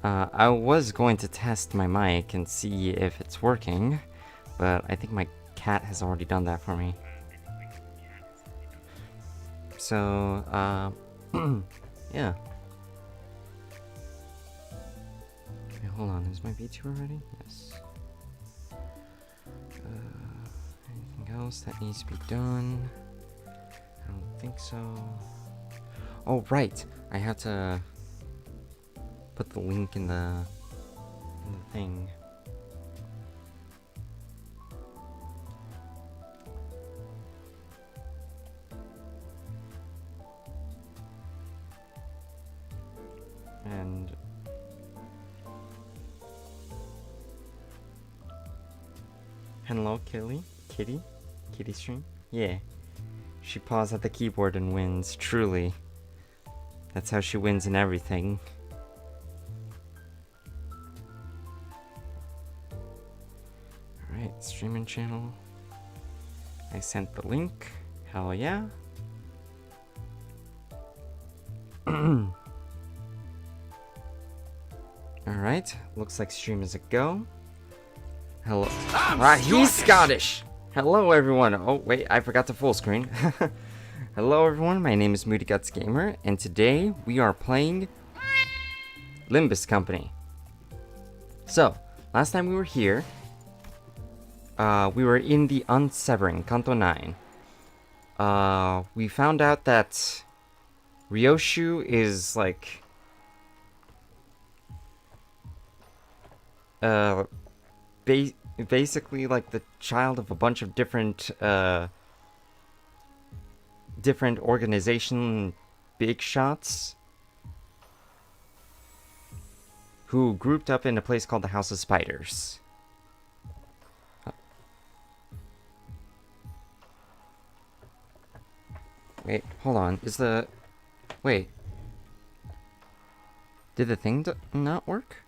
I was going to test my mic and see if it's working, but I think my cat has already done that for me. So, yeah. Okay, hold on, is my VTuber ready? Yes. Anything else that needs to be done? I don't think so. Oh, right! I have to put the link in the thing. And hello, Kitty stream. Yeah, she paws at the keyboard and wins. Truly, that's how she wins in everything. All right, streaming channel. I sent the link. Hell yeah. Alright, looks like stream is a go. Hello. He's Scottish! Hello everyone. Oh wait, I forgot to full screen. Hello everyone, my name is Moody Guts Gamer, and today we are playing Limbus Company. So, last time we were here, we were in the Unsevering, Canto 9. We found out that Ryoshu is like basically like the child of a bunch of different organization big shots who grouped up in a place called the House of Spiders. Wait, hold on. Wait. Did the thing not work?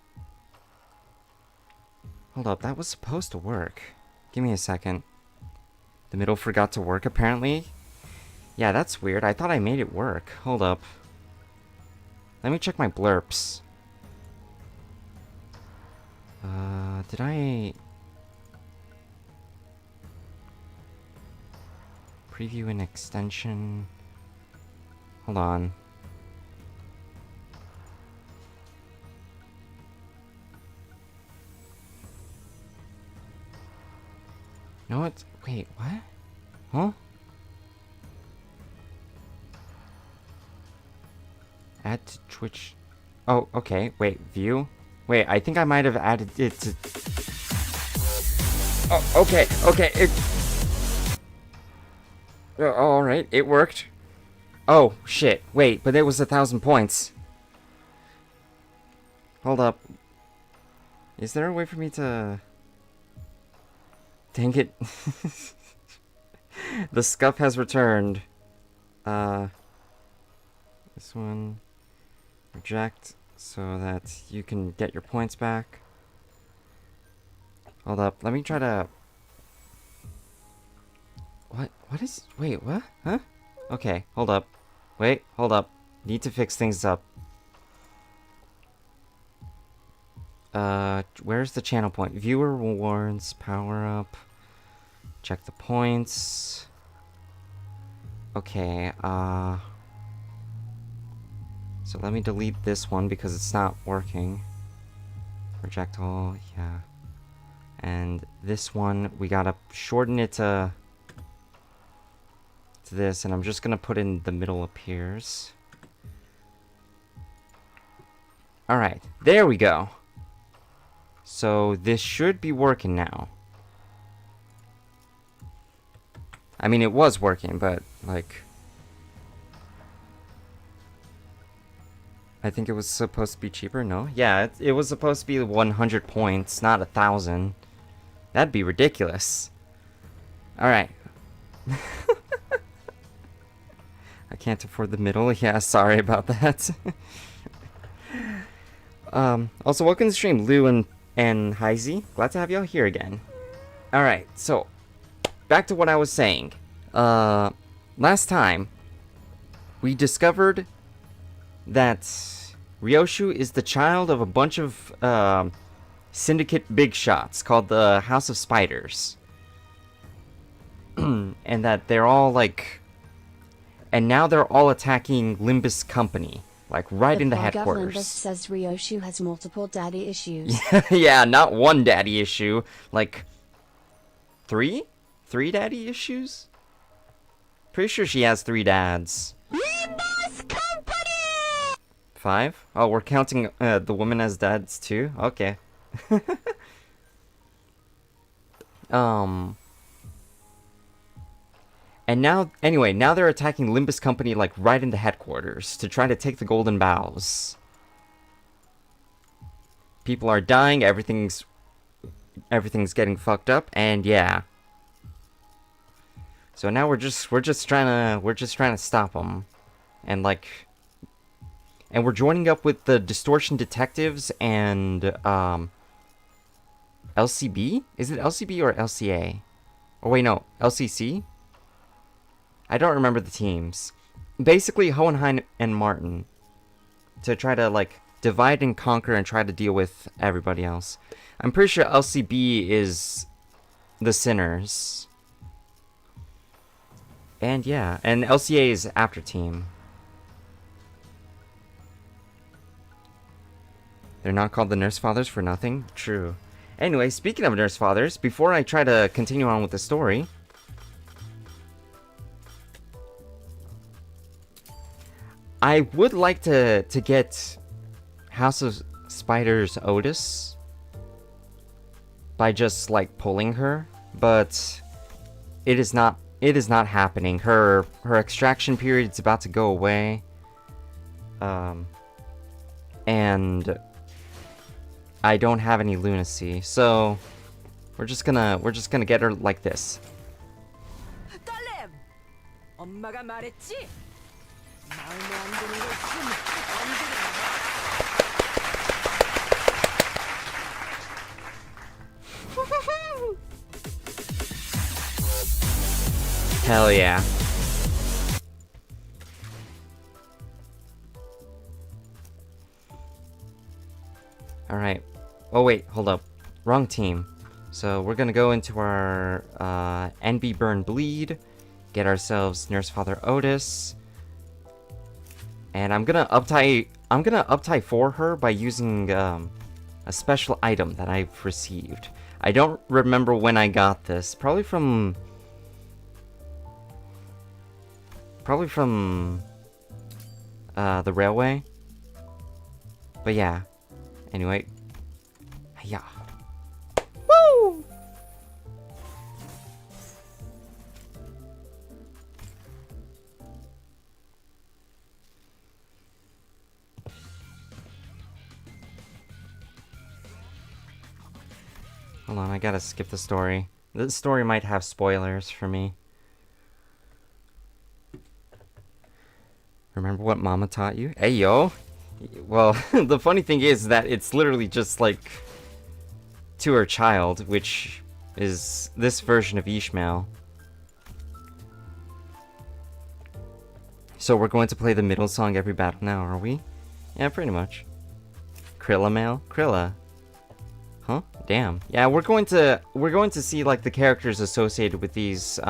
Hold up, that was supposed to work. Give me a second. The middle forgot to work, apparently. Yeah, that's weird. I thought I made it work. Hold up. Let me check my blurps. Did I... preview an extension? Hold on. No, it's... Wait, what? Huh? Add to Twitch... Oh, okay. Wait, view? Wait, I think I might have added it to... Oh, okay, it... Alright, it worked. Oh, shit. Wait, but it was 1,000 points. Hold up. Is there a way for me to... Dang it. The scuff has returned. This one. Reject, so that you can get your points back. Hold up, let me try to... What is... Wait, what? Huh? Okay, hold up. Wait, hold up. Need to fix things up. Where's the channel point? Viewer rewards, power up. Check the points. Okay, so let me delete this one because it's not working. Reject all, yeah. And this one, we gotta shorten it to this, and I'm just gonna put in the middle appears. Alright, there we go. So this should be working now. I mean, it was working, but, like... I think it was supposed to be cheaper, no? Yeah, it was supposed to be 100 points, not 1,000. That'd be ridiculous. Alright. I can't afford the middle. Yeah, sorry about that. Also, welcome to the stream, Lou and Heisey. Glad to have y'all here again. Alright, so, back to what I was saying. Last time, we discovered that Ryoshu is the child of a bunch of syndicate big shots called the House of Spiders. And that they're all like... And now they're all attacking Limbus Company. Like right into headquarters. Limbus says Ryoshu has multiple daddy issues. Yeah, not one daddy issue. Like... 3? 3 daddy issues? Pretty sure she has 3 dads. Limbus Company! 5? Oh, we're counting the woman as dads too? Okay. And now, anyway, now they're attacking Limbus Company like right into headquarters to try to take the Golden Bowels. People are dying, everything's getting fucked up, and yeah. So now we're just trying to stop them, and like, and we're joining up with the Distortion Detectives and LCB? Is it LCB or LCA? Oh wait, no, LCC. I don't remember the teams. Basically, Hohenheim and Martin to try to like divide and conquer and try to deal with everybody else. I'm pretty sure LCB is the Sinners. And yeah, and LCA is after team. They're not called the Nurse Fathers for nothing? True. Anyway, speaking of Nurse Fathers, before I try to continue on with the story, I would like to get House of Spiders Otis by just like pulling her, but it is not happening. Her extraction period is about to go away. And I don't have any lunacy, so we're just gonna get her like this. Hell yeah. Alright. Oh wait, hold up. Wrong team. So we're gonna go into our NB Burn Bleed, get ourselves Nurse Father Otis. And I'm gonna uptie for her by using a special item that I've received. I don't remember when I got this. Probably from the railway. But yeah. Anyway. Yeah. Woo! Hold on, I gotta skip the story. This story might have spoilers for me. Remember what Mama taught you? Hey, yo! Well, the funny thing is that it's literally just like to her child, which is this version of Ishmael. So we're going to play the middle song every battle now, are we? Yeah, pretty much. Krilla mail? Krilla. Huh? Damn. Yeah, we're going to see like the characters associated with these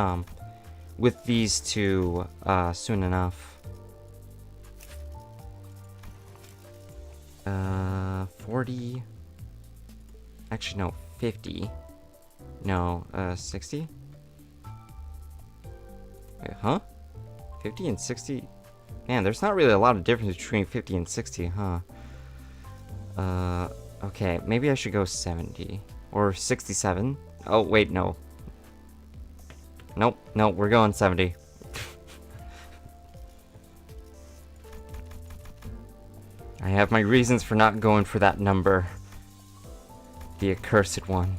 two soon enough. 40. Actually, no, 50. No, 60? Wait, huh? 50 and 60? Man, there's not really a lot of difference between 50 and 60, huh? Okay, maybe I should go 70. Or 67? Oh, wait, no. Nope, we're going 70. I have my reasons for not going for that number. The accursed one.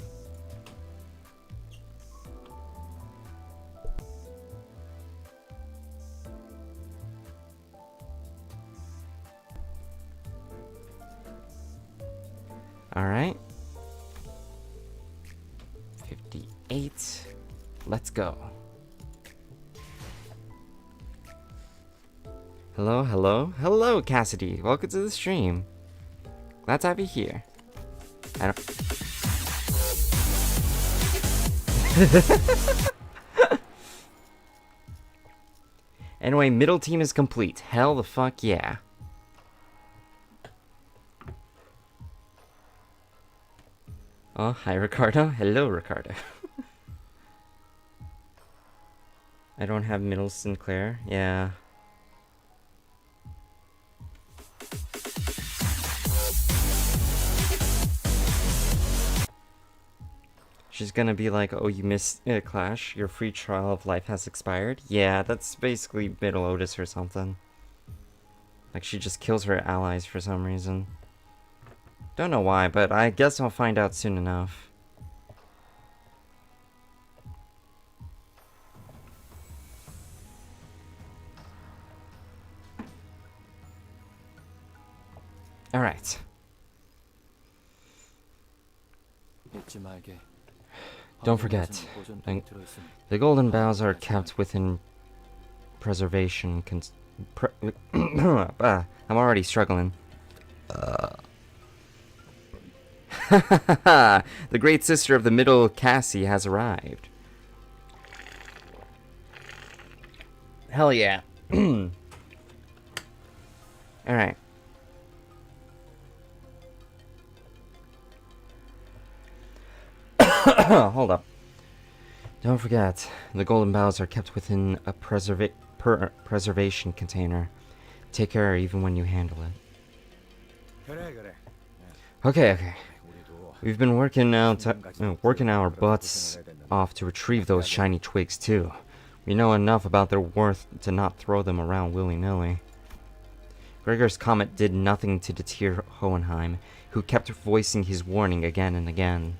Alright. 58. Let's go. Hello, hello, hello, Cassidy. Welcome to the stream. Glad to have you here. I don't. Anyway, middle team is complete. Hell the fuck yeah. Oh, hi Ricardo. Hello, Ricardo. I don't have middle Sinclair. Yeah. She's gonna be like, oh, you missed Clash. Your free trial of life has expired. Yeah, that's basically middle Otis or something. Like, she just kills her allies for some reason. Don't know why, but I guess I'll find out soon enough. Alright. Don't forget, the golden boughs are kept within preservation. I'm already struggling. The great sister of the middle, Cassie, has arrived. Hell yeah. Alright. Hold up. Don't forget, the golden boughs are kept within a preservation container. Take care even when you handle it. Okay. We've been working our butts off to retrieve those shiny twigs too. We know enough about their worth to not throw them around willy-nilly. Gregor's comet did nothing to deter Hohenheim, who kept voicing his warning again and again.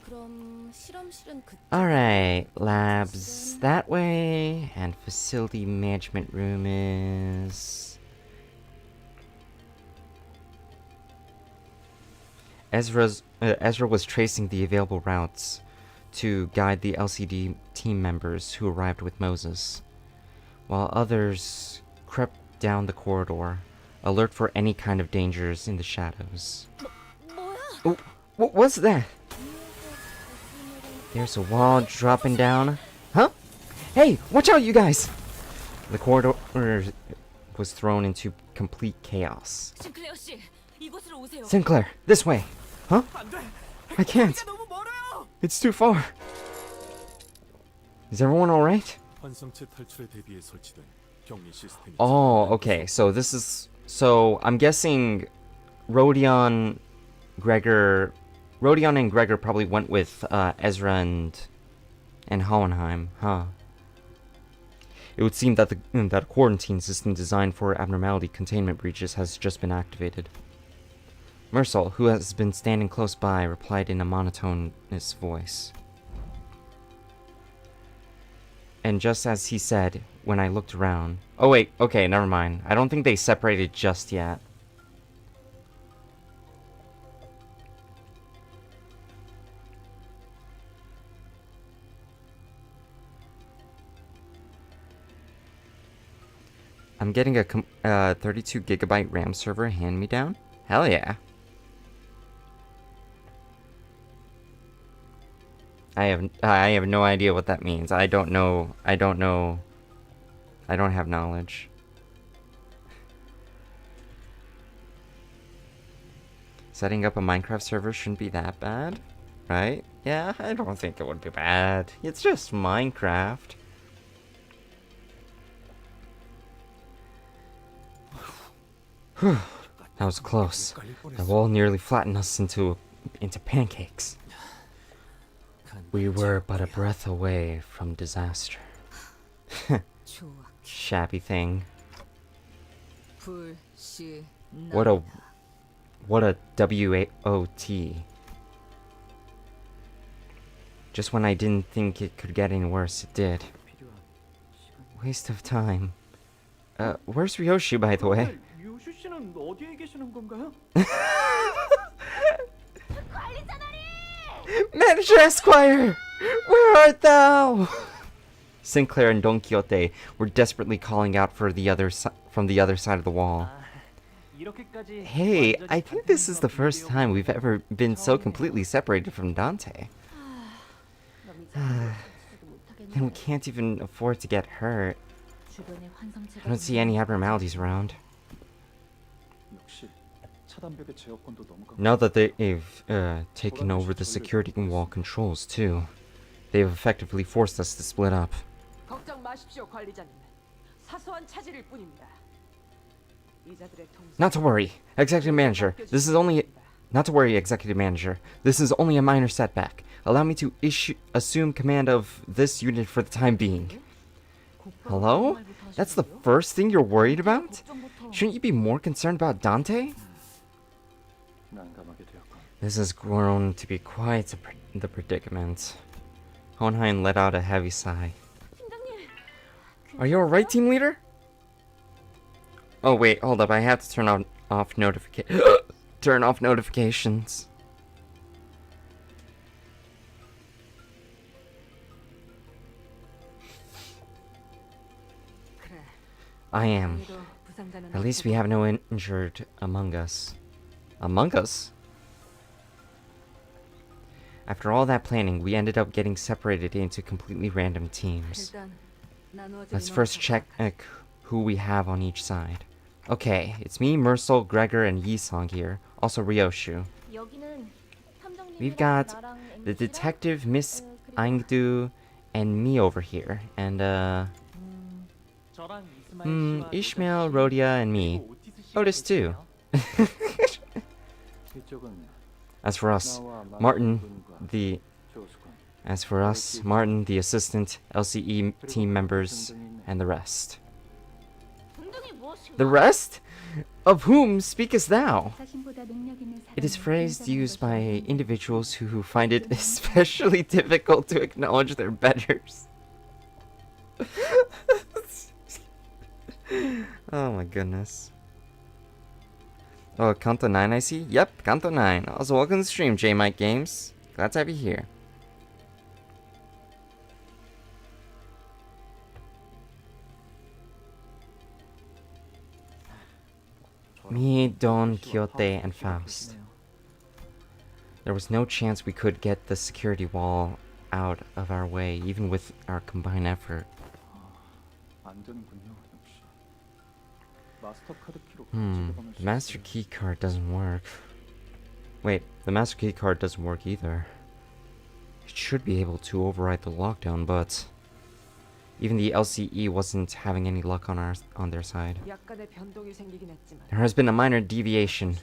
Alright, labs that way, and facility management room is... Ezra was tracing the available routes to guide the LCD team members who arrived with Moses, while others crept down the corridor, alert for any kind of dangers in the shadows. Oh, what was that? There's a wall dropping down. Huh? Hey, watch out, you guys! The corridor was thrown into complete chaos. Sinclair, this way. Huh? I can't. It's too far. Is everyone alright? Oh, okay. So this is... So, I'm guessing Rodion and Gregor probably went with Ezra and Hohenheim, huh? It would seem that that a quarantine system designed for abnormality containment breaches has just been activated. Mersal, who has been standing close by, replied in a monotonous voice. And just as he said, when I looked around... Oh wait, okay, never mind. I don't think they separated just yet. I'm getting a 32 gigabyte RAM server hand-me-down? Hell yeah. I have no idea what that means. I don't know. I don't have knowledge. Setting up a Minecraft server shouldn't be that bad, right? Yeah, I don't think it would be bad. It's just Minecraft. Whew, that was close. The wall nearly flattened us into pancakes. We were but a breath away from disaster. Shabby thing. What a WOT. Just when I didn't think it could get any worse, it did. Waste of time. Where's Ryoshi, by the way? Manager Esquire! Where art thou? Sinclair and Don Quixote were desperately calling out for from the other side of the wall. Hey, I think this is the first time we've ever been so completely separated from Dante. And we can't even afford to get hurt. I don't see any abnormalities around. Now that they've taken over the security wall controls too, they've effectively forced us to split up. 걱정 마십시오, 관리자님. 사소한 차질일 뿐입니다. 이자들의 Not to worry, Executive Manager. This is only... Not to worry, Executive Manager. This is only a minor setback. Allow me to assume command of this unit for the time being. Hello? That's the first thing you're worried about? Shouldn't you be more concerned about Dante? This has grown to be quite the predicament. Hohenheim let out a heavy sigh. Are you alright, team leader? Oh wait, hold up, I have to turn off notifications. I am. At least we have no injured among us. Among us? After all that planning, we ended up getting separated into completely random teams. Let's first check who we have on each side. Okay, it's me, Mersel, Gregor, and Yisong here. Also Ryoshu. We've got the detective, Miss Aingdu, and me over here. And, Ishmael, Rhodia, and me. Otis, too. As for us, Martin, the assistant, LCE team members, and the rest. The rest? Of whom speakest thou? It is phrase used by individuals who find it especially difficult to acknowledge their betters. Oh my goodness. Oh, Canto 9 I see? Yep, Canto 9. Also, welcome to the stream, J-Mike Games. Glad to have you here. Me, Don Quixote, and Faust. There was no chance we could get the security wall out of our way, even with our combined effort. The master key card doesn't work. Wait, the master key card doesn't work either. It should be able to override the lockdown, but even the LCE wasn't having any luck on their side. There has been a minor deviation,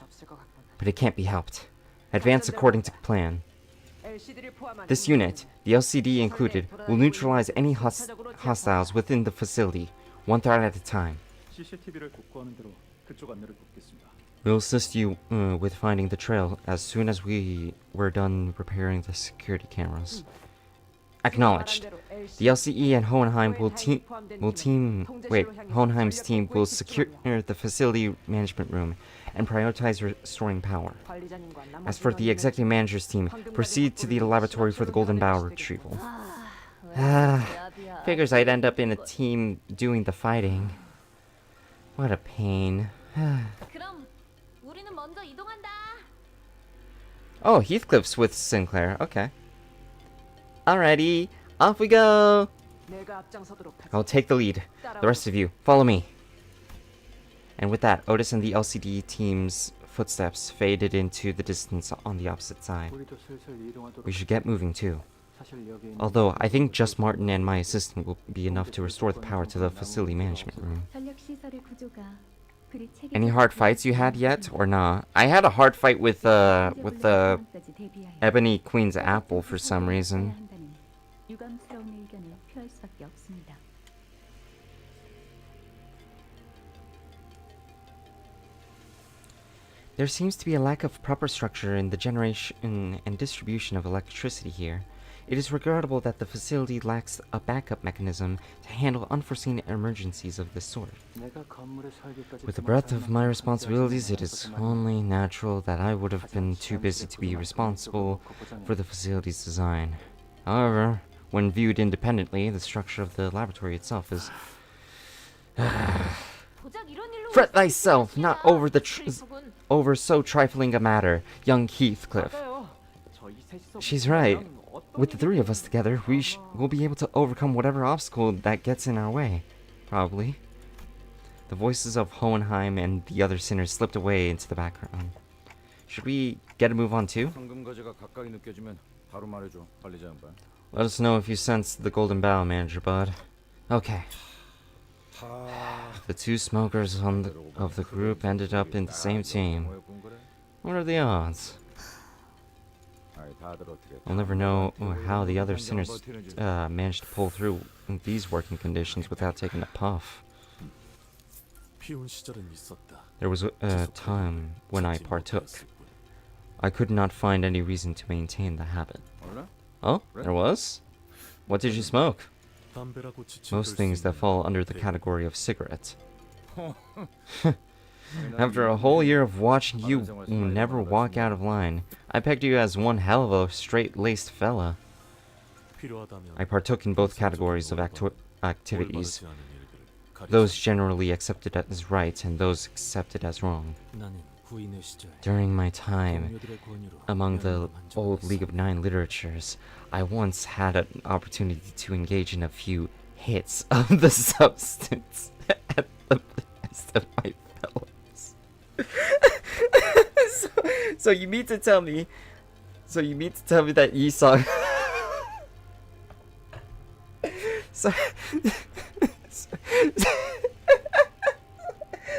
but it can't be helped. Advance according to plan. This unit, the LCD included, will neutralize any hostiles within the facility, one threat at a time. We'll assist you with finding the trail as soon as we're done repairing the security cameras. Acknowledged. The LCE and Hohenheim's team will secure the facility management room and prioritize restoring power. As for the executive manager's team, proceed to the laboratory for the golden bow retrieval. Figures I'd end up in a team doing the fighting. What a pain. Oh, Heathcliff's with Sinclair. Okay. Alrighty, off we go! I'll take the lead. The rest of you, follow me. And with that, Otis and the LCD team's footsteps faded into the distance on the opposite side. We should get moving too. Although, I think just Martin and my assistant will be enough to restore the power to the facility management room. Any hard fights you had yet, or nah? I had a hard fight with the Ebony Queen's apple for some reason. There seems to be a lack of proper structure in the generation and distribution of electricity here. It is regrettable that the facility lacks a backup mechanism to handle unforeseen emergencies of this sort. With the breadth of my responsibilities, it is only natural that I would have been too busy to be responsible for the facility's design. However, When viewed independently, the structure of the laboratory itself is... Fret thyself, not over over so trifling a matter, young Heathcliff. She's right. With the three of us together, we'll be able to overcome whatever obstacle that gets in our way. Probably. The voices of Hohenheim and the other sinners slipped away into the background. Should we get a move on too? Let us know if you sense the golden bough, Manager Bud. Okay. The two smokers of the group ended up in the same team. What are the odds? I'll never know how the other sinners managed to pull through in these working conditions without taking a puff. There was a time when I partook. I could not find any reason to maintain the habit. Oh, there was? What did you smoke? Most things that fall under the category of cigarettes. After a whole year of watching you never walk out of line, I pegged you as one hell of a straight-laced fella. I partook in both categories of activities. Those generally accepted as right and those accepted as wrong. During my time among the old League of Nine literatures, I once had an opportunity to engage in a few hits of the substance at the behest of my fellows. So you mean to tell me that Esau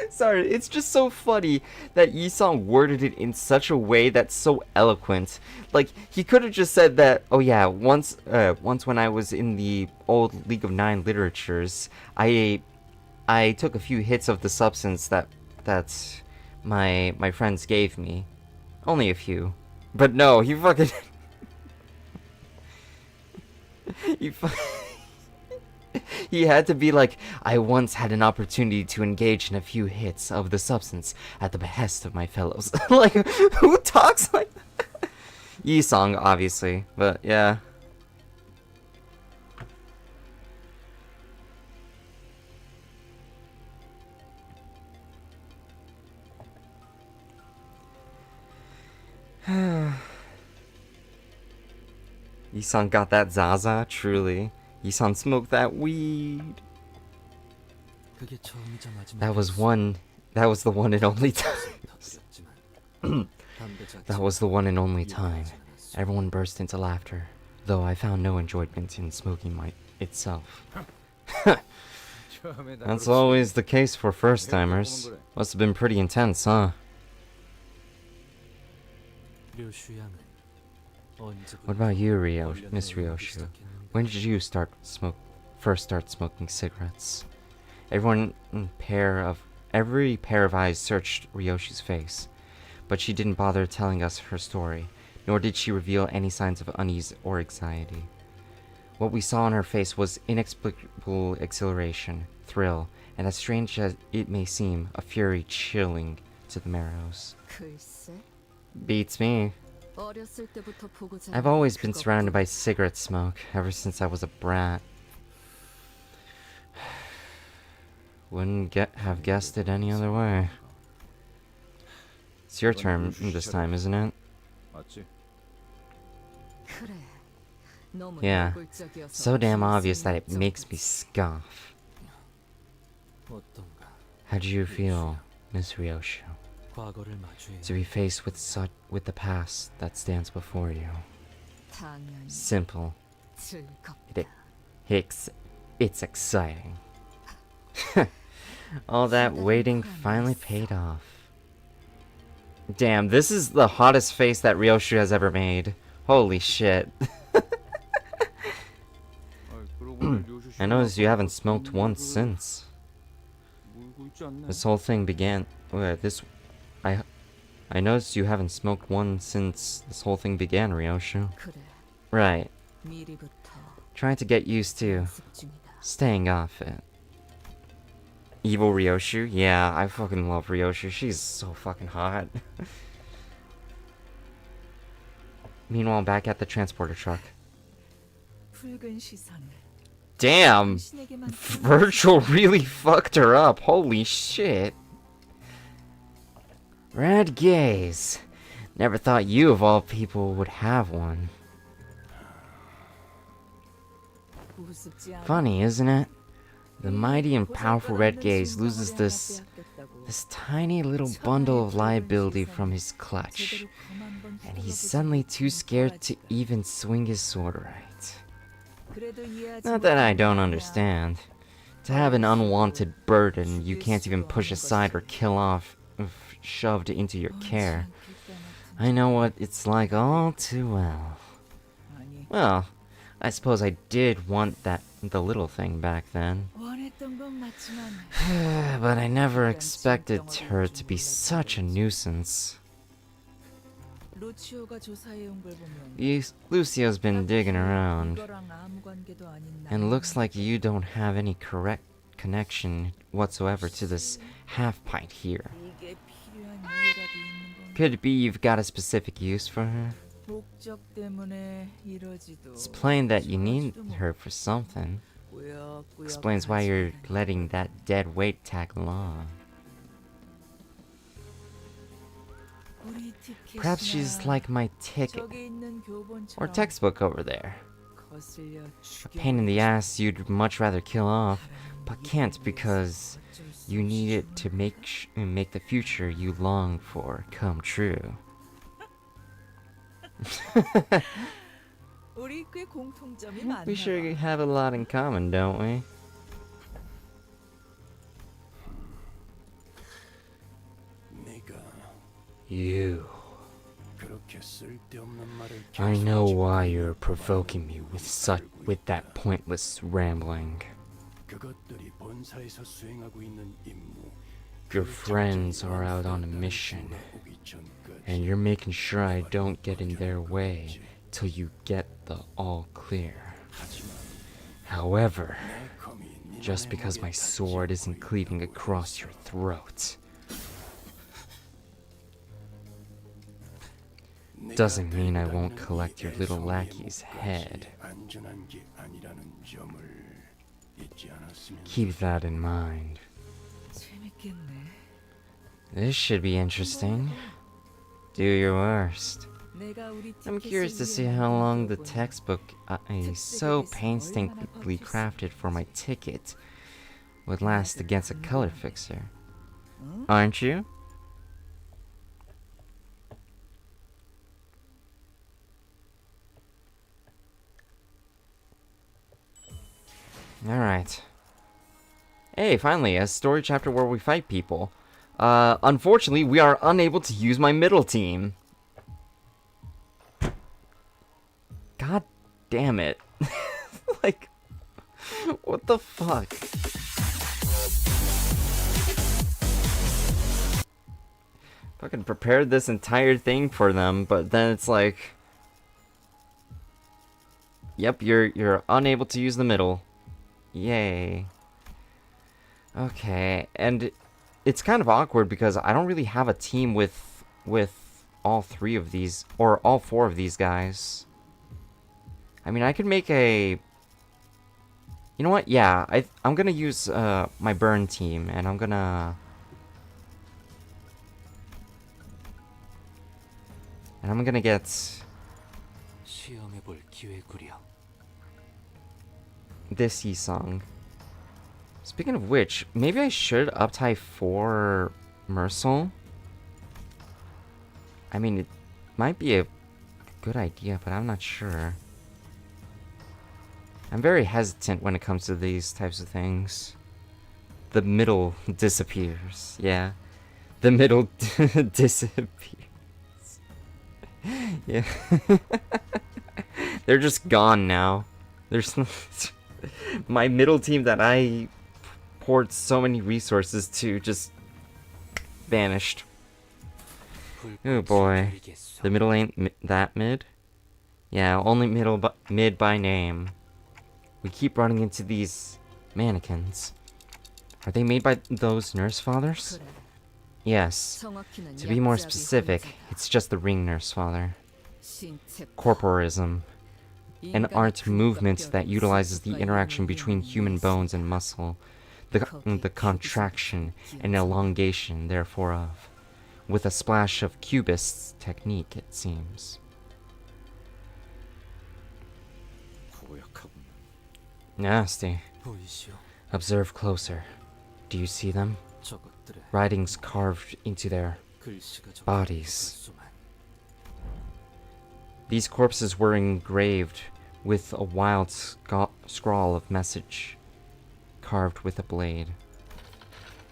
Sorry, it's just so funny that Yisong worded it in such a way that's so eloquent. Like, he could have just said that, oh yeah, once when I was in the old League of Nine literatures, I took a few hits of the substance that my friends gave me. Only a few. But no, he fucking... He had to be like, I once had an opportunity to engage in a few hits of the substance at the behest of my fellows. Like, who talks like that? Yisong, obviously, but yeah. Yisong got that Zaza, truly. Yisong smoked that weed. That was the one and only time. That was the one and only time. Everyone burst into laughter, though I found no enjoyment in smoking itself. That's always the case for first-timers. Must have been pretty intense, huh? What about you, Miss Ryoshu? When did you first start smoking cigarettes? Every pair of eyes searched Ryoshi's face, but she didn't bother telling us her story, nor did she reveal any signs of unease or anxiety. What we saw on her face was inexplicable exhilaration, thrill, and as strange as it may seem, a fury chilling to the marrows. Beats me. I've always been surrounded by cigarette smoke, ever since I was a brat. Wouldn't have guessed it any other way. It's your turn this time, isn't it? Yeah, so damn obvious that it makes me scoff. How do you feel, Miss Ryoshu, to be faced with the past that stands before you? Simple. It's exciting. All that waiting finally paid off. Damn, this is the hottest face that Ryoshu has ever made. Holy shit. I noticed you haven't smoked once since. This whole thing began... I noticed you haven't smoked one since this whole thing began, Ryoshu. Right. Trying to get used to staying off it. Evil Ryoshu? Yeah, I fucking love Ryoshu. She's so fucking hot. Meanwhile, back at the transporter truck. Damn! Virgil really fucked her up. Holy shit. Red gaze. Never thought you of all people would have one. Funny, isn't it? The mighty and powerful red gaze loses this tiny little bundle of liability from his clutch. And he's suddenly too scared to even swing his sword right. Not that I don't understand. To have an unwanted burden you can't even push aside or kill off shoved into your care. I know what it's like all too well. Well, I suppose I did want the little thing back then. But I never expected her to be such a nuisance. Lucio's been digging around, and looks like you don't have any correct connection whatsoever to this half-pint here. Could it be you've got a specific use for her? It's plain that you need her for something. Explains why you're letting that dead weight tag along. Perhaps she's like my ticket or textbook over there. A pain in the ass you'd much rather kill off, but can't because you need it to make the future you long for come true. We sure have a lot in common, don't we? You. I know why you're provoking me with that pointless rambling. Your friends are out on a mission, and you're making sure I don't get in their way till you get the all clear. However, just because my sword isn't cleaving across your throat doesn't mean I won't collect your little lackey's head. Keep that in mind. This should be interesting. Do your worst. I'm curious to see how long the textbook I so painstakingly crafted for my ticket would last against a color fixer. Aren't you? Alright. Hey, finally, a story chapter where we fight people. Unfortunately, we are unable to use my middle team. God damn it. Like, what the fuck? Fucking prepared this entire thing for them, but then it's like... Yep, you're unable to use the middle. Yay. Okay, and it's kind of awkward because I don't really have a team with all three of these, or all four of these guys. I mean, I could make a... You know what? Yeah, I'm gonna use my burn team, and I'm gonna... And I'm gonna get... this Yi-song. Speaking of which, maybe I should uptie for Mercel. I mean, it might be a good idea, but I'm not sure. I'm very hesitant when it comes to these types of things. The middle disappears. Yeah. The middle disappears. Yeah. They're just gone now. There's my middle team that I poured so many resources to just vanished. Oh boy. The middle ain't that mid? Yeah, only mid by name. We keep running into these mannequins. Are they made by those nurse fathers? Yes. To be more specific, it's just the ring nurse father. Corporism. an art movement that utilizes the interaction between human bones and muscle, the contraction and elongation therefore of, with a splash of cubist technique, it seems. Nasty. Observe closer. Do you see them? Writings carved into their bodies. These corpses were engraved with a wild scrawl of message, carved with a blade.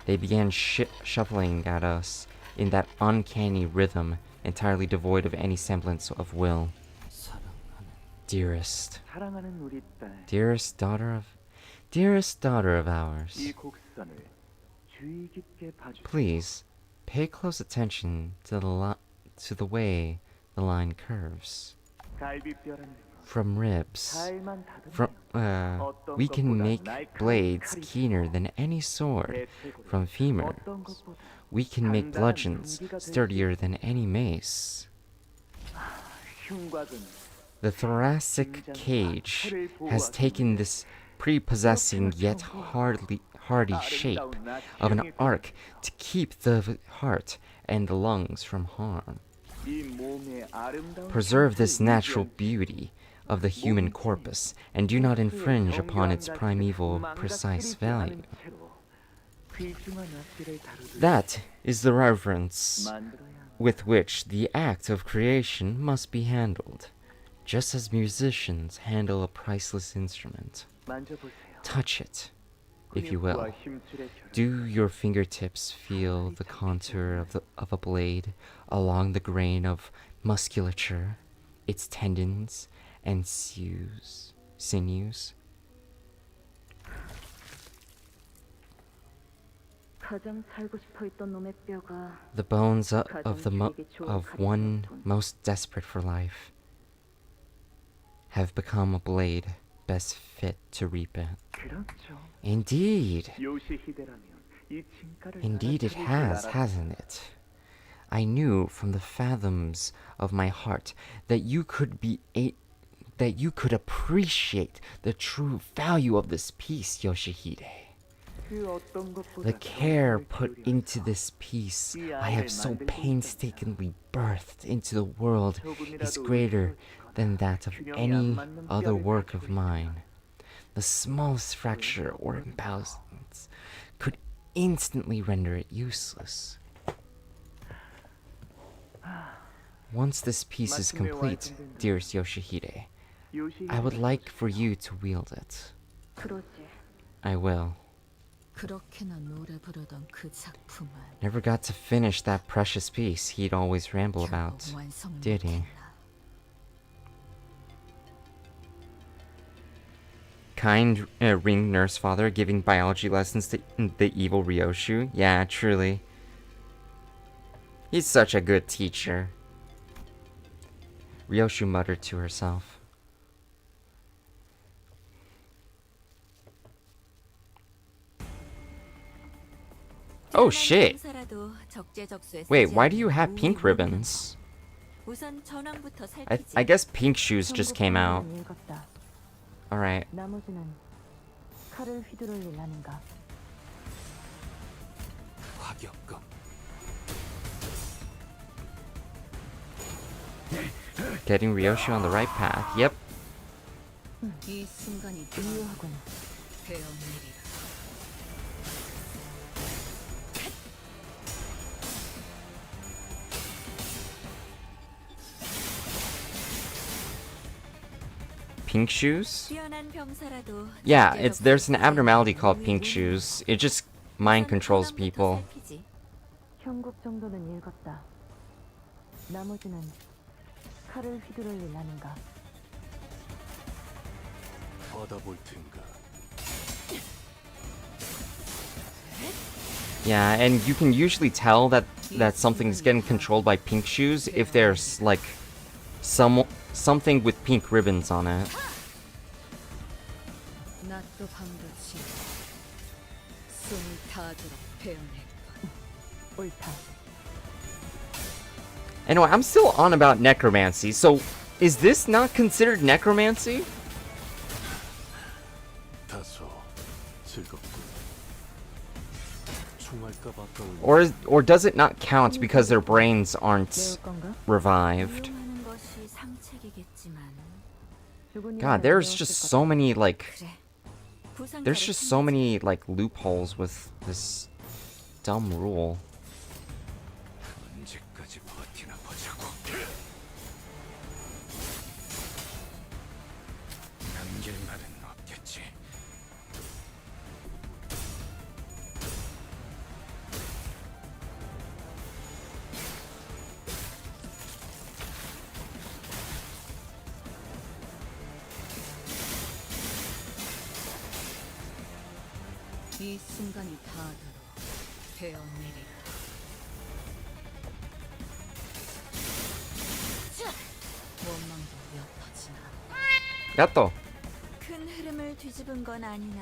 They began shuffling at us in that uncanny rhythm, entirely devoid of any semblance of will. Dearest, dearest daughter of ours, please pay close attention to the way the line curves. From ribs, we can make blades keener than any sword. From femurs, we can make bludgeons sturdier than any mace. The thoracic cage has taken this prepossessing yet hardy shape of an arc to keep the heart and the lungs from harm. Preserve this natural beauty of the human corpus, and do not infringe upon its primeval precise value. That is the reverence with which the act of creation must be handled, just as musicians handle a priceless instrument. Touch it, if you will. Do your fingertips feel the contour of a blade along the grain of musculature, its tendons and sinews? The bones of one most desperate for life have become a blade best fit to reap it. Indeed. Indeed it has, hasn't it? I knew from the fathoms of my heart that you could appreciate the true value of this piece, Yoshihide. The care put into this piece I have so painstakingly birthed into the world is greater than that of any other work of mine. The smallest fracture or imbalance could instantly render it useless. Once this piece is complete, dearest Yoshihide, I would like for you to wield it. I will. Never got to finish that precious piece he'd always ramble about, did he? Kind ring nurse father giving biology lessons to the evil Ryoshu. Yeah, truly. He's such a good teacher. Ryoshu muttered to herself. Oh shit! Wait, why do you have pink ribbons? I guess Pink Shoes just came out. Alright. Getting Ryoshu on the right path, yep. Pink Shoes? Yeah, there's an abnormality called Pink Shoes. It just mind controls people. Yeah, and you can usually tell that something's getting controlled by Pink Shoes if there's like something with pink ribbons on it. Anyway, I'm still on about necromancy. So, Is this not considered necromancy? 다소 즐겁군. 충할까 봤던 Or does it not count because their brains aren't revived? 이용하는 것이 상책이겠지만 God, there's just so many like 그래. 부상자를 there's just so many like loopholes with this dumb rule. 언제까지 버티나 보자고. 남길 말은 없겠지. 이 순간이 다하도록 되었느리라. 원망도 몇 터지나. Yato. 큰 흐름을 뒤집은 건 아니나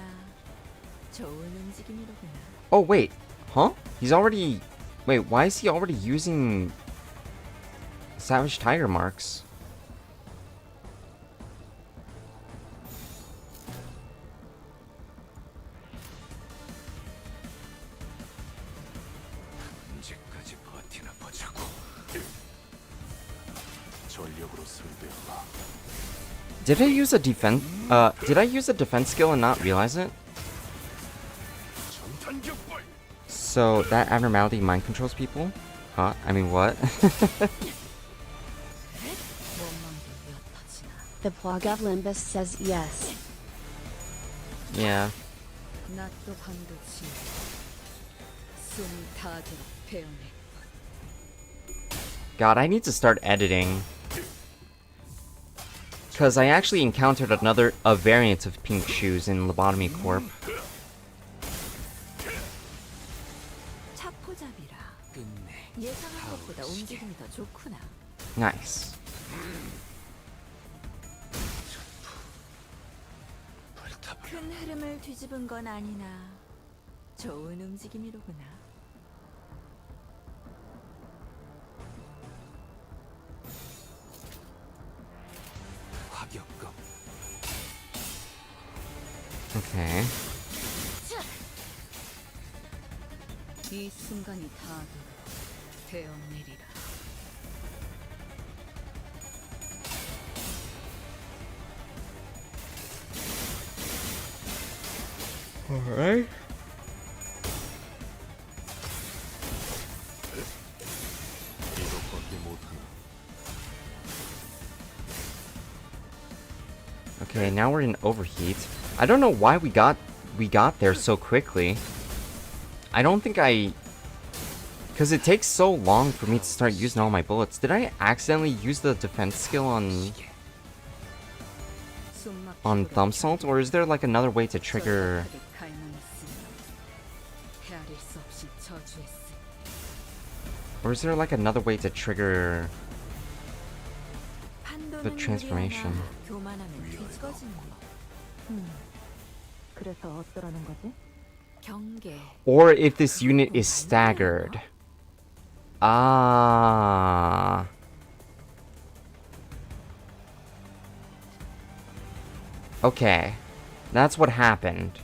좋은 움직임이로구나. Oh wait, huh? He's already. Wait, why is he already using Savage Tiger marks? 언제까지 버티나 보자고. 전력으로 승부해봐. Did I use a defense? Did I use a defense skill and not realize it? 전탄격발. So that abnormality mind controls people? Huh? I mean, what? 원망도 몇 터지나. The plug of Limbus says yes. Yeah. 낫도 반도치 숨이 다하도록 배우네. God, I need to start editing. Because I actually encountered a variant of pink shoes in Lobotomy Corp. 차포잡이라. 끝내. 예상한 것보다 움직임이 더 좋구나. Nice. 불타버려. 큰 흐름을 뒤집은 건 아니나 좋은 움직임이로구나. 화격검. Okay. 이 순간이 다하도록 되었느리라. Alright. 이것밖에 못하나. Okay, now we're in overheat. I don't know why we got there so quickly. I don't think because it takes so long for me to start using all my bullets. Did I accidentally use the defense skill on Thumb Salt, or is there like another way to trigger? Or is there like another way to trigger the transformation? 그래서 어떠라는 거지? 경계. Or if this unit is staggered. Ah. Okay. That's what happened.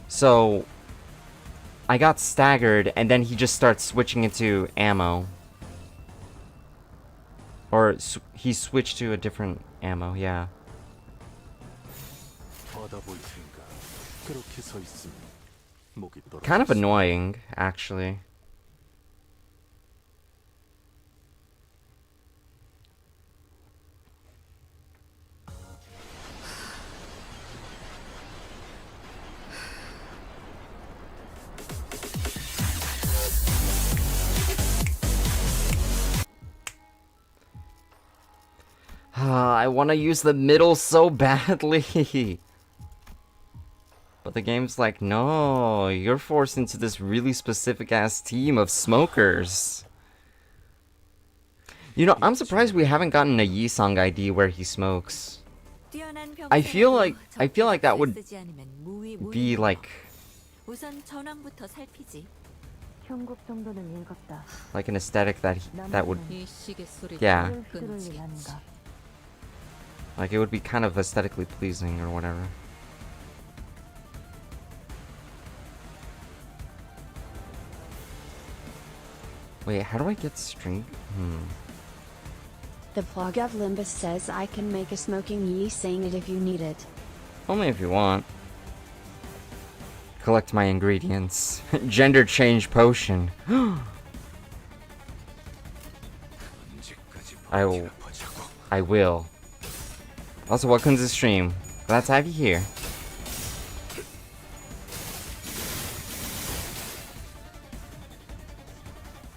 So I got staggered and then he just starts switching into ammo. Or he switched to a different ammo, yeah. 받아볼 테니까 그렇게 서 있으면 목이 떨어져. Kind of annoying, actually. I want to use the middle so badly. But the game's like, no, you're forced into this really specific ass team of smokers. You know, I'm surprised we haven't gotten a Yi-Song ID where he smokes. I feel like that would be like 흉국 정도는 읽었다. an aesthetic that would, 이 시계 소리 yeah. 끊어지겠지. Like, it would be kind of aesthetically pleasing or whatever. Wait, how do I get string? The plug of Limbus says I can make a smoking Yi saying it if you need it. Only if you want. Collect my ingredients. Gender change potion. I will. Also, welcome to the stream. Glad to have you here.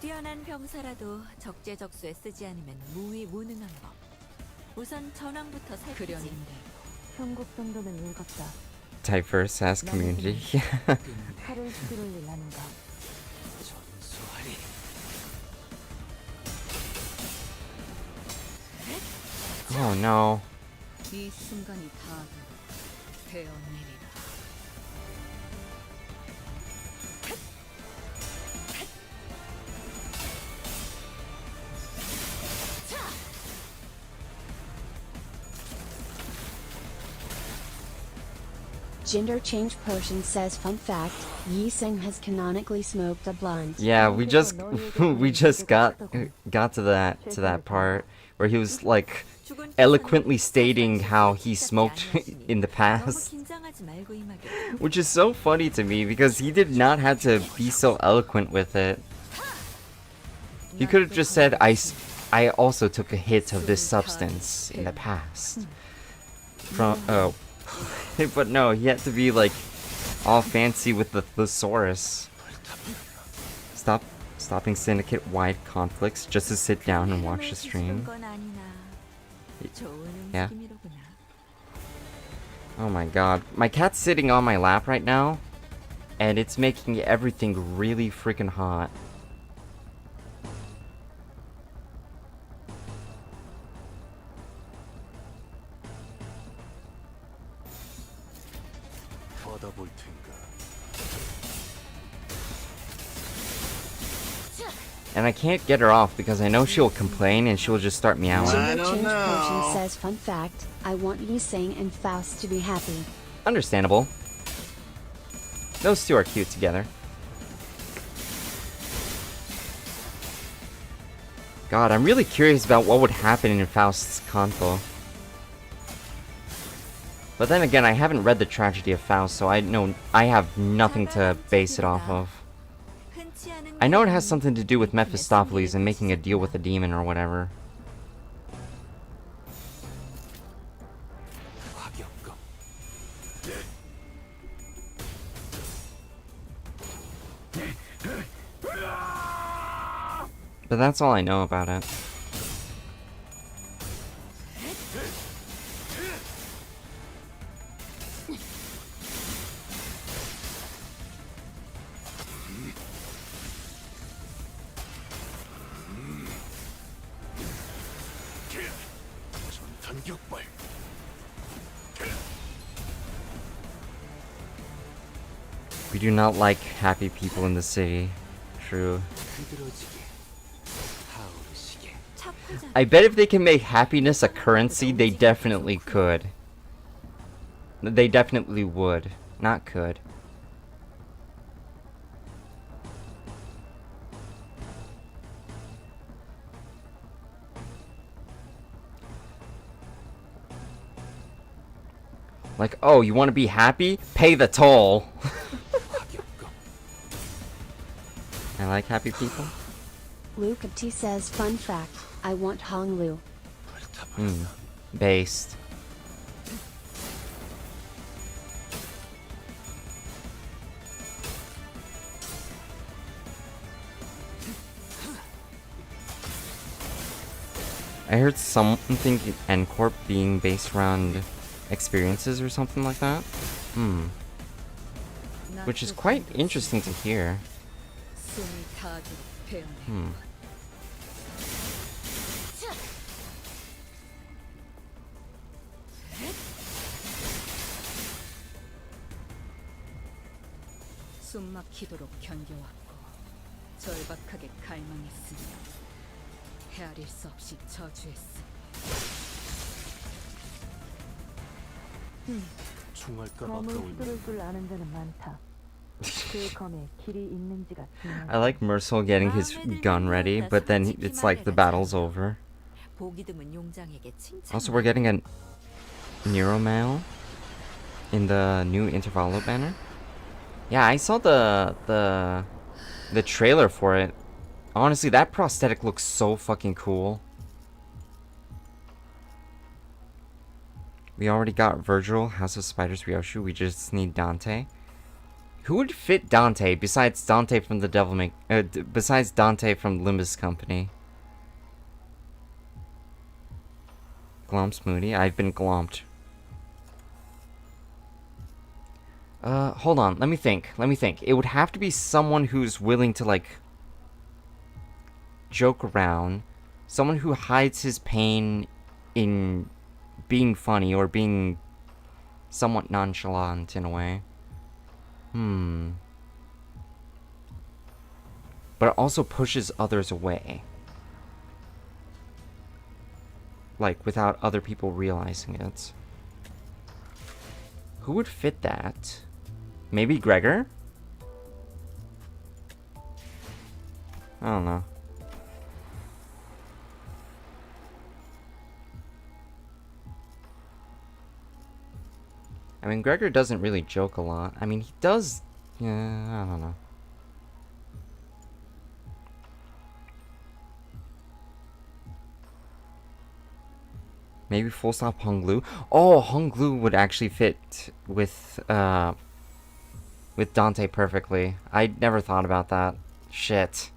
뛰어난 병사라도 적재적소에 쓰지 않으면 무위무능한 법. 우선 전황부터 살피지. 형국 정도는 읽었다. Diverse ass community. 칼을 휘두를 일 아닌가. Oh no. 이 순간이 다 되어내리라. Gender change potion says fun fact, Yi Sing has canonically smoked a blunt. Yeah, we just got to that part where he was like eloquently stating how he smoked in the 너무 past, 긴장하지 말고 임하게. which is so funny to me because he did not have to be so eloquent with it. He could have just said, I also took a hit of this substance in the past. But no, he had to be like all fancy with the thesaurus. Stopping syndicate-wide conflicts just to sit down and watch the stream. 건 아니나. 좋은 Yeah. 움직임이로구나. Oh my god. My cat's sitting on my lap right now, and it's making everything really freaking hot. 받아볼 텐가. And I can't get her off because I know she'll complain and she'll just start meowing. Gender change potion says fun fact, I want Yi Sing and Faust to be happy. Understandable. Those two are cute together. God, I'm really curious about what would happen in Faust's canto. But then again, I haven't read the tragedy of Faust, so I have nothing to base it off of. 흔치 않은 I know it has something to do with Mephistopheles and making a deal with a demon or whatever. 화격검. But that's all I know about it. 전탄격발. We do not like happy people in the city. True. 흐드러지게. 하우르시게. 착하자. I bet if they can make happiness a currency, they definitely could. They definitely would. Not could. Like, oh, you want to be happy? Pay the toll. 화격검. I like happy people. Luke T says fun fact, I want Hong Lu. Based. I heard something in Corp being based around experiences or something like that. Which is quite interesting to hear. 숨이 닿도록 되어내리라. 숨막히도록 견뎌왔고 절박하게 갈망했으며 헤아릴 수 없이 저주했으니 중할까 검을 아까울 휘두를 줄 아는 자는 많다. 그 검에 길이 있는지가 중요하다. I like Mercil getting his gun ready, but then it's like the battle's over. 보기 드문 용장에게 칭찬. Also, we're getting a Nero mail in the new Intervallo banner. Yeah, I saw the trailer for it. Honestly, that prosthetic looks so fucking cool. We already got Virgil, House of Spiders, Ryoshu. We just need Dante. Who would fit Dante besides Dante from the besides Dante from Limbus Company? Glomp Moody. I've been glomped. Hold on. Let me think. It would have to be someone who's willing to, like, joke around. Someone who hides his pain in being funny or being somewhat nonchalant in a way. But it also pushes others away. Like, without other people realizing it. Who would fit that? Maybe Gregor? I don't know. I mean, Gregor doesn't really joke a lot. I mean, he does... Yeah, I don't know. Maybe full stop Honglu. Oh, Honglu would actually fit with Dante perfectly. I never thought about that. Shit.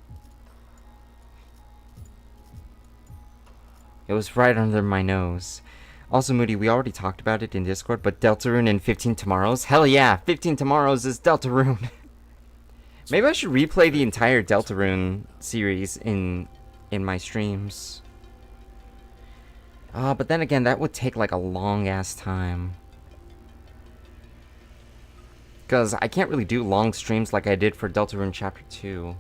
It was right under my nose. Also, Moody, we already talked about it in Discord, but Deltarune in 15 Tomorrows? Hell yeah, 15 Tomorrows is Deltarune. Maybe I should replay the entire Deltarune series in my streams. But then again, that would take like a long-ass time. Because I can't really do long streams like I did for Deltarune Chapter 2.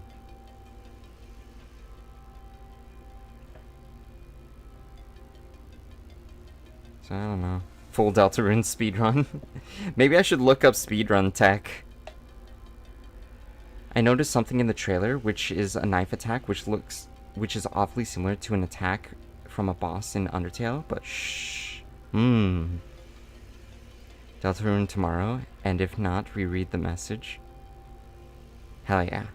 So I don't know. Full Deltarune speedrun. Maybe I should look up speedrun tech. I noticed something in the trailer, which is a knife attack, which is awfully similar to an attack from a boss in Undertale, but shh. Deltarune tomorrow, and if not, reread the message. Hell yeah.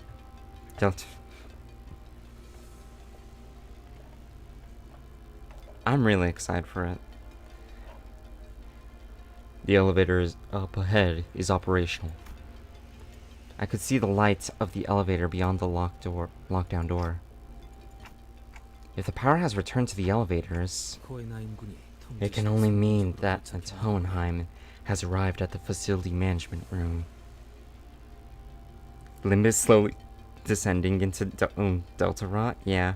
I'm really excited for it. The elevator is up ahead is operational. I could see the lights of the elevator beyond the lockdown door. If the power has returned to the elevators, it can only mean that Hohenheim has arrived at the facility management room. Limbus slowly descending into Delta Rot? Yeah.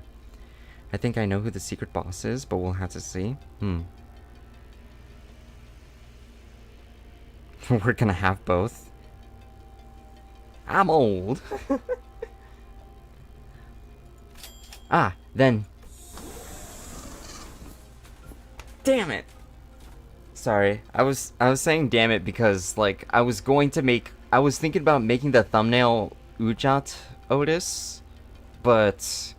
I think I know who the secret boss is, but we'll have to see. We're gonna have both. I'm old. Then. Damn it. Sorry. I was saying damn it because, like, I was thinking about making the thumbnail Ujat Otis, but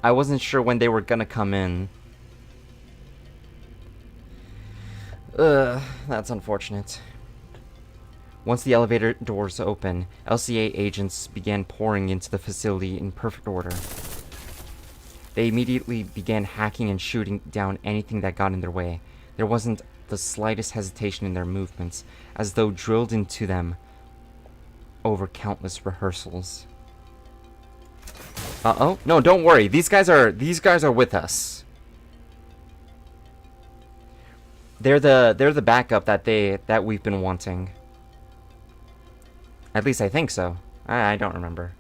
I wasn't sure when they were gonna come in. That's unfortunate. Once the elevator doors open, LCA agents began pouring into the facility in perfect order. They immediately began hacking and shooting down anything that got in their way. There wasn't the slightest hesitation in their movements, as though drilled into them over countless rehearsals. Uh-oh. No, don't worry. These guys are with us. They're the backup that we've been wanting. At least I think so. I don't remember.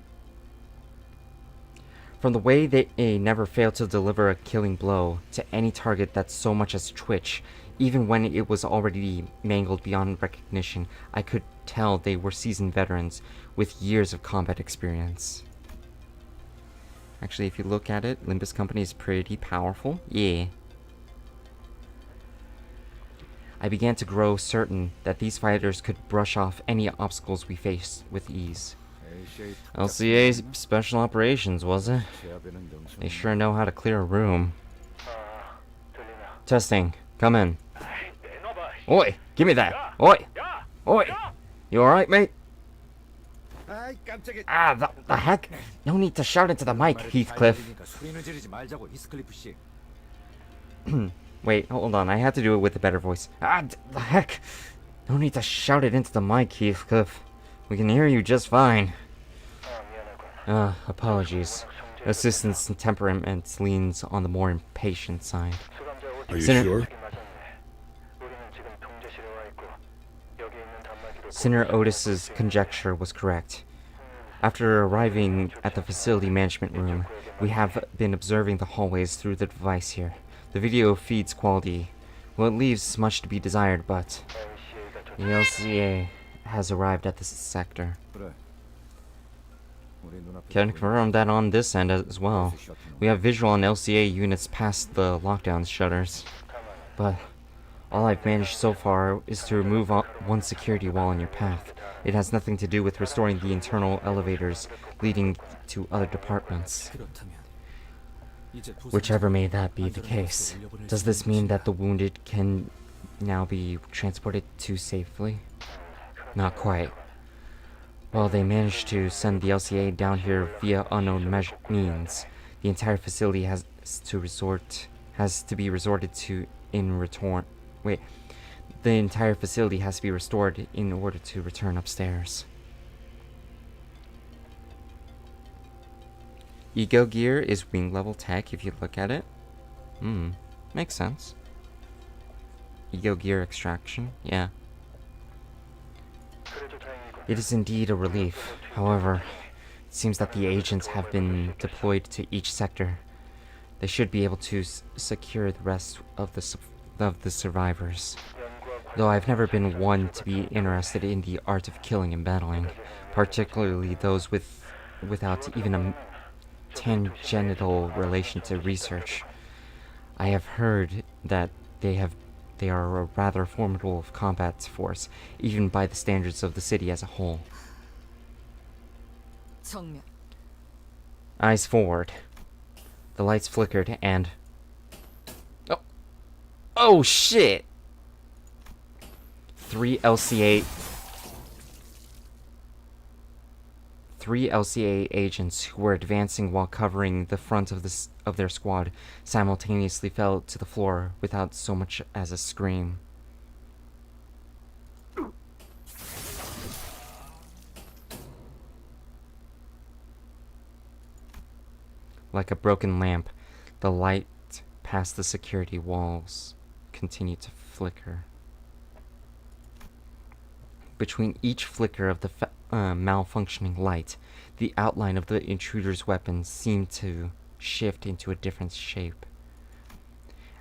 From the way they never failed to deliver a killing blow to any target that so much as twitch, even when it was already mangled beyond recognition, I could tell they were seasoned veterans with years of combat experience. Actually, if you look at it, Limbus Company is pretty powerful. Yeah. I began to grow certain that these fighters could brush off any obstacles we faced with ease. LCA Special Operations, was it? They sure know how to clear a room. Testing. Come in. Oi! Give me that! Oi! Oi! You alright, mate? Ah, the heck? No need to shout into the mic, Heathcliff. Wait, hold on. I had to do it with a better voice. Ah, the heck? No need to shout it into the mic, Heathcliff. We can hear you just fine. Apologies. Assistant's temperament leans on the more impatient side. Are you sure? Senator Otis's conjecture was correct. After arriving at the facility management room, we have been observing the hallways through the device here. The video feeds quality. Well, it leaves much to be desired, but the LCA has arrived at this sector. Can confirm that on this end as well. We have visual on LCA units past the lockdown shutters. But all I've managed so far is to remove one security wall in your path. It has nothing to do with restoring the internal elevators leading to other departments. Whichever may that be the case, does this mean that the wounded can now be transported to safely? Not quite. While they managed to send the LCA down here via unknown means, the entire facility has to be resorted to in return. Wait, the entire facility has to be restored in order to return upstairs. Ego gear is wing level tech if you look at it. Makes sense. Ego gear extraction, yeah. It is indeed a relief. However, it seems that the agents have been deployed to each sector. They should be able to secure the rest of the survivors. Though I've never been one to be interested in the art of killing and battling, particularly those without even a tangential relation to research. I have heard that they are a rather formidable combat force, even by the standards of the city as a whole. 정면. Eyes forward. The lights flickered and... Oh shit! Three LCA agents who were advancing while covering the front of their squad simultaneously fell to the floor without so much as a scream. Like a broken lamp, the light past the security walls continued to flicker. Between each flicker of the malfunctioning light, the outline of the intruder's weapon seemed to shift into a different shape.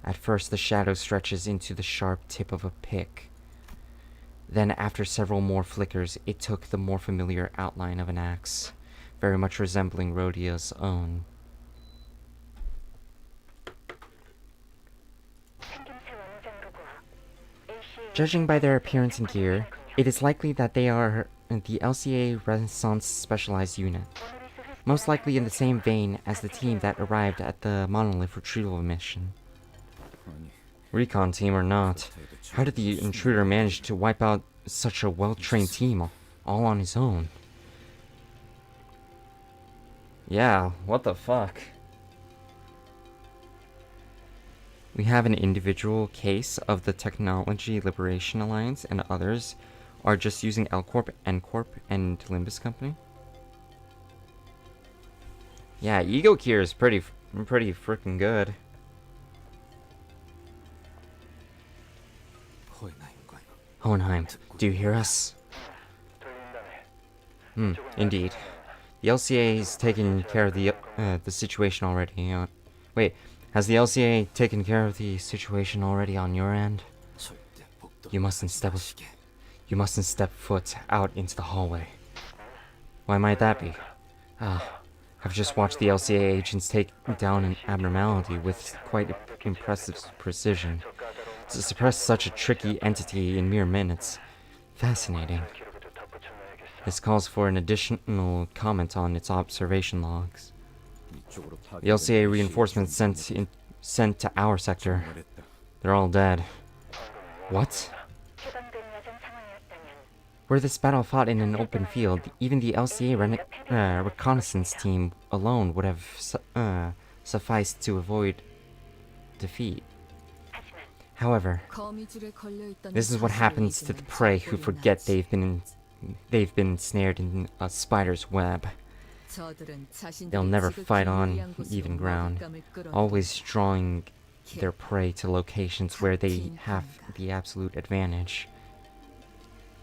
At first, the shadow stretches into the sharp tip of a pick. Then, after several more flickers, it took the more familiar outline of an axe, very much resembling Rhodia's own. Judging by their appearance and gear, it is likely that they are the LCA Renaissance Specialized Unit, most likely in the same vein as the team that arrived at the Monolith retrieval mission. Recon team or not, how did the intruder manage to wipe out such a well-trained team all on his own? Yeah, what the fuck? We have an individual case of the Technology Liberation Alliance, and others are just using L Corp, N Corp, and Limbus Company. Yeah, Ego Gear is pretty freaking good. Hohenheim, do you hear us? Indeed. The LCA has taken care of the situation already. Wait, has the LCA taken care of the situation already on your end? You mustn't step foot out into the hallway. Why might that be? I've just watched the LCA agents take down an abnormality with quite impressive precision. to suppress such a tricky entity in mere minutes. Fascinating. This calls for an additional comment on its observation logs. The LCA reinforcements sent to our sector. They're all dead. What? Were this battle fought in an open field, even the LCA reconnaissance team alone would have sufficed to avoid defeat. However, this is what happens to the prey who forget they've been ensnared in a spider's web. They'll never fight on even ground, always drawing their prey to locations where they have the absolute advantage.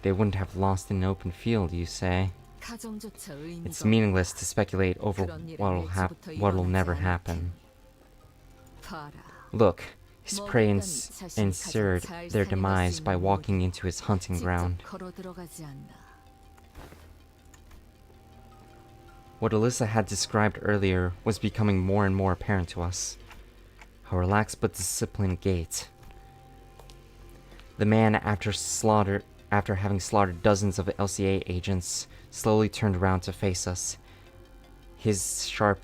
They wouldn't have lost in an open field, you say? It's meaningless to speculate over what'll never happen. Look, his prey ensured their demise by walking into his hunting ground. What Alyssa had described earlier was becoming more and more apparent to us. A relaxed but disciplined gait. The man, after having slaughtered dozens of LCA agents, slowly turned around to face us. His sharp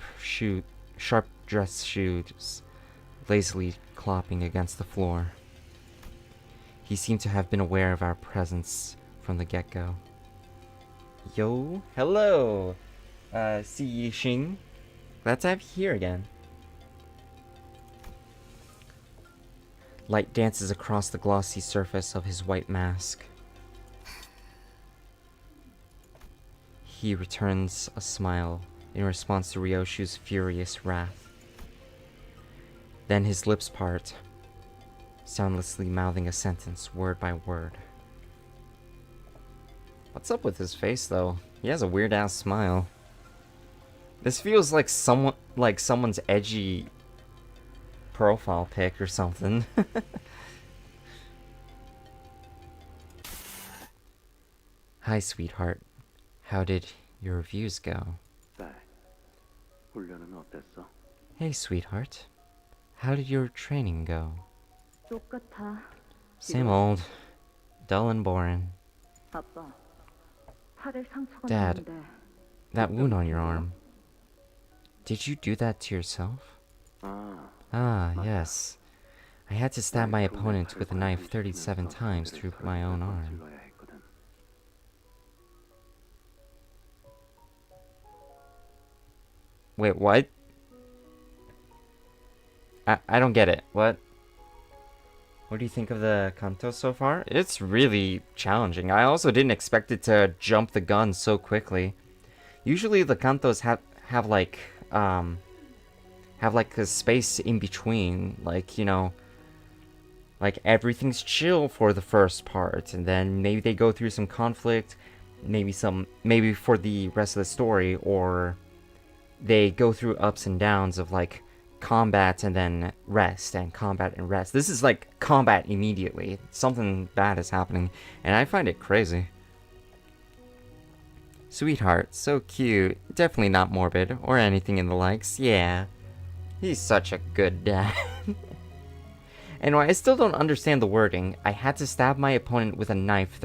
dress shoes lazily clopping against the floor. He seemed to have been aware of our presence from the get-go. Yo, hello, Si Xing. Glad to have you here again. Light dances across the glossy surface of his white mask. He returns a smile in response to Ryoshu's furious wrath. Then his lips part, soundlessly mouthing a sentence word by word. What's up with his face, though? He has a weird-ass smile. This feels like someone's edgy profile pic or something. Hi, sweetheart. How did your reviews go? Hey, sweetheart. How did your training go? 똑같아. Same old. Dull and boring. 아빠, 팔에 상처가 Dad, 났는데 that wound on your arm. Did you do that to yourself? Ah, yes. I had to stab my opponent with a knife 37 times through my own arm. Wait, what? I don't get it. What? What do you think of the canto so far? It's really challenging. I also didn't expect it to jump the gun so quickly. Usually the cantos have like a space in between, like, you know, like everything's chill for the first part, and then maybe they go through some conflict, maybe for the rest of the story, or they go through ups and downs of like combat and then rest and combat and rest. This is like combat immediately. Something bad is happening, and I find it crazy. Sweetheart, so cute. Definitely not morbid or anything in the likes. Yeah. He's such a good dad. Anyway, I still don't understand the wording. I had to stab my opponent with a knife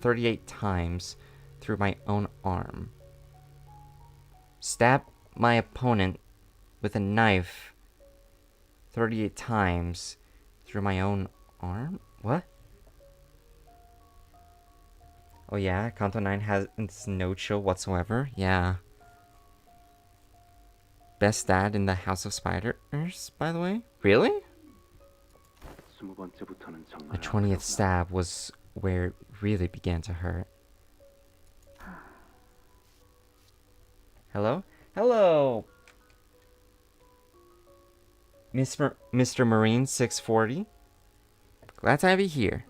38 times through my own arm. Stab my opponent with a knife 38 times through my own arm? What? Oh yeah, Kanto 9 has no chill whatsoever? Yeah. Best dad in the House of Spiders, by the way? Really? The 20th stab was where it really began to hurt. Hello? Hello! Mr. Marine 640? Glad to have you here.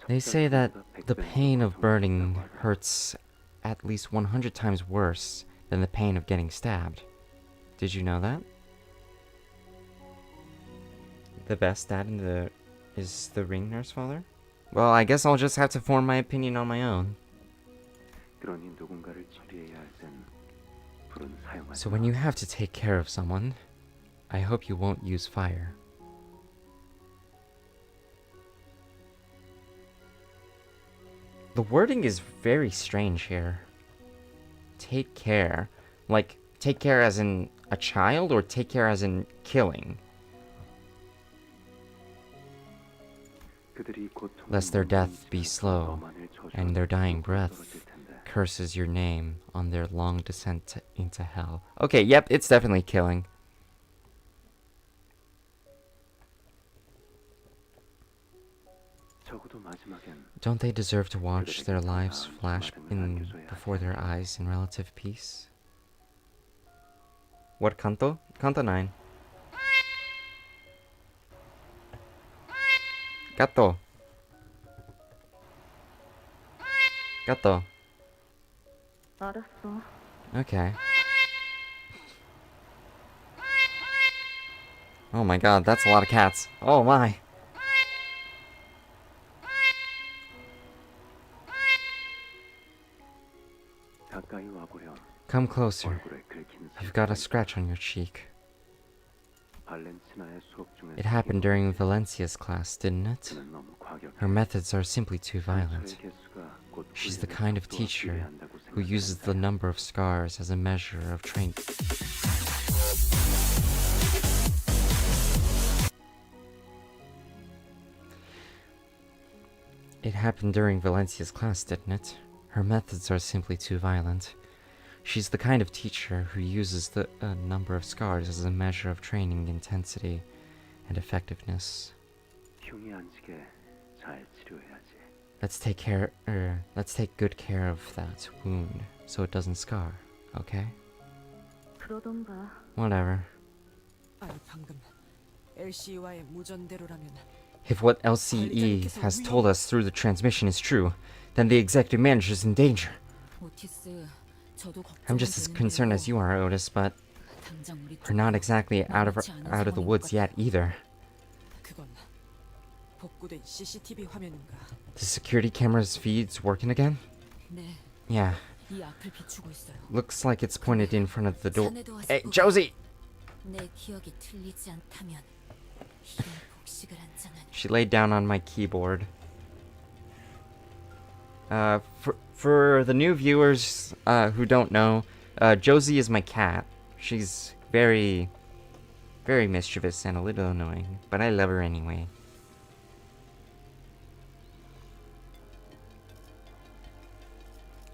They say that the pain of burning hurts at least 100 times worse than the pain of getting stabbed. Did you know that? The best dad is the ring nurse father? Well, I guess I'll just have to form my opinion on my own. 불은 사용하지 So when you have to take care of someone, I hope you won't use fire. The wording is very strange here. Take care. Like, take care as in a child, or take care as in killing? 그들이 고통을 Lest their 못 death be 견디지 slow, 너만을 and their dying 저주하고 breath 떨어질 텐데. curses your name on their long descent into hell. Okay, yep, it's definitely killing. 적어도 마지막엔 Don't they deserve to watch their lives flash in before their eyes in relative peace? What canto? Canto 9. Gato. Gato. 알았어. Okay. Oh my god, that's a lot of cats. Oh my. 가까이 와보렴. Come closer. 얼굴에 긁힌 You've got a 상처가 scratch on your cheek. 발렌티나의 수업 중에 It happened during Valencia's class, didn't it? 그는 너무 과격해. Her methods are simply too violent. 상처의 개수가 곧 She's the 훈련의 kind of 속도와 teacher 비례한다고 who uses the 생각한다. number of scars as a measure of training. It happened during Valencia's class, didn't it? Her methods are simply too violent. She's the kind of teacher who uses the number of scars as a measure of training intensity and effectiveness. 흉이 안 지게 잘 치료해야지. Let's take good care of that wound so it doesn't scar, okay? 그러던가. Whatever. 아니 방금 LC와의 무전대로라면 If what LCE has told us through the transmission is true, then the executive manager is in danger. 오티스, 저도 I'm just as concerned as you are, Otis, but 당장 우리 we're not exactly out of the woods yet either. 그건 복구된 CCTV 화면인가? The security camera's feed's working again? 네, Yeah, 이 앞을 비추고 있어요. looks like it's pointed in front of the door. 자네도 와서 Hey, 보고. Josie! 내 기억이 틀리지 않다면 이 복식을 한 자는 She laid down on my keyboard. For the new viewers who don't know, Josie is my cat. She's very, very mischievous and a little annoying, but I love her anyway.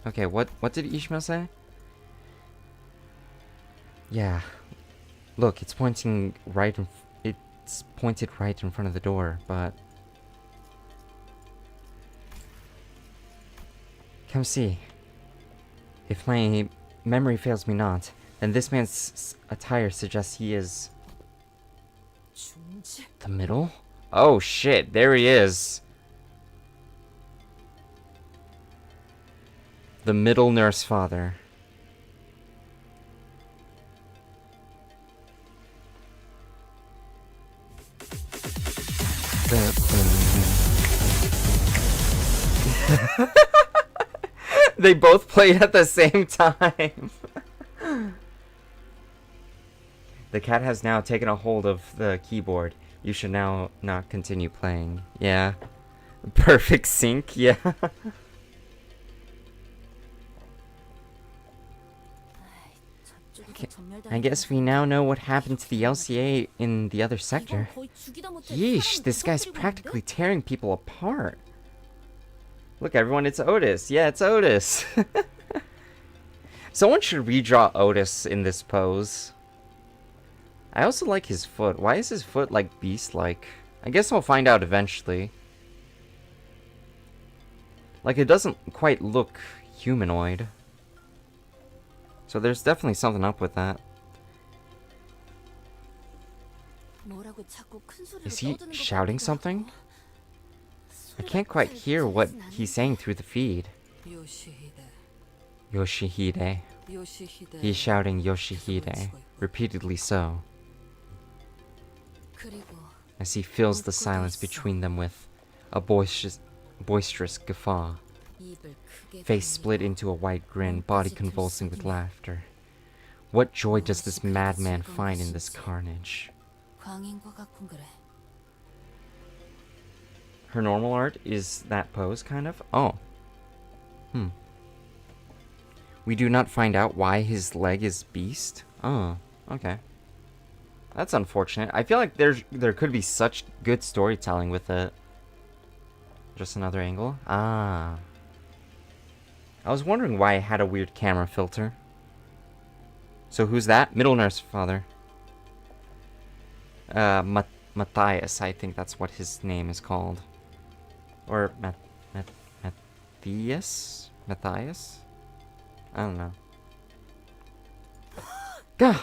Okay, what did Ishmael say? Yeah. Look, it's pointing right in it's pointed right in front of the door, but come see. If my memory fails me not, then this man's attire suggests he is 중지? the middle? Oh shit, there he is. The middle nurse father. They both played at the same time. The cat has now taken a hold of the keyboard. You should now not continue playing. Yeah. Perfect sync, yeah. I guess we now know what happened to the LCA in the other sector. Yeesh, this guy's practically tearing people apart. Look, everyone, it's Otis. Yeah, it's Otis. Someone should redraw Otis in this pose. I also like his foot. Why is his foot, like, beast-like? I guess I'll find out eventually. Like, it doesn't quite look humanoid. So there's definitely something up with that. Is he shouting something? I can't quite hear what he's saying through the feed. Yoshihide. He's shouting Yoshihide, repeatedly so, as he fills the silence between them with a boisterous guffaw. Face split into a wide grin, body convulsing with laughter. What joy does this madman find in this carnage? 광인과 같군 그래. Her normal art is that pose, kind of? Oh. We do not find out why his leg is beast? Oh, okay. That's unfortunate. I feel like there could be such good storytelling with it. Just another angle? Ah. I was wondering why it had a weird camera filter. So who's that? Middle nurse father. Matthias, I think that's what his name is called. Or Matthias? Matthias? I don't know. Gah!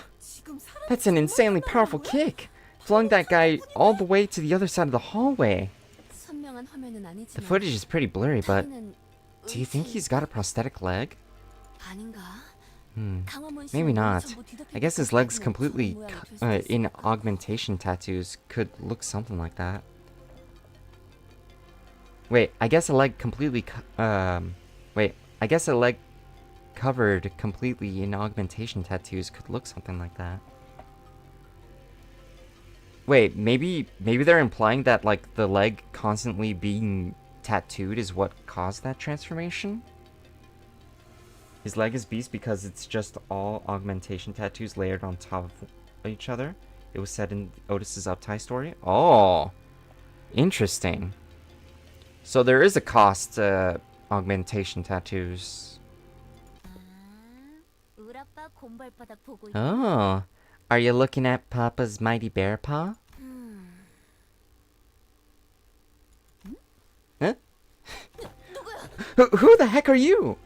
That's an insanely powerful kick! Flung that guy all the way to the other side of the hallway. 선명한 화면은 아니지만 The footage is pretty blurry, but 다리는 do you think he's got a prosthetic leg? 아닌가? Maybe not. I guess his legs completely in augmentation tattoos could look something like that. Wait, I guess a leg completely I guess a leg covered completely in augmentation tattoos could look something like that. Wait, maybe they're implying that like the leg constantly being tattooed is what caused that transformation? His leg is beast because it's just all augmentation tattoos layered on top of each other. It was said in Otis's Uptie story. Oh, interesting. So there is a cost to augmentation tattoos. 우리 아빠 곰발바닥 보고 있. Oh, are you looking at Papa's mighty bear paw? Huh? Who the heck are you?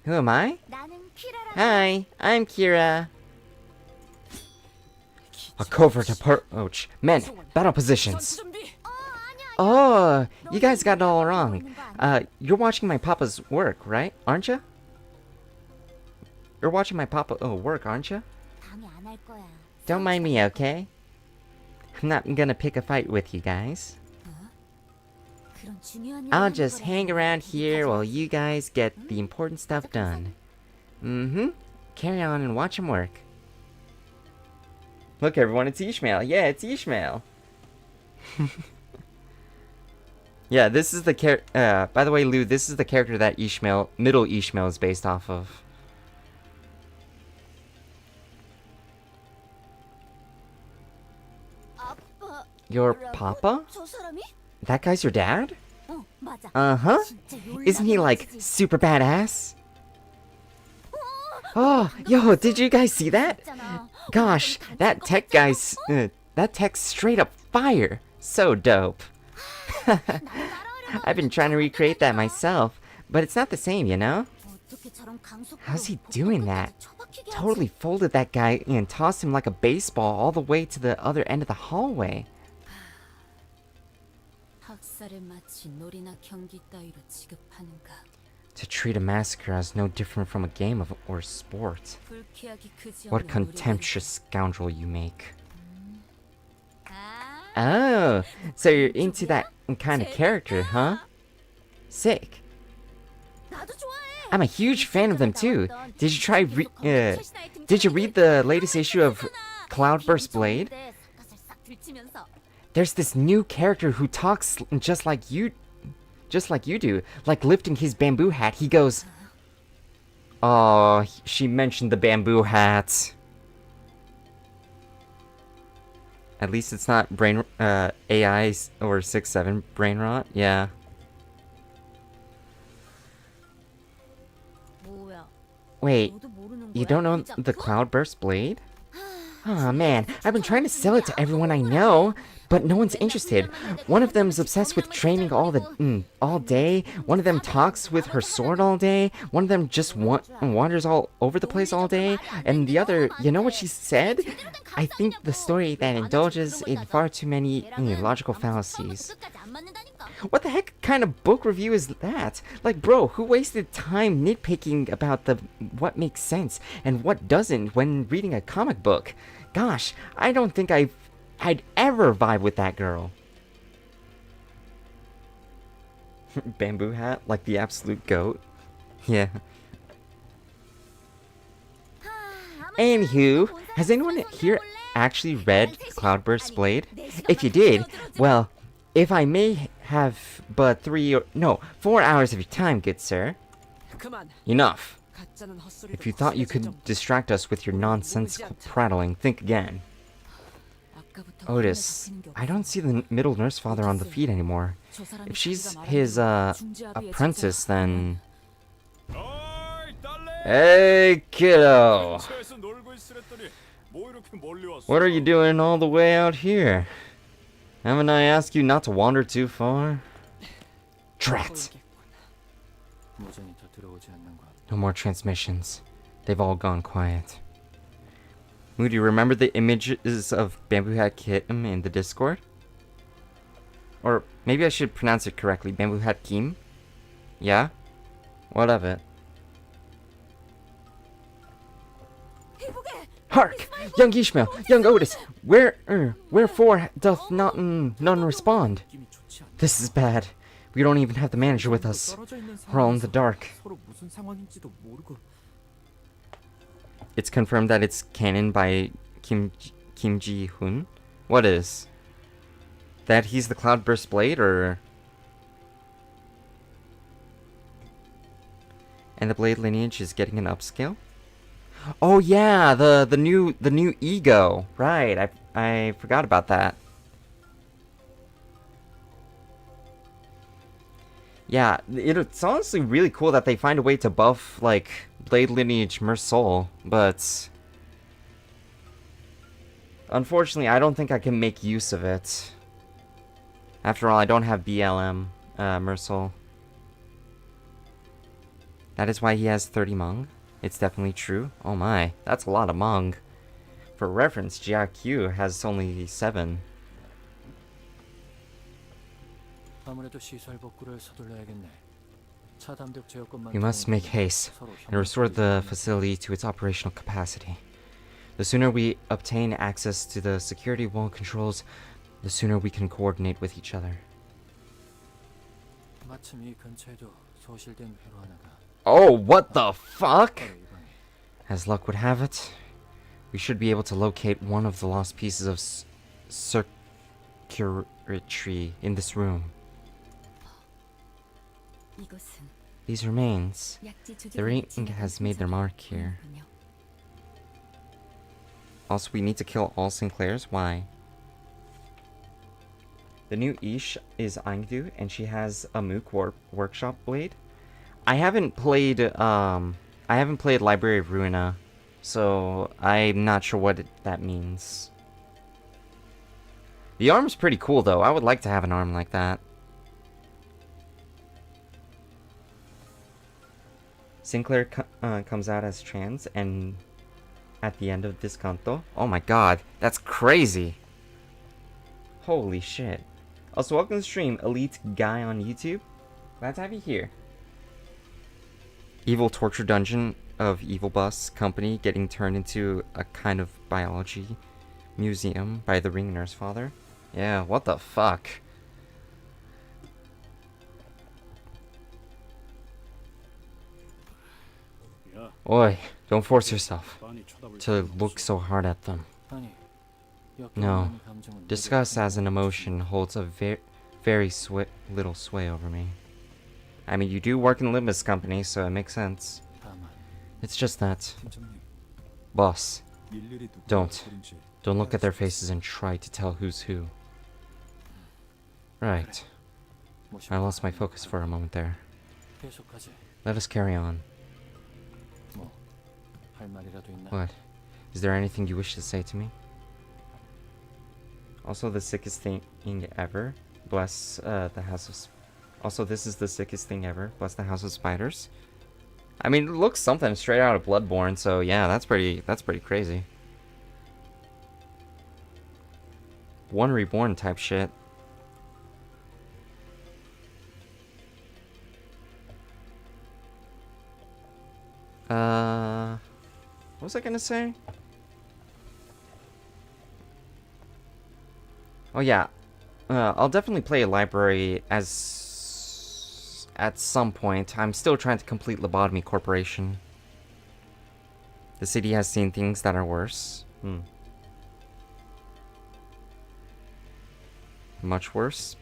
Who am I? 나는 키라라. Hi, I'm Kira. A covert approach. Men, battle positions. 준비. Oh, you guys got it all wrong. You're watching my papa's work, right? Aren't you? You're watching my papa work, aren't you? 방해 안할 거야. Don't mind me, okay? I'm not gonna pick a fight with you guys. 그런 중요한 일 I'll 하는 just 거라면 hang around here while you guys get the 음? important stuff done. 어떡하지? Carry on and watch him work. Look, everyone, it's Ishmael. Yeah, it's Ishmael. Yeah, this is the by the way, Lou, this is the character that Middle Ishmael is based off of. 아빠. Your 뭐라고? papa? 저 사람이? That guy's your dad? 어, 맞아. Uh-huh. 진짜 Isn't he like 열나는 super badass? Oh, yo, did you guys see that? 있잖아. Gosh, that tech guy's that tech's straight up fire. So dope. I've been trying to recreate that myself, but it's not the same, you know? 어떻게 저런 강속구로 How's he doing that? 처박히게 하지? Totally folded that guy and tossed him like a baseball all the way to the other end of the hallway. 학살에 마치 놀이나 경기 따위로 취급하는가? To treat a massacre as no different from a game or sport. 불쾌하기 그지없는 What 놀이들이- contemptuous scoundrel you make. 아, Oh, so you're into that kind of character, huh? Sick. 나도 좋아해. I'm a huge fan of them too. Did you did you read the latest issue of Cloudburst Blade? There's this new character who talks just like you do, like lifting his bamboo hat. He goes, "Oh, she mentioned the bamboo hat." At least it's not brain AI or 6-7 brain rot. Yeah. 뭐야? Wait, 너도 모르는 you 거야? don't know 이제 the 앞으로? Cloudburst Blade? Oh man, I've been trying to sell it to everyone I know, but no one's interested. One of them's obsessed with training all day. One of them talks with her sword all day. One of them just wanders all over the place all day. And the other, you know what she said? I think the story that indulges in far too many logical fallacies. 끝까지 안 맞는다니까. What the heck kind of book review is that? Like, bro, who wasted time nitpicking about what makes sense and what doesn't when reading a comic book? Gosh, I don't think I'd ever vibe with that girl. Bamboo hat, like the absolute goat. Yeah. Anywho, has anyone here actually read Cloudburst Blade? If you did, well, if I may have but 4 hours of your time, good sir. 그만. Enough. 가짜는 헛소리도 If you thought you could 확실해질 distract us with your nonsensical prattling, think again. 아까부터 Otis, 화면에 잡히는 게 I don't see the middle nurse father on the feed anymore. 저 사람이 If she's 자기가 his, 말한 대로 중지합의에 apprentice, 집중하라. then... Hey, kiddo! 차에서 놀고 있으랬더니 뭐 이렇게 멀리 왔어? What are you doing all the way out here? Haven't I asked you not to wander too far? Drat! 무전이 더 들어오지 않는 것. No more transmissions. They've all gone quiet. Moody, remember the images of Bamboo Hat Kim in the Discord? Or maybe I should pronounce it correctly. Bamboo Hat Kim? Yeah? What of it? Hark! Young Ishmael! Young Otis! Wherefore doth not none respond? 느낌이 좋지 않아. This is bad. We don't even have the manager with us. 떨어져 있는 We're all in the 상황에서 dark. 서로 무슨 상황인지도 모르고. It's confirmed that it's canon by Kim Ji-hoon. What is? That he's the Cloudburst Blade, or? And the blade lineage is getting an upscale? Oh yeah, the new ego. Right, I forgot about that. Yeah, it's honestly really cool that they find a way to buff, like, Blade Lineage Mersoul, but... Unfortunately, I don't think I can make use of it. After all, I don't have BLM, Mersoul. That is why he has 30 Mung. It's definitely true. Oh my, that's a lot of Mung. For reference, GRQ has only 7. 아무래도 시설 복구를 서둘러야겠네. 차 담력 제어권만 We must make haste 서로 and restore the 협력을 facility to its operational capacity. The sooner we obtain access to the security wall controls, the sooner we can coordinate with each other. 마침 이 근처에도 소실된 회로 하나가 Oh, what the fuck? 바로 이 방에. As luck would have it, we should be able to locate one of the lost pieces of circuitry in this room. 이것은 These remains. 약지 The 조직을 ring 지나간 has made their mark here. 흔적이 Also, we need to kill all Sinclairs. Why? The new Ish is Angdu, and she has a Mook workshop blade. I haven't played Library of Ruina, so I'm not sure what that means. The arm's pretty cool, though. I would like to have an arm like that. Sinclair comes out as trans, and at the end of this canto. Oh my god, that's crazy. Holy shit. Also, welcome to the stream, Elite Guy on YouTube. Glad to have you here. Evil torture dungeon of Evil Bus Company getting turned into a kind of biology museum by the ring nurse father. Yeah, what the fuck? 야, Oi, don't force yourself 빤히 쳐다볼 to 필요는 look 없어. so hard at them. 아니, No, 역겨운 감정은 disgust 내게 as an 큰 emotion 힘을 holds a very little sway over me. I mean, you do work in the Limbus company, so it makes sense. 다만, It's just that, 팀장님, boss, 일일이 누구나 Don't. 그런지 don't look at their faces and try to tell who's who. Right, 모시고 I lost my 가는 focus for a moment there. 계속하지. Let us carry on. 뭐, 할 말이라도 있나? What? Is there anything you wish to say to me? Also, the sickest thing ever. Bless the House of... Also, this is the sickest thing ever. Bless the House of Spiders. I mean, it looks something straight out of Bloodborne, so yeah, that's pretty crazy. One Reborn type shit. What was I gonna say? Oh yeah, I'll definitely play a library as at some point. I'm still trying to complete Lobotomy Corporation. The city has seen things that are worse. Much worse?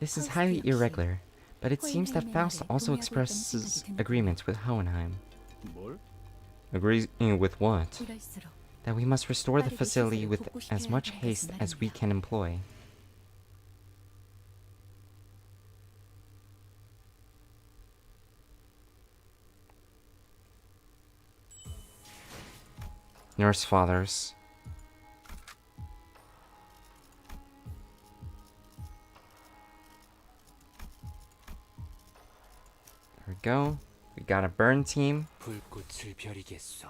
This is highly irregular, but it seems that Faust also expresses agreements with Hohenheim. 뭘? Agreeing with what? That we must restore the facility with as much haste as we can employ. Nurse fathers. There we go. We got a burn team. 불꽃을 벼리겠소.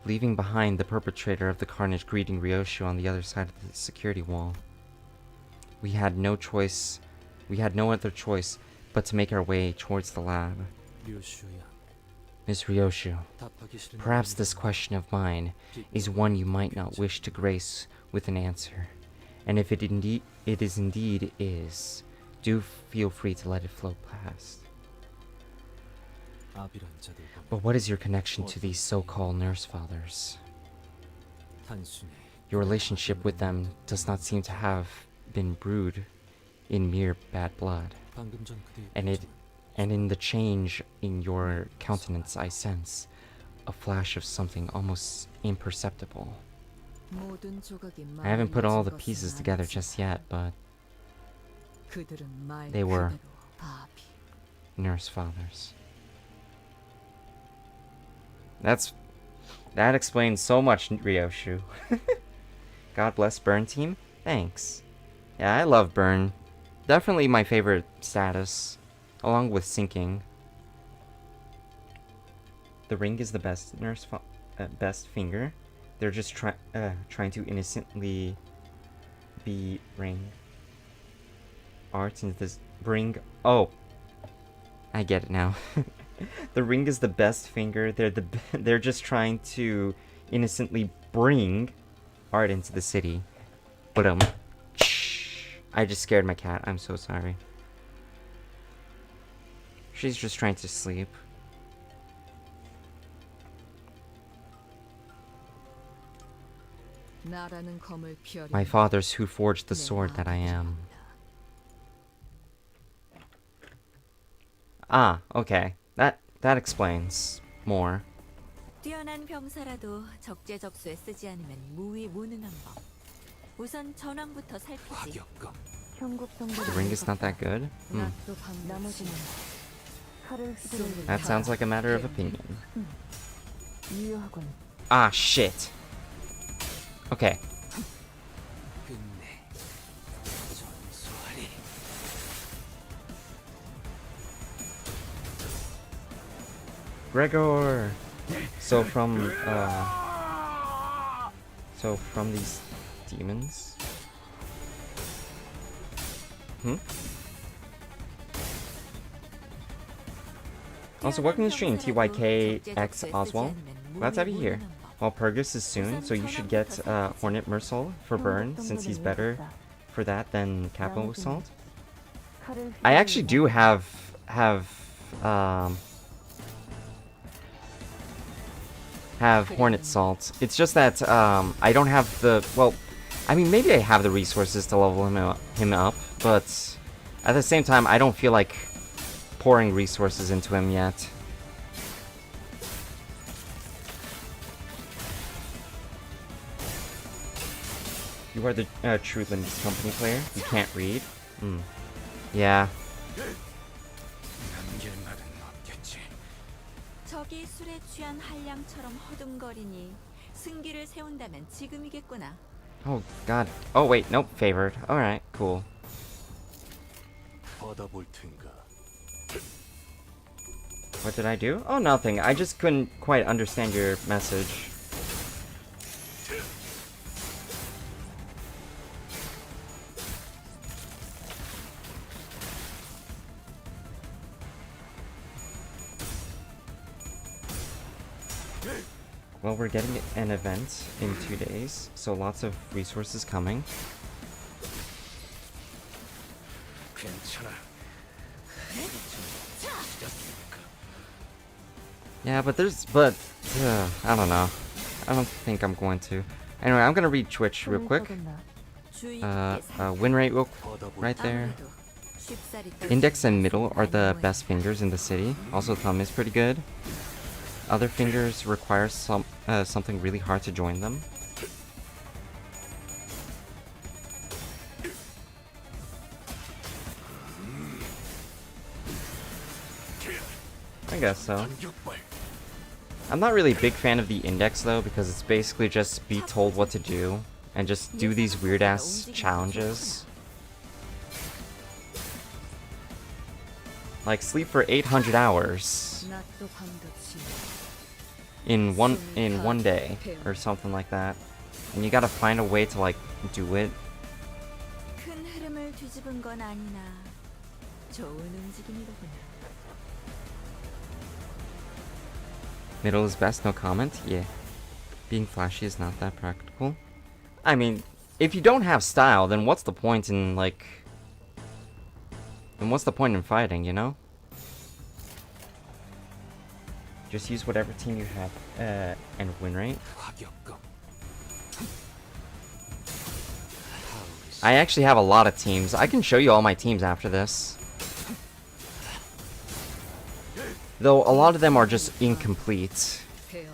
Leaving behind the perpetrator of the carnage greeting Ryoshu on the other side of the security wall. We had no other choice but to make our way towards the lab. 류슈야. Miss Ryoshu, 답하기 싫은 perhaps this question of mine is one you might not wish to grace with an answer. And if it indeed is, do feel free to let it flow past. 아비란 자들과 But what is your connection to these so-called nurse fathers? 단순히 Your relationship with them does not seem to have been brewed in mere bad blood. 방금 전 그대의 And 표정은 in the change in your countenance I sense a flash of something almost imperceptible. I haven't put all the pieces together just yet, but they were nurse fathers. That explains so much, Ryoshu. God bless Burn Team. Thanks. Yeah, I love Burn. Definitely my favorite status, along with Sinking. The ring is the best best finger. They're just trying to innocently be ring. Art in this bring. Oh, I get it now. The ring is the best finger. They're just trying to innocently bring art into the city. But I just scared my cat. I'm so sorry. She's just trying to sleep. My fathers who forged the sword that I am. Ah, okay. That explains more. 뛰어난 병사라도 적재적소에 쓰지 않으면 무위무능한 법. 우선 전황부터 살피지. 과격검. The ring is not that good? 나머지는 칼을 휘두르는 That sounds like a matter of opinion. 유효하군. Ah, shit. Okay. 끝내. 전수하리. Gregor! So from these demons? Also, welcome to the stream, TYKX Oswald. Glad to have you here. Well, Purgus is soon, so you should get Hornet Mersul for burn, since he's better for that than Capital Assault. I actually do have Hornet Salt. It's just that I don't have the, well, I mean, maybe I have the resources to level him up, but at the same time I don't feel like pouring resources into him yet. You are the true Limbus company player? You can't read? Yeah. 남길말은 없겠지. 적이 술에 취한 한량처럼 허둥거리니 승기를 세운다면 지금이겠구나. Oh god. Oh wait, nope, favored. Alright, cool. 받아볼 텐가. What did I do? Oh, nothing. I just couldn't quite understand your message. well, we're getting an event in 2 days, so lots of resources coming. 괜찮아. Yeah, but I don't know. I don't think I'm going to. Anyway, I'm gonna read Twitch real quick. Win rate right there. 아무래도 쉽사리 떨 Index and middle are the 아니고요. best fingers in the city. Also, thumb is pretty good. Other fingers require something really hard to join them. I guess so. I'm not really a big fan of the index though, because it's basically just be told what to do and just do these weird ass challenges. Like sleep for 800 hours 낫도 밤도 지나 in one day or something like that. And you gotta find a way to like do it. 큰 흐름을 뒤집은 건 아니나 좋은 움직임이로구나. Middle is best, no comment? Yeah. Being flashy is not that practical. I mean, if you don't have style, then what's the point in like... Then what's the point in fighting, you know? Just use whatever team you have, and win rate. 화격검. I actually have a lot of teams. I can show you all my teams after this. Though a lot of them are just incomplete. 베어내리라.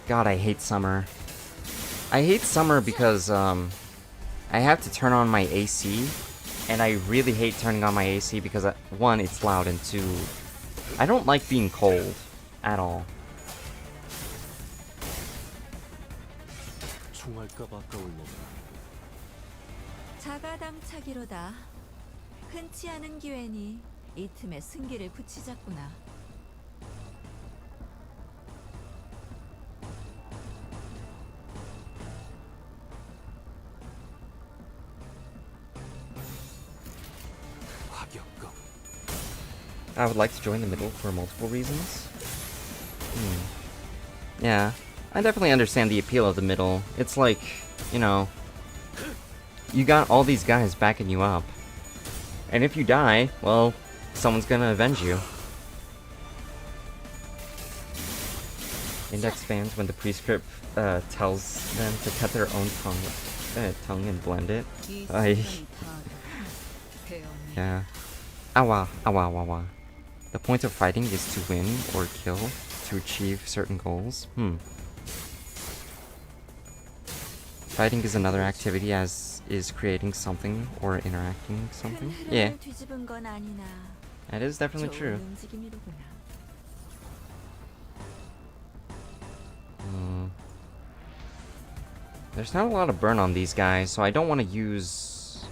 God, I hate summer. I hate summer because, I have to turn on my AC. And I really hate turning on my AC because, one, it's loud, and two, I don't like being cold at all. 총알값 아까울 놈아. 자가당차기로다. 흔치 않은 기회니 이 틈에 승기를 붙이자꾸나. 화격검. I would like to join the middle for multiple reasons. Yeah, I definitely understand the appeal of the middle. It's like, you know, you got all these guys backing you up. And if you die, well, someone's gonna avenge you. Index fans when the prescript tells them to cut their own tongue and blend it. 이 아이. 순간이 다하다. 베어내리라. Yeah. Awa, awa, awa, awa. The point of fighting is to win or kill to achieve certain goals. Fighting is another activity, as is creating something or interacting with 큰 something. 흐름을 Yeah, 뒤집은 건 아니나 that is definitely 좋은 true. 움직임이로구나. There's not a lot of burn on these guys, so I don't want to use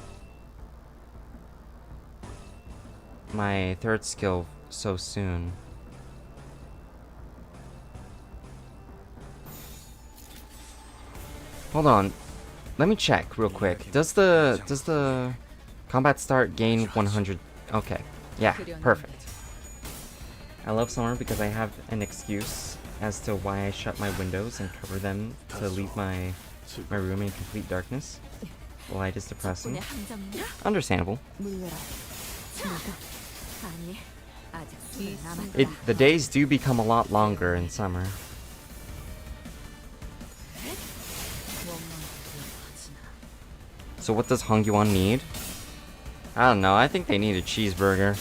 my third skill so soon. Hold on. Let me check real quick. Does the combat start gain 100? Okay. Yeah, perfect. I love summer because I have an excuse as to why I shut my windows and cover them to leave my room in complete darkness. The light is depressing. 덕분에 함정이야? Understandable. 물려라. 지나가. 아니, 아직 수는 남았다. The days do become a lot longer in summer. So what does Hongyuan need? I don't know. I think they need a cheeseburger.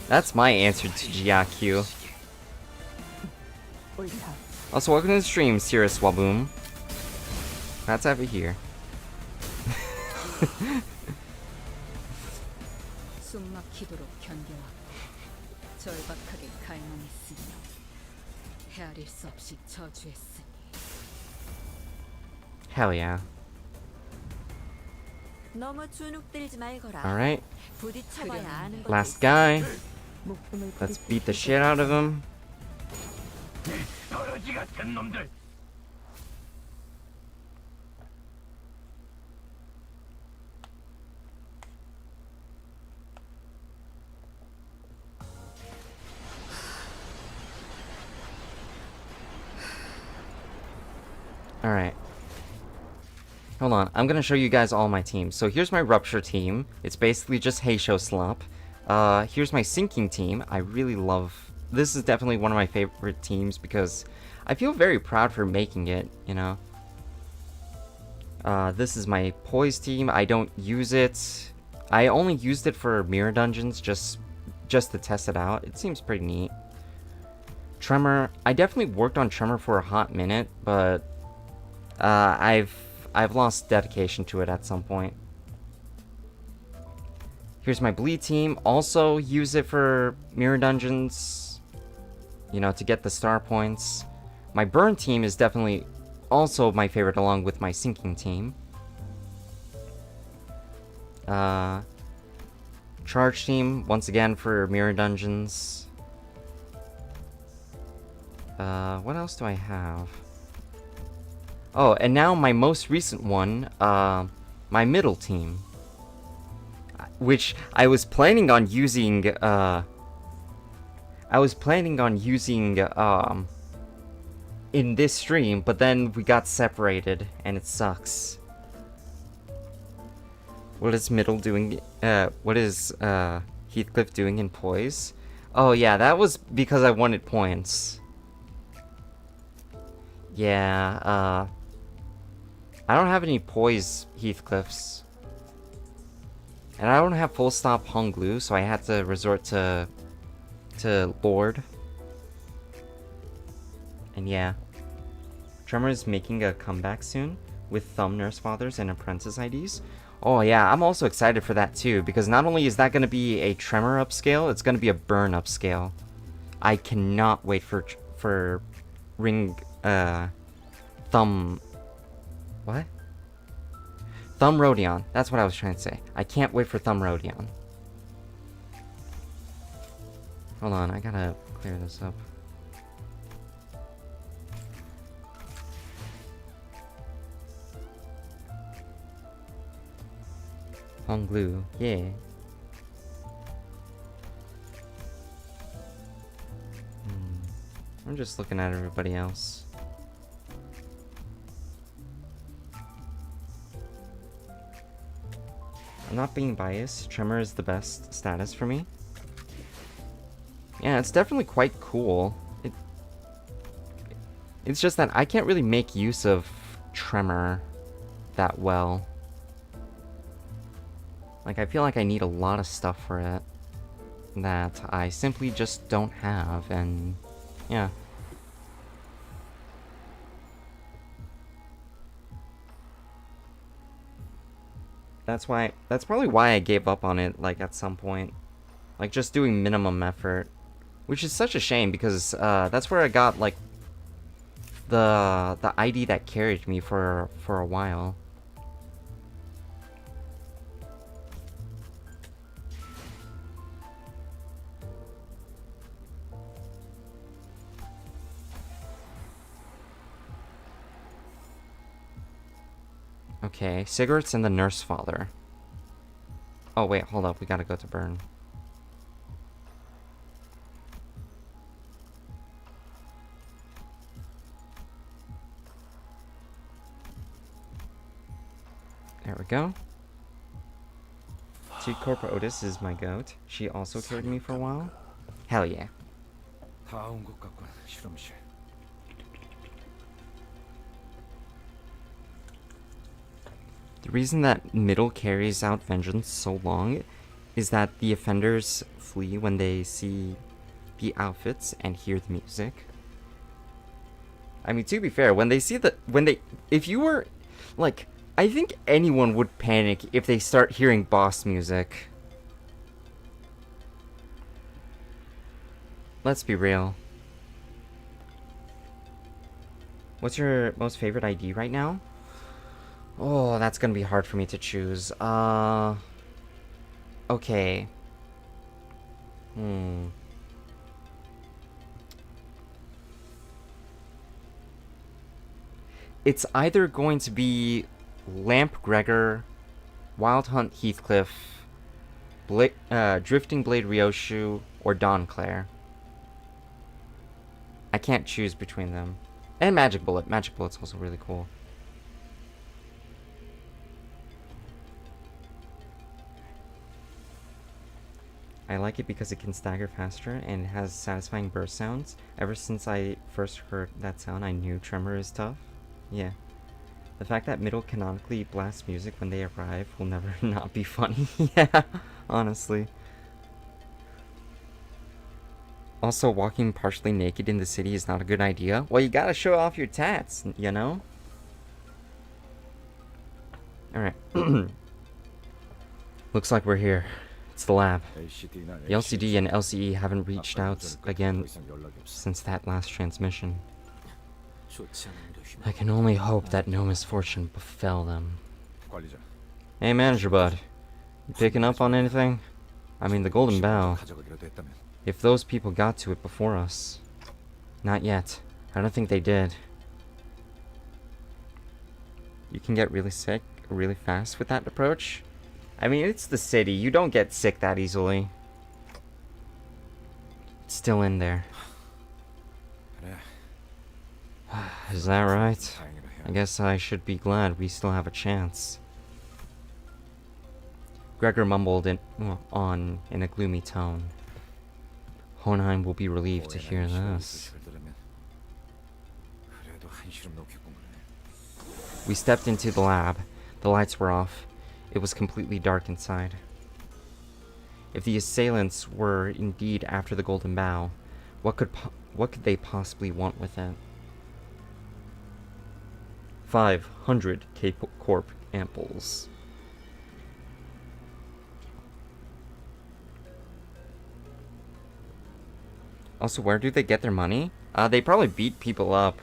That's my answer to GIQ. 옳다. Also, welcome to the stream, Sirius Waboom. That's over here. 숨막히도록 견뎌왔고 절박하게 갈망했으며 헤아릴 수 없이 저주했으니 Hell yeah. 너무 주눅들지 말거라. Alright, 부딪혀봐야 아는 것도 last 있어. guy. 목숨을 Let's 부딪힐 beat the 수 shit out of him. 떨어지 같은 놈들. Hold on, I'm gonna show you guys all my teams. So here's my Rupture team. It's basically just Heisho Slop. Here's my Sinking team. I really love... This is definitely one of my favorite teams because I feel very proud for making it, you know. This is my Poise team. I don't use it. I only used it for mirror dungeons just to test it out. It seems pretty neat. Tremor. I definitely worked on Tremor for a hot minute, but I've lost dedication to it at some point. Here's my Bleed team. Also use it for mirror dungeons, you know, to get the star points. My Burn team is definitely also my favorite along with my Sinking team. Charge team, once again for mirror dungeons. What else do I have? Oh, and now my most recent one, my middle team. Which I was planning on using, in this stream, but then we got separated, and it sucks. What is middle doing, what is, Heathcliff doing in Poise? Oh yeah, that was because I wanted points. Yeah, I don't have any Poise Heathcliffs. And I don't have full stop Honglu, so I had to resort to Lord. And yeah. Tremor is making a comeback soon with Thumb Nurse Fathers and Apprentice IDs. Oh yeah, I'm also excited for that too, because not only is that going to be a Tremor upscale, it's going to be a Burn upscale. I cannot wait for Ring, Thumb... What? Thumb Rodion. That's what I was trying to say. I can't wait for Thumb Rodion. Hold on, I gotta clear this up. Honglu, yeah. I'm just looking at everybody else. I'm not being biased. Tremor is the best status for me. Yeah, it's definitely quite cool. It's just that I can't really make use of Tremor that well. Like, I feel like I need a lot of stuff for it that I simply just don't have, and yeah. That's probably why I gave up on it, like, at some point. Like, just doing minimum effort. Which is such a shame, because, that's where I got, like, the ID that carried me for a while. Okay, cigarettes and the Nurse Father. Oh wait, hold up, we gotta go to Burn. There we go. T Corpora Otis is my goat. She also carried me for a while. Hell yeah. 다 온 것 같군, 실험실. The reason that middle carries out Vengeance so long is that the offenders flee when they see the outfits and hear the music. I mean, to be fair, if you were, like, I think anyone would panic if they start hearing boss music. Let's be real. What's your most favorite ID right now? Oh, that's gonna be hard for me to choose. Okay. It's either going to be Lamp Gregor, Wild Hunt Heathcliff, Drifting Blade Ryoshu, or Dawn Claire. I can't choose between them. And Magic Bullet. Magic Bullet's also really cool. I like it because it can stagger faster and has satisfying burst sounds. Ever since I first heard that sound, I knew Tremor is tough. Yeah. The fact that Middle canonically blasts music when they arrive will never not be funny. Yeah, honestly. Also, walking partially naked in the city is not a good idea. Well, you gotta show off your tats, you know? Alright. Looks like we're here. It's the lab. The LCD and LCE haven't reached out again since that last transmission. I can only hope that no misfortune befell them. Hey, manager bud. You picking up on anything? I mean, the Golden Bough. If those people got to it before us. Not yet. I don't think they did. You can get really sick really fast with that approach. I mean, it's the city. You don't get sick that easily. It's still in there. Is that right? I guess I should be glad we still have a chance. Gregor mumbled on in a gloomy tone. Hohenheim will be relieved to hear this. We stepped into the lab. The lights were off. It was completely dark inside. If the assailants were indeed after the Golden Bough, what could they possibly want with it? 500 K-Corp amples. Also, where do they get their money? They probably beat people up.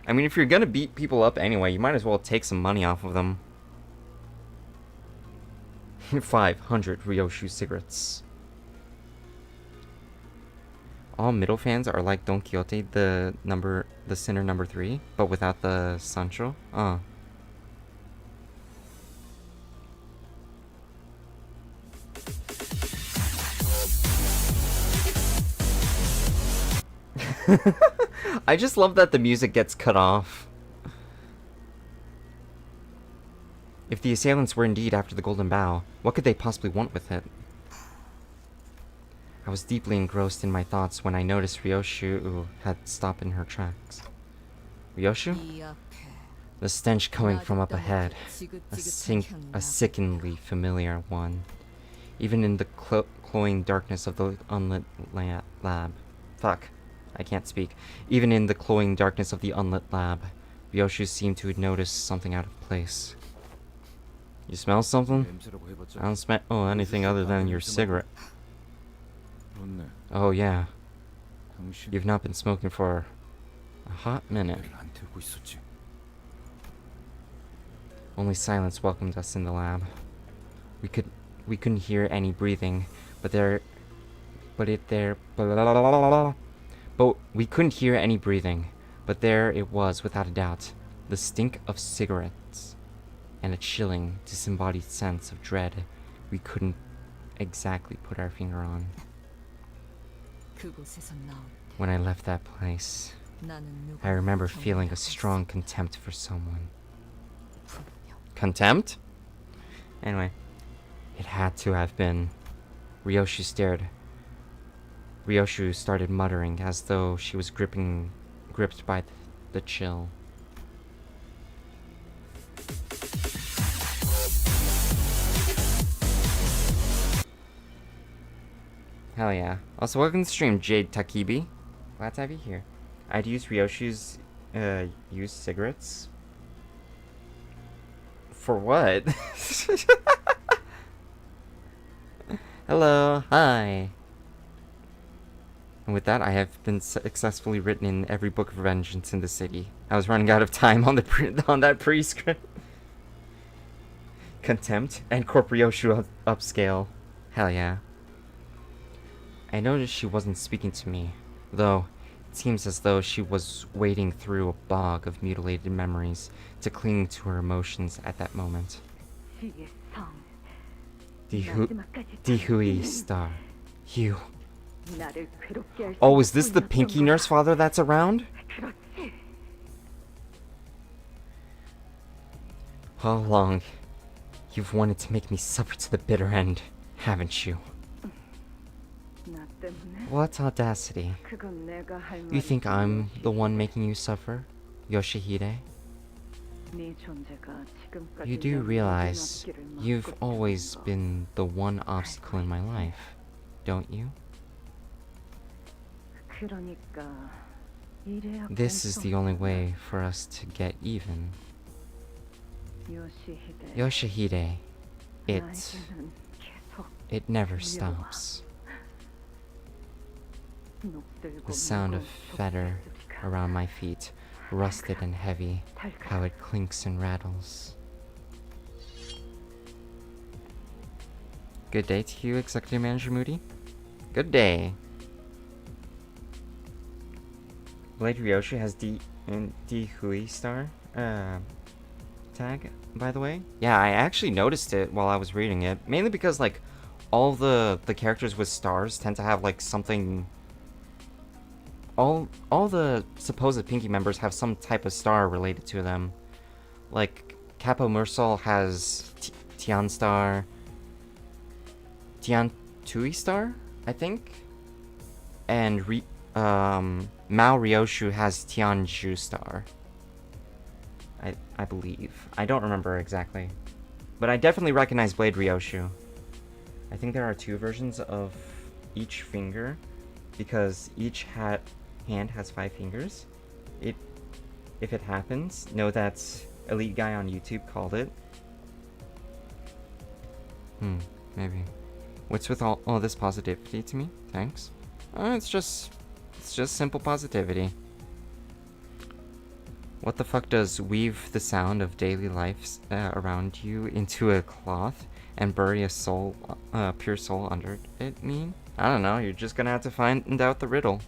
I mean, if you're gonna beat people up anyway, you might as well take some money off of them. 500 Ryoshu cigarettes. All middle fans are like Don Quixote, the sinner number 3, but without the Sancho. I just love that the music gets cut off. If the assailants were indeed after the Golden Bough, what could they possibly want with it? I was deeply engrossed in my thoughts when I noticed Ryoshu had stopped in her tracks. Ryoshu? The stench coming from up ahead. A sickeningly familiar one. Even in the cloying darkness of the unlit lab. Fuck. I can't speak. Even in the cloying darkness of the unlit lab, Ryoshu seemed to notice something out of place. You smell something? I don't smell anything other than your cigarette. Oh yeah. You've not been smoking for a hot minute. Only silence welcomed us in the lab. We couldn't hear any breathing, but we couldn't hear any breathing, but there it was without a doubt, the stink of cigarettes, and a chilling, disembodied sense of dread we couldn't exactly put our finger on. When I left that place, I remember feeling a strong contempt for someone. Contempt? Anyway, it had to have been. Ryoshu stared. Ryoshu started muttering as though she was gripped by the chill. Hell yeah. Also, welcome to the stream, Jade Takibi. Glad to have you here. I'd use Ryoshu's used cigarettes. For what? Hello, hi. And with that, I have been successfully written in every book of vengeance in the city. I was running out of time on that pre-script. Contempt and Ryoshu upscale. Hell yeah. I noticed she wasn't speaking to me, though it seems as though she was wading through a bog of mutilated memories to cling to her emotions at that moment. Dihui star. You. Oh, is this the Pinky Nurse Father that's around? All along, you've wanted to make me suffer to the bitter end, haven't you? 나 때문에? What audacity. 그건 내가 할 You think 말이지, I'm the one 요시히데. making you suffer, Yoshihide? 네 존재가 지금까지 You 내 do 모든 realize 앞길을 you've 막고 always 태운 거. been the one obstacle in my life, don't you? 그러니까 이래야 This is the only 공평하구나. way for us to get even. 요시히데. Yoshihide, it 나에게는 계속 never stops. 녹슬고 The sound of 무거운 feather 족쇄들이 around my feet, rusted and heavy, how 달걀. it clinks and rattles. Good day to you, Executive Manager Moody. Good day. Blade Ryoshi has D Hui star tag, by the way. Yeah, I actually noticed it while I was reading it, mainly because like all the characters with stars tend to have like something. All the supposed Pinky members have some type of star related to them. Like Capo Mursal has Tian star, Tian Tui star, I think, and Mao Ryoshu has Tianju star. I believe. I don't remember exactly, but I definitely recognize Blade Ryoshu. I think there are 2 versions of each finger, because each hand has 5 fingers. If it happens, know that Elite Guy on YouTube called it. Maybe. What's with all this positivity to me? Thanks. It's just simple positivity. What the fuck does weave the sound of daily life around you into a cloth and bury a soul, pure soul under it mean? I don't know, you're just gonna have to find out the riddle.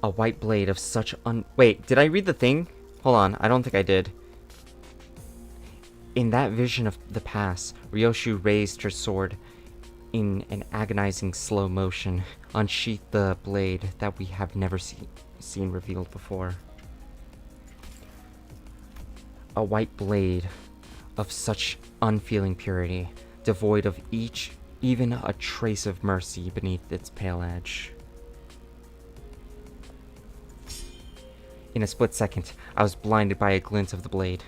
A white blade of such Wait, did I read the thing? Hold on, I don't think I did. In that vision of the past, Ryoshu raised her sword in an agonizing slow motion, unsheathed the blade that we have never seen revealed before. A white blade of such unfeeling purity, devoid of even a trace of mercy beneath its pale edge. In a split second, I was blinded by a glint of the blade.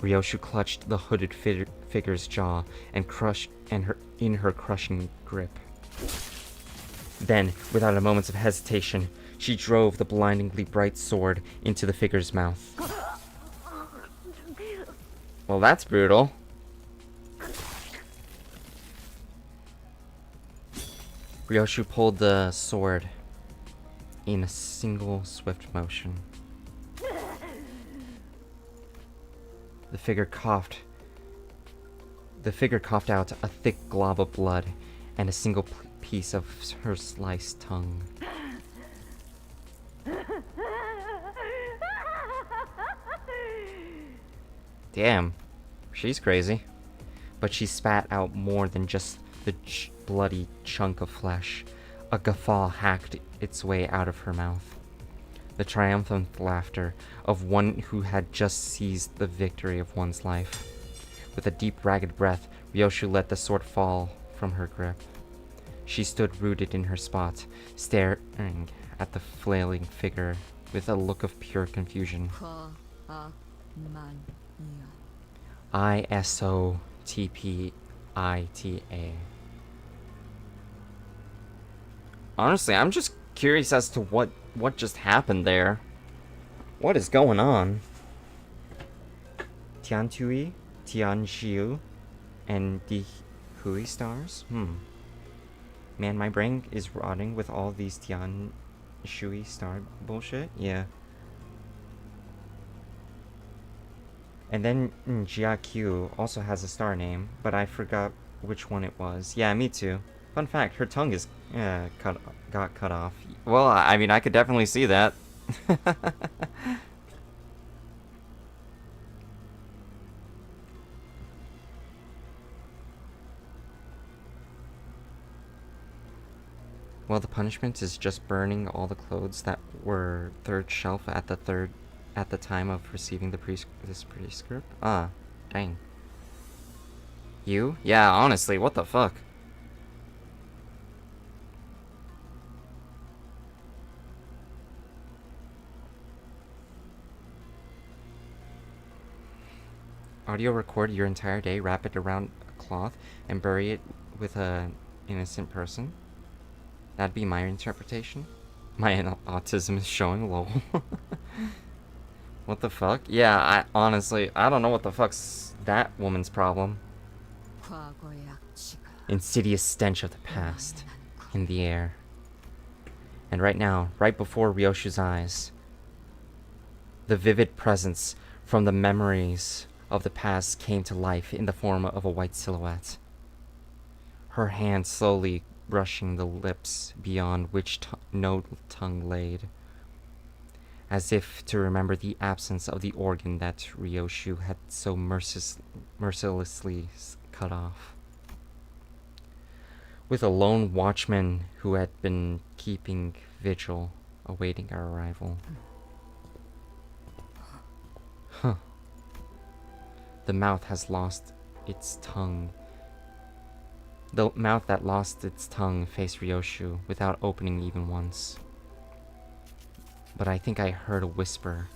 Ryoshu clutched the hooded figure's jaw and in her crushing grip. Then, without a moment of hesitation, she drove the blindingly bright sword into the figure's mouth. Well, that's brutal. Ryoshu pulled the sword in a single swift motion. The figure coughed out a thick glob of blood and a single piece of her sliced tongue. Damn, she's crazy. But she spat out more than just the bloody chunk of flesh. A guffaw hacked its way out of her mouth. The triumphant laughter of one who had just seized the victory of one's life. With a deep, ragged breath, Ryoshu let the sword fall from her grip. She stood rooted in her spot, staring at the flailing figure with a look of pure confusion. ISOTPITA. Honestly, I'm just curious as to what just happened there. What is going on? Tiantui, Tianxiu, and Di Hui stars? Man, my brain is rotting with all these Tian Shui star bullshit. Yeah. And then Jia Q also has a star name, but I forgot which one it was. Yeah, me too. Fun fact, her tongue is got cut off. Well, I mean, I could definitely see that. Well, the punishment is just burning all the clothes that were third shelf at the third at the time of receiving the this prescript? Ah, dang. You? Yeah, honestly, what the fuck? Audio Record your entire day, wrap it around a cloth, and bury it with a innocent person? That'd be my interpretation. My autism is showing, lol. What the fuck? Yeah, I honestly, I don't know what the fuck's that woman's problem. 과거의 악취가 Insidious stench of the past in the air. And right now, right before Ryoshu's eyes, the vivid presence from the memories of the past came to life in the form of a white silhouette. Her hand slowly brushing the lips beyond which no tongue laid, as if to remember the absence of the organ that Ryoshu had so mercilessly cut off. With a lone watchman who had been keeping vigil, awaiting our arrival. Huh. The mouth has lost its tongue. The mouth that lost its tongue faced Ryoshu without opening even once. But I think I heard a whisper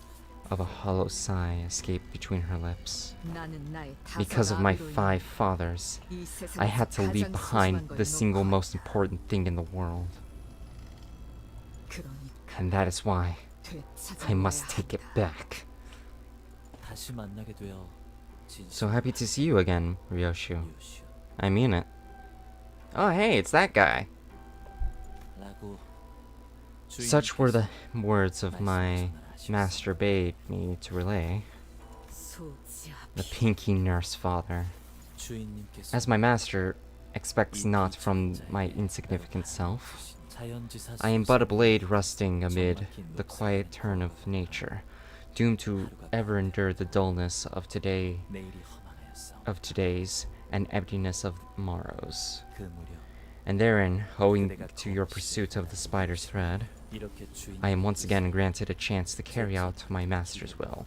of a hollow sigh escape between her lips. 나는 나의 Because of my 5 fathers, 이 세상에서 I had to leave 가장 behind 소중한 걸 the single 놓고 most 왔다. important thing in the world. 그러니까 And that is why I must 되찾아와야 take it 한다. back. 다시 만나게 되어 So happy to see you again, Ryoshu. 진심이었슈. I mean it. Oh hey, it's that guy. 라고 Such were the words of my 말씀하셨으나 master bade me to relay. 소지압. The pinky nurse father. 주인님께서 As my master expects not from my insignificant self, I am but a blade rusting amid the quiet turn of nature, doomed to ever endure the dullness of 내일이 허망하였사오. today's and emptiness of tomorrow's. 그 무렵 And therein, owing to your pursuit of the spider's thread, 이렇게 주인님께서 I am once again granted a chance to carry out my master's will.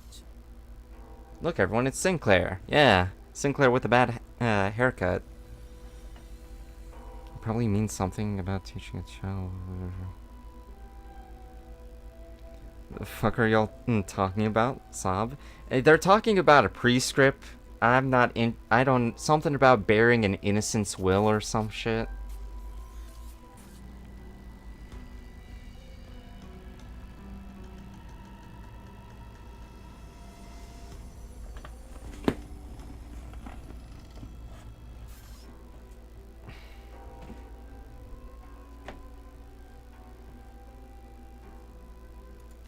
Look everyone, it's Sinclair. Yeah, Sinclair with a bad haircut. Probably means something about teaching a child. The fuck are y'all talking about, Sob? They're talking about a prescript. I'm not in. I don't. Something about bearing an innocent's will or some shit.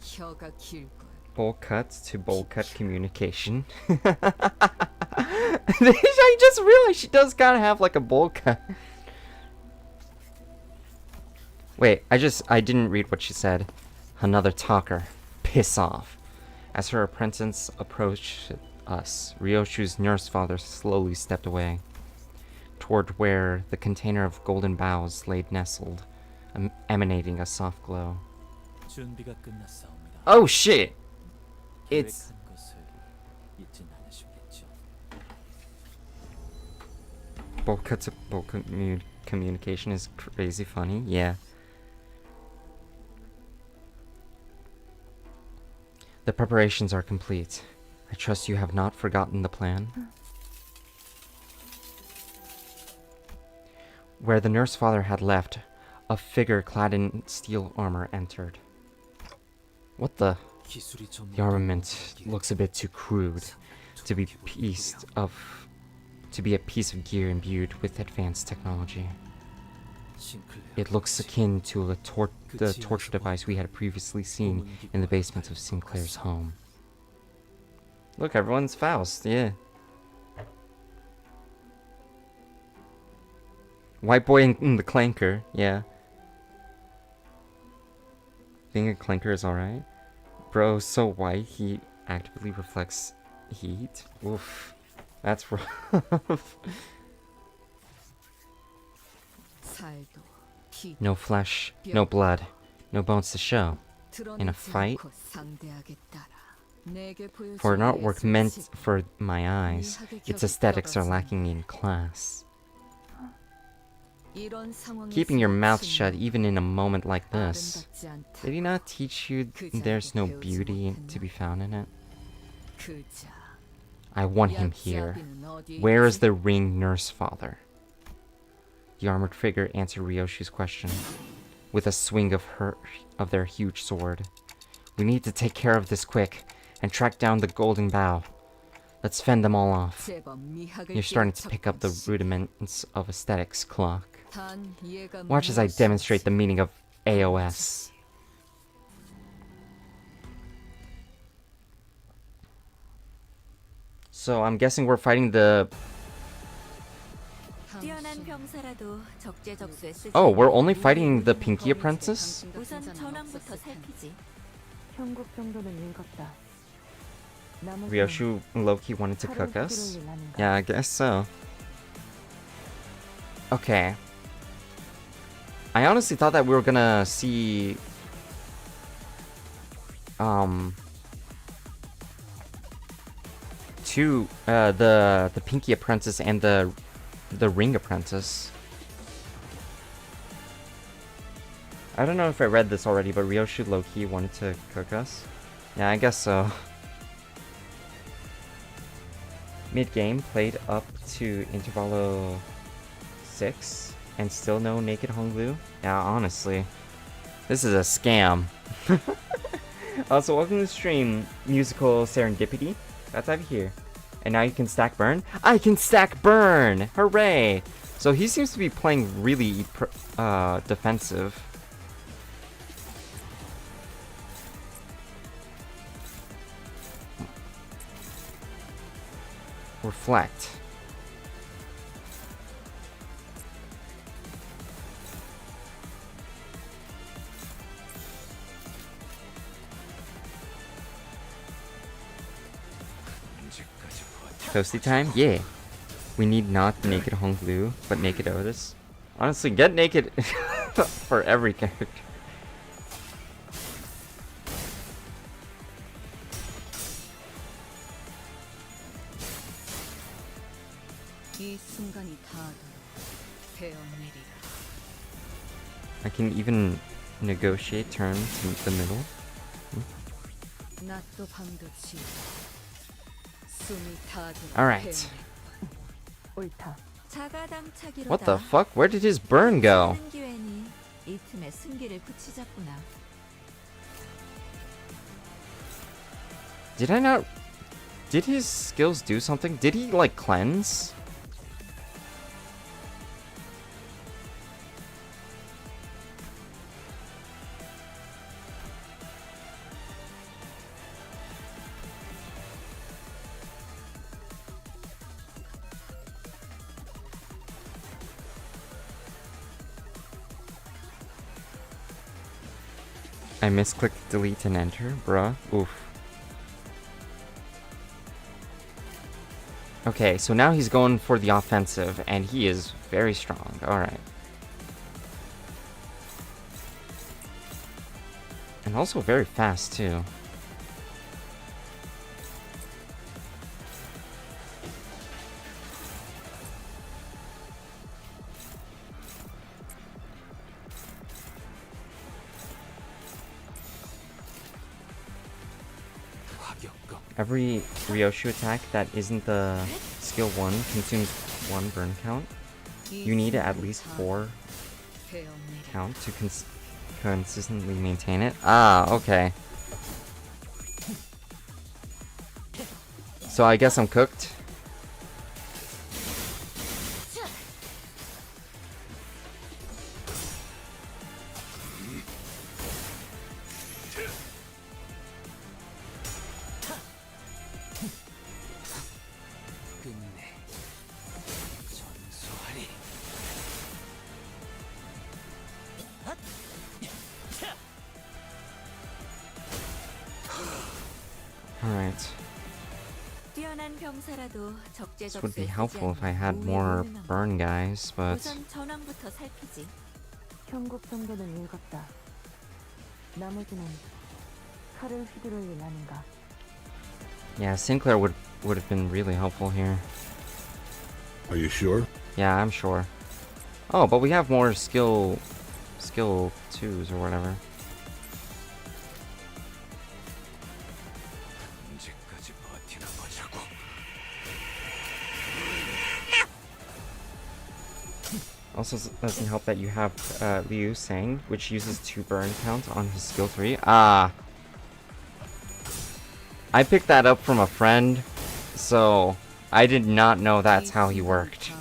혀가 길 걸. Bowl cut to bowl cut communication. I just realized she does kind of have like a bowl cut. Wait, I didn't read what she said. Another talker. Piss off. As her apprentice approached us, Ryoshu's nurse father slowly stepped away, toward where the container of golden boughs lay nestled, emanating a soft glow. 준비가 끝났사옵니다. Oh shit! It's... 계획한 것을 잊진 않으시겠죠? Bowl cut to bowl communication is crazy funny, yeah. The preparations are complete. I trust you have not forgotten the plan. Where the nurse father had left, a figure clad in steel armor entered. What the? 기술이 좀 The armament looks a bit too crude to be a piece of gear imbued with advanced technology. It looks akin to the torture device we had previously seen in the basement of Sinclair's home. Look, everyone's Faust, yeah. White boy in the clanker, yeah. Being a clanker is alright. Bro, so white he actively reflects heat. Oof. That's rough. 살도 피 No flesh, no blood, no bones to show. In a 드러내지 fight? 않고 상대하겠다라. For an artwork meant for my eyes, its aesthetics are lacking in class. Keeping your mouth shut even in a moment like this. Did he not teach you there's no beauty to be found in it? I want him here. Where is the ring, nurse father? The armored figure answered Ryoshi's question with a swing of their huge sword. We need to take care of this quick and track down the golden bow. Let's fend them all off. You're starting to pick up the rudiments of aesthetics, Clock. Watch as I demonstrate the meaning of AOS. So I'm guessing we're fighting the... 뛰어난 병사라도 적재적소에 쓰지. Oh, we're only fighting the Pinky Apprentice? 우선 전황부터 살피지. 형국 정도는 읽었다. 나머지는 Ryoshi low-key wanted to cook us? Yeah, I guess so. Okay. I honestly thought that we were gonna see... the Pinky Apprentice and the Ring Apprentice. I don't know if I read this already, but Ryoshi low-key wanted to cook us. Yeah, I guess so. Mid-game, played up to Intervalo 6, and still no naked Honglu? Yeah, honestly. This is a scam. Also, welcome to the stream, Musical Serendipity. That's over here. And now you can stack burn? I can stack burn! Hooray! So he seems to be playing really defensive. Reflect. Toasty time? Yeah. We need not naked Honglu, but naked Otis. Honestly, get naked for every character. I can even negotiate turn to the middle. Alright. 옳다. What the fuck? Where did his burn go? 이 틈에 승기를 붙이자꾸나. Did I not... Did his skills do something? Did he, like, cleanse? I misclicked delete and enter, bruh. Oof. Okay, so now he's going for the offensive, and he is very strong. Alright. And also very fast, too. Every Ryoshu attack that isn't the skill 1 consumes 1 burn count. You need at least 4 count to consistently maintain it. Ah, okay. So I guess I'm cooked. Alright. This would be helpful if I had more burn guys, but... 우선 전황부터 살피지. 형국 정도는 읽었다. 나머지는 칼을 휘두를 일 아닌가. Yeah, Sinclair would have been really helpful here. Are you sure? Yeah, I'm sure. Oh, but we have more skill 2s or whatever. 언제까지 버티나 보자고. Also, doesn't help that you have Liu Sang, which uses 2 burn count on his skill 3. Ah. I picked that up from a friend, so I did not know that's how he worked.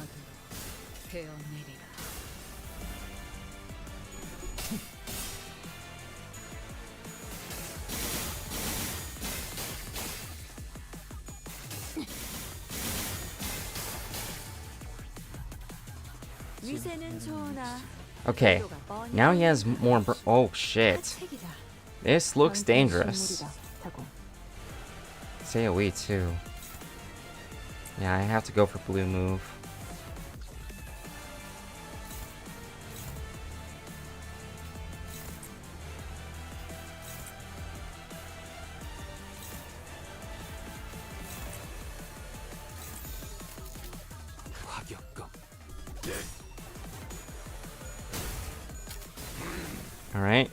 위세는 좋으나 Okay, now he has more oh shit. This looks dangerous. Say a wee too. Yeah, I have to go for blue move. 화격검. Alright.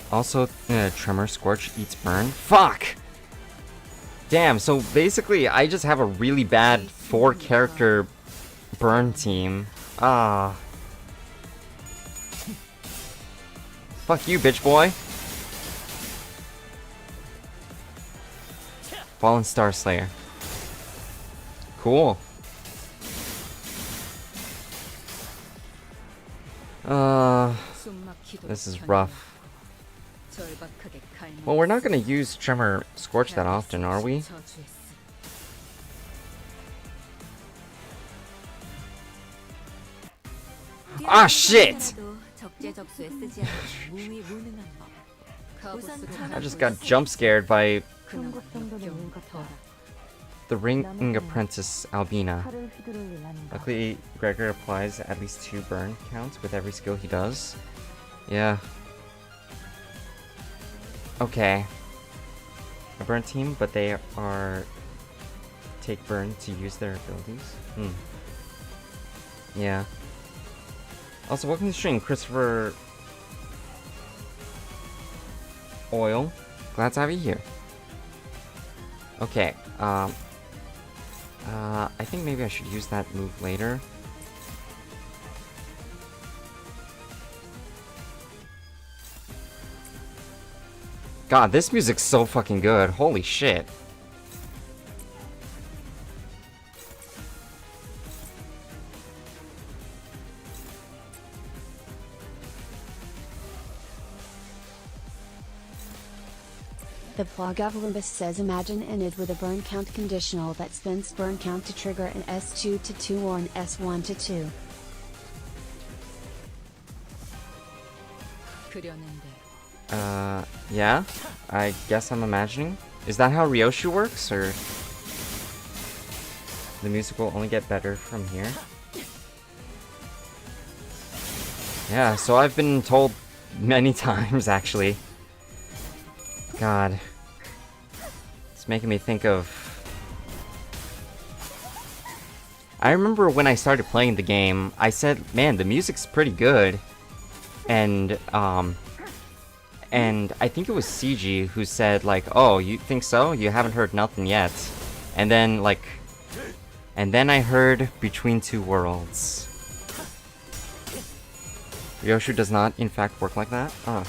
Also, Tremor, Scorch, Eats Burn. Fuck! Damn, so basically I just have a really bad 4-character burn team. Ah. Fuck you, bitch boy. Fallen Star Slayer. Cool. This is rough. Well, we're not gonna use Tremor Scorch that often, are we? Ah, shit! I just got jump scared by the Ring Apprentice Albina. Luckily, Gregor applies at least 2 burn counts with every skill he does. Yeah. Okay. A burn team, but they are take burn to use their abilities. Yeah. Also, welcome to the stream, Christopher Oil. Glad to have you here. Okay. I think maybe I should use that move later. God, this music's so fucking good. Holy shit. The blog of Limbus says imagine Enid with a burn count conditional that spins burn count to trigger an S2 to 2 or an S1 to 2. Yeah? I guess I'm imagining. Is that how Ryoshu works, or the music will only get better from here? Yeah, so I've been told many times, actually. God. It's making me think of... I remember when I started playing the game, I said, man, the music's pretty good. And I think it was CG who said, like, oh, you think so? You haven't heard nothing yet. And then, like... And then I heard Between Two Worlds. Ryoshu does not, in fact, work like that? Oh.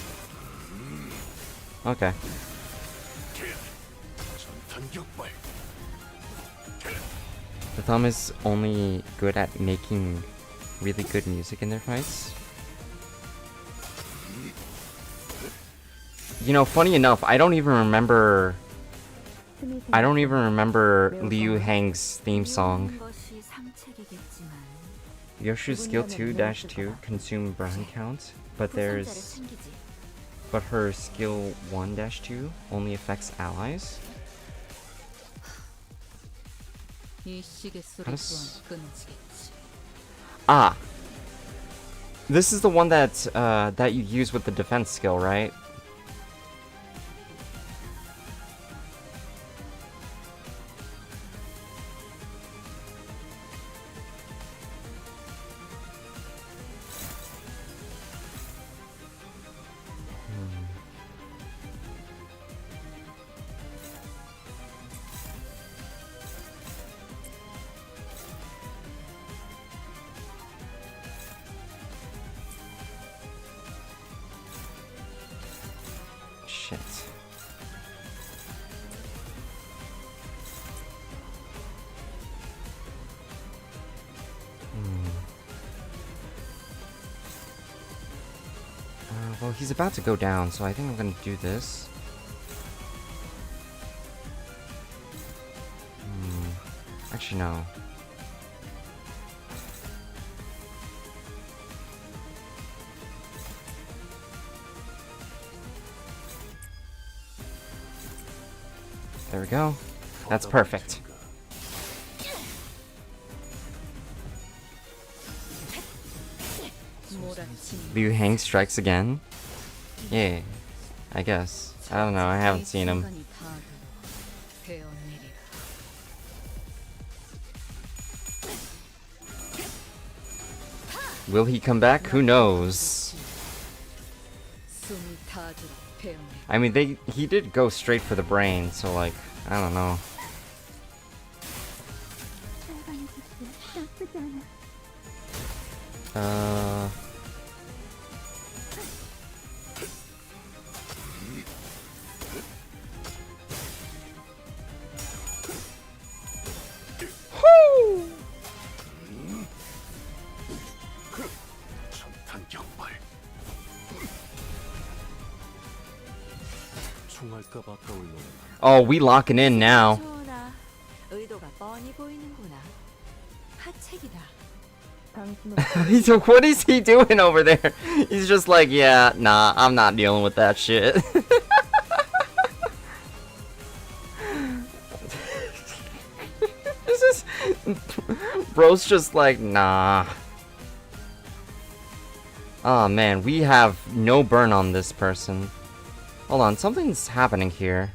Okay. The thumb is only good at making really good music in their fights. You know, funny enough, I don't even remember Liu Hang's theme song. Yoshu's skill 2-2 consume burn count, but her skill 1-2 only affects allies. How does... Ah! This is the one that you use with the defense skill, right? well, he's about to go down, so I think I'm gonna do this. Actually, no. There we go. That's perfect. Liu Hang strikes again? Yeah, I guess. I don't know, I haven't seen him. Will he come back? Who knows? I mean, he did go straight for the brain, so like, I don't know. Oh, we locking in now. 의도가 뻔히 보이는구나. 하책이다. What is he doing over there? He's just like, yeah, nah, I'm not dealing with that shit. This is... Bro's just like, nah. Oh man, we have no burn on this person. Hold on, something's happening here.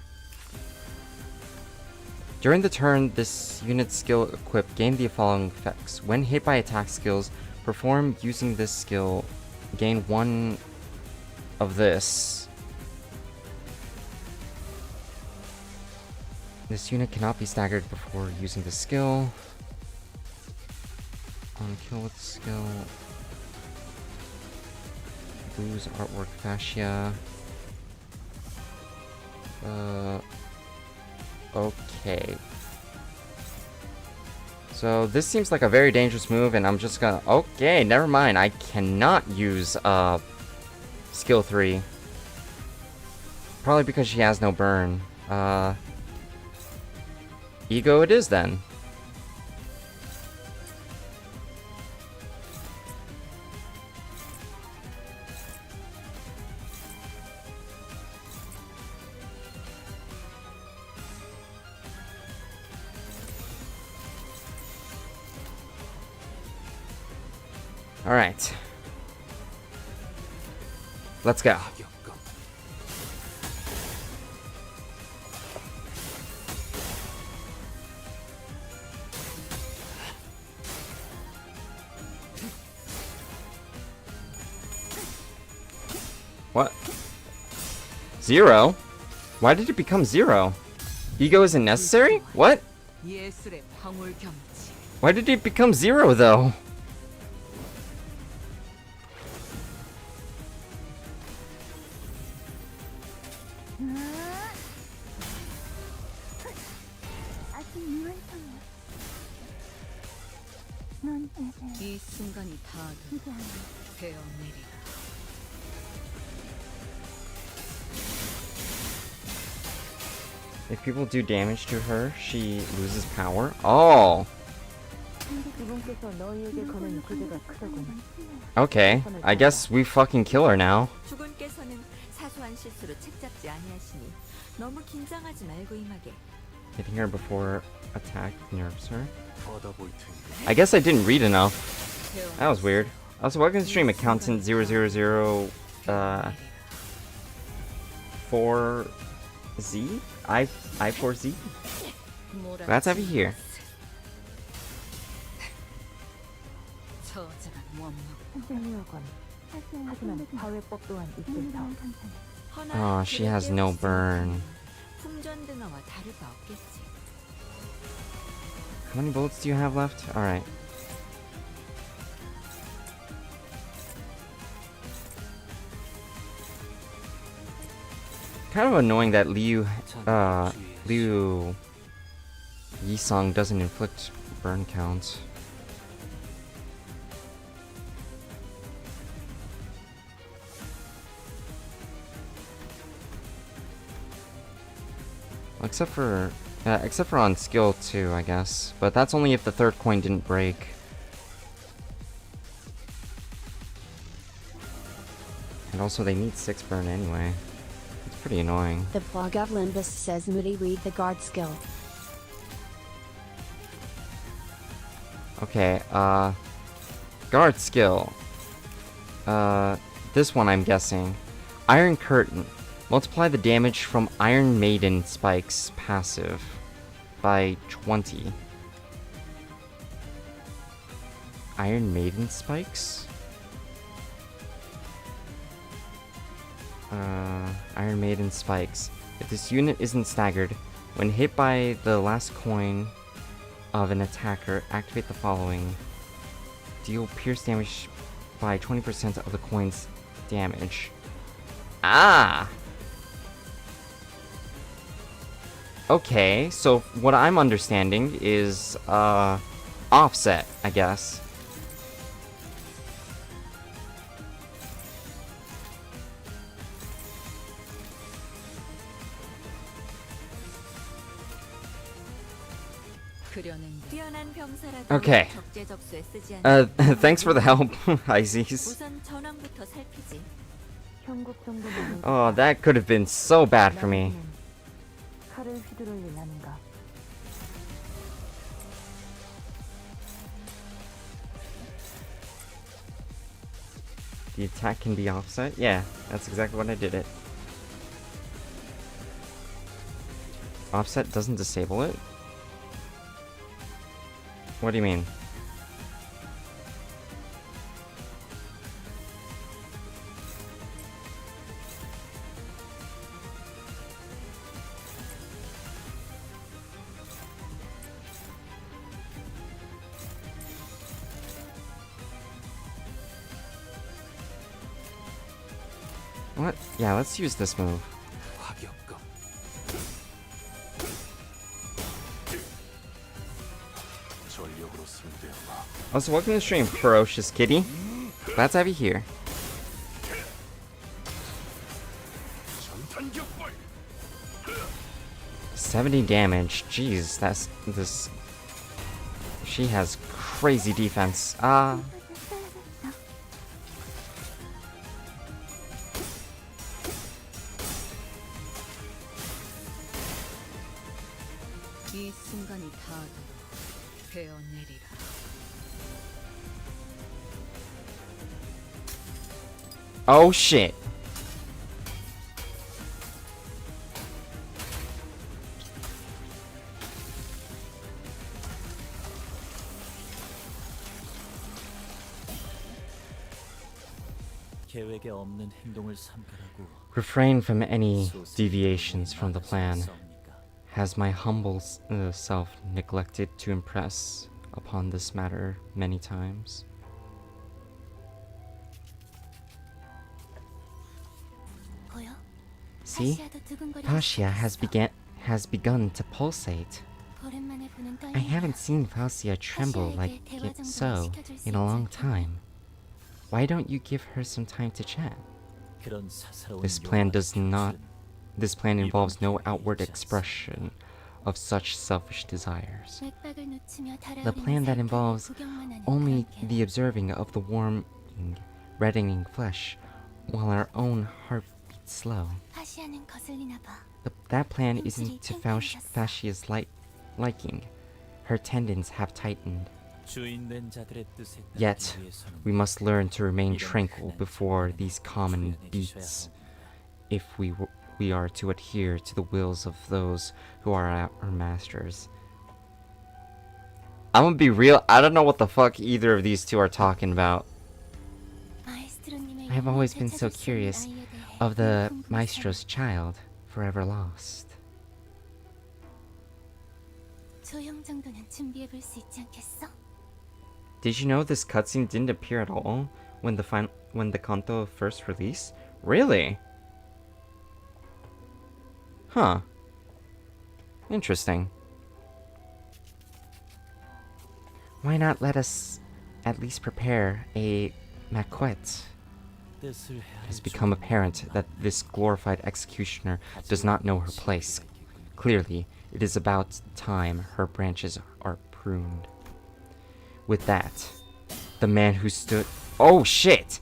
During the turn, this unit's skill equipped gain the following effects. When hit by attack skills, perform using this skill, gain 1 of this. This unit cannot be staggered before using the skill. On kill with skill. Lose artwork fascia. Okay. So this seems like a very dangerous move, and I'm just gonna... Okay, never mind. I cannot use skill 3. Probably because she has no burn. Ego it is then. Alright. Let's go. What? 0? Why did it become 0? Ego isn't necessary? What? Why did it become 0 though? 이 순간이 다들 베어내리라. If people do damage to her, she loses power. Oh! Okay, I guess we fucking kill her now. 주군께서는 사소한 실수로 책잡지 아니하시니 너무 긴장하지 말고 임하게. Hitting her before attack nerfs her. I guess I didn't read enough. That was weird. Also, welcome to stream accountant 000 4Z? I4Z? Let's have you here. Oh, she has no burn. How many bullets do you have left? Alright. Kind of annoying that Liu Yisong doesn't inflict burn counts. Except for on skill 2, I guess. But that's only if the third coin didn't break. And also they need 6 burn anyway. It's pretty annoying. The plug of Limbus says Moody read the guard skill. Okay, guard skill. This one I'm guessing. Iron Curtain. Multiply the damage from Iron Maiden spikes passive by 20. Iron Maiden spikes? Iron Maiden spikes. If this unit isn't staggered, when hit by the last coin of an attacker, activate the following. Deal pierce damage by 20% of the coin's damage. Ah! Okay, so what I'm understanding is, offset, I guess. 뛰어난 병사라도 Okay. 적재적소에 쓰지 않는 Thanks for the help, Isis. 우선 전황부터 살피지. 형국 정도면 Oh, that could have been so bad for me. 칼을 휘두를 일 아닌가. The attack can be offset? Yeah, that's exactly what I did it. Offset doesn't disable it? What do you mean? What? Yeah, let's use this move. 화격검. 전력으로 승대하마. Also, welcome to the stream, Ferocious Kitty. Glad to have you here. 전탄격발. 70 damage. Jeez, that's this. She has crazy defense. 이 순간이 닿아도 베어내리라. Oh shit. 계획에 없는 행동을 삼가라고. Refrain from any deviations from the plan. Has my humble self neglected to impress upon this matter many times? See, Fascia has begun to pulsate. I haven't seen Fascia tremble like it so in a long time. Why don't you give her some time to chat? This plan involves no outward expression of such selfish desires. The plan that involves only the observing of the warm, reddening flesh while our own heart beats slow. That plan isn't to Fascia's liking. Her tendons have tightened. Yet, we must learn to remain tranquil before these common beasts, if we are to adhere to the wills of those who are our masters. I'm gonna be real, I don't know what the fuck either of these two are talking about. I have always been so curious of the Maestro's child, forever lost. Did you know this cutscene didn't appear at all when the canto first released? Really? Huh. Interesting. Why not let us at least prepare a maquette? It has become apparent that this glorified executioner does not know her place. Clearly, it is about time her branches are pruned. With that, the man who stood... Oh, shit!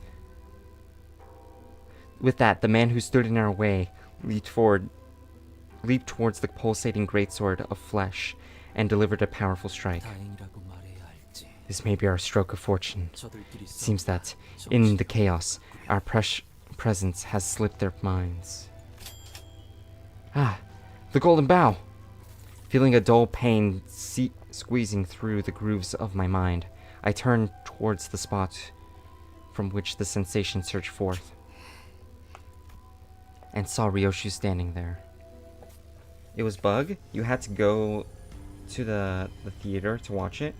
With that, the man who stood in our way leaped towards the pulsating greatsword of flesh and delivered a powerful strike. 다행이라고 말해야 할지. This may be our stroke of fortune. 저들끼리 It seems that, in the chaos, our presence has slipped their minds. Ah, the golden bough! Feeling a dull pain squeezing through the grooves of my mind, I turned towards the spot from which the sensation surged forth, and saw Ryoshu standing there. It was bug. You had to go to the theater to watch it,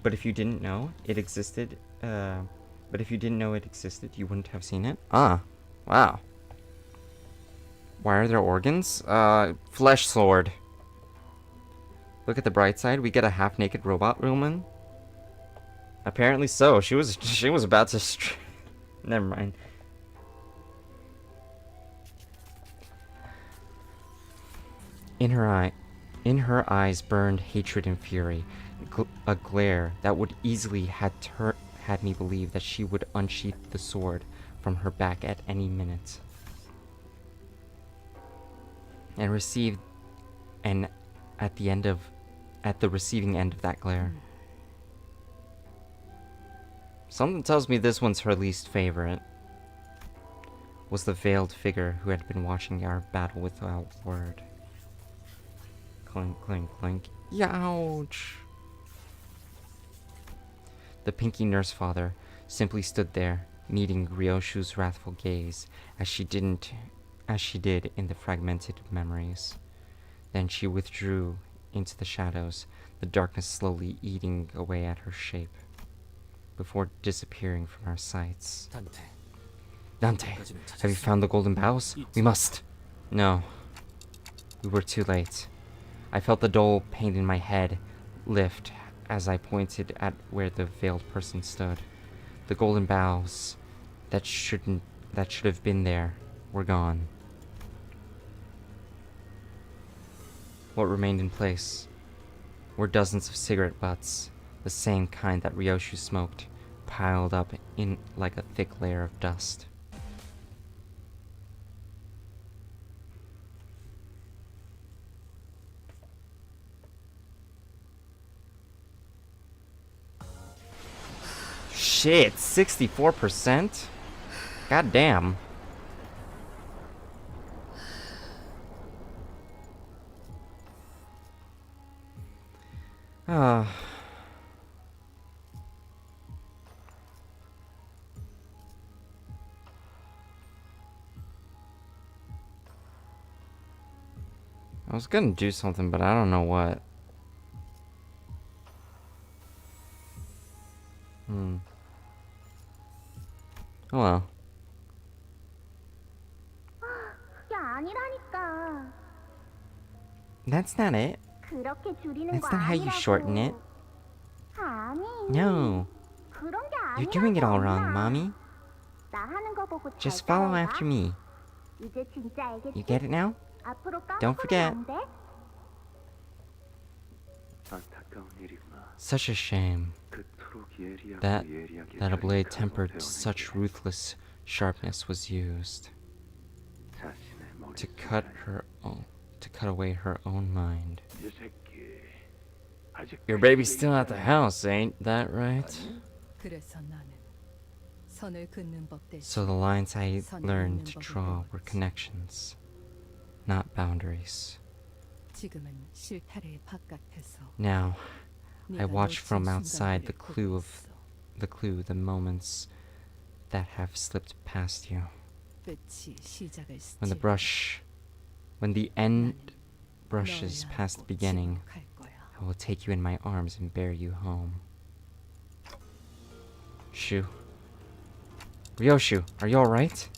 but if you didn't know it existed, you wouldn't have seen it. Ah, wow. Why are there organs? Flesh sword. Look at the bright side. We get a half-naked robot woman. Apparently so. She was about to. Never mind. In her eyes burned hatred and fury, a glare that would easily had me believe that she would unsheath the sword from her back at any minute, and at the receiving end of that glare. Something tells me this one's her least favorite. Was the veiled figure who had been watching our battle without word. Clink, clink, clink. Youch! The pinky nurse father simply stood there, meeting Ryoshu's wrathful gaze, as she did in the fragmented memories. Then she withdrew into the shadows, the darkness slowly eating away at her shape, before disappearing from our sights. Dante, have you found the golden boughs? We must. No. We were too late. I felt the dull pain in my head lift as I pointed at where the veiled person stood. The golden boughs that should have been there were gone. What remained in place were dozens of cigarette butts, the same kind that Ryoshu smoked, piled up in like a thick layer of dust. Shit, 64%? God damn. I was gonna do something, but I don't know what. Oh well. That's not it. That's not how you shorten it. No. You're doing it all wrong, Mommy. Just follow after me. You get it now? Don't forget. Such a shame that a blade tempered to such ruthless sharpness was used to cut away her own mind. Your baby's still at the house, ain't that right? So the lines I learned to draw were connections, not boundaries. Now, I watch from outside the moments that have slipped past you. When the end brushes past the beginning, I will take you in my arms and bear you home. Ryoshu, are you alright?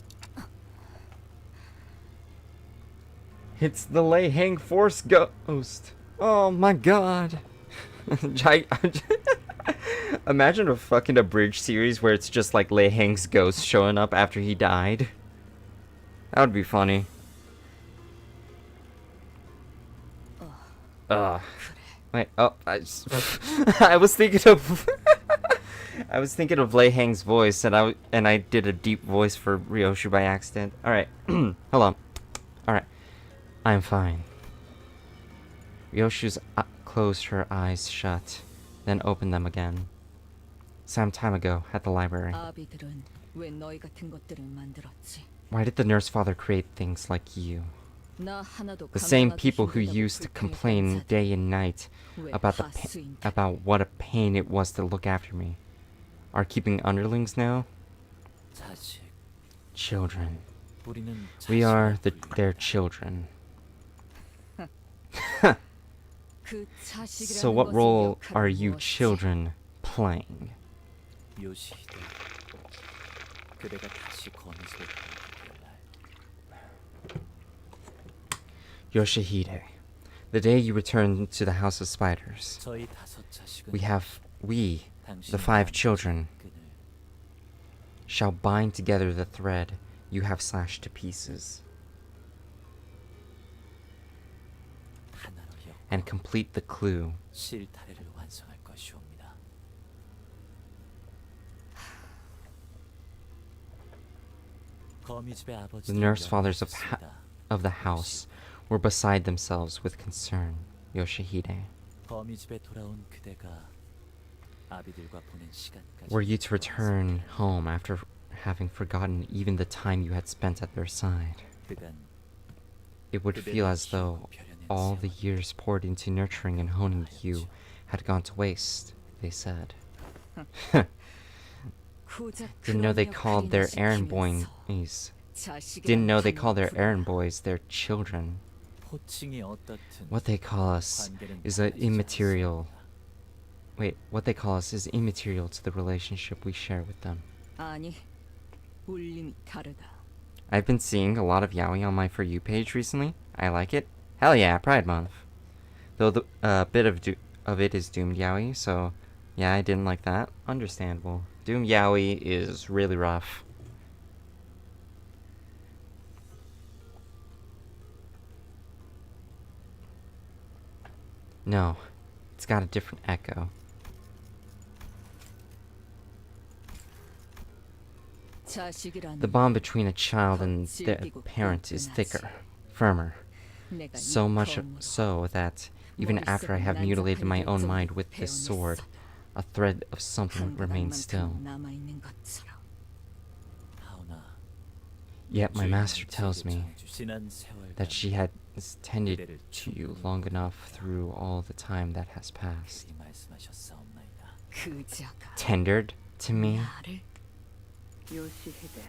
It's the Lei Hang Force ghost. Oh my god. Imagine a fucking abridged series where it's just like Lei Hang's ghost showing up after he died. That would be funny. Wait, oh, I was thinking of I was thinking of Lei Hang's voice, and I did a deep voice for Ryoshu by accident. All right, hold on. All right, I'm fine. Ryoshu's closed her eyes shut, then opened them again. Some time ago, at the library. 아비들은 왜 너희 같은 것들을 만들었지? Why did the nurse father create things like you? 나 하나도 The same 감당하기 people who 힘들다고 used to 불평했던 complain 자들. day and night 왜 about 하수인들? about what a pain it was to look after me, are keeping underlings now? 자식. Children. 우리는 We are 자식을 their 부린다. children. 그 자식이라는 So what 것의 role 역할은 are you 무엇이지? children playing? 요시히데. 그대가 다시 거미집에 가는 날. Yoshihide, the day you return to the House of Spiders, 저희 다섯 자식은 we, the 당신과 5 함께 children, 끈을 shall bind together the thread you have slashed to pieces, 하나로 엮어 and complete the clue. 실타래를 완성할 것이옵니다. 거미집의 The 아버지는 nurse fathers 연락했습니다. of the house were beside themselves with concern. Yoshihide, 거미집에 돌아온 그대가 아비들과 보낸 시간까지 were you to return home after having forgotten even the time you had spent at their side? 그간 It would feel as though all the years poured into nurturing and honing you had gone to waste, they said. Didn't know they called their errand boys. Didn't know they called their errand boys their children. 호칭이 어떻든 What they call us 관계는 is 달라지지 immaterial. 않습니다. Wait, what they call us is immaterial to the relationship we share with them. 아니, 울림이 다르다. I've been seeing a lot of yaoi on my For You page recently. I like it. Hell yeah, Pride Month. Though the bit of it is doomed yaoi, so yeah, I didn't like that. Understandable. Doomed yaoi is really rough. No, it's got a different echo. 자식이란 The bond between a child and their parent is thicker, firmer. 내가 So 네 much 검으로 so that even after I have mutilated my own mind with this sword, a thread of something remains still. 남아있는 것처럼. 하오나, Yet my master tells me 지난 세월간 that she has tended to you long enough through all the time that has passed. 그리 말씀하셨사옵나이다. 그자가 Tendered to me? 나를 요시히데.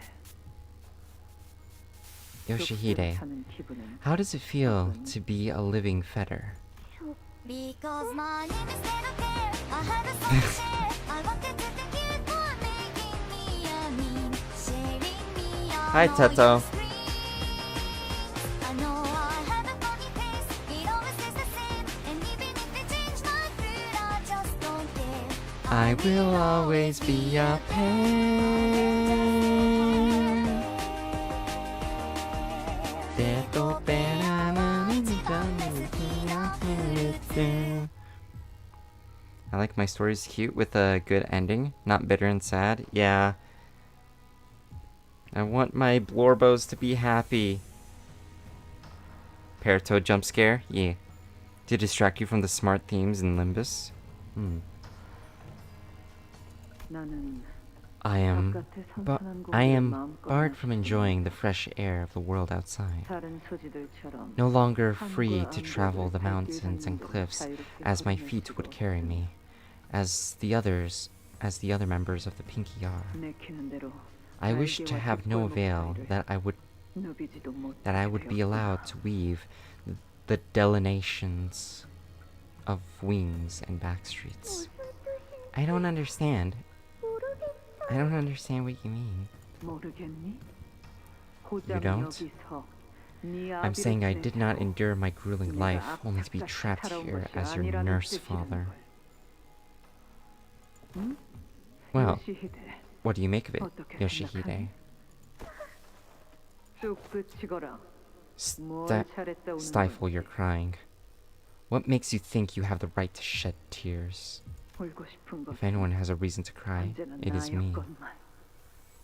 Yoshihide, 사는 기분은 how does it feel to be a living fetter? Because my name is Little Bear, I have a song to share. I wanted to thank you for making me a meme, sharing me all Hi, your Teto. screams. I know I have a funny face, it always stays the same, and even if they change my fruit, I just don't care. I will always be a pain. I like my stories cute with a good ending, not bitter and sad. Yeah. I want my Blorbos to be happy. Paratoad jump scare? Yeah. To distract you from the smart themes in Limbus? 나는 I am 바깥의 But 선선한 I 공기를 am 마음껏 barred from 마시고 enjoying the fresh air of the world outside. 다른 소지들처럼 No longer free 산과 to travel 암벽을 the 발길 mountains and 닿는 대로 cliffs 자유롭게 as my 걸을 feet 수가 would carry 없으니 me, as the other members of the Pinky are. 내키는 대로 I wish to 날개와 have no 뒷골목 veil 사이를 that 누비지도 I 못하게 would be 되었구나. allowed to weave the delineations of wings and back streets. I don't understand. I don't understand what you mean. 모르겠니? You don't? 여기서 네 I'm saying I 아비를 did not 지내고 endure my grueling 내가 life only to be 악착같이 trapped 살아온 here 것이 as your 아니라는 nurse 뜻이라는 father. 걸. 응? Well, 요시히데, what do you make of it, 어떻게 Yoshihide? 생각하니? 쑥 붙이거라. 뭘 Sti- 잘했다 오는 Stifle 거지? your crying. What makes you think you have the right to shed tears? 울고 싶은 것 If anyone has a reason to cry, 언제나 it is me. 나였건만.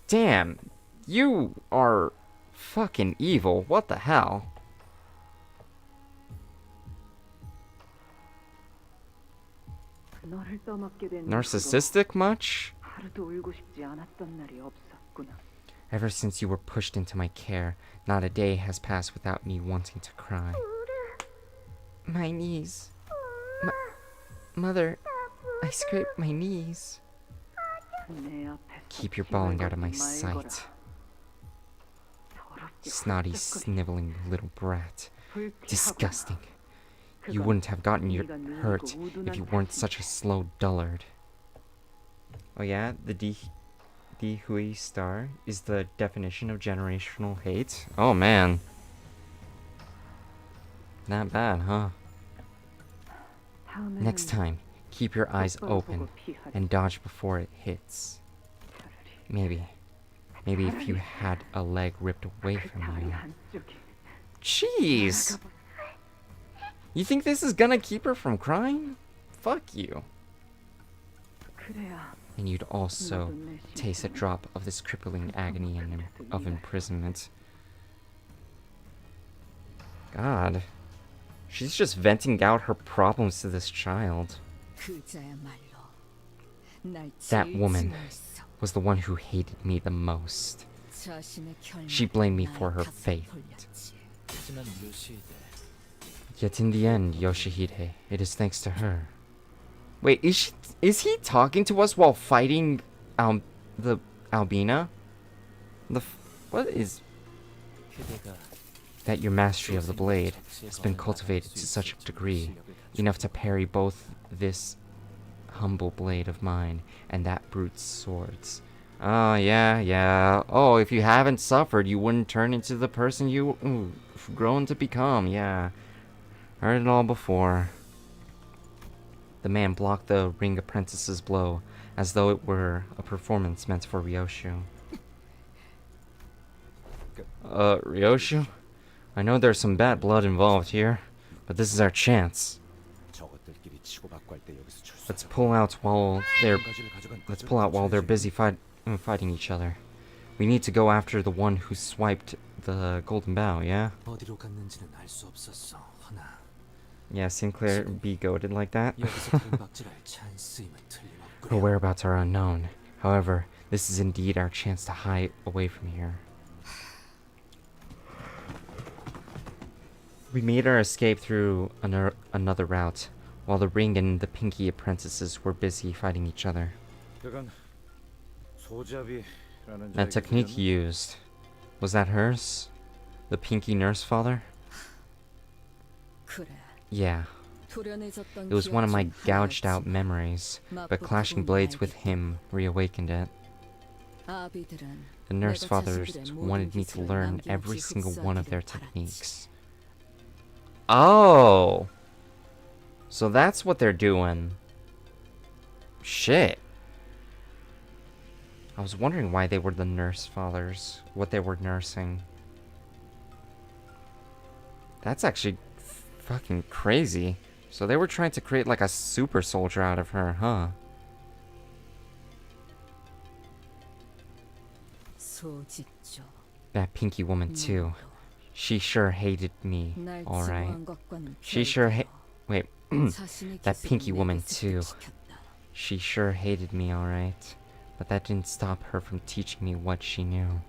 Damn! You are fucking evil. What the hell? 너를 떠맡게 된 Narcissistic much? 이후로 하루도 울고 싶지 않았던 날이 없었구나. Ever since you were pushed into my care, not a day has passed without me wanting to cry. My knees. Mother, I scraped my knees. 내 앞에서 Keep your bawling out of my 칭얼거리지 말거라. sight. 더럽게 Snotty, 훌쩍거리지. sniveling little brat. 불쾌하구나. Disgusting. You 그건 wouldn't have gotten your 네가 느리고 hurt if you 우둔한 weren't 탓이지. such a slow dullard. Oh yeah, the Hui star is the definition of generational hate? Oh man. Not bad, huh? 다음에는 Next time, keep your eyes 똑바로 open 보고 피하렴. and dodge before it hits. 차라리 Maybe if you had a leg ripped away 그 from 다리 you. 한쪽이 Jeez! You think this is gonna keep her from crying? Fuck you. 그래야 And you'd also 너도 내 taste a 심장을 drop of this crippling agony and of imprisonment. God. She's just venting out her problems to this child. 그자야말로 날 That 제일 woman 증오했어. was the one who hated me the most. 자신의 결말을 She blamed me 나의 for her 탓에 fate. 돌렸지. 하지만 요시히데 Yet in the end, Yoshihide, it is thanks to her. Wait, is he talking to us while fighting the Albina? What is 그대가 that your mastery of the blade has been cultivated to such a degree, enough to parry both this humble blade of mine and that brute's swords. Oh, yeah. Oh, if you haven't suffered, you wouldn't turn into the person you've grown to become. Yeah. Heard it all before. The man blocked the ring apprentice's blow, as though it were a performance meant for Ryoshu. Ryoshu? I know there's some bad blood involved here, but this is our chance. 저것들끼리 치고받고 할 때 여기서 Let's pull out while they're busy fighting each other. We need to go after the one who swiped the golden bow, yeah? 어디로 갔는지는 알 수 없었어. 허나 Yeah, Sinclair be goaded like that. 여기서 등박질할 찬스임은 Her 틀림없구려. whereabouts are unknown. However, this is indeed our chance to hide away from here. We made our escape through another route, while the ring and the pinky apprentices were busy fighting each other. 그건 소잡이라는 That technique 자에게 used, was that hers? The pinky nurse father? 그래. Yeah, 도련해졌던 it was one of my 기억 중 gouged out 하나였지만 memories, but clashing blades with him reawakened it. 아비들은 The nurse 내가 fathers 자신들의 모든 wanted me to 기술을 learn 남김없이 every single one of their 흡수하기를 techniques. Oh! So that's what they're doing. Shit. I was wondering why they were the nurse fathers, what they were nursing. That's actually fucking crazy. So they were trying to create like a super soldier out of her, huh? 소집죠. That pinky woman too. She sure hated me, 날 alright. 증오한 것과는 She sure wait, 자신의 that 기술을 pinky woman 내게 too. 습득시켰다. She sure hated me, alright. But that didn't stop her from teaching me what she knew.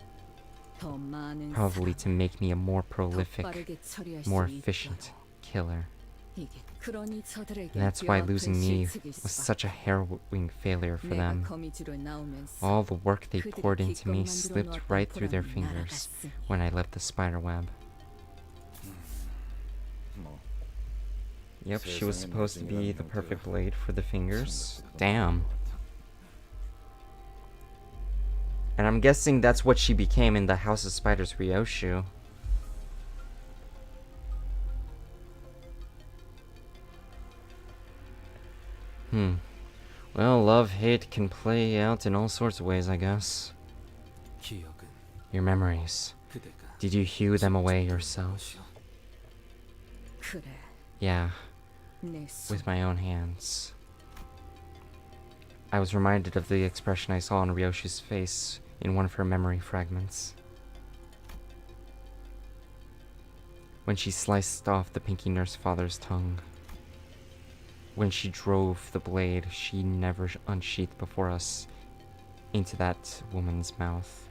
더 많은 Probably 사람, to make me a more 더 prolific, 빠르게 처리할 more 수 efficient 있도록. killer. 이게 그러니 저들에게 And that's why 뼈아픈 losing me 실책일 was 수밖에. such a harrowing failure for 내가 them. 거미줄을 나오면서 All the work they 그들이 poured into me 기껏 slipped 만들어 right 놓았던 through their 보람이 fingers 날아갔으니. when I left the spider web. 뭐 Yep, she was supposed to be the perfect blade for the fingers. Damn. And I'm guessing that's what she became in the House of Spiders Ryoshu. Well, love-hate can play out in all sorts of ways, I guess. 기억은 Your memories. 그대가 Did you hew them away yourself? 그래. Yeah. 내 손. with my own hands. I was reminded of the expression I saw on Ryoshi's face in one of her memory fragments. When she sliced off the Pinky Nurse Father's tongue. When she drove the blade she never unsheathed before us into that woman's mouth.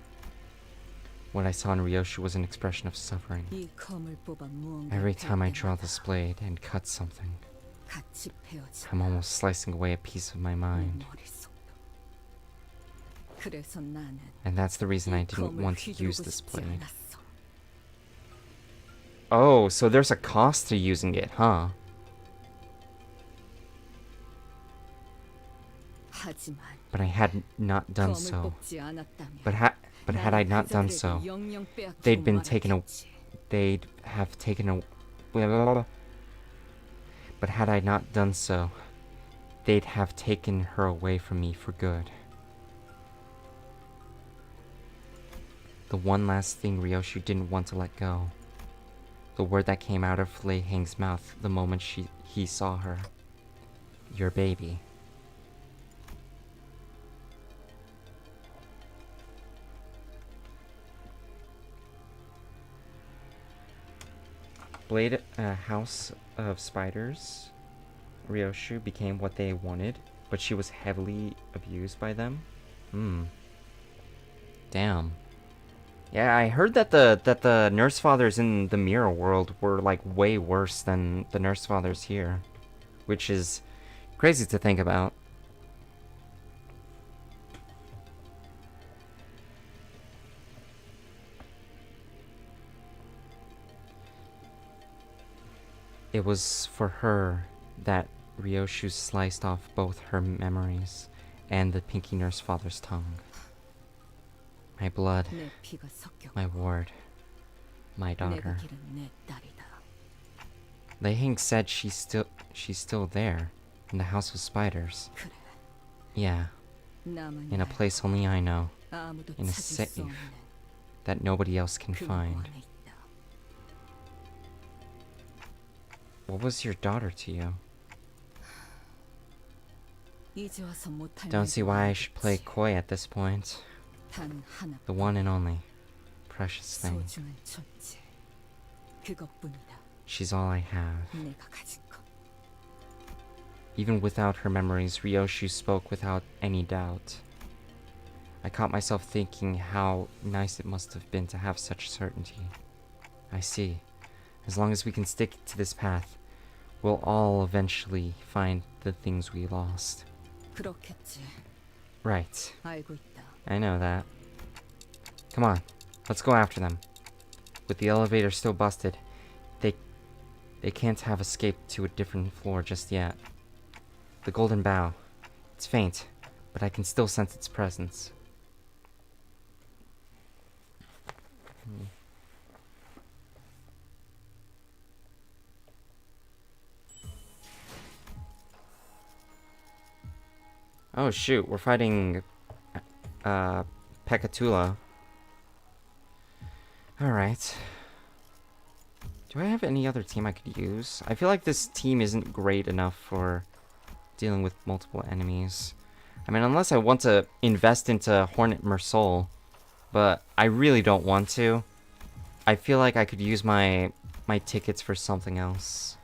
What I saw in Ryoshi was an expression of suffering. 이 검을 뽑아 무언가를 Every time I 뺄 draw 때마다 this blade and cut something, 같이 베어져. I'm almost slicing away a piece of my mind. 머릿속도. 그래서 나는 And that's the reason I 이 didn't 검을 want to use 휘두르고 this 싶지 blade. 않았어. Oh, so there's a cost to using it, huh? 하지만 But I had not done 검을 so. 뽑지 않았다면 But had I not done so, they'd been taken a- 말았겠지. they'd have taken a. Blah, blah, blah. But had I not done so, they'd have taken her away from me for good. The one last thing Ryoshi didn't want to let go. The word that came out of Lei Hang's mouth the moment he saw her. Your baby. Blade House of Spiders. Ryoshu became what they wanted, but she was heavily abused by them. Damn. Yeah, I heard that the nurse fathers in the mirror world were like way worse than the nurse fathers here, which is crazy to think about. It was for her that Ryoshu sliced off both her memories and the Pinky Nurse Father's tongue. My blood, 내 피가 섞여. my ward, my 내가 daughter. 기른 내 딸이다. Lei Hing said she's still there, in the House of Spiders. 그래. Yeah, 나만 in a place only I know, 아무도 in a 찾을 수 safe 없는 that nobody else can 그 find. 원에 있다. What was your daughter to you? 이제 와서 못할 Don't see why I should play 말도 coy at this point. 단 하나. The one and only precious thing. 소중한 존재. 그것뿐이다. She's all I have. 내가 가진 것. Even without her memories, Ryoshu spoke without any doubt. I caught myself thinking how nice it must have been to have such certainty. I see. As long as we can stick to this path, we'll all eventually find the things we lost. 그렇겠지. Right. 알고 있다. I know that. Come on, let's go after them. With the elevator still busted, they can't have escaped to a different floor just yet. The golden bough. It's faint, but I can still sense its presence. Oh shoot, we're fighting Pekatula. Alright. Do I have any other team I could use? I feel like this team isn't great enough for dealing with multiple enemies. I mean, unless I want to invest into Hornet Mersol, but I really don't want to. I feel like I could use my tickets for something else.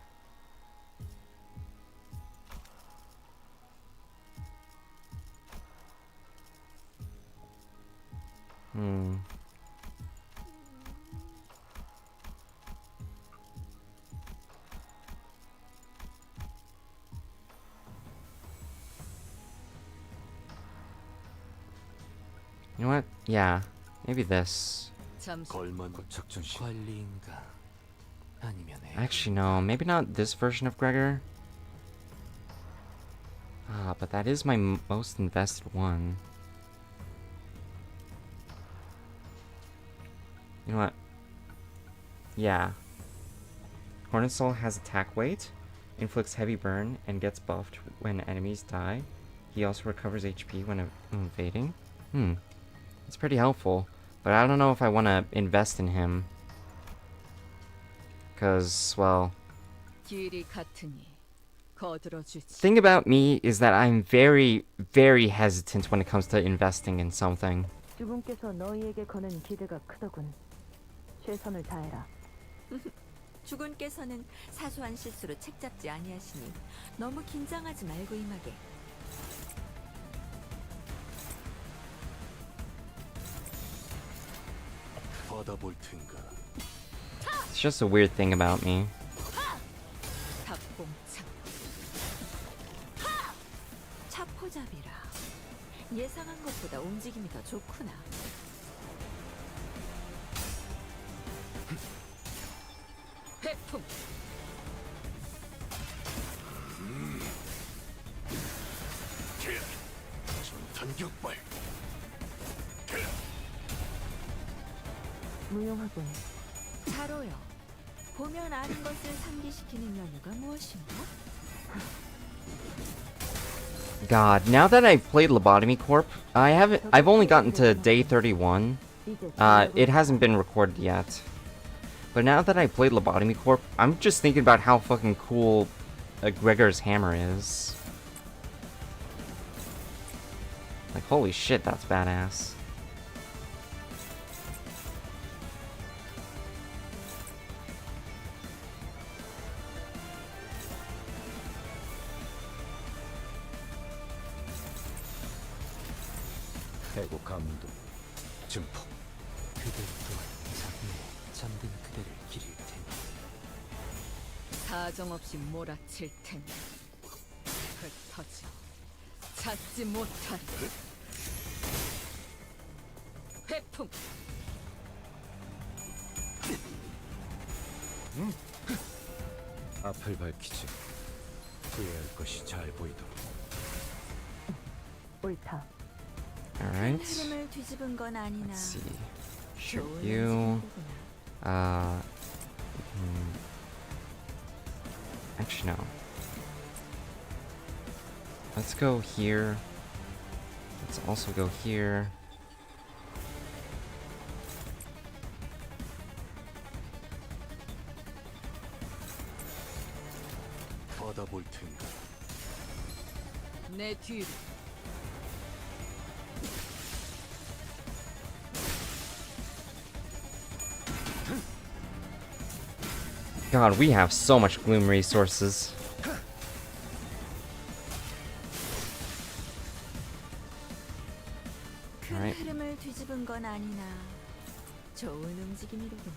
You know what? Yeah, maybe this. 잠시 걸만 고척준 관리인가 아니면 Actually, no, maybe not this version of Gregor. Ah, but that is my most invested one. You know what? Yeah. Hornet Soul has attack weight, inflicts heavy burn, and gets buffed when enemies die. He also recovers HP when invading. It's pretty helpful, but I don't know if I want to invest in him. Because, well, 길이 같으니 거들어주지. Thing about me is that I'm very, very hesitant when it comes to investing in something. 주군께서 너희에게 거는 기대가 크더군. 최선을 다해라. 주군께서는 사소한 실수로 책 잡지 아니하시니 너무 긴장하지 말고 임하게. 받아볼 텐가. It's just a weird thing about me. 탑봉창. 차포잡이라. 예상한 것보다 움직임이 더 좋구나. 회풍. 전탄격발. 무용하군. 자로요. 보면 아는 것을 상기시키는 연유가 무엇인가? God, now that I've played Lobotomy Corp, I've only gotten to day 31. It hasn't been recorded yet. But now that I played Lobotomy Corp, I'm just thinking about how fucking cool Gregor's hammer is. Like, holy shit, that's badass. 해고 감도. 증폭. 그대로 또한 장래에 잠든 그대를 기릴 테니. 사정없이 몰아칠 테니 흩어져 찾지 못하리. 회풍. 앞을 밝히지. 후회할 것이 잘 보이도록. 옳다. Alright. 흐름을 뒤집은 건 아니나. Let's see. Shoot 좋은 you. 움직임이로구나. Actually, no. Let's go here. Let's also go here. 받아볼 텐가. 내 뒤로. God, we have so much gloom resources. 큰 Alright. 흐름을 뒤집은 건 아니나. 좋은 움직임이로구나.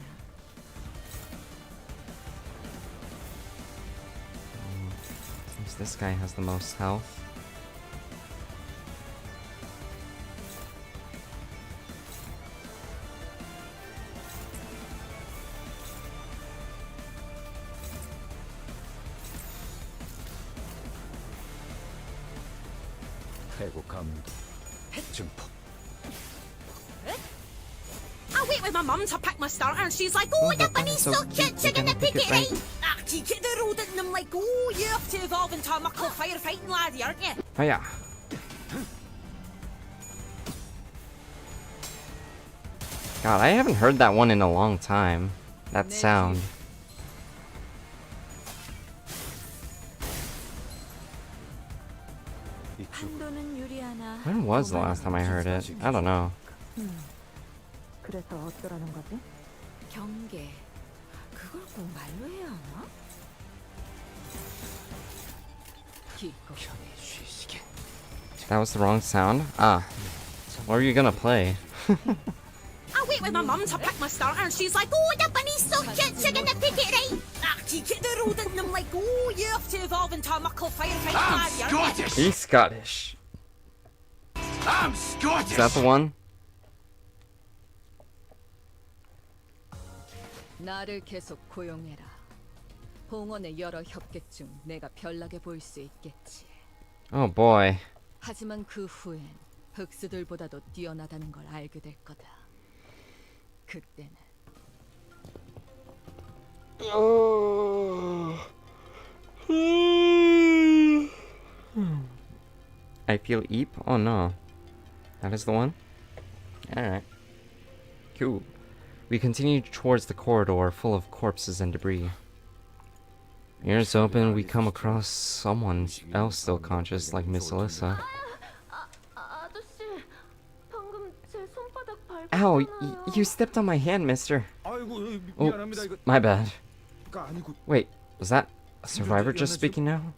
Seems this guy has the most health. 해고 감도. 증폭. I wait with my mum to pick my starter and she's like, oh, your bunny's so cute, you're gonna pick it right. Ah, she get the rodent and I'm like, oh, you have to evolve into a muckle firefighting laddie, aren't you? Hiya. God, I haven't heard that one in a long time. That sound. 판도는 유리하나. When was the last time I heard it? I don't know. 그래서 어쩌라는 거지? 경계. 그걸 꼭 말로 해야 하나? 편히 쉬시게. That was the wrong sound? Ah. What are you gonna play? I wait with my mum to pick my starter and she's like, oh, your bunny's so cute, you're gonna pick it right. Ah, she get the rodent and I'm like, oh, you have to evolve into a muckle firefighting laddie, aren't you? He's Scottish. I'm Scottish. Is that the one? 나를 계속 고용해라. 봉헌의 여러 협객 중 내가 별나게 보일 수 있겠지. Oh boy. 하지만 그 후엔 흑수들보다도 뛰어나다는 걸 알게 될 거다. 그때는 I feel eep? Oh no. That is the one? Alright. Cool. We continue towards the corridor full of corpses and debris. Ears open, we come across someone else still conscious, like Miss Alyssa. 아저씨, 방금 제 손바닥 Ow, 밟았잖아요. you stepped on my hand, mister. 아이고 Oh, 미안합니다. 이거 my bad. 아니고 Wait, was that a survivor just speaking now?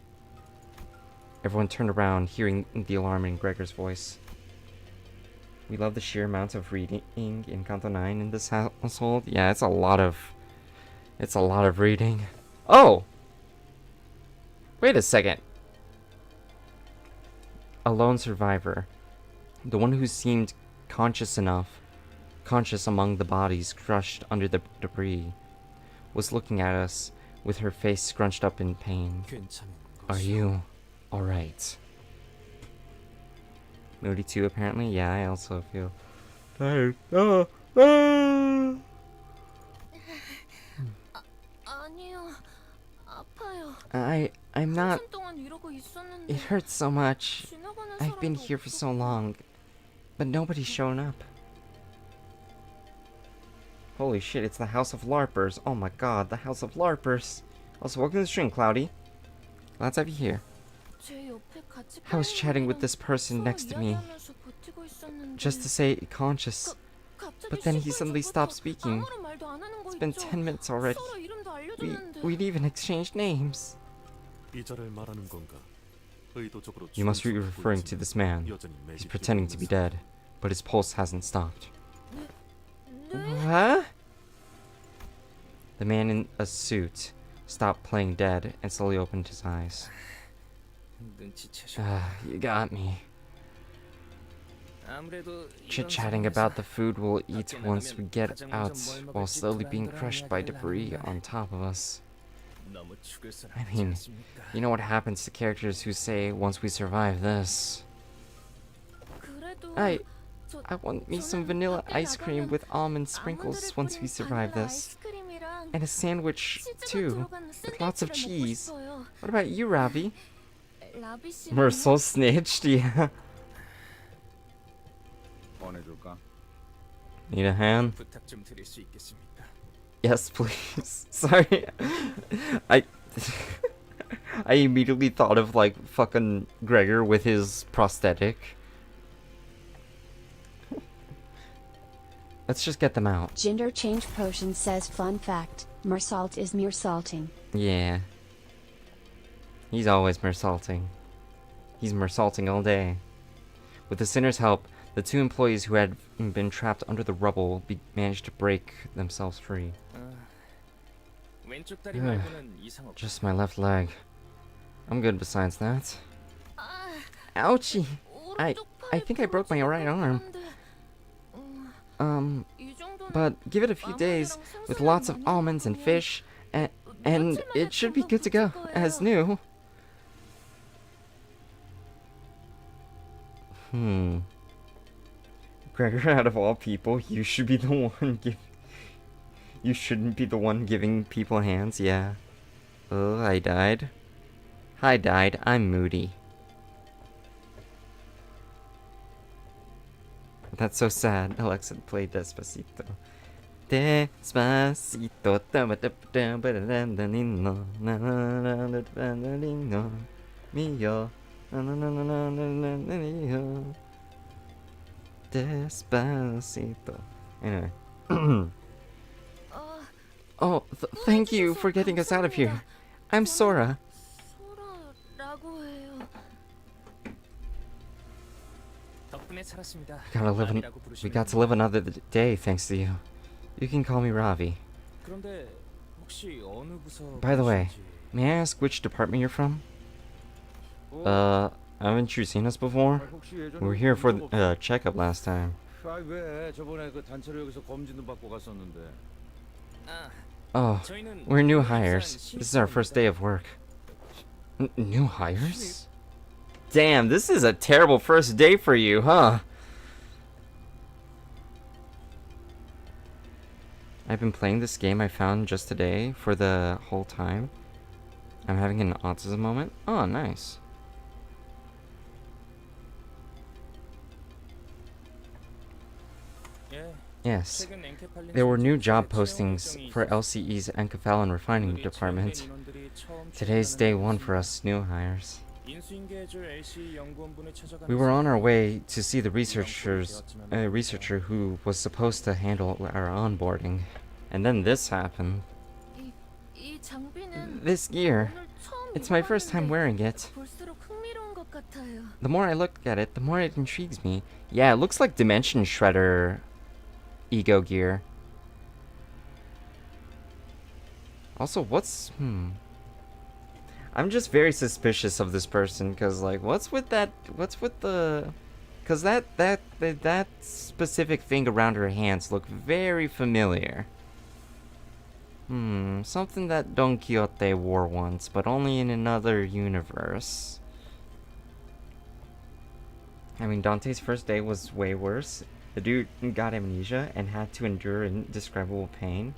Everyone turned around, hearing the alarm in Gregor's voice. We love the sheer amount of reading in Canto 9 in this household. Yeah, it's a lot of reading. Oh! Wait a second. A lone survivor. The one who seemed conscious among the bodies crushed under the debris, was looking at us with her face scrunched up in pain. Are you alright? Moody too, apparently? Yeah, I also feel tired. 아니요, 아파요. I'm not. 한참 동안 이러고 있었는데. It hurts so much. 지나가는 I've been 사람도 here for so long, but nobody's shown up. Holy shit, it's the House of LARPers. Oh my god, the House of LARPers. Also, welcome to the stream, Cloudy. Glad to have you here. 제 옆에 같이 I was chatting with this person 서로 next to me, 이야기하면서 버티고 있었는데 just to say conscious. 갑자기 But then he 시골 suddenly 저부터 stopped speaking. 아무런 말도 안 하는 거 It's been 있죠? 10 minutes already. 서로 이름도 알려줬는데. We'd even exchanged names. 이자를 말하는 건가? 의도적으로 You must be 추운수를 referring to 보이지만 this man. 여전히 He's 맥이 pretending to be 휘두르면서 dead, but his pulse hasn't stopped. 네? Huh? The man in a suit stopped playing dead and slowly opened his eyes. 눈치채셔. You got me. 아무래도 Chit-chatting about the food we'll eat once we get out, while slowly being crushed by debris on top of us. 너무 죽을 선 I 않지 mean, 않습니까? you know what happens to characters who say, once we survive this. 그래도 I 저 want me some vanilla ice cream with almond sprinkles once we survive this. 아이스크림이랑 And a sandwich, 치즈가 too, 들어간 with lots of 샌드위치를 먹고 cheese. 싶어요. What about you, Ravi? 라비 씨는 We're so snitched, yeah. 꺼내줄까? Need a hand? 부탁 좀 드릴 수 있겠습니까? Yes, please. Sorry. I I immediately thought of like fucking Gregor with his prosthetic. Let's just get them out. Gender change potion says fun fact, Mersalt is mersalting. Yeah. He's always mersalting. He's mersalting all day. With the sinner's help, the two employees who had been trapped under the rubble managed to break themselves free. 왼쪽 다리 말고는 이상 없. Just my left leg. I'm good besides that. 아, Ouchie! I 오른쪽 think I 팔이 broke my right arm. 부러지긴 한데, 이 정도는 But give it a few days with lots of almonds and fish, and it should be good to go, as new. Gregor, out of all people, you should be the one You shouldn't be the one giving people hands, yeah. Oh, I died. I died. I'm moody. That's so sad. Alexa played Despacito. Despacito. Mio. Despacito. Anyway. Oh, thank you for getting us out of here. I'm Sora. 소라라고 해요. 덕분에 살았습니다. We got to live another day thanks to you. You can call me Ravi. 그런데 혹시 어느 부서? By the way, may I ask which department you're from? Haven't you seen us before? We were here for a checkup last time. 왜 저번에 그 단체로 여기서 검진도 받고 갔었는데. Oh, we're new hires. This is our first day of work. New hires? Damn, this is a terrible first day for you, huh? I've been playing this game I found just today for the whole time. I'm having an autism moment. Oh, nice. Yes. There were new job postings for LCE's encaphalin refining department. Today's day one for us new hires. We were on our way to see the researcher who was supposed to handle our onboarding. And then this happened. 이 장비는 This gear. 오늘 처음 It's my first time 입어봤는데 wearing it. 볼수록 흥미로운 것 같아요. The more I look at it, the more it intrigues me. Yeah, it looks like Dimension Shredder ego gear. Also, I'm just very suspicious of this person, cause like, what's with the, cause that specific thing around her hands look very familiar. Something that Don Quixote wore once, but only in another universe. I mean, Dante's first day was way worse. The dude got amnesia and had to endure indescribable pain.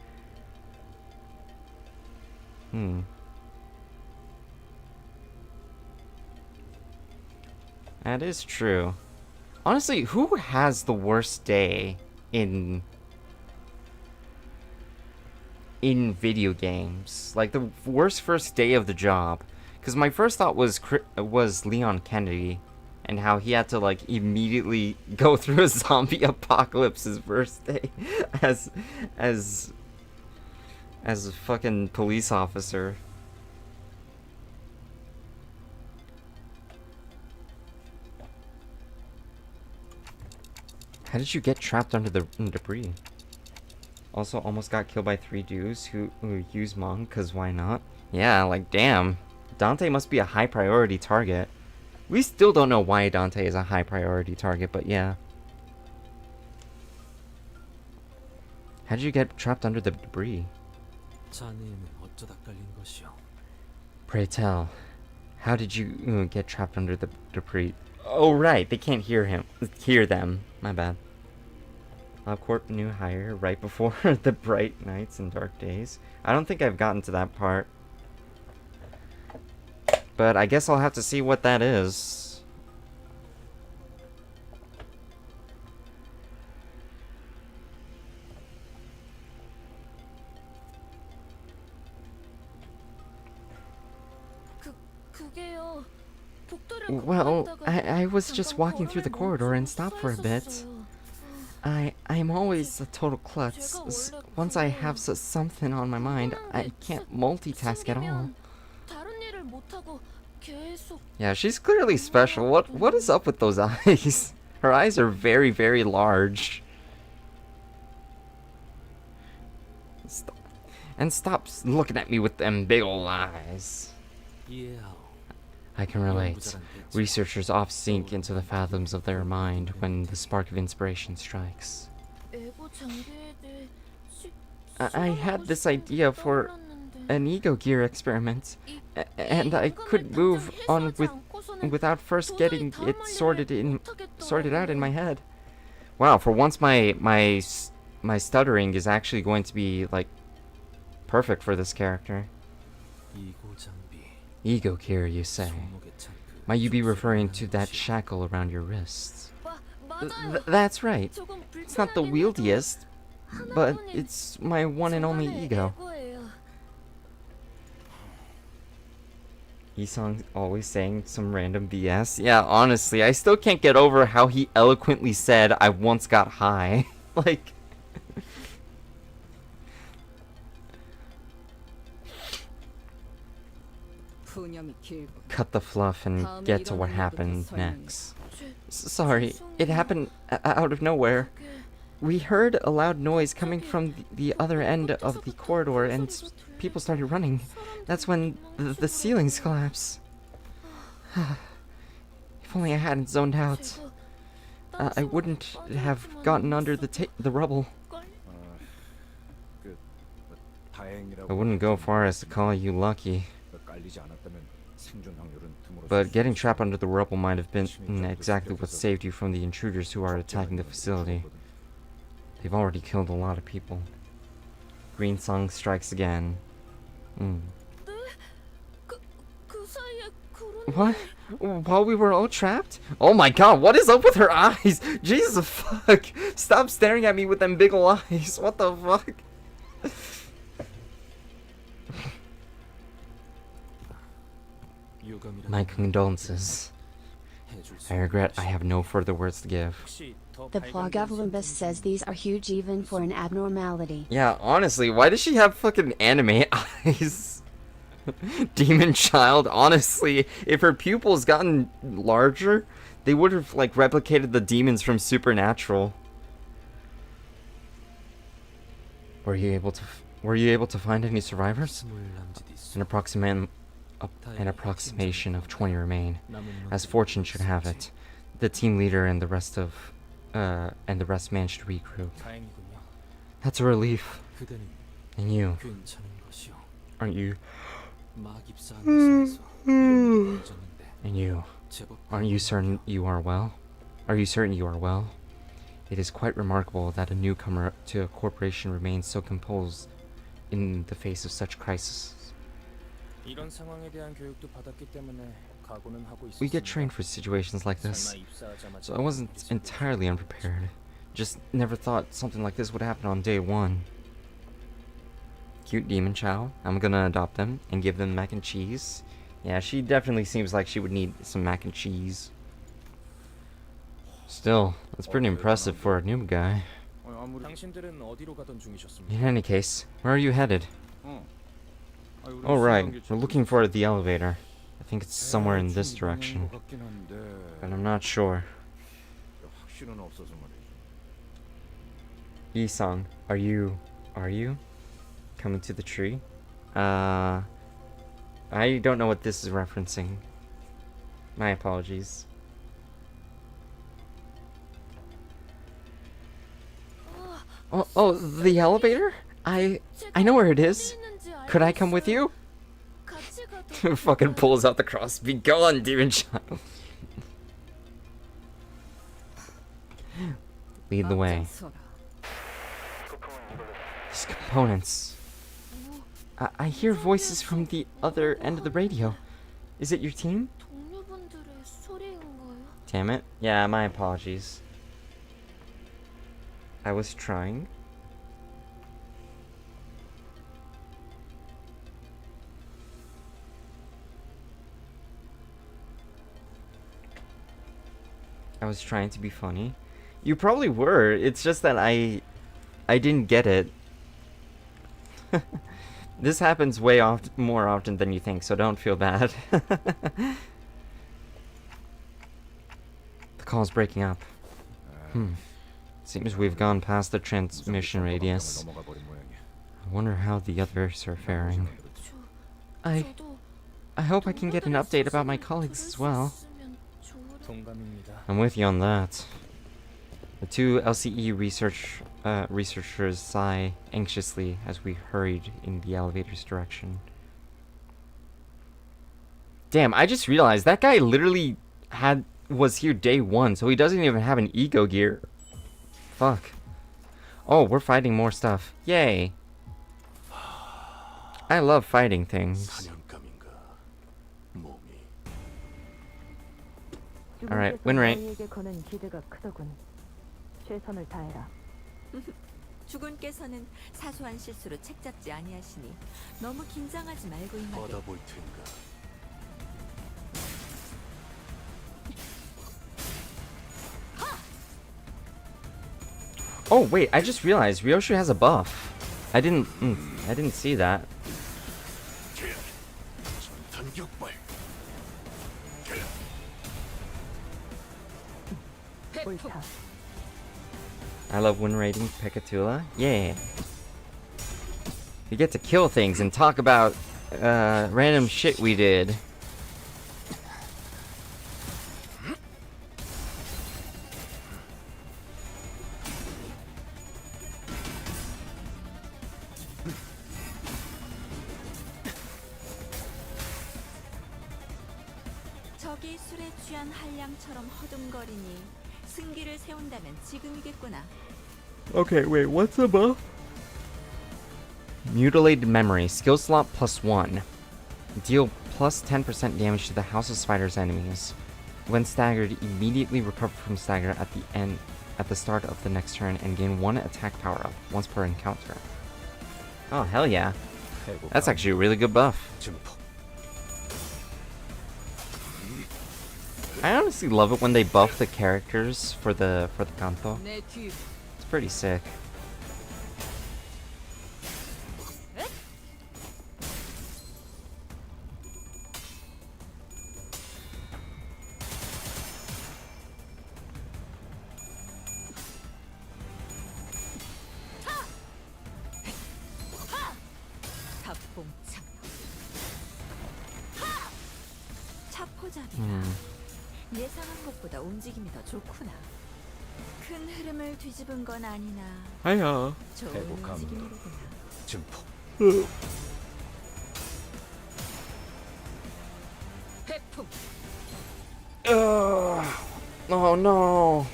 That is true. Honestly, who has the worst day in video games? Like the worst first day of the job? Because my first thought was Leon Kennedy, and how he had to like immediately go through a zombie apocalypse his first day as a fucking police officer. How did you get trapped under the debris? Also, almost got killed by 3 dudes who use Mong, cause why not? Yeah, like damn. Dante must be a high priority target. We still don't know why Dante is a high priority target, but yeah. How did you get trapped under the debris? 자네는 어쩌다 깔린 것이오? Pray tell, how did you get trapped under the debris? Oh right, they can't hear them. My bad. Corp new hire right before the bright nights and dark days. I don't think I've gotten to that part. But I guess I'll have to see what that is. 그게요. Well, I was just walking through the corridor and stopped for a bit. I'm always a total klutz. Once I have something on my mind, I can't multitask at all. Yeah, she's clearly special. What is up with those eyes? Her eyes are very, very large. Stop looking at me with them big ol' eyes. Yeah. I can relate. Researchers oft sink into the fathoms of their mind when the spark of inspiration strikes. I had this idea for an ego gear experiment, and I couldn't move on without first getting it sorted out in my head. Wow, for once my stuttering is actually going to be like perfect for this character. Ego gear, you say? Might you be referring to that shackle around your wrists? That's right. It's not the wieldiest, but it's my one and only ego. Isong's always saying some random BS. Yeah, honestly, I still can't get over how he eloquently said, I once got high. Like... Cut the fluff and get to what happened next. Sorry, it happened out of nowhere. We heard a loud noise coming from the other end of the corridor and people started running. That's when the ceilings collapsed. If only I hadn't zoned out. I wouldn't have gotten under the rubble. I wouldn't go far as to call you lucky. But getting trapped under the rubble might have been exactly what saved you from the intruders who are attacking the facility. They've already killed a lot of people. Green Song strikes again. What? While we were all trapped? Oh my god, what is up with her eyes? Jesus fuck. Stop staring at me with them big ol' eyes. What the fuck? My condolences. I regret I have no further words to give. The Plague of Limbus says these are huge even for an abnormality. Yeah, honestly, why does she have fucking anime eyes? Demon child, honestly, if her pupils gotten larger, they would have like replicated the demons from Supernatural. Were you able to find any survivors? An approximation of 20 remain. As fortune should have it, the team leader and the rest managed to regroup. That's a relief. And you, aren't you? And you, aren't you certain you are well? Are you certain you are well? It is quite remarkable that a newcomer to a corporation remains so composed in the face of such crisis. We get trained for situations like this, so I wasn't entirely unprepared. Just never thought something like this would happen on day one. Cute demon child. I'm gonna adopt them and give them mac and cheese. Yeah, she definitely seems like she would need some mac and cheese. Still, that's pretty impressive for a new guy. In any case, where are you headed? Oh right, we're looking for the elevator. I think it's somewhere in this direction, but I'm not sure. Yi-sung, are you coming to the tree? I don't know what this is referencing. My apologies. Oh, the elevator? I know where it is. Could I come with you? Fucking pulls out the cross. Be gone, demon child. Lead the way. These components. I hear voices from the other end of the radio. Is it your team? Damn it. Yeah, my apologies. I was trying. I was trying to be funny. You probably were. It's just that I didn't get it. This happens more often than you think, so don't feel bad. The call's breaking up. Seems we've gone past the transmission radius. I wonder how the others are faring. I hope I can get an update about my colleagues as well. I'm with you on that. The two LCE researchers sigh anxiously as we hurried in the elevator's direction. Damn, I just realized that guy literally was here day one, so he doesn't even have an ego gear. Fuck. Oh, we're fighting more stuff. Yay. I love fighting things. Alright, win rate. 주군께서는 사소한 실수로 책 잡지 아니하시니 너무 긴장하지 말고 임하게. Oh wait, I just realized Ryoshu has a buff. I didn't see that. I love win rating Pekatula. Yeah. We get to kill things and talk about random shit we did. 적이 술에 취한 한량처럼 허둥거리니 승기를 세운다면 지금이겠구나. Okay, wait, what's the buff? Mutilated memory, skill slot +1. Deal plus 10% damage to the House of Spiders enemies. When staggered, immediately recover from stagger at the start of the next turn and gain 1 attack power up once per encounter. Oh hell yeah. That's actually a really good buff. I honestly love it when they buff the characters for the canto. It's pretty sick. 예상한 것보다 움직임이 더 좋구나. 큰 흐름을 뒤집은 건 아니나 아야. 좋은 움직임이로구나. 증폭. 회풍. Oh no.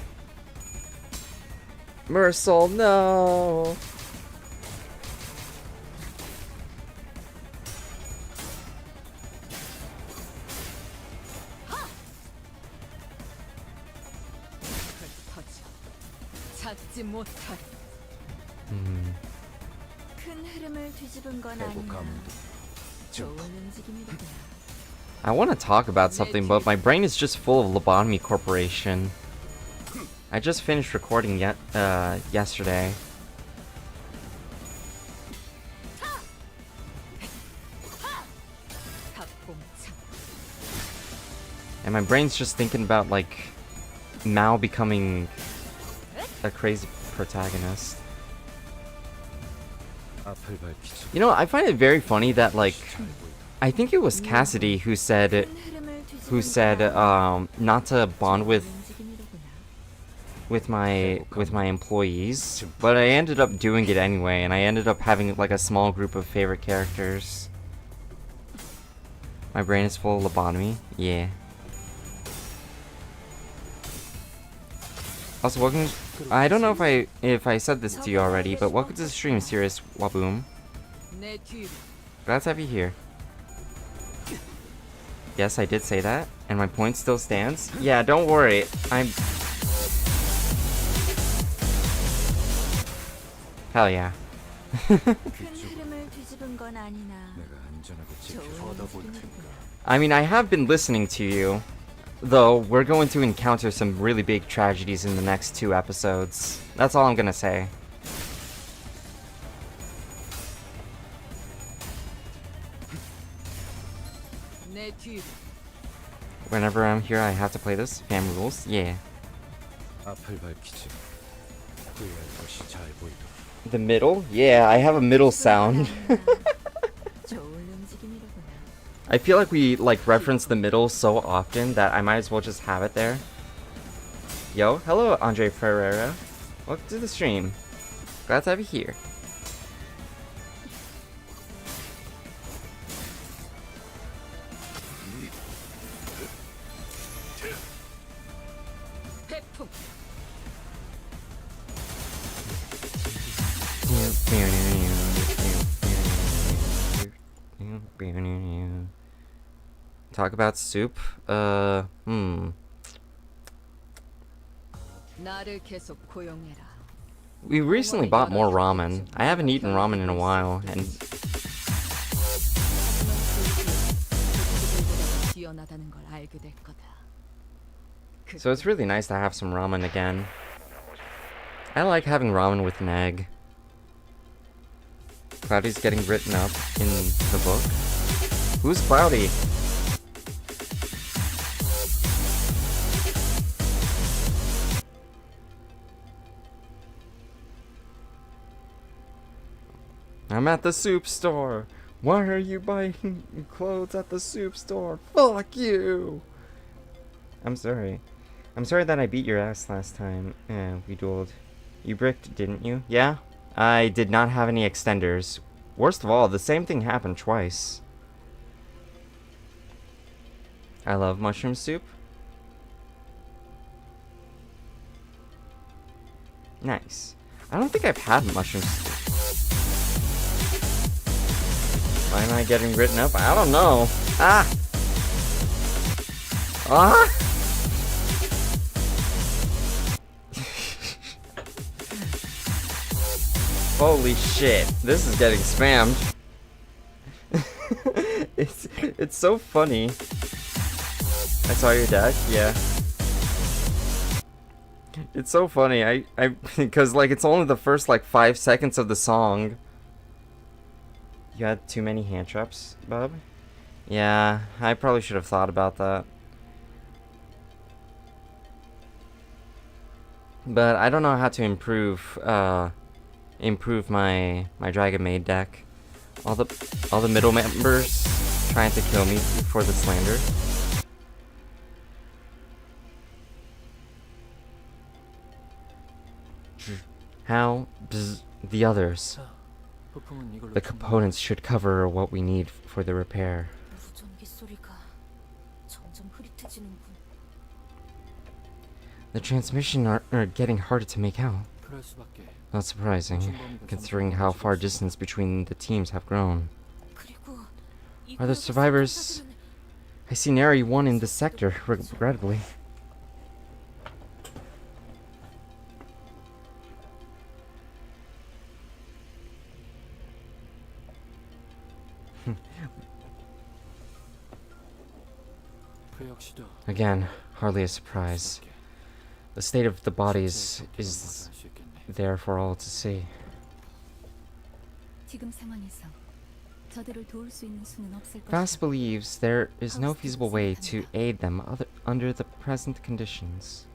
Mercil, no. 찾지 못할. 큰 흐름을 뒤집은 건 아니나 좋은 움직임이로구나. I want to talk about something, but my brain is just full of Lobotomy Corporation. I just finished recording yesterday. And my brain's just thinking about, like, Mao becoming a crazy protagonist. You know, I find it very funny that, like, I think it was Cassidy who said not to bond with my employees, but I ended up doing it anyway, and I ended up having like a small group of favorite characters. My brain is full of lobotomy. Yeah. Also, welcome. I don't know if I said this to you already, but welcome to the stream, Serious Waboom. Glad to have you here. Yes, I did say that, and my point still stands. Yeah, don't worry. Hell yeah. I mean, I have been listening to you, though we're going to encounter some really big tragedies in the next 2 episodes. That's all I'm gonna say. Whenever I'm here, I have to play this. Fam rules. Yeah. The middle? Yeah, I have a middle sound. I feel like we reference the middle so often that I might as well just have it there. Yo, hello Andre Ferreira. Welcome to the stream. Glad to have you here. Talk about soup? We recently bought more ramen. I haven't eaten ramen in a while, and so it's really nice to have some ramen again. I like having ramen with an egg. Cloudy's getting written up in the book. Who's Cloudy? I'm at the soup store. Why are you buying clothes at the soup store? Fuck you! I'm sorry. I'm sorry that I beat your ass last time. We dueled. You bricked, didn't you? Yeah? I did not have any extenders. Worst of all, the same thing happened twice. I love mushroom soup. Nice. I don't think I've had mushroom soup. Why am I getting written up? I don't know. Ah! Ah! Holy shit, this is getting spammed. It's so funny. I saw your deck, yeah. It's so funny, I because like it's only the first like 5 seconds of the song. You had too many hand traps, bub? Yeah, I probably should have thought about that. But I don't know how to improve my Dragon Maid deck. All the middle members trying to kill me for the slander. How the others? The components should cover what we need for the repair. 무전기 소리가 점점 흐릿해지는군. The transmission are getting harder to make out. Not surprising, considering how far distance between the teams have grown. Are the survivors? I see nary one in this sector, regrettably. Again, hardly a surprise. The state of the bodies is there for all to see. 지금 상황에서 저들을 도울 수 있는 수는 없을 것이다. Faust believes there is no feasible way to aid them under the present conditions.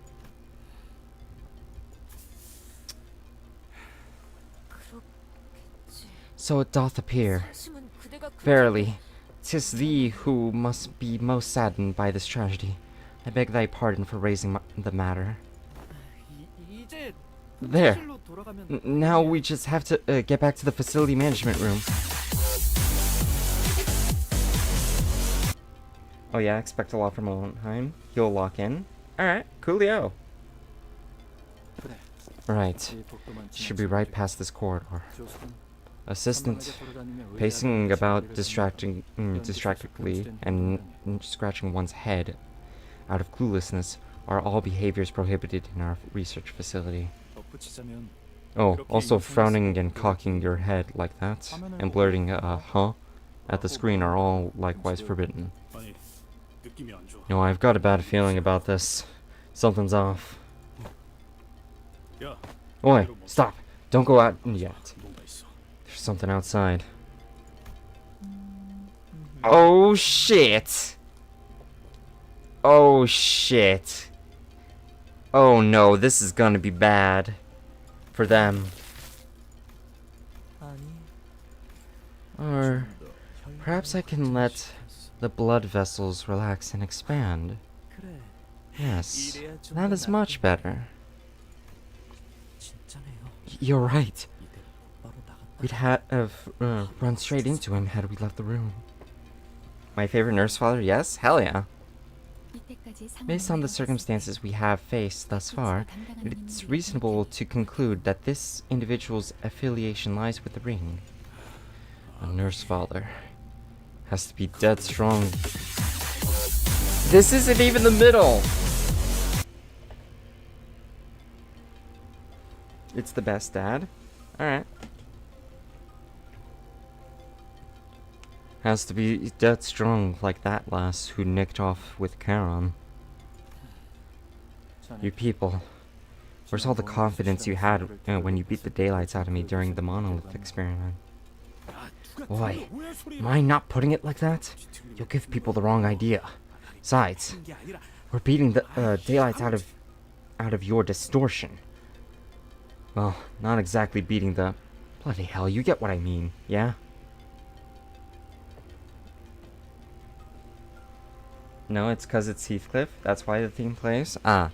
So it doth appear. Verily, 'tis thee who must be most saddened by this tragedy. I beg thy pardon for raising the matter. There. Now we just have to get back to the facility management room. Oh yeah, expect a lot from Owenheim. He'll lock in. Alright, coolio. Right. Should be right past this corridor. Assistant pacing about distractedly and scratching one's head out of cluelessness are all behaviors prohibited in our research facility. Oh, also frowning and cocking your head like that and blurting huh at the screen are all likewise forbidden. No, I've got a bad feeling about this. Something's off. Oi, stop! Don't go out yet. There's something outside. Oh shit! Oh shit. Oh no, this is gonna be bad. For them. Or perhaps I can let the blood vessels relax and expand. Yes, that is much better. You're right. We'd have run straight into him had we left the room. My favorite nurse father? Yes? Hell yeah. Based on the circumstances we have faced thus far, it's reasonable to conclude that this individual's affiliation lies with the ring. A nurse father has to be dead strong. This isn't even the middle! It's the best dad? Alright. Has to be dead strong like that lass who nicked off with Charon. You people. Where's all the confidence you had when you beat the daylights out of me during the monolith experiment? Boy, am I not putting it like that? You'll give people the wrong idea. Besides, we're beating the daylights out of your distortion. Well, not exactly beating the... Bloody hell, you get what I mean, yeah? No, it's because it's Heathcliff. That's why the theme plays. Ah.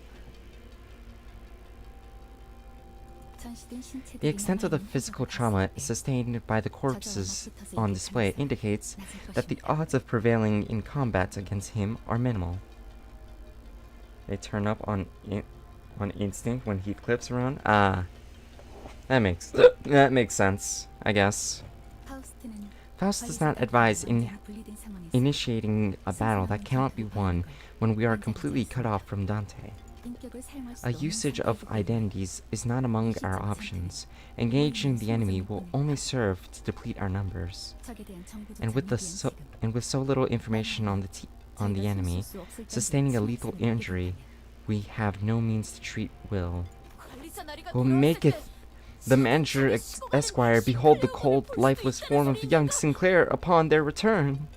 The extent of the physical trauma sustained by the corpses on display indicates that the odds of prevailing in combat against him are minimal. They turn up on instinct when Heathcliff's around. Ah. That makes sense, I guess. Faust does not advise in initiating a battle that cannot be won when we are completely cut off from Dante. A usage of identities is not among our options. Engaging the enemy will only serve to deplete our numbers. And with so little information on the enemy, sustaining a lethal injury, we have no means to treat Will. Who maketh the manager Esquire behold the cold, lifeless form of the young Sinclair upon their return.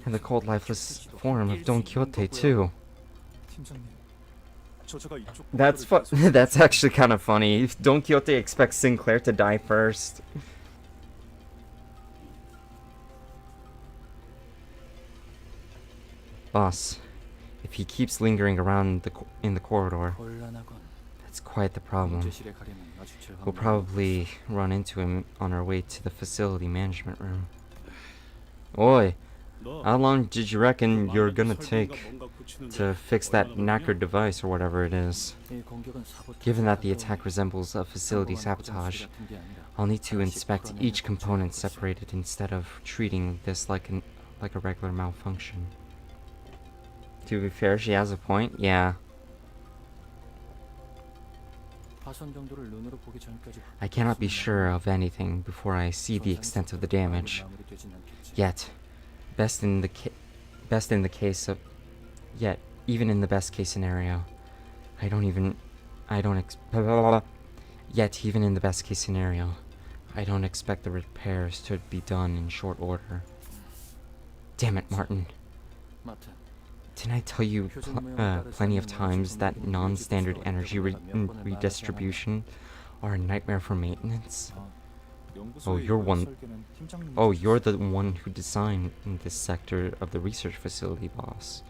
And the cold, lifeless form of Don Quixote, too. That's that's actually kind of funny. Don Quixote expects Sinclair to die first. Boss, if he keeps lingering around in the corridor, that's quite the problem. We'll probably run into him on our way to the facility management room. Oi, how long did you reckon you're gonna take to fix that knackered device or whatever it is? Given that the attack resembles a facility sabotage, I'll need to inspect each component separated instead of treating this like a regular malfunction. To be fair, she has a point, yeah. I cannot be sure of anything before I see the extent of the damage. Yet, even in the best case scenario, I don't expect the repairs to be done in short order. Damn it, Martin. Didn't I tell you plenty of times that non-standard energy redistribution are a nightmare for maintenance? Oh, you're the one who designed this sector of the research facility, boss.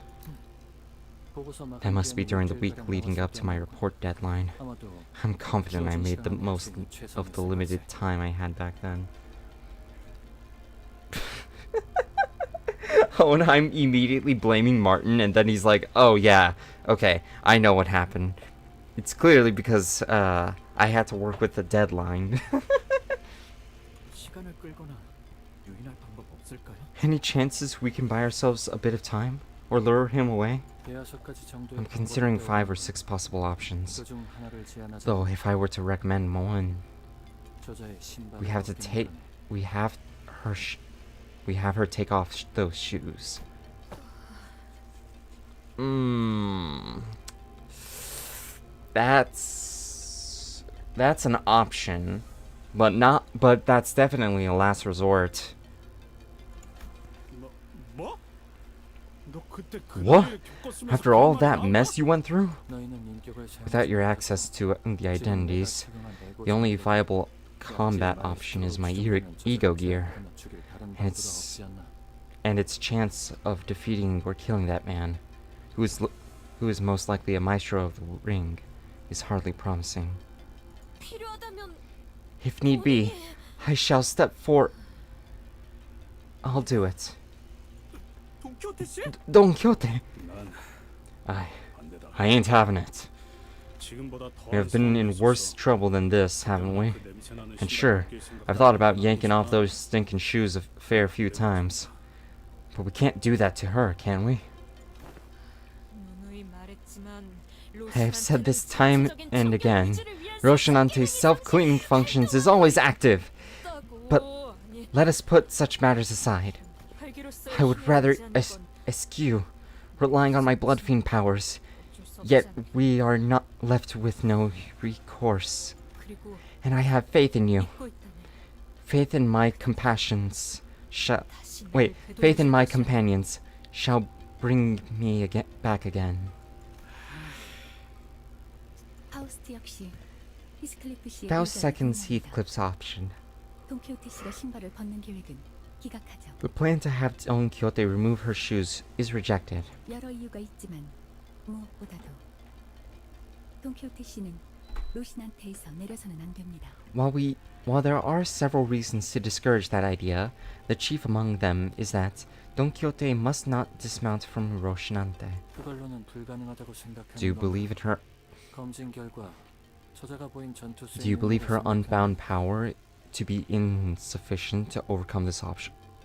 That must be during the week leading up to my report deadline. I'm confident I made the most of the limited time I had back then. Oh, and I'm immediately blaming Martin, and then he's like, oh yeah, okay, I know what happened. It's clearly because, I had to work with the deadline. Any chances we can buy ourselves a bit of time? Or lure him away? I'm considering 5 or 6 possible options. Though, if I were to recommend one, we have her take off those shoes. That's an option, but that's definitely a last resort. What? After all that mess you went through? Without your access to the identities, the only viable combat option is my ego gear. And its chance of defeating or killing that man, who is most likely a maestro of the ring, is hardly promising. If need be, I shall step forward. I'll do it. Don Quixote! I ain't having it. We have been in worse trouble than this, haven't we? And sure, I've thought about yanking off those stinking shoes a fair few times. But we can't do that to her, can we? I have said this time and again. Roshinante's self-cleaning functions is always active. But let us put such matters aside. I would rather eschew relying on my blood fiend powers. Yet we are not left with no recourse. And I have faith in you. Faith in my companions shall bring me back again. Faust seconds Heathcliff's option. The plan to have Don Quixote remove her shoes is rejected. While there are several reasons to discourage that idea, the chief among them is that Don Quixote must not dismount from Roshinante. Do you believe in her unbound power to be insufficient to overcome this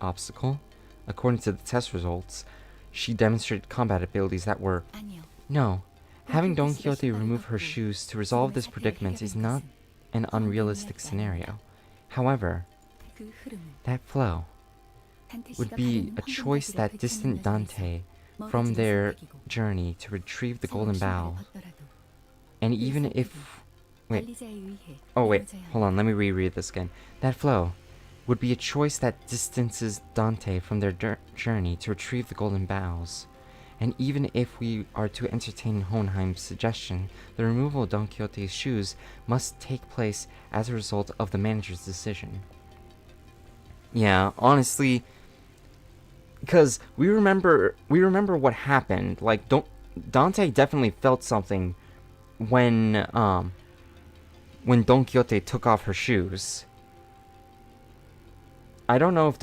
obstacle. According to the test results, she demonstrated combat abilities that were... 아니요. No, having Don Quixote remove her shoes to resolve this predicament is not an unrealistic scenario. However, 그 흐름은 that flow 단테 would 씨가 be 받은 a choice that distant Dante from their journey to retrieve the golden bowl. And even if... Wait. Oh wait, hold on, let me reread this again. That flow would be a choice that distances Dante from their journey to retrieve the golden bowls. And even if we are to entertain Hohenheim's suggestion, the removal of Don Quixote's shoes must take place as a result of the manager's decision. Yeah, honestly, because we remember what happened. Like, Dante definitely felt something when Don Quixote took off her shoes. I don't know if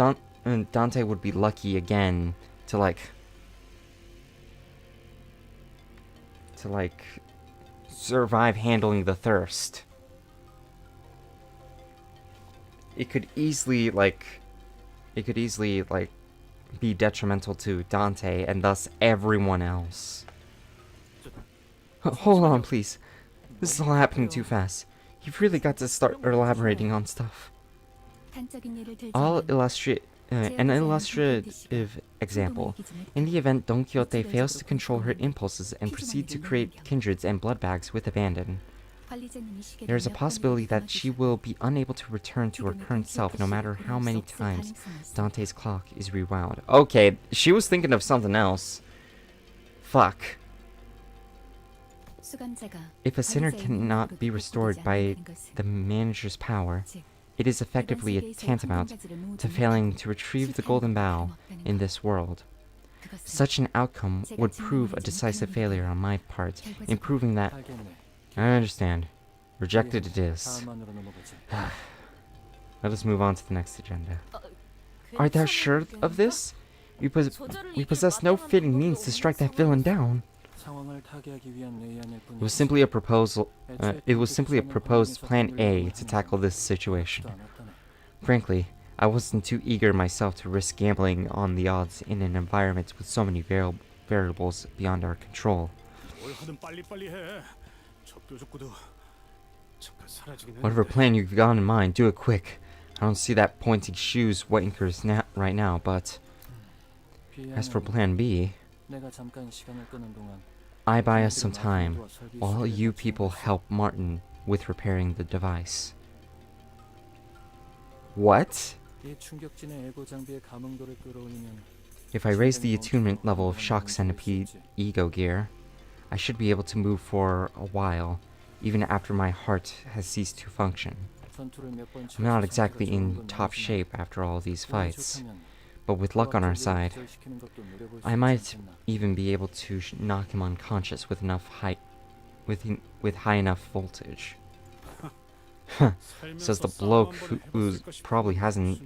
Dante would be lucky again to survive handling the thirst. It could easily be detrimental to Dante and thus everyone else. Hold on, please. This is all happening too fast. You've really got to start elaborating on stuff. I'll illustrate an illustrative example. In the event Don Quixote fails to control her impulses and proceeds to create kindreds and blood bags with abandon, there is a possibility that she will be unable to return to her current self no matter how many times Dante's clock is rewound. Okay, she was thinking of something else. Fuck. If a sinner cannot be restored by the manager's power, it is effectively a tantamount to failing to retrieve the golden bowl in this world. Such an outcome would prove a decisive failure on my part in proving that... I understand. Rejected it is. Let us move on to the next agenda. Art thou sure of this? We possess no fitting means to strike that villain down. It was simply a proposal. It was simply a proposed Plan A to tackle this situation. Frankly, I wasn't too eager myself to risk gambling on the odds in an environment with so many variables beyond our control. Whatever plan you've got in mind, do it quick. I don't see that pointing shoes wankers right now, but as for Plan B, I buy us some time while you people help Martin with repairing the device. What? If I raise the attunement level of Shock Centipede Ego Gear, I should be able to move for a while, even after my heart has ceased to function. I'm not exactly in top shape after all these fights, but with luck on our side, I might even be able to knock him unconscious with high enough voltage. Says the bloke who hasn't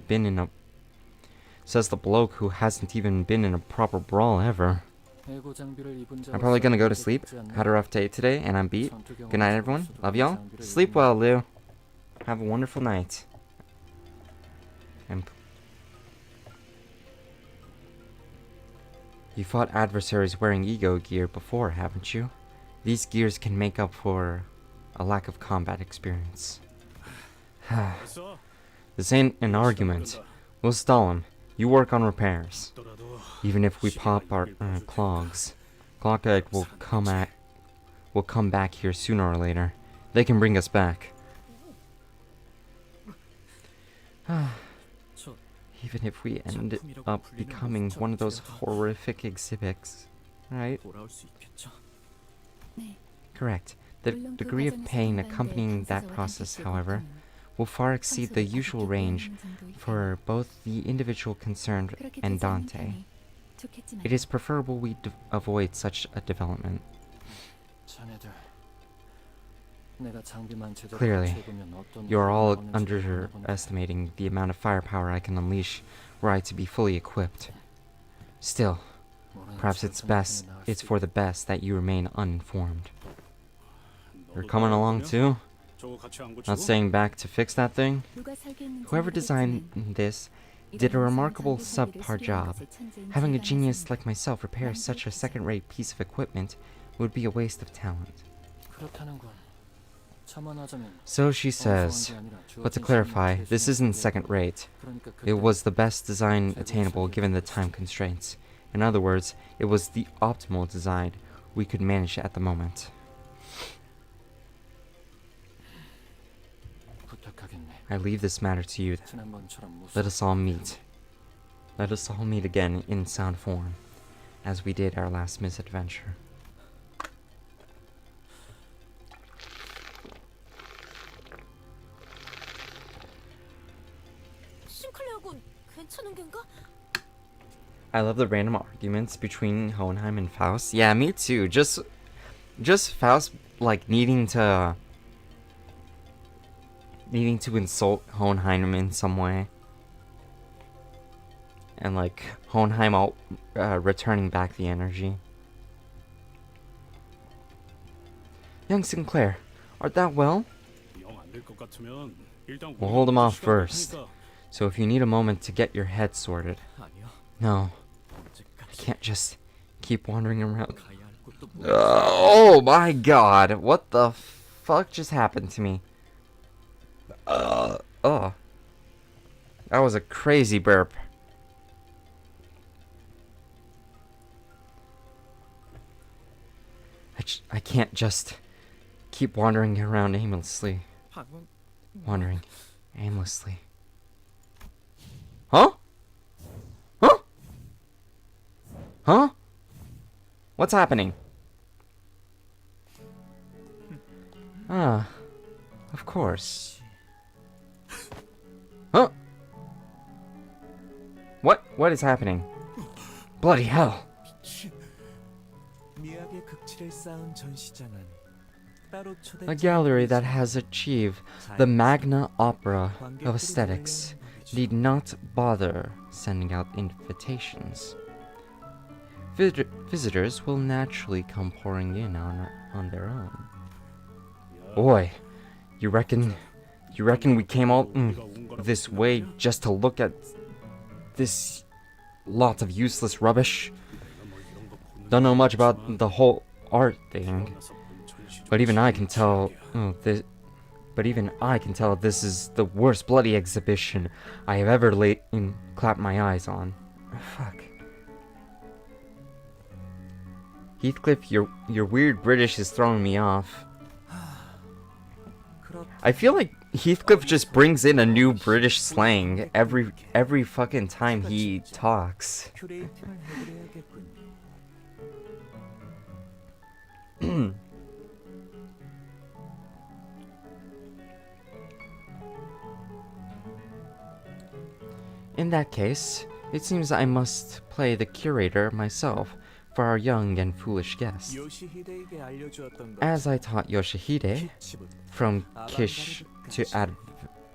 even been in a proper brawl ever. I'm probably gonna go to sleep. Had a rough day today, and I'm beat. Good night, everyone. Love y'all. Sleep well, Lou. Have a wonderful night. And you fought adversaries wearing ego gear before, haven't you? These gears can make up for a lack of combat experience. This ain't an argument. We'll stall him. You work on repairs. Even if we pop our clogs, Clockegg will come back here sooner or later. They can bring us back. Even if we end up becoming one of those horrific exhibits, right? Correct. The degree of pain accompanying that process, however, will far exceed the usual range for both the individual concerned and Dante. It is preferable we avoid such a development. Clearly, you are all underestimating the amount of firepower I can unleash were I to be fully equipped. Still, perhaps it's for the best that you remain uninformed. You're coming along too? Not staying back to fix that thing? Whoever designed this did a remarkable subpar job. Having a genius like myself repair such a second-rate piece of equipment would be a waste of talent. So she says, but to clarify, this isn't second-rate. It was the best design attainable given the time constraints. In other words, it was the optimal design we could manage at the moment. I leave this matter to you then. Let us all meet. Let us all meet again in sound form, as we did our last misadventure. 싱클레어군 괜찮은 겐가? I love the random arguments between Hohenheim and Faust. Yeah, me too. Just Faust like needing to insult Hohenheim in some way, and like Hohenheim all returning back the energy. Young Sinclair, art thou well? We'll hold him off first. So if you need a moment to get your head sorted. No. I can't just keep wandering around. Oh my god. What the fuck just happened to me? Oh. That was a crazy burp. I can't just keep wandering around aimlessly. Wandering aimlessly. Huh? Huh? Huh? What's happening? Ah, of course. Huh? What is happening? Bloody hell. A gallery that has achieved the magna opera of aesthetics need not bother sending out invitations. Visitors will naturally come pouring in on their own. Boy, you reckon we came all this way just to look at this lot of useless rubbish? Don't know much about the whole art thing, but even I can tell this is the worst bloody exhibition I have ever clapped my eyes on. Fuck. Heathcliff, your weird British is throwing me off. I feel like Heathcliff just brings in a new British slang every fucking time he talks. In that case, it seems I must play the curator myself for our young and foolish guest. As I taught Yoshihide, from Kish to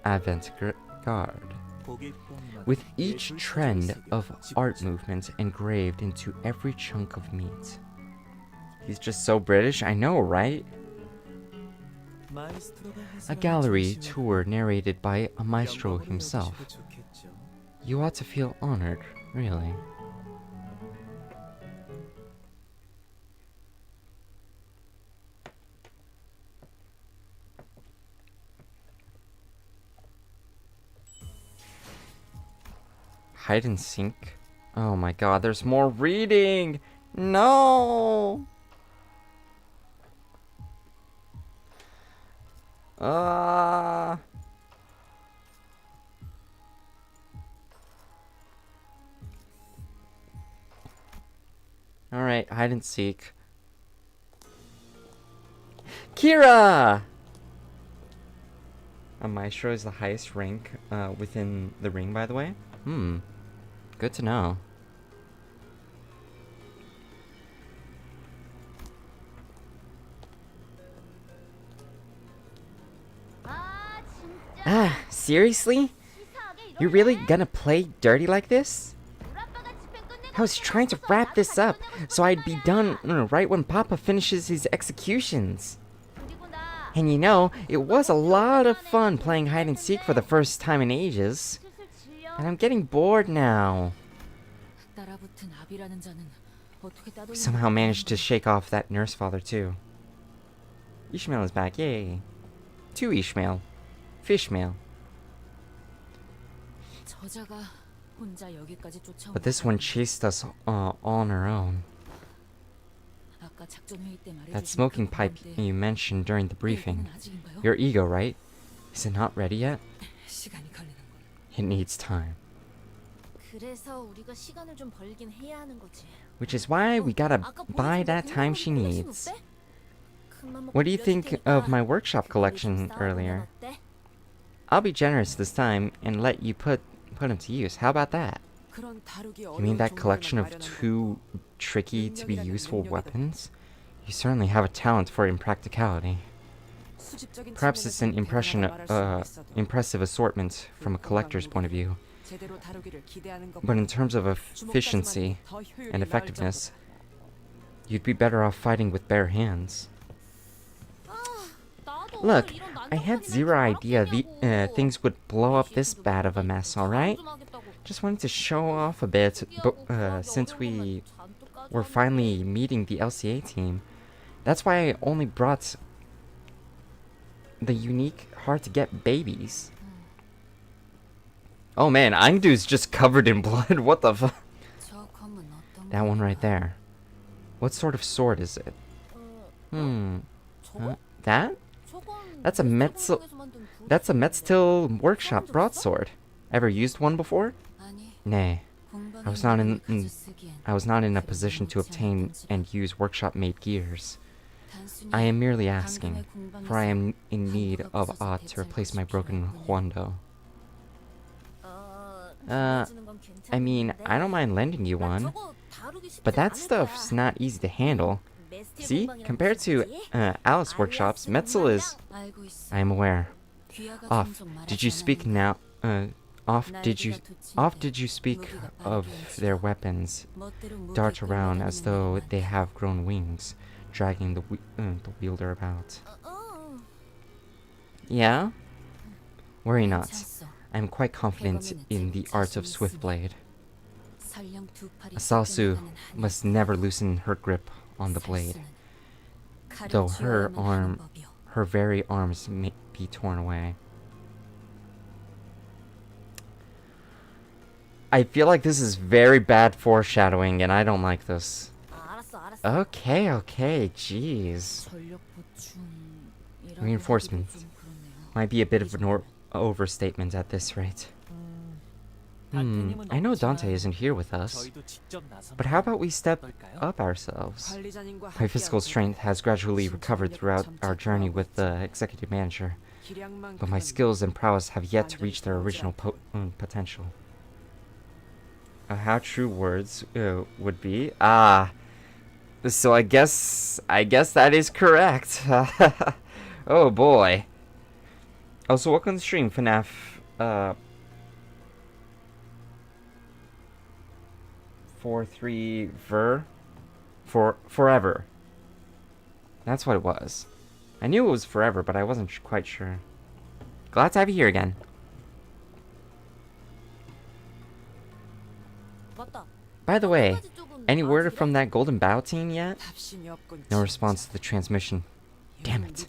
Avant-Garde, with each trend of art movement engraved into every chunk of meat. He's just so British, I know, right? A gallery tour narrated by a maestro himself. You ought to feel honored, really. Hide and seek? Oh my god, there's more reading! No! Alright, hide and seek. Kira! A maestro is the highest rank within the ring, by the way. Good to know. Ah, seriously? You're really gonna play dirty like this? I was trying to wrap this up so I'd be done right when Papa finishes his executions. And you know, it was a lot of fun playing hide and seek for the first time in ages. And I'm getting bored now. 따라붙은 아비라는 자는 어떻게 We 따돌림을 somehow managed to shake off that nurse father too. Ishmael is back, yay. Two Ishmael. Fishmael. 저자가 혼자 여기까지 쫓아온 But this one chased us all on her own. 아까 작전 회의 때 말해주신 That smoking 그 pipe 부분인데 you mentioned during the briefing. 이거는 아직인가요? Your ego, right? Is it not ready yet? 시간이 걸리는 걸. It needs time. 그래서 우리가 시간을 좀 벌긴 해야 하는 거지. Which is why we gotta buy that time she needs. What do you think of my workshop collection earlier? I'll be generous this time and let you put them to use. How about that? You mean that collection of too tricky to be useful weapons? You certainly have a talent for impracticality. Perhaps it's an impressive assortment from a collector's point of view. But in terms of efficiency and effectiveness, you'd be better off fighting with bare hands. Look, I had zero idea things would blow up this bad of a mess, alright? Just wanted to show off a bit, since we were finally meeting the LCA team. That's why I only brought the unique, hard-to-get babies. Oh man, Angdu's just covered in blood. What the fuck? That one right there. What sort of sword is it? That? That's a Metztil workshop broadsword. Ever used one before? Nay. I was not in a position to obtain and use workshop-made gears. I am merely asking, for I am in need of aught to replace my broken Huando. I mean, I don't mind lending you one, but that stuff's not easy to handle. See, compared to Alice Workshops, Metzl is... I am aware. Off, did you speak now? Off, did you speak of their weapons? Dart around as though they have grown wings, dragging the wielder about. Yeah? Worry not. I am quite confident in the art of Swiftblade. Asalsu must never loosen her grip on the blade, though her very arms may be torn away. I feel like this is very bad foreshadowing, and I don't like this. Okay, jeez. Reinforcements might be a bit of an overstatement at this rate. I know Dante isn't here with us, but how about we step up ourselves? My physical strength has gradually recovered throughout our journey with the executive manager, but my skills and prowess have yet to reach their original potential. How true words would be? So I guess that is correct. Oh boy. Also, welcome to the stream, FNAF 43 forever. That's what it was. I knew it was forever, but I wasn't quite sure. Glad to have you here again. By the way, any word from that Golden Bow team yet? No response to the transmission. Damn it.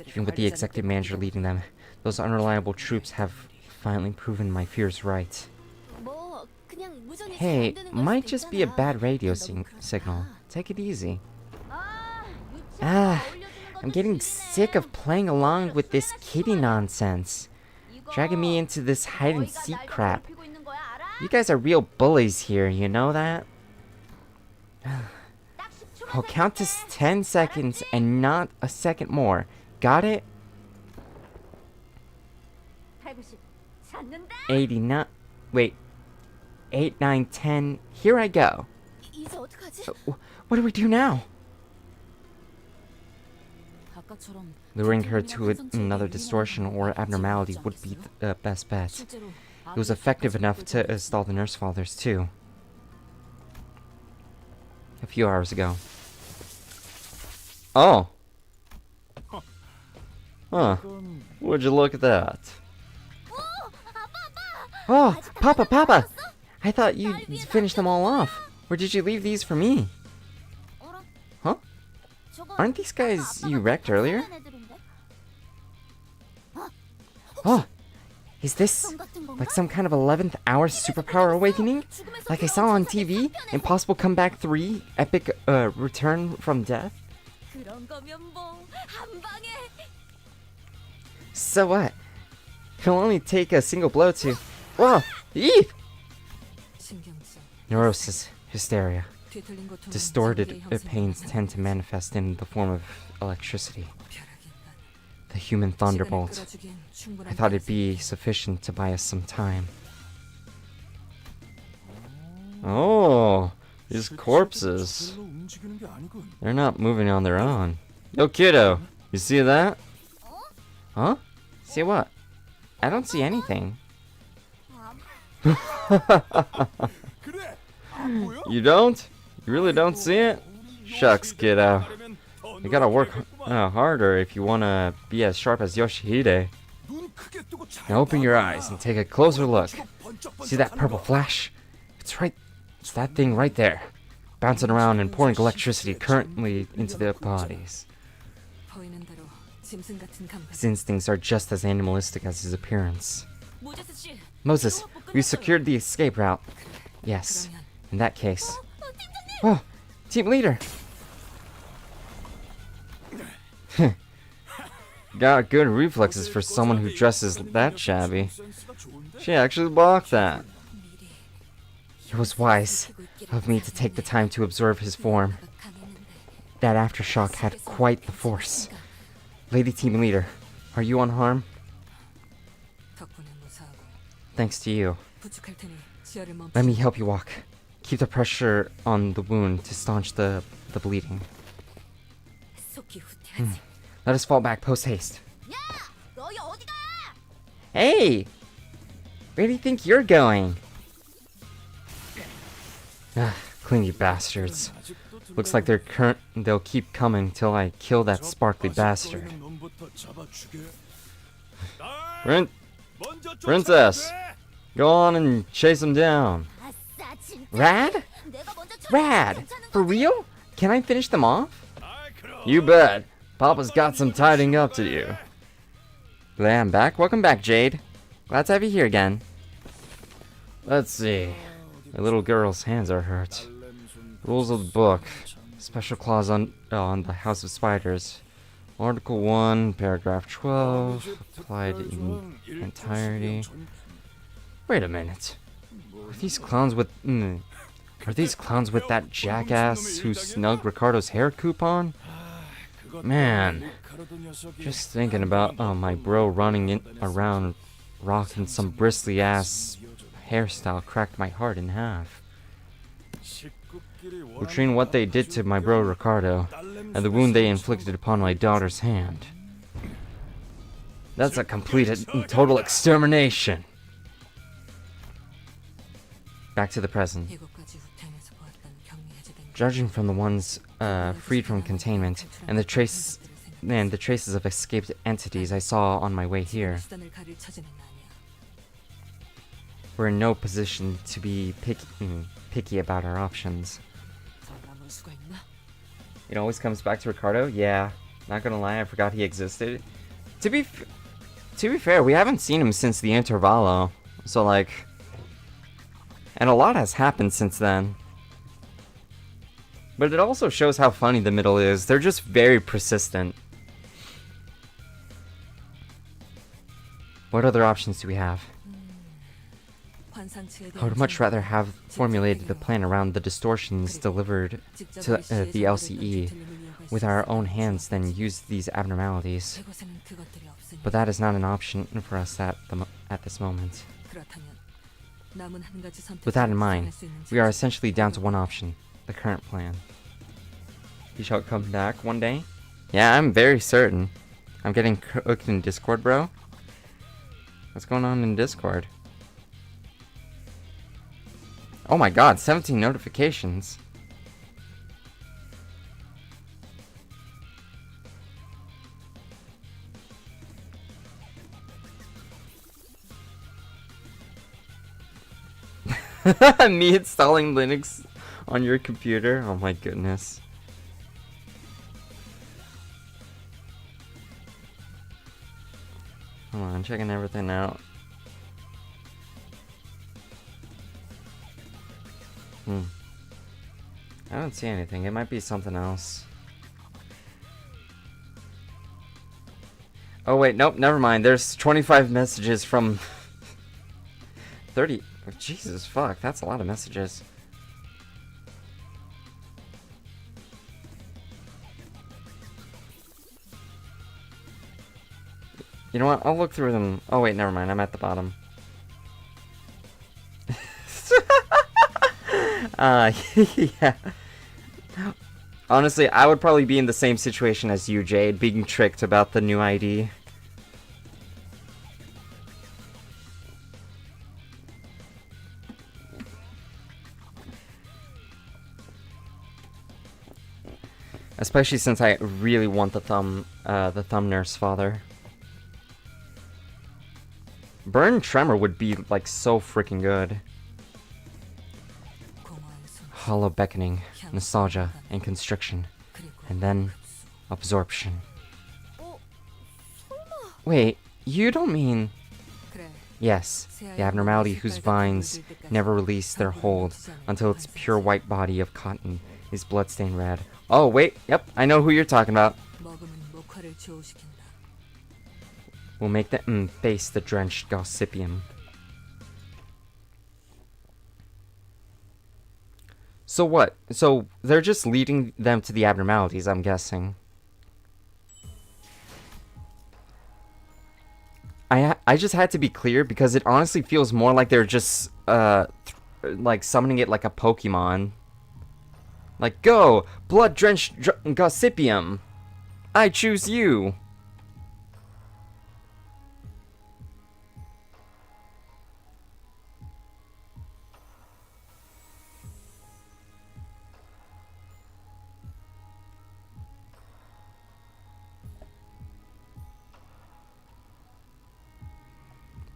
Even with the executive manager leading them, those unreliable troops have finally proven my fears right. Hey, might just be a bad radio signal. Take it easy. I'm getting sick of playing along with this kitty nonsense. Dragging me into this hide-and-seek crap. You guys are real bullies here, you know that? I'll count to 10 seconds and not a second more. Got it? 89... Wait. 8, 9, 10... Here I go. What do we do now? Luring her to another distortion or abnormality would be the best bet. It was effective enough to stall the nurse fathers too. A few hours ago. Oh. Huh. Would you look at that? Oh, Papa! I thought you'd finished them all off. Or did you leave these for me? Huh? Aren't these guys you wrecked earlier? Oh! Is this like some kind of 11th hour superpower awakening? Like I saw on TV? Impossible Comeback 3? Epic Return from Death? So what? It'll only take a single blow to... Whoa! Eee! Neurosis, hysteria. Distorted pains tend to manifest in the form of electricity. The human thunderbolt. I thought it'd be sufficient to buy us some time. Oh, these corpses. They're not moving on their own. Yo, kiddo, you see that? Huh? See what? I don't see anything. You don't? You really don't see it? Shucks, kiddo. You gotta work harder if you wanna be as sharp as Yoshihide. Now open your eyes and take a closer look. See that purple flash? It's that thing right there. Bouncing around and pouring electricity currently into their bodies. His instincts are just as animalistic as his appearance. Moses, we secured the escape route. Yes, in that case. Oh, team leader! Got good reflexes for someone who dresses that shabby. She actually blocked that. It was wise of me to take the time to observe his form. That aftershock had quite the force. Lady Team Leader, are you unharmed? Thanks to you. Let me help you walk. Keep the pressure on the wound to staunch the bleeding. Let us fall back post-haste. Hey! Where do you think you're going? Clingy bastards. Looks like they'll keep coming till I kill that sparkly bastard. Princess! Go on and chase him down. Rad? Rad! For real? Can I finish them off? You bet. Papa's got some tidying up to do. Glad I'm back. Welcome back, Jade. Glad to have you here again. Let's see. The little girl's hands are hurt. Rules of the book. Special clause on the House of Spiders. Article 1, paragraph 12. Applied in entirety. Wait a minute. Are these clowns with that jackass who snugged Ricardo's hair coupon? Man, just thinking about my bro running around rocking some bristly ass hairstyle cracked my heart in half. Between what they did to my bro Ricardo and the wound they inflicted upon my daughter's hand, that's a complete and total extermination. Back to the present. Judging from the ones freed from containment and the traces of escaped entities I saw on my way here, we're in no position to be picky about our options. It always comes back to Ricardo. Yeah, not gonna lie, I forgot he existed. To be fair, we haven't seen him since the Intervallo, so like, and a lot has happened since then. But it also shows how funny the middle is. They're just very persistent. What other options do we have? I would much rather have formulated the plan around the distortions delivered to the LCE with our own hands than use these abnormalities. But that is not an option for us at this moment. With that in mind, we are essentially down to one option, the current plan. You shall come back one day? Yeah, I'm very certain. I'm getting cooked in Discord, bro. What's going on in Discord? Oh my god, 17 notifications. Me installing Linux on your computer? Oh my goodness. Hold on, checking everything out. I don't see anything. It might be something else. Oh wait, nope, never mind. There's 25 messages from 30. Oh, Jesus, fuck, that's a lot of messages. You know what? I'll look through them. Oh wait, never mind. I'm at the bottom. Yeah. Honestly, I would probably be in the same situation as you, Jade, being tricked about the new ID. Especially since I really want the thumb nurse father. Burn Tremor would be like so freaking good. Hollow beckoning, nostalgia, and constriction, and then absorption. Wait, you don't mean... Yes, the abnormality whose vines never release their hold until its pure white body of cotton is bloodstained red. Oh wait, yep, I know who you're talking about. We'll make them face the drenched gossypium. So what? So they're just leading them to the abnormalities, I'm guessing. I just had to be clear because it honestly feels more like they're just like summoning it like a Pokemon. Like, go, blood-drenched gossypium. I choose you.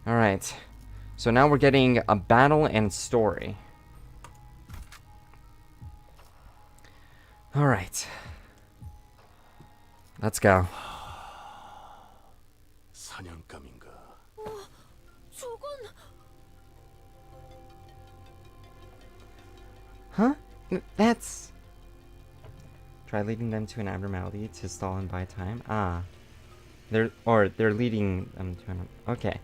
Alright, so now we're getting a battle and story. Alright. Let's go. 사냥감인가? Huh? That's... Try leading them to an abnormality to stall and buy time. Ah. They're leading them to an... Okay.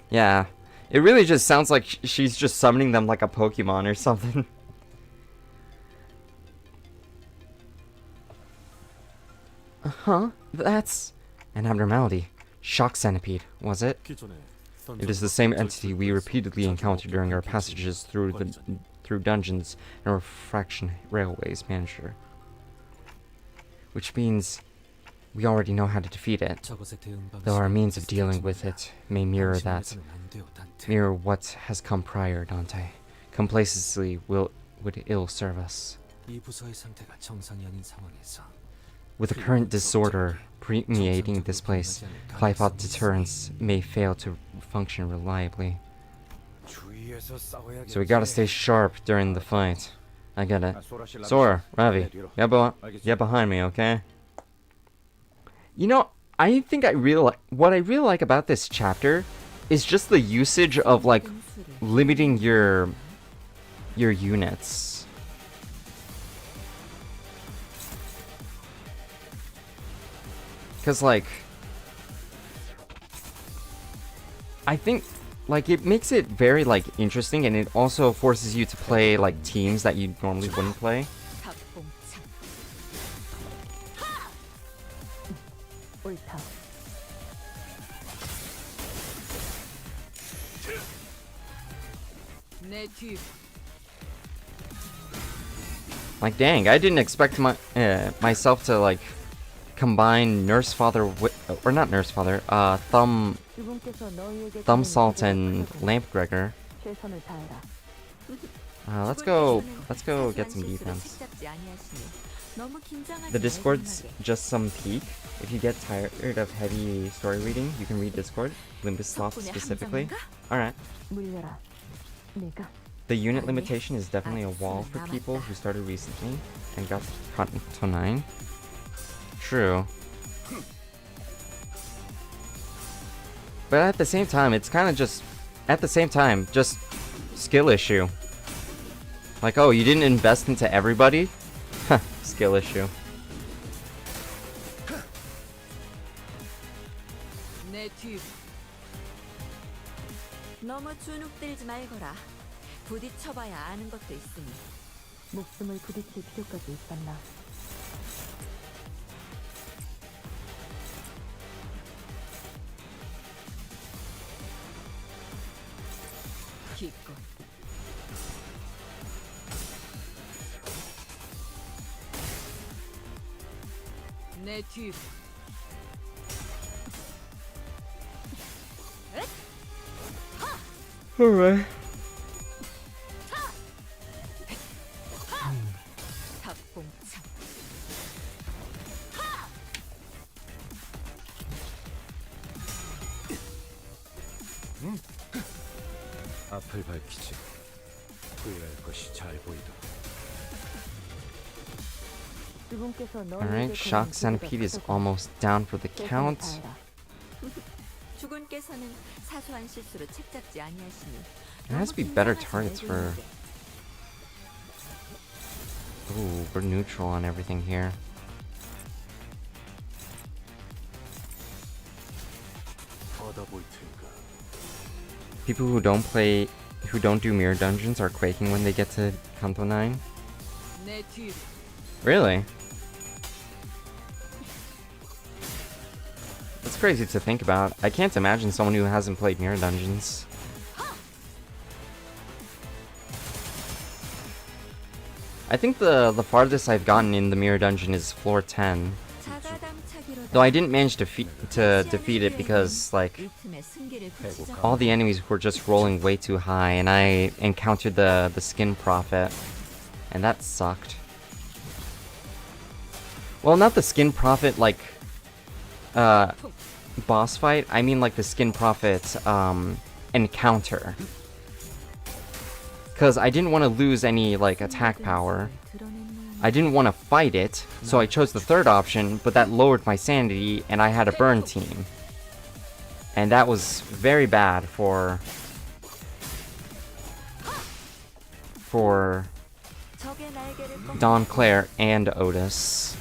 Yeah. It really just sounds like she's just summoning them like a Pokemon or something. Huh? That's... an abnormality. Shock centipede, was it? It is the same entity we repeatedly encountered during our passages through dungeons and refraction railways manager. Which means we already know how to defeat it, though our means of dealing with it may mirror what has come prior, Dante. Complacency would ill serve us. With the current disorder permeating this place, Clyphot deterrence may fail to function reliably. So we gotta stay sharp during the fight. I get it. Sora, Ravi, get behind me, okay? You know, I think what I really like about this chapter is just the usage of like limiting your units. Cause like I think like it makes it very like interesting, and it also forces you to play like teams that you normally wouldn't play. Like dang, I didn't expect myself to like combine Nurse Father or not Nurse Father, Thumb Salt and Lamp Gregor. Let's go get some defense. The Discord's just some peek. If you get tired of heavy story reading, you can read Discord. Limbus Sloth specifically. Alright. The unit limitation is definitely a wall for people who started recently and got to 9. True. But at the same time, it's kind of just... At the same time, just skill issue. Like, oh, you didn't invest into everybody? Huh, skill issue. 내 뒤. 너무 주눅들지 말거라. 부딪혀봐야 아는 것도 있으니. 목숨을 부딪힐 필요까지 있었나? 기껏. 내 뒤. Alright. 탑공창. 앞을 밝히지. 후회할 것이 잘 보이다. Alright, Shock Centipede is almost down for the count. 주군께서는 사소한 실수로 책 잡지 아니하시니. There has to be better targets for... Ooh, we're neutral on everything here. People who don't do mirror dungeons are quaking when they get to Kanto 9? 내 뒤. Really? That's crazy to think about. I can't imagine someone who hasn't played mirror dungeons. I think the farthest I've gotten in the mirror dungeon is floor 10. Though I didn't manage to defeat it because, like, all the enemies were just rolling way too high, and I encountered the skin prophet, and that sucked. Well, not the skin prophet, like, boss fight. I mean, like, the skin prophet, encounter. Because I didn't want to lose any, like, attack power. I didn't want to fight it, so I chose the third option, but that lowered my sanity, and I had a burn team. And that was very bad for Don Claire and Otis.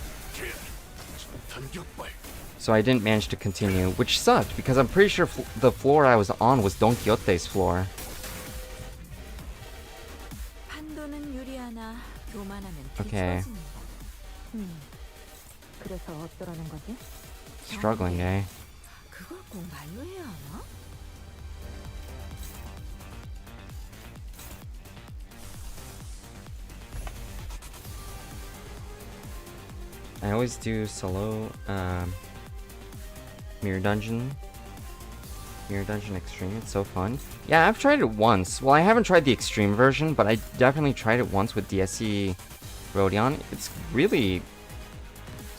So I didn't manage to continue, which sucked, because I'm pretty sure the floor I was on was Don Quixote's floor. Okay. Struggling, eh? I always do solo Mirror Dungeon Extreme. It's so fun. Yeah, I've tried it once. Well, I haven't tried the Extreme version, but I definitely tried it once with DSC Rodion. It's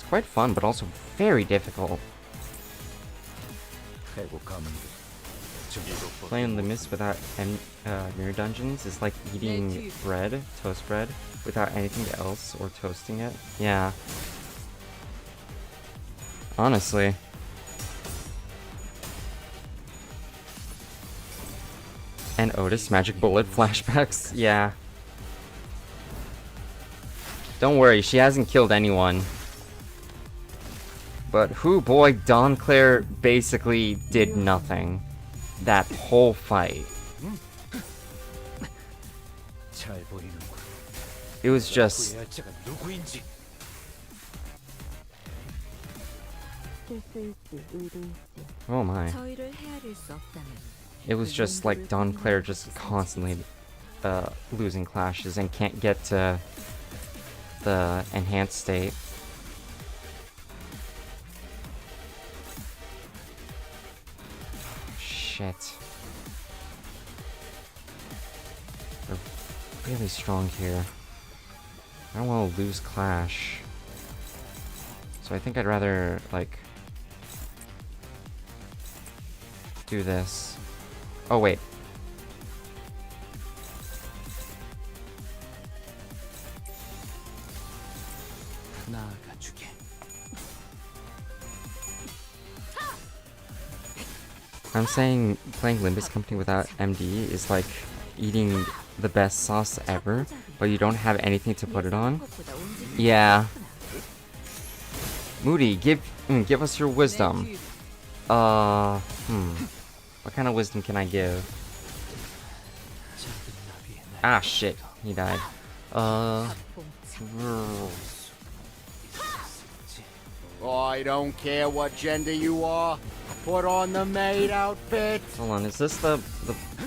quite fun, but also very difficult. Playing Limbus without mirror dungeons is like eating bread, toast bread, without anything else or toasting it. Yeah. Honestly. And Otis Magic Bullet flashbacks. Yeah. Don't worry, she hasn't killed anyone. But who boy, Don Claire basically did nothing. That whole fight. It was just... Oh my. It was just like Don Claire just constantly losing clashes and can't get to the enhanced state. Shit. They're really strong here. I don't want to lose clash. So I think I'd rather, like, do this. Oh, wait. I'm saying playing Limbus Company without MD is like eating the best sauce ever, but you don't have anything to put it on. Yeah. Moody, give us your wisdom. What kind of wisdom can I give? Ah, shit. He died. I don't care what gender you are. Put on the maid outfit. Hold on, is this the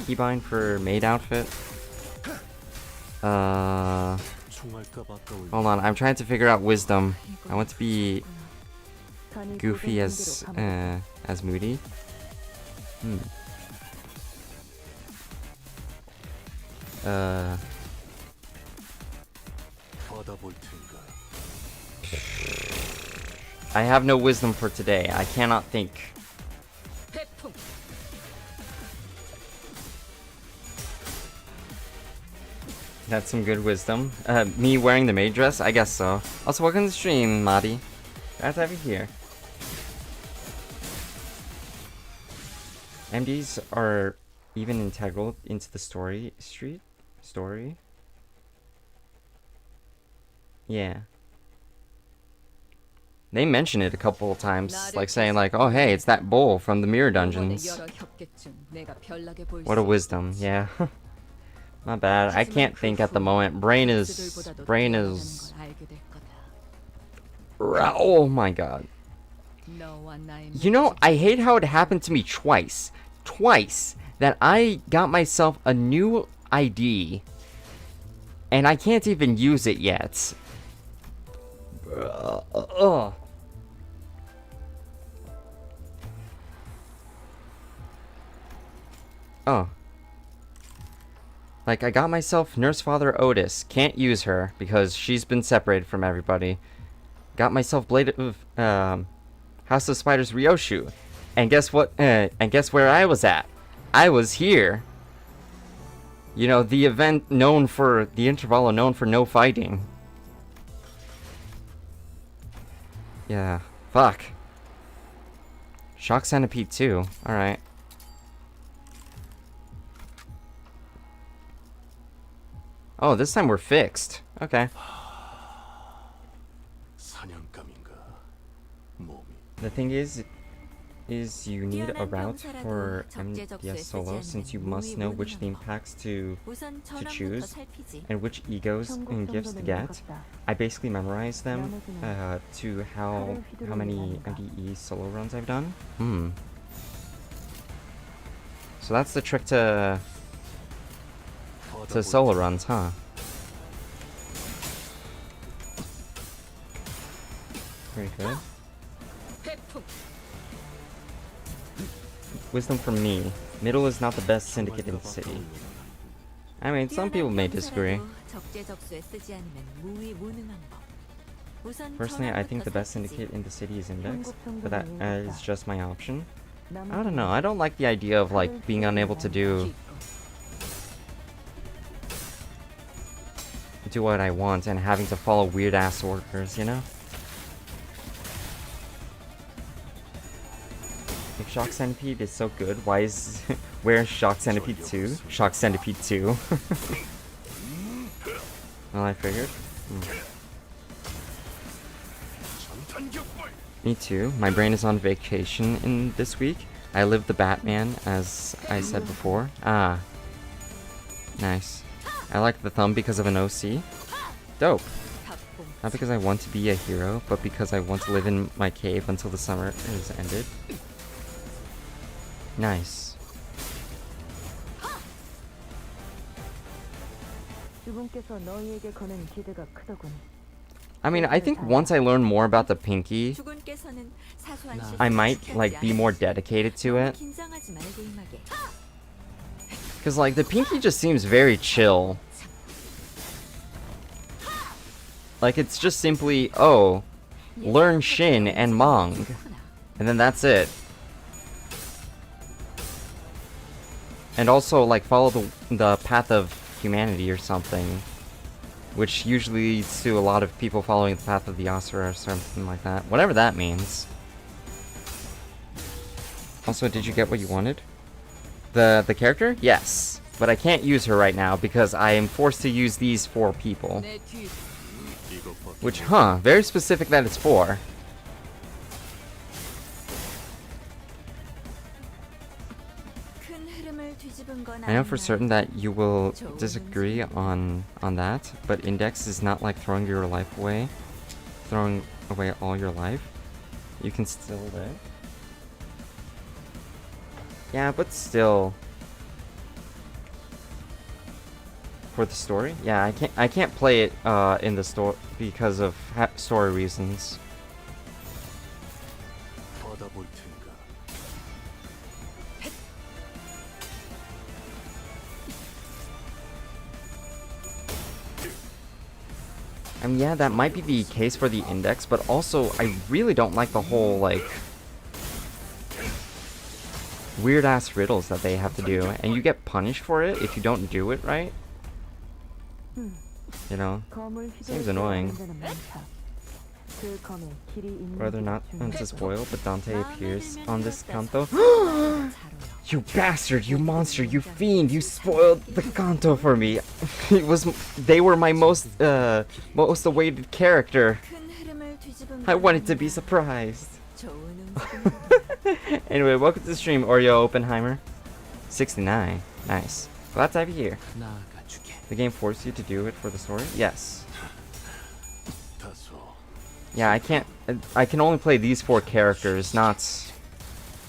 keybind for maid outfit? Hold on, I'm trying to figure out wisdom. I want to be goofy as Moody. I have no wisdom for today. I cannot think. That's some good wisdom. Me wearing the maid dress? I guess so. Also, welcome to the stream, Madi. Glad to have you here. MDs are even integral into the story. Yeah. They mention it a couple of times, like saying like, oh hey, it's that bull from the mirror dungeons. What a wisdom, yeah. Not bad. I can't think at the moment. Brain is... Oh my god. You know, I hate how it happened to me twice. Twice. That I got myself a new ID. And I can't even use it yet. Oh. Like, I got myself Nurse Father Otis. Can't use her because she's been separated from everybody. Got myself Blade of House of Spiders Ryoshu. And guess what? And guess where I was at? I was here. You know, the event known for the intervalo known for no fighting. Yeah. Fuck. Shock Centipede 2. Alright. Oh, this time we're fixed. Okay. The thing is you need a route for MDS solo since you must know which theme packs to choose and which egos and gifts to get. I basically memorized them to how many MDE solo runs I've done. So that's the trick to solo runs, huh? Very good. Wisdom from me. Middle is not the best syndicate in the city. I mean, some people may disagree. Personally, I think the best syndicate in the city is Index, but that is just my option. I don't know, I don't like the idea of, like, being unable to do what I want and having to follow weird-ass orders, you know? If Shock Centipede is so good, why is... where's Shock Centipede 2? Shock Centipede 2. Well, I figured. Me too. My brain is on vacation in this week. I live the Batman, as I said before. Ah. Nice. I like the thumb because of an OC. Dope. Not because I want to be a hero, but because I want to live in my cave until the summer is ended. Nice. I mean, I think once I learn more about the Pinky, I might, like, be more dedicated to it. Because, like, the Pinky just seems very chill. Like, it's just simply, oh, learn Shin and Mong. And then that's it. And also, like, follow the path of humanity or something. Which usually leads to a lot of people following the path of the Asura or something like that. Whatever that means. Also, did you get what you wanted? The character? Yes. But I can't use her right now because I am forced to use these 4 people. Which, very specific that it's 4. I know for certain that you will disagree on that, but Index is not like throwing your life away. Throwing away all your life. You can still live. Yeah, but still. For the story? Yeah, I can't play it in the store because of story reasons. I mean, yeah, that might be the case for the Index, but also I really don't like the whole like weird ass riddles that they have to do, and you get punished for it if you don't do it right. You know, seems annoying. Rather not to spoil, but Dante appears on this canto. You bastard, you monster, you fiend, you spoiled the canto for me. They were my most awaited character. I wanted to be surprised. Anyway, welcome to the stream, Oreo Oppenheimer. 69. Nice. Glad to have you here. The game forced you to do it for the story? Yes. Yeah, I can only play these 4 characters, not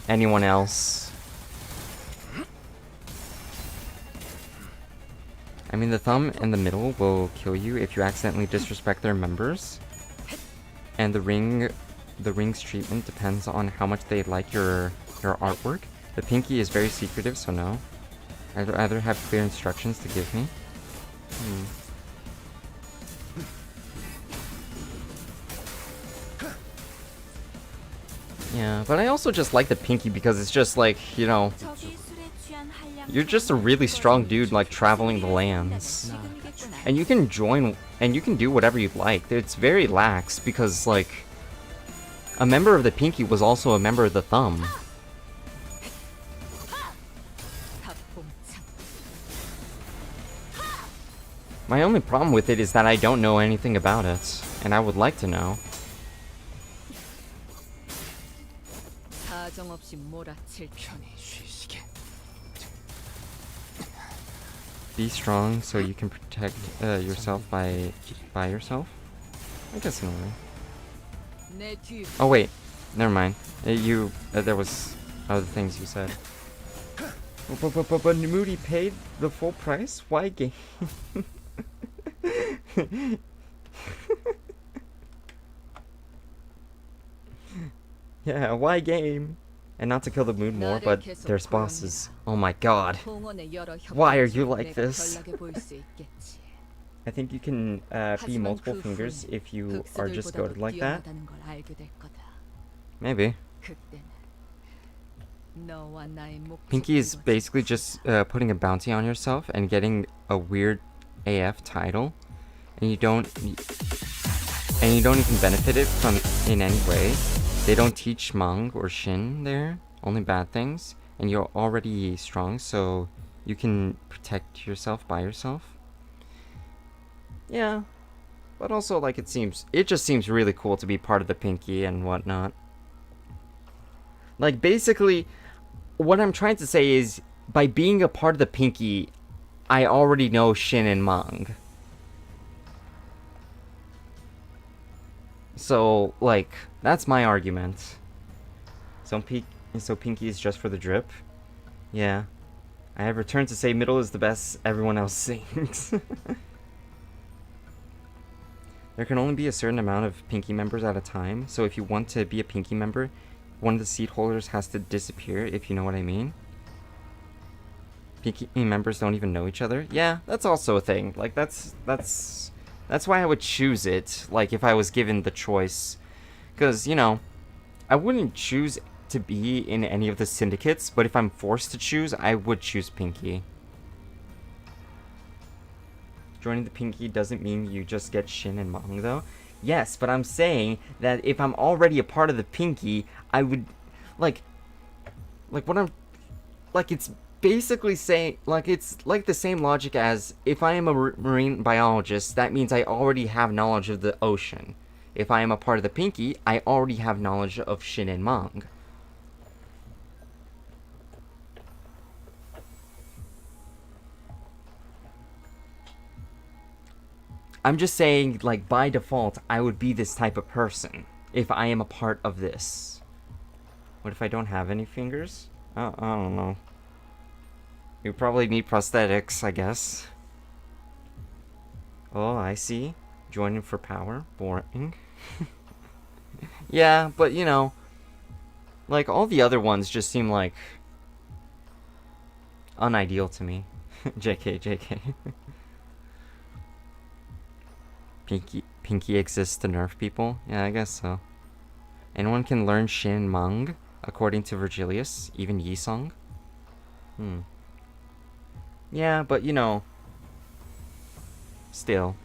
anyone else. I mean, the thumb and the middle will kill you if you accidentally disrespect their members. And the ring's treatment depends on how much they like your artwork. The pinky is very secretive, so no. I'd rather have clear instructions to give me. Yeah, but I also just like the pinky because it's just like, you know, you're just a really strong dude like traveling the lands. And you can join and you can do whatever you like. It's very lax because like a member of the pinky was also a member of the thumb. My only problem with it is that I don't know anything about it, and I would like to know. Be strong so you can protect yourself by yourself? I guess in a way. Oh wait, never mind. There was other things you said. But Moody paid the full price? Why game? Yeah, why game? And not to kill the mood more, but there's bosses. Oh my god. Why are you like this? I think you can be multiple fingers if you are just goated like that. Maybe. Pinky is basically just putting a bounty on yourself and getting a weird AF title, and you don't even benefit it from in any way. They don't teach Mang or Shin there, only bad things, and you're already strong, so you can protect yourself by yourself. Yeah, but also like it just seems really cool to be part of the Pinky and whatnot. Like basically, what I'm trying to say is, by being a part of the Pinky, I already know Shin and Mang. So, like, that's my argument. So Pinky is just for the drip? Yeah. I have returned to say middle is the best, everyone else sings. There can only be a certain amount of Pinky members at a time, so if you want to be a Pinky member, one of the seat holders has to disappear, if you know what I mean. Pinky members don't even know each other. Yeah, that's also a thing. Like, that's why I would choose it, like, if I was given the choice. Because, you know, I wouldn't choose to be in any of the syndicates, but if I'm forced to choose, I would choose Pinky. Joining the Pinky doesn't mean you just get Shin and Mang, though. Yes, but I'm saying that if I'm already a part of the Pinky, I would, like, Like what I'm like it's basically saying like it's like the same logic as if I am a marine biologist, that means I already have knowledge of the ocean. If I am a part of the Pinky, I already have knowledge of Shin and Mang. I'm just saying, like, by default, I would be this type of person if I am a part of this. What if I don't have any fingers? I don't know. You probably need prosthetics, I guess. Oh, I see. Joining for power. Boring. Yeah, but you know, like, all the other ones just seem like unideal to me. JK, JK. Pinky exists to nerf people? Yeah, I guess so. Anyone can learn Shin Mang, according to Virgilius, even Yisong. Yeah, but you know, still.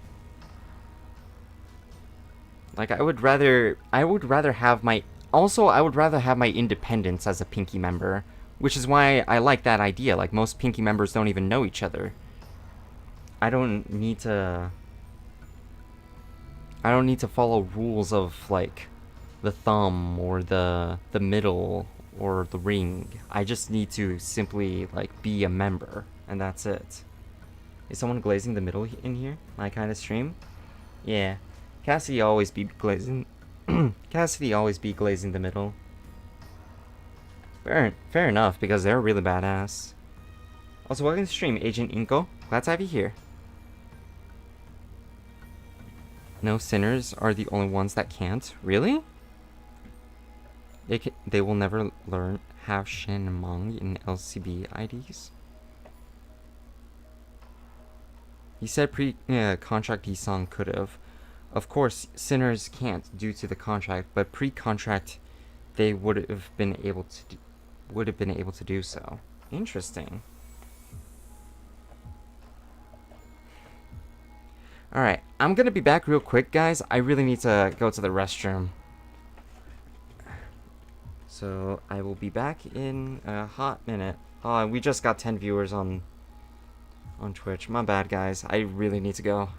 Like I would rather have my I would rather have my independence as a Pinky member, which is why I like that idea. Like most Pinky members don't even know each other. I don't need to follow rules of like the thumb or the middle or the ring. I just need to simply like be a member and that's it. Is someone glazing the middle in here? My kind of stream? Yeah. Cassidy always be glazing Cassidy always be glazing the middle. Fair enough, because they're really badass. Also, welcome to stream, Agent Inko. Glad to have you here. No sinners are the only ones that can't. Really? They will never learn have Shin and Mang in LCB IDs. He said pre-contract Yisong could have. Of course, sinners can't due to the contract, but pre-contract they would have been able to do so. Interesting. Alright, I'm gonna be back real quick, guys. I really need to go to the restroom. So, I will be back in a hot minute. We just got 10 viewers on Twitch. My bad, guys. I really need to go.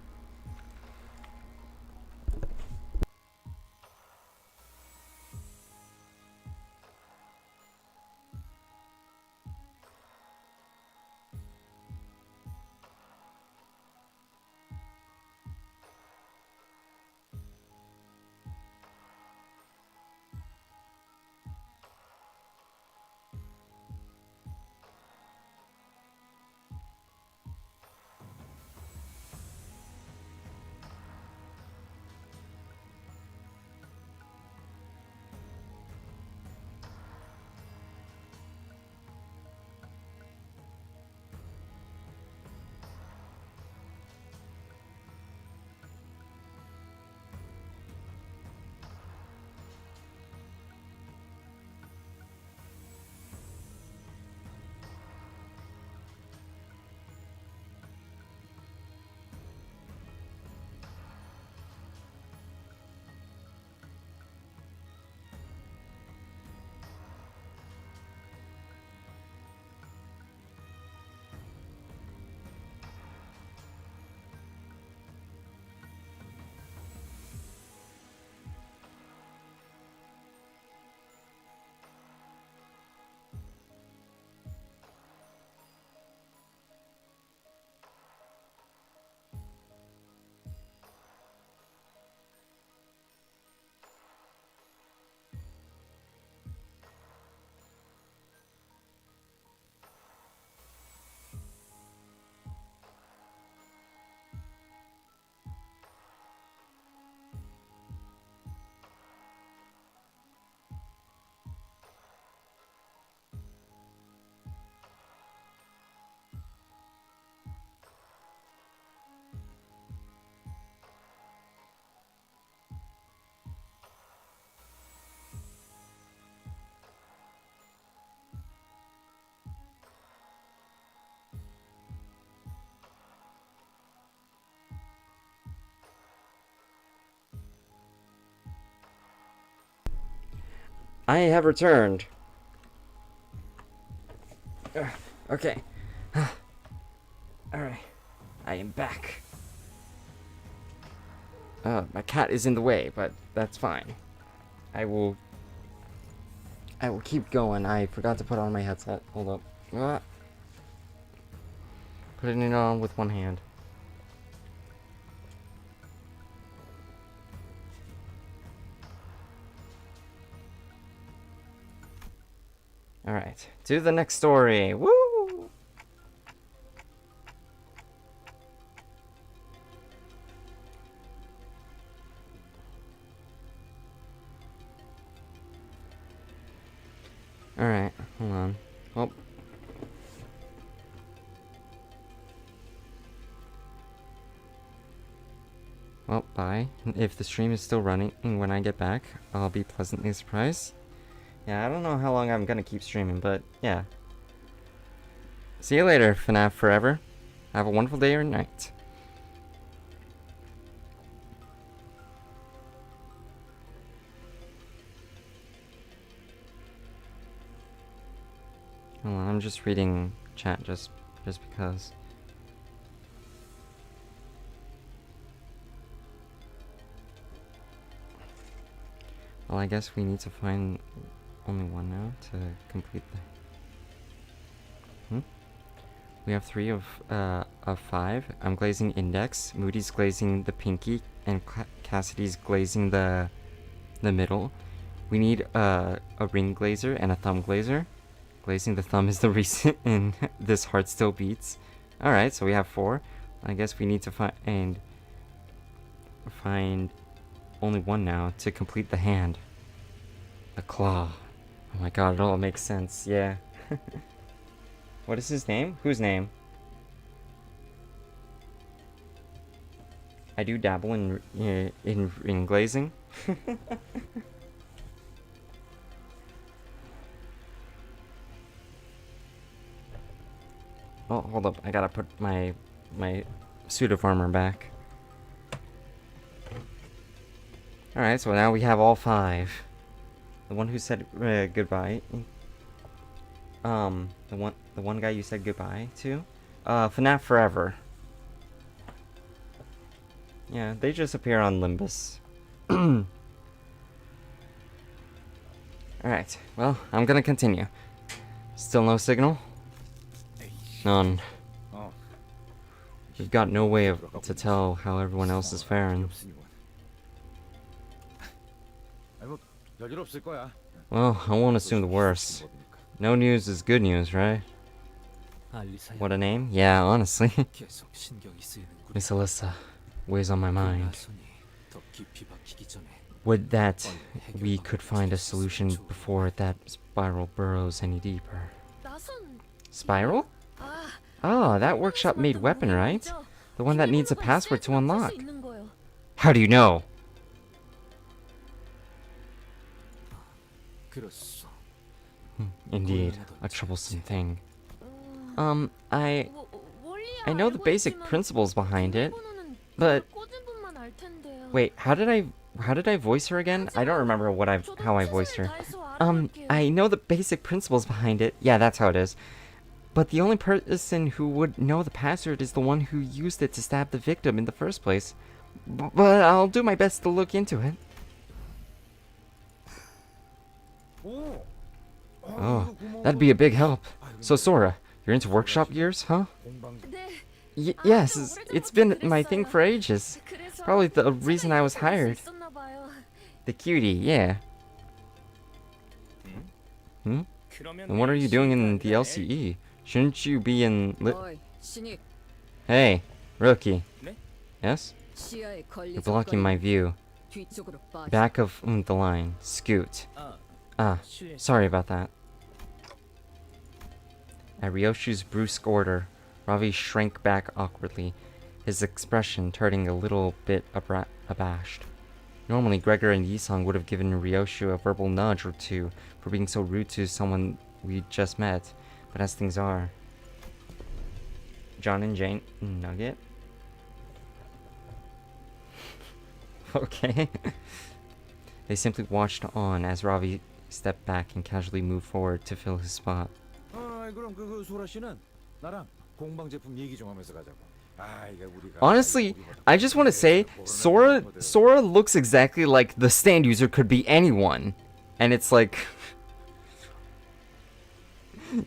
I have returned. Okay. Alright. I am back. My cat is in the way, but that's fine. I will keep going. I forgot to put on my headset. Hold up. Putting it on with one hand. Alright, to the next story. Woo! Alright, hold on. Oh. Well, bye. If the stream is still running when I get back, I'll be pleasantly surprised. Yeah, I don't know how long I'm gonna keep streaming, but yeah. See you later, FNAF Forever. Have a wonderful day or night. Hold on, I'm just reading chat just because. Well, I guess we need to find only one now to complete the... We have 3 of 5. I'm glazing Index, Moody's glazing the Pinky, and Cassidy's glazing the middle. We need a ring glazer and a thumb glazer. Glazing the thumb is the reason and this heart still beats. Alright, so we have 4. I guess we need to find only one now to complete the hand. The claw. Oh my god, it all makes sense, yeah. What is his name? Whose name? I do dabble in ring glazing. Oh, hold up. I gotta put my suit of armor back. Alright, so now we have all 5. The one who said goodbye. The one guy you said goodbye to? FNAF Forever. Yeah, they just appear on Limbus. Alright, well, I'm gonna continue. Still no signal? None. We've got no way to tell how everyone else is faring. Well, I won't assume the worst. No news is good news, right? What a name? Yeah, honestly. Miss Alyssa weighs on my mind. Would that we could find a solution before that spiral burrows any deeper. Spiral? Oh, that workshop-made weapon, right? The one that needs a password to unlock. How do you know? Indeed, a troublesome thing. I know the basic principles behind it, but wait, how did I voice her again? I don't remember how I voiced her. I know the basic principles behind it. Yeah, that's how it is. But the only person who would know the password is the one who used it to stab the victim in the first place. But I'll do my best to look into it. Oh, that'd be a big help. So Sora, you're into workshop gears, huh? Yes, it's been my thing for ages. Probably the reason I was hired. The cutie, yeah. And what are you doing in the LCE? Shouldn't you be in Hey, rookie. Yes? You're blocking my view. Back of the line. Scoot. Ah, sorry about that. At Ryoshu's brusque order, Ravi shrank back awkwardly, his expression turning a little bit abashed. Normally, Gregor and Yisong would have given Ryoshu a verbal nudge or two for being so rude to someone we just met, but as things are... John and Jane Nugget? Okay. They simply watched on as Ravi stepped back and casually moved forward to fill his spot. 그럼 그 소라 씨는 나랑 공방 제품 얘기 좀 하면서 가자고. Honestly, I just want to say Sora looks exactly like the stand user could be anyone. And it's like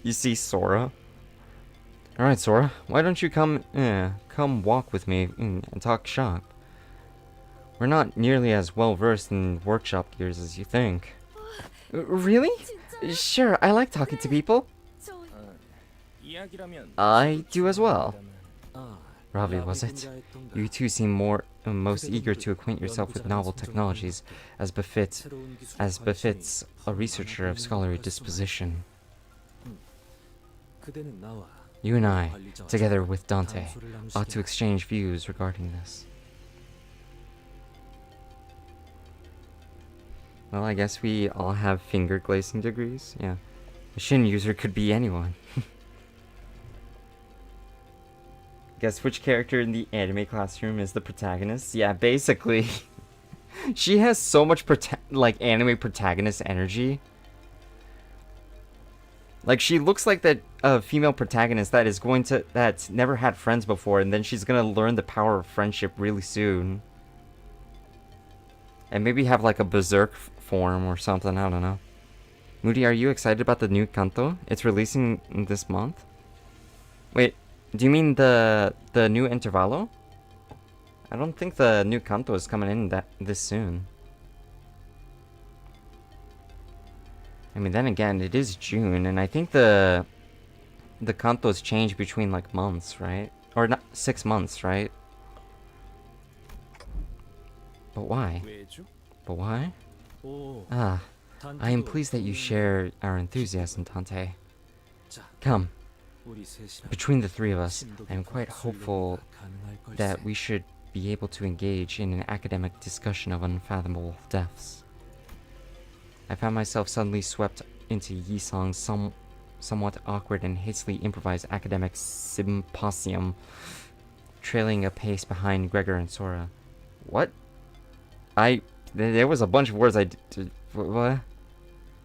you see Sora? Alright, Sora, why don't you come walk with me and talk shop? We're not nearly as well versed in workshop gears as you think. Really? Sure, I like talking to people. I do as well. Ravi, was it? You two seem most eager to acquaint yourself with novel technologies, as befits a researcher of scholarly disposition. You and I, together with Dante, ought to exchange views regarding this. Well, I guess we all have finger glazing degrees. Yeah. A Shin user could be anyone. Guess which character in the anime classroom is the protagonist? Yeah, basically. She has so much anime protagonist energy. Like, she looks like that female protagonist that's never had friends before, and then she's gonna learn the power of friendship really soon. And maybe have like a berserk form or something, I don't know. Moody, are you excited about the new canto? It's releasing this month? Wait, do you mean the new intervalo? I don't think the new canto is coming in this soon. I mean, then again, it is June, and I think the cantos change between like months, right? Or not 6 months, right? But why? But why? Ah, I am pleased that you share our enthusiasm, Dante. Come. Between the three of us, I am quite hopeful that we should be able to engage in an academic discussion of unfathomable depths. I found myself suddenly swept into Yisong's somewhat awkward and hastily improvised academic symposium, trailing a pace behind Gregor and Sora. What? There was a bunch of words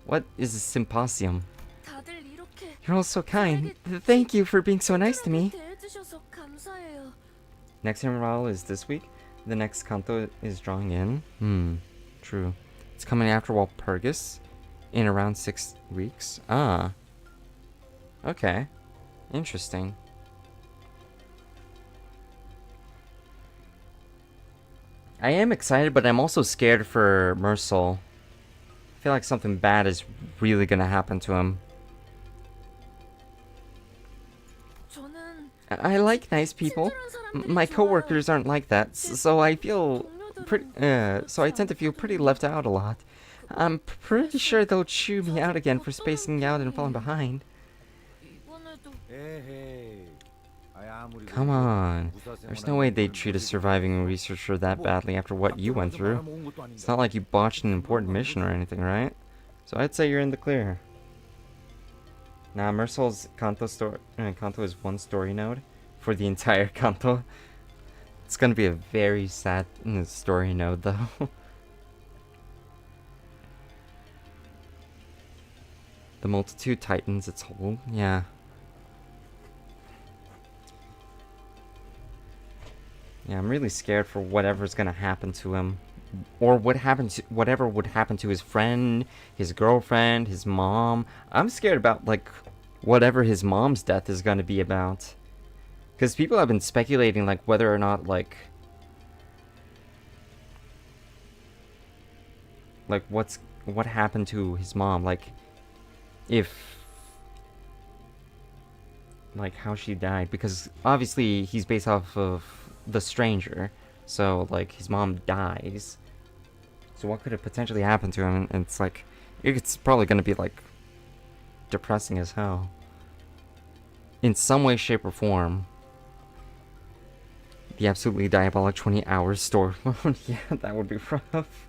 what is a symposium? You're all so kind. Thank you for being so nice to me. Next interval is this week. The next canto is drawing in. True. It's coming after Walpurgis in around 6 weeks. Ah. Okay. Interesting. I am excited, but I'm also scared for Mersal. I feel like something bad is really gonna happen to him. I like nice people. My coworkers aren't like that, so I feel pretty. So I tend to feel pretty left out a lot. I'm pretty sure they'll chew me out again for spacing out and falling behind. Come on. There's no way they'd treat a surviving researcher that badly after what you went through. It's not like you botched an important mission or anything, right? So I'd say you're in the clear. Nah, Mersal's canto is one story node for the entire canto. It's gonna be a very sad story node, though. The multitude tightens its hold. Yeah. Yeah, I'm really scared for whatever's gonna happen to him. Or whatever would happen to his friend, his girlfriend, his mom. I'm scared about, like, whatever his mom's death is gonna be about. Because people have been speculating, like, whether or not, like, what happened to his mom, like, if, like, how she died. Because, obviously, he's based off of The Stranger, so, like, his mom dies. So what could have potentially happened to him? And it's like, it's probably gonna be, like, depressing as hell. In some way, shape, or form. The absolutely diabolic 20 hours store mode. Yeah, that would be rough.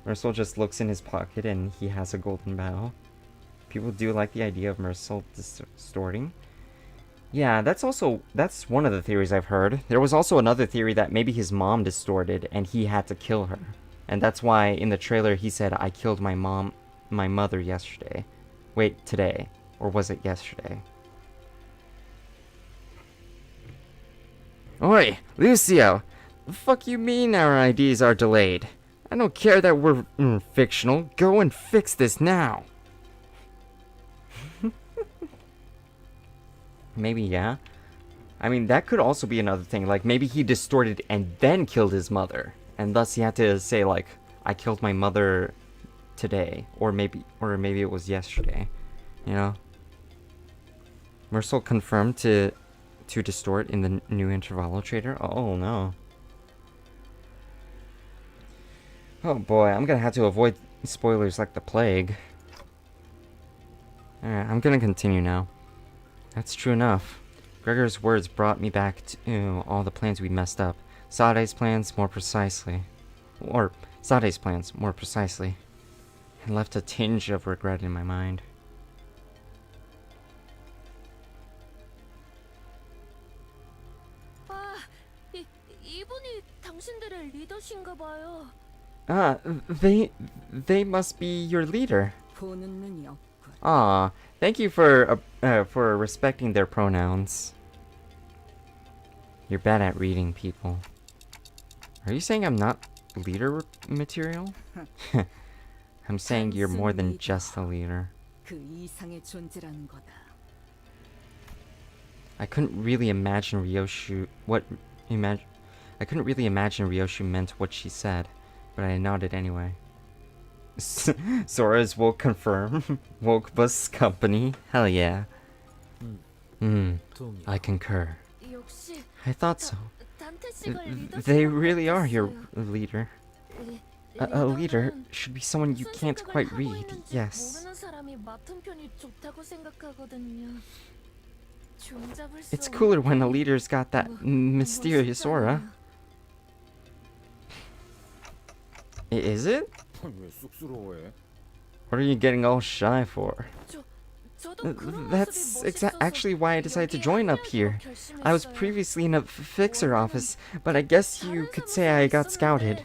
Mersal just looks in his pocket and he has a golden bow. People do like the idea of Mersal distorting. Yeah, that's one of the theories I've heard. There was also another theory that maybe his mom distorted and he had to kill her. And that's why in the trailer he said, I killed my mother yesterday. Wait, today. Or was it yesterday? Oi, Lucio! The fuck you mean our IDs are delayed? I don't care that we're fictional. Go and fix this now. Maybe, yeah. I mean, that could also be another thing. Like, maybe he distorted and then killed his mother. And thus he had to say, like, I killed my mother today. Or maybe it was yesterday. You know? Mercil confirmed to distort in the new intervallo trader. Oh, no. Oh, boy. I'm gonna have to avoid spoilers like the plague. Alright, I'm gonna continue now. That's true enough. Gregor's words brought me back to all the plans we messed up. Sade's plans, more precisely. And left a tinge of regret in my mind. 이분이 당신들의 리더신가 봐요. Ah, they must be your leader. 보는 눈이 없군. Ah, thank you for respecting their pronouns. You're bad at reading people. Are you saying I'm not leader material? I'm saying you're more than just a leader. 그 이상의 존재라는 거다. I couldn't really imagine Ryoshu meant what she said, but I nodded anyway. Sora's woke confirm. Woke bus company. Hell yeah. I concur. I thought so. They really are your leader. A leader should be someone you can't quite read. Yes. It's cooler when a leader's got that mysterious aura. Is it? What are you getting all shy for? That's actually why I decided to join up here. I was previously in a fixer office, but I guess you could say I got scouted.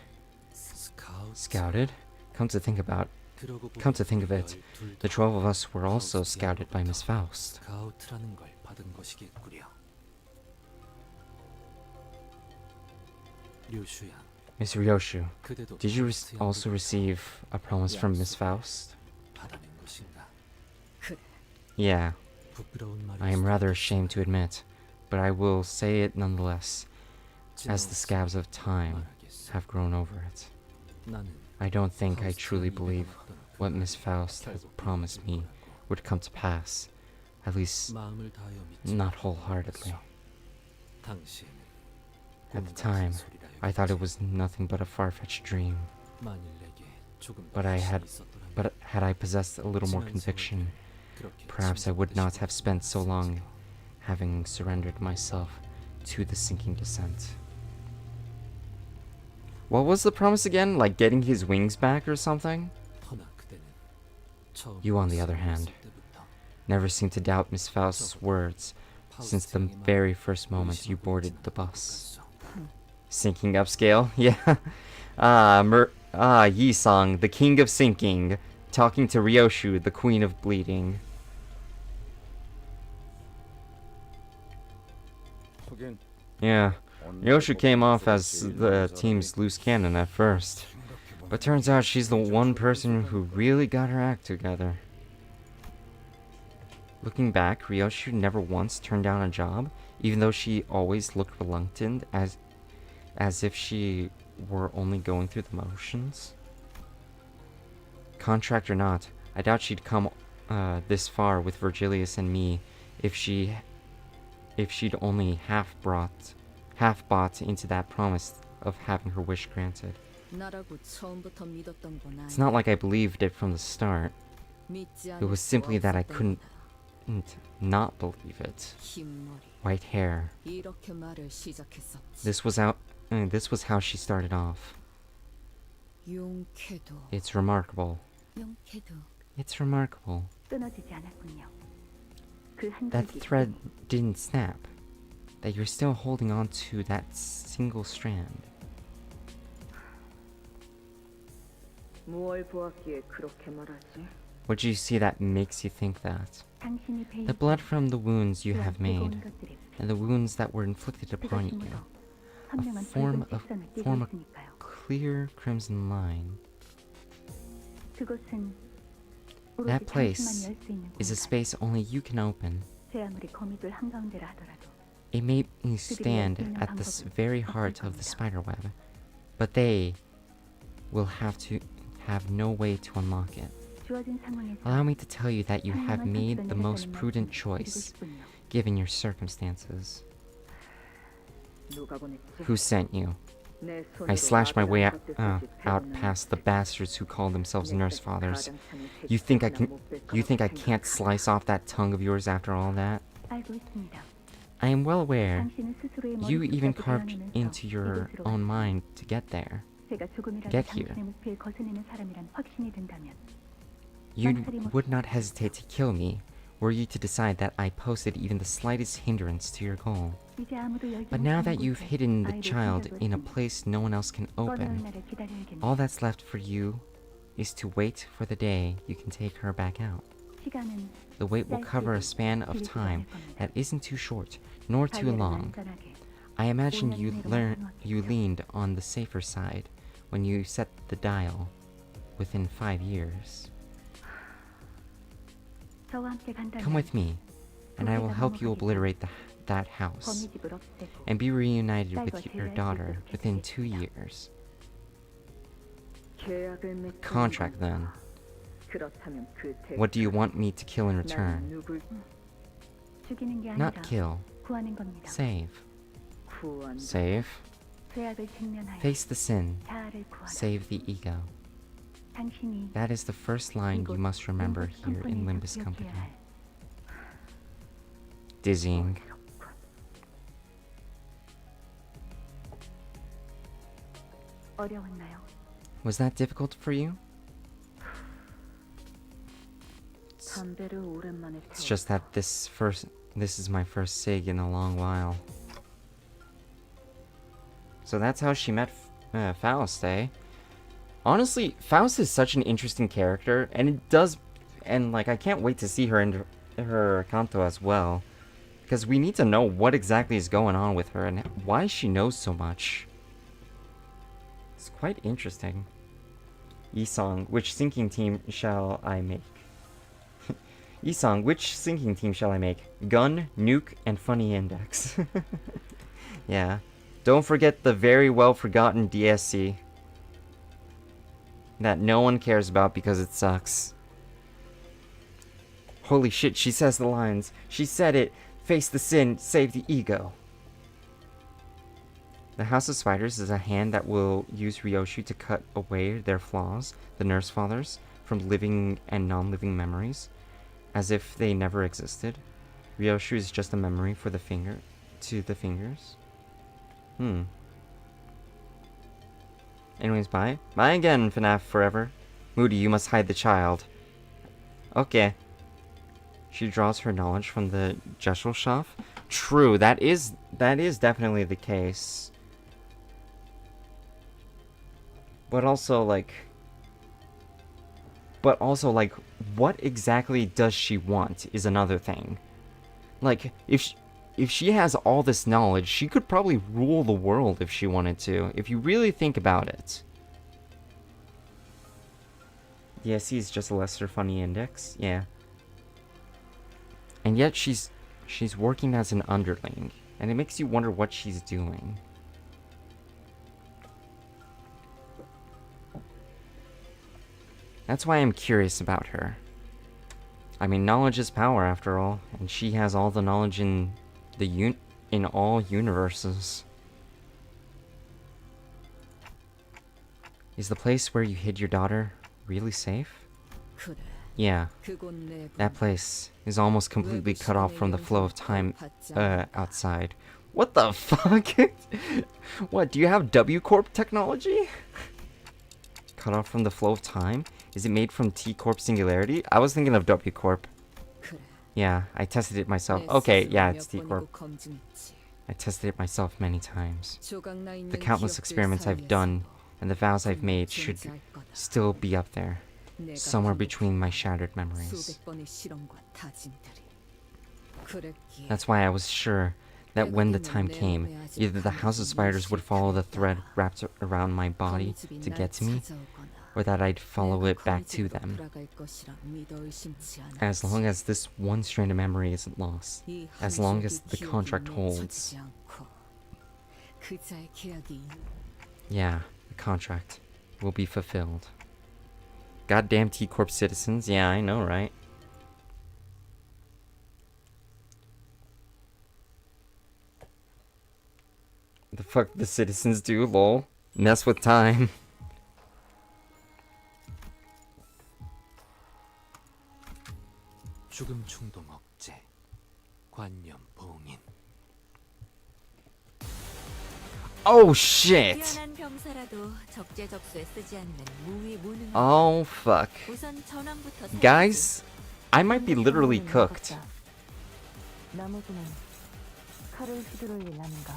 Scouted? Come to think of it, the 12 of us were also scouted by Miss Faust. Miss Ryoshu, did you also receive a promise from Miss Faust? Yeah. I am rather ashamed to admit, but I will say it nonetheless, as the scabs of time have grown over it. I don't think I truly believe what Miss Faust had promised me would come to pass, at least not wholeheartedly. At the time, I thought it was nothing but a far-fetched dream. But had I possessed a little more conviction, perhaps I would not have spent so long having surrendered myself to the sinking descent. What was the promise again? Like getting his wings back or something? You, on the other hand, never seemed to doubt Miss Faust's words since the very first moment you boarded the bus. Sinking upscale? Yeah. Yi-song, the king of sinking, talking to Ryoshu, the queen of bleeding. Yeah, Ryoshu came off as the team's loose cannon at first, but turns out she's the one person who really got her act together. Looking back, Ryoshu never once turned down a job, even though she always looked reluctant, as if she were only going through the motions. Contract or not, I doubt she'd come this far with Virgilius and me if she'd only half bought into that promise of having her wish granted. It's not like I believed it from the start. It was simply that I couldn't not believe it. White hair. This was how she started off. It's remarkable. It's remarkable. That thread didn't snap. That you're still holding on to that single strand. 뭘 보았기에 그렇게 말하지? What do you see that makes you think that? The blood from the wounds you have made, and the wounds that were inflicted upon you. Form a clear crimson line. That place is a space only you can open. It may stand at the very heart of the spiderweb, but they will have no way to unlock it. Allow me to tell you that you have made the most prudent choice, given your circumstances. Who sent you? I slashed my way out past the bastards who call themselves nurse fathers. You think I can't slice off that tongue of yours after all that? I am well aware. You even carved into your own mind to get there. Get here. You would not hesitate to kill me were you to decide that I posed even the slightest hindrance to your goal. But now that you've hidden the child in a place no one else can open, all that's left for you is to wait for the day you can take her back out. The wait will cover a span of time that isn't too short nor too long. I imagine you leaned on the safer side when you set the dial within 5 years. Come with me, and I will help you obliterate that house, and be reunited with your daughter within 2 years. Contract, then. What do you want me to kill in return? Not kill. Save. Save. Face the sin. Save the ego. That is the first line you must remember here in Limbus Company. Dizzying. Was that difficult for you? It's just that this is my first SIG in a long while. So that's how she met Faust, eh? Honestly, Faust is such an interesting character, and I can't wait to see her in her canto as well, because we need to know what exactly is going on with her and why she knows so much. It's quite interesting. Isong, which sinking team shall I make? Isong, which sinking team shall I make? Gun, nuke, and funny index. Yeah. Don't forget the very well forgotten DSC. That no one cares about because it sucks. Holy shit, she says the lines. She said it. Face the sin, save the ego. The House of Spiders is a hand that will use Ryoshu to cut away their flaws, the nurse fathers, from living and non-living memories, as if they never existed. Ryoshu is just a memory for the fingers. Anyways, bye. Bye again, FNAF Forever. Moody, you must hide the child. Okay. She draws her knowledge from the Gesellschaft. True, that is definitely the case. But also, like, what exactly does she want is another thing. Like, if she has all this knowledge, she could probably rule the world if she wanted to, if you really think about it. DSC is just a lesser funny index, yeah. And yet she's working as an underling, and it makes you wonder what she's doing. That's why I'm curious about her. I mean, knowledge is power after all, and she has all the knowledge in all universes. Is the place where you hid your daughter really safe? Yeah. That place is almost completely cut off from the flow of time outside. What the fuck? What, do you have W Corp technology? Cut off from the flow of time? Is it made from T Corp Singularity? I was thinking of W Corp. Yeah, I tested it myself. Okay, yeah, it's T Corp. I tested it myself many times. The countless experiments I've done and the vows I've made should still be up there. somewhere between my shattered memories. 수백 번의 실험과 다짐들이. 그랬기에 That's why I was sure that when the time came, either the House of Spiders would follow the thread wrapped around my body to get to me, or that I'd follow it back to them. As long as this one strand of memory isn't lost, as long as the contract holds. Yeah, the contract will be fulfilled. Goddamn T-Corp citizens, yeah, I know, right? The fuck the citizens do, lol. Mess with time. 죽음 충동 억제, 관념 봉인. Oh shit! 뛰어난 병사라도 적재적소에 쓰지 않는 무위무능한. Oh fuck. 우선 전원부터 Guys, I might be literally cooked. 나머지는 칼을 휘두를 일 아닌가.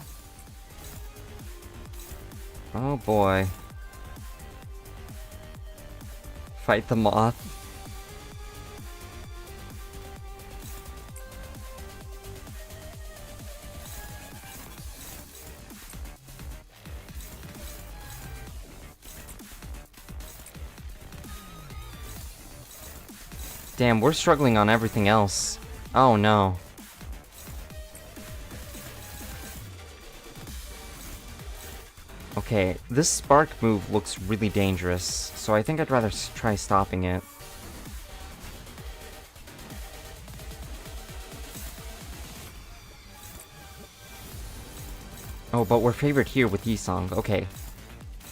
Oh boy. Fight the moth. Damn, we're struggling on everything else. Oh no. Okay, this spark move looks really dangerous, so I think I'd rather try stopping it. Oh, but we're favored here with Yi-Song. Okay.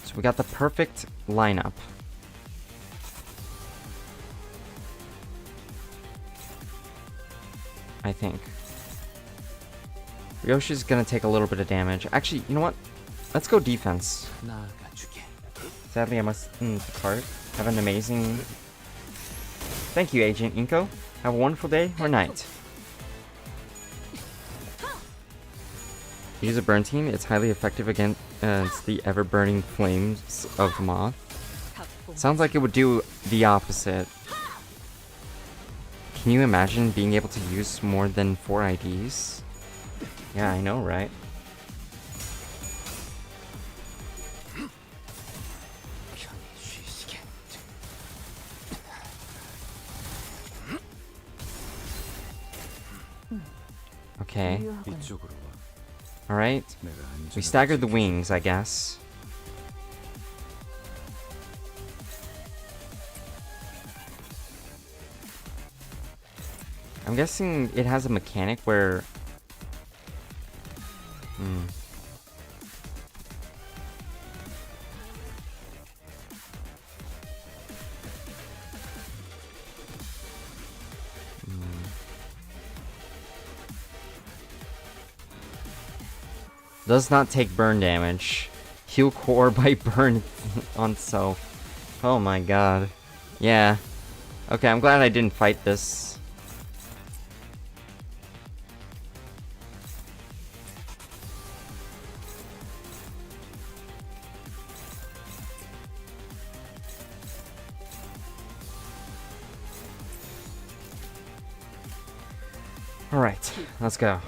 So we got the perfect lineup. I think. Ryoshi's gonna take a little bit of damage. Actually, you know what? Let's go defense. Sadly, I must depart. Have an amazing... Thank you, Agent Inko. Have a wonderful day or night. Use a burn team. It's highly effective against the ever-burning flames of Moth. Sounds like it would do the opposite. Can you imagine being able to use more than 4 IDs? Yeah, I know, right? Okay. Alright. We staggered the wings, I guess. I'm guessing it has a mechanic where... Does not take burn damage. Heal core by burn on self. Oh my god. Yeah. Okay, I'm glad I didn't fight this. Alright, let's go.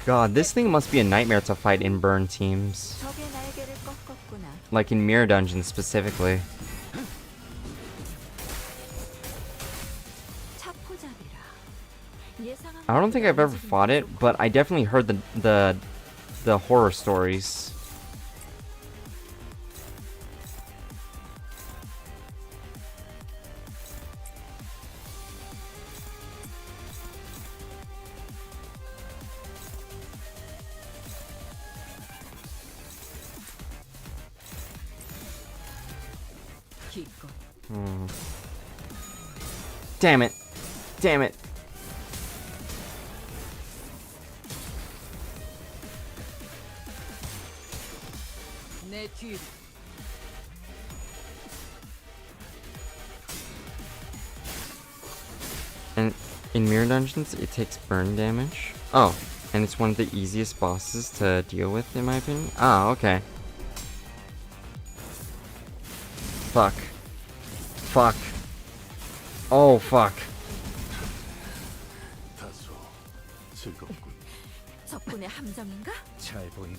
God, this thing must be a nightmare to fight in burn teams. Like in Mirror Dungeons specifically. I don't think I've ever fought it, but I definitely heard the horror stories. Damn it. Damn it. And in Mirror Dungeons, it takes burn damage. Oh, and it's one of the easiest bosses to deal with, in my opinion. Ah, okay. Fuck. Fuck. Oh, fuck. 다소 즐겁군. 적군의 함정인가? 잘 보이는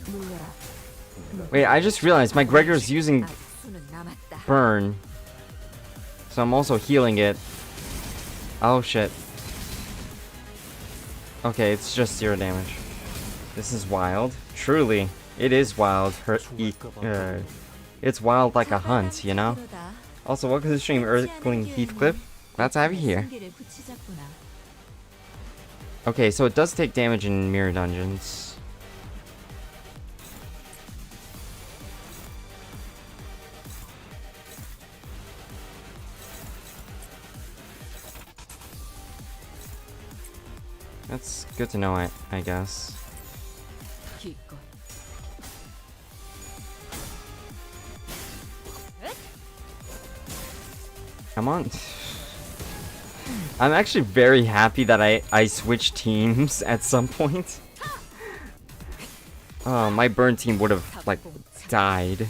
Wait, I just realized my Gregor's using 수는 남았다. burn. So I'm also healing it. Oh shit. Okay, it's just 0 damage. This is wild. Truly, it is wild. It's wild like a hunt, you know? Also, welcome to the stream, Earthling Heathcliff. Glad to have you here. Okay, so it does take damage in Mirror Dungeons. That's good to know, I guess. Come on. I'm actually very happy that I switched teams at some point. Oh, my burn team would have, like, died.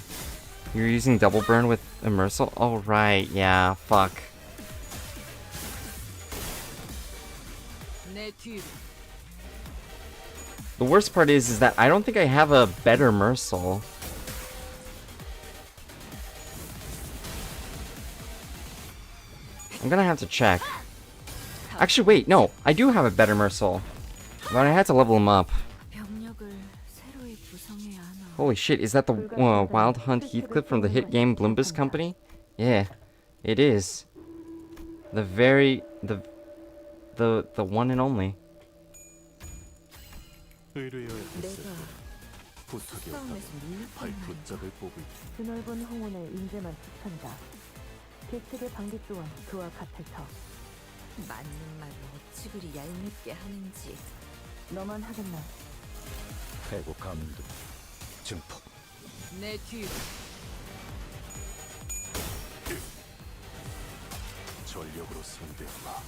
You're using double burn with Immersal? Oh, right, yeah, fuck. The worst part is that I don't think I have a better Immersal. I'm gonna have to check. Actually, wait, no, I do have a better Immersal. But I had to level him up. Holy shit, is that the Wild Hunt Heathcliff from the hit game Limbus company? Yeah, it is. The one and only. 드넓은 홍원의 인재만 추천이다. 계책의 방귀 또한 그와 같을 터. 맞는 말로 어찌 그리 얄밉게 하는지. 너만 하겠나? 해고 감도 증폭. 내 뒤로. 전력으로 상대하마.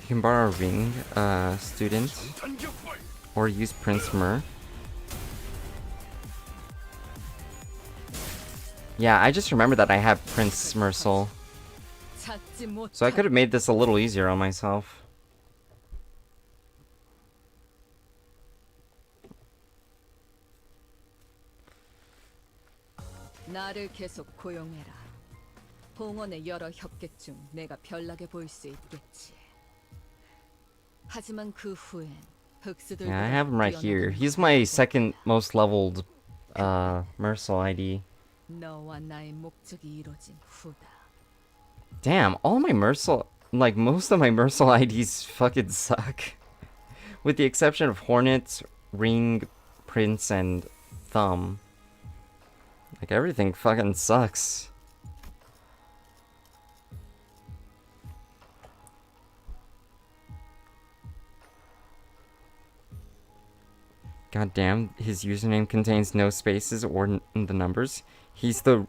You can borrow a ring, student, or use Prince Myrrh. Yeah, I just remembered that I have Prince Immersal. So I could have made this a little easier on myself. 나를 계속 고용해라. 봉헌의 여러 협객 중 내가 별나게 보일 수 있겠지. 하지만 그 후엔 흑수들. Yeah, I have him right here. He's my second most leveled Immersal ID. 너와 나의 목적이 이루어진 후다. Damn, all my Immersal, like most of my Immersal IDs fucking suck. With the exception of Hornet, Ring, Prince, and Thumb. Like everything fucking sucks. God damn, his username contains no spaces or the numbers. He's the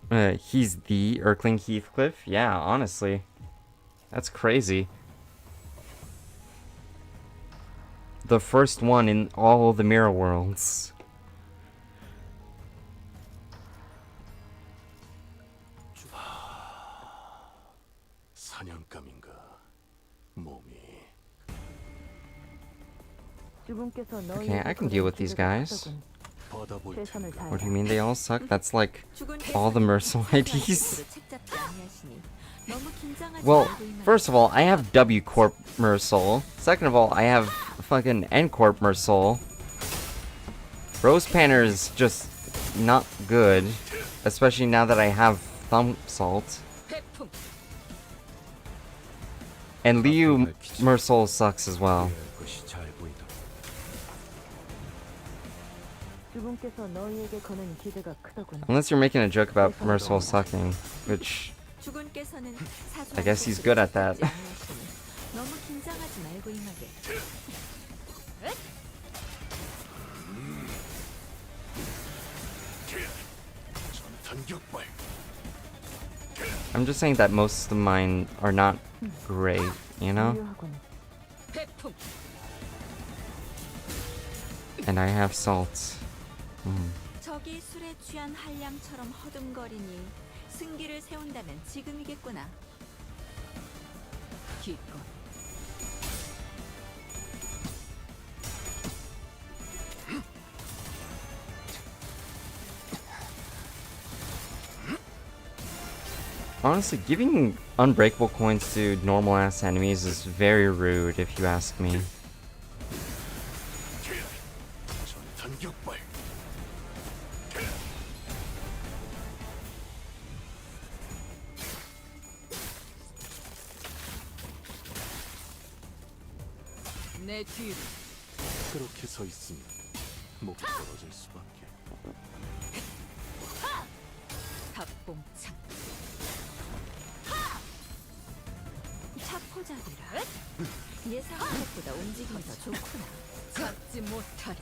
Earthling Heathcliff? Yeah, honestly. That's crazy. The first one in all the Mirror Worlds. 사냥감인가 몸이. Okay, I can deal with these guys. What do you mean they all suck? That's like all the Immersal IDs. Well, first of all, I have W Corp Immersal. Second of all, I have fucking N Corp Immersal. Rose Panner is just not good, especially now that I have Thumb Salt. And Liu Immersal sucks as well. Unless you're making a joke about Immersal sucking, which I guess he's good at that. I'm just saying that most of mine are not great, you know? 태풍. And I have salt. 저기 술에 취한 한량처럼 허둥거리니 승기를 세운다면 지금이겠구나. 기꺼이. Honestly, giving unbreakable coins to normal ass enemies is very rude if you ask me. 전탄격발. 내 뒤로. 그렇게 서 있으면 목이 떨어질 수밖에. 답봉창. 차포잡이라. 예상한 것보다 움직임이 더 좋구나. 잡지 못하리.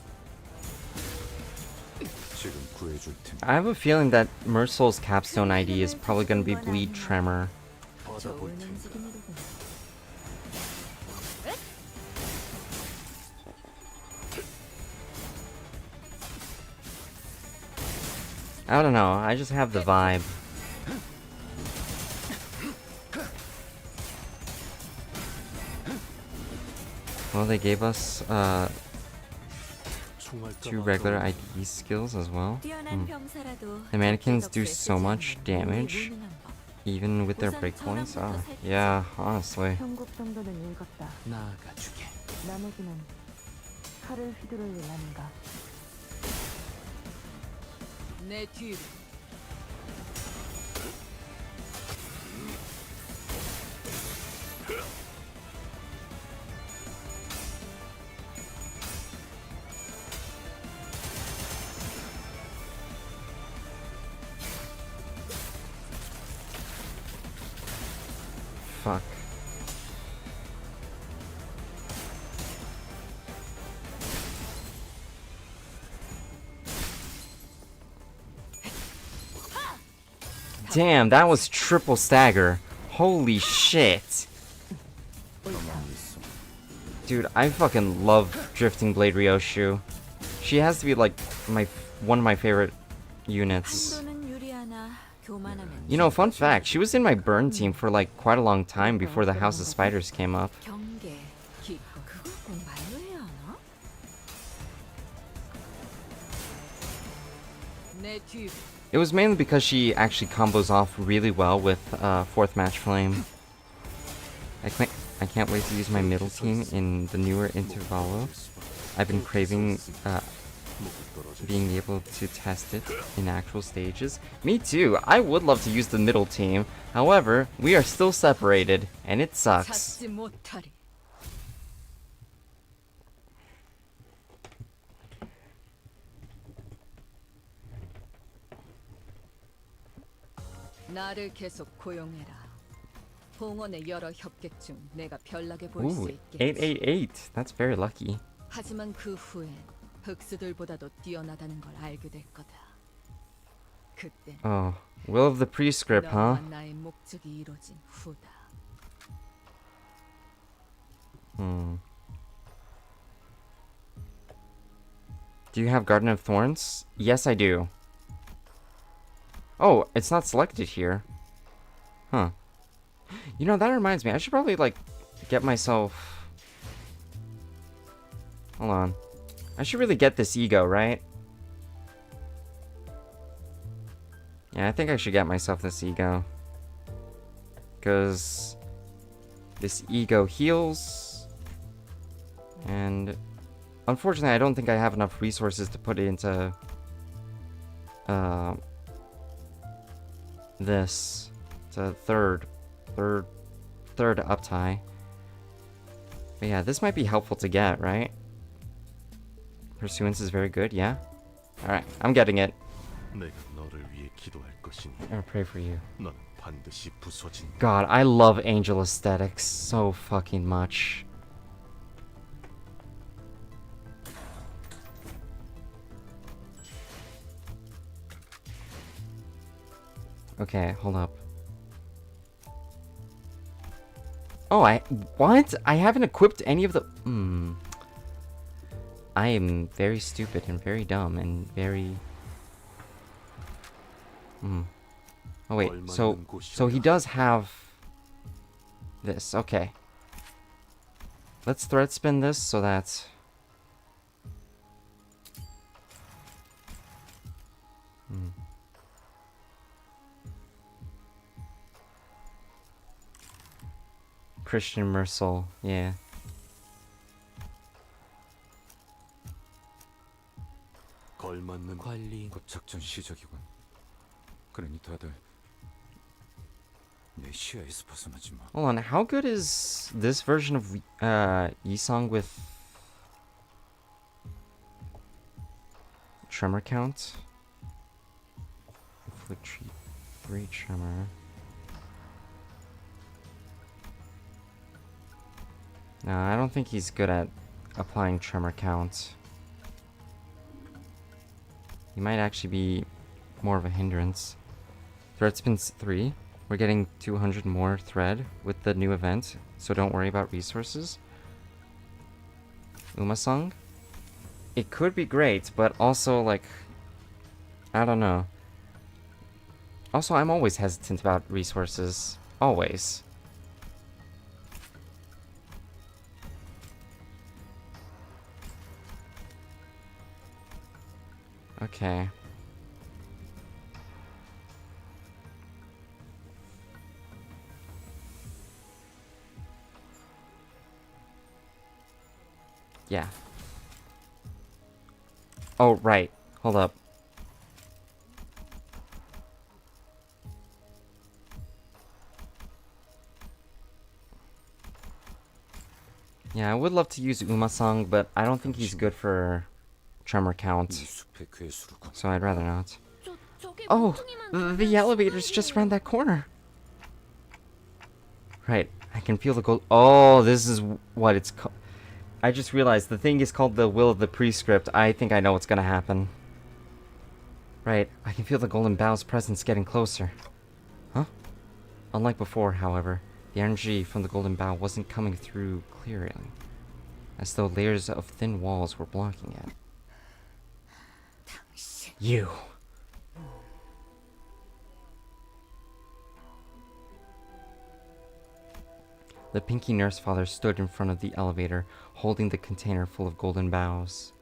지금 구해줄 테니. I have a feeling that Mersol's capstone ID is probably gonna be Bleed Tremor. 좋은 움직임이로구나. I don't know, I just have the vibe. Well, they gave us 2 regular ID skills as well. The mannequins do so much damage, even with their breakpoints. Oh, yeah, honestly. 편곡 정도는 읽었다. 나아가주게. 나머지는 칼을 휘두를 일 아닌가. 내 뒤로. Fuck. Damn, that was triple stagger. Holy shit. Dude, I fucking love Drifting Blade Ryoshu. She has to be like one of my favorite units. You know, fun fact, she was in my burn team for like quite a long time before the House of Spiders came up. 경계. 그거 꼭 말로 해야 하나? 내 뒤로. It was mainly because she actually combos off really well with 4th Match Flame. I can't wait to use my middle team in the newer Intervallo. I've been craving being able to test it in actual stages. Me too, I would love to use the middle team. However, we are still separated, and it sucks. 찾지 못하리. 나를 계속 고용해라. 봉헌의 여러 협객 중 내가 별나게 보일 수 Ooh, 있겠지. 888. That's very lucky. 하지만 그 후엔 흑수들보다도 뛰어나다는 걸 알게 될 거다. 그때 Oh, Will of the Prescript, huh? 너와 나의 목적이 이루어진 후다. Do you have Garden of Thorns? Yes, I do. Oh, it's not selected here. Huh. You know, that reminds me. I should probably, like, get myself... Hold on. I should really get this ego, right? Yeah, I think I should get myself this ego. Because... this ego heals. And... unfortunately, I don't think I have enough resources to put it into... this. It's a third uptie. But yeah, this might be helpful to get, right? Pursuance is very good, yeah? Alright, I'm getting it. 내가 너를 위해 기도할 것이니 I'll pray for you. 너는 반드시 부서진다. God, I love angel aesthetics so fucking much. Okay, hold up. Oh, what? I haven't equipped any of the... I am very stupid and very dumb and very... Oh wait, so he does have this. Okay. Let's thread spin this so that... Christian Mercel, yeah. 걸맞는 관리. 곧 작전 시작이군. 그러니 다들 내 시야에서 벗어나지 마. Hold on, how good is this version of Yisong with tremor count? Inflict 3 tremor. No, I don't think he's good at applying tremor count. He might actually be more of a hindrance. Thread spins 3. We're getting 200 more thread with the new event, so don't worry about resources. Umasong? It could be great, but also, like, I don't know. Also, I'm always hesitant about resources. Always. Okay. Yeah. Oh, right. Hold up. Yeah, I would love to use Umasong, but I don't think he's good for tremor count. So I'd rather not. Oh, the elevator's just around that corner. Right, I can feel the gold. Oh, this is what it's called. I just realized the thing is called the Will of the Prescript. I think I know what's gonna happen. Right, I can feel the Golden Bow's presence getting closer. Huh? Unlike before, however, the energy from the Golden Bow wasn't coming through clearly, as though layers of thin walls were blocking it. You. The Pinky Nurse Father stood in front of the elevator, holding the container full of golden boughs.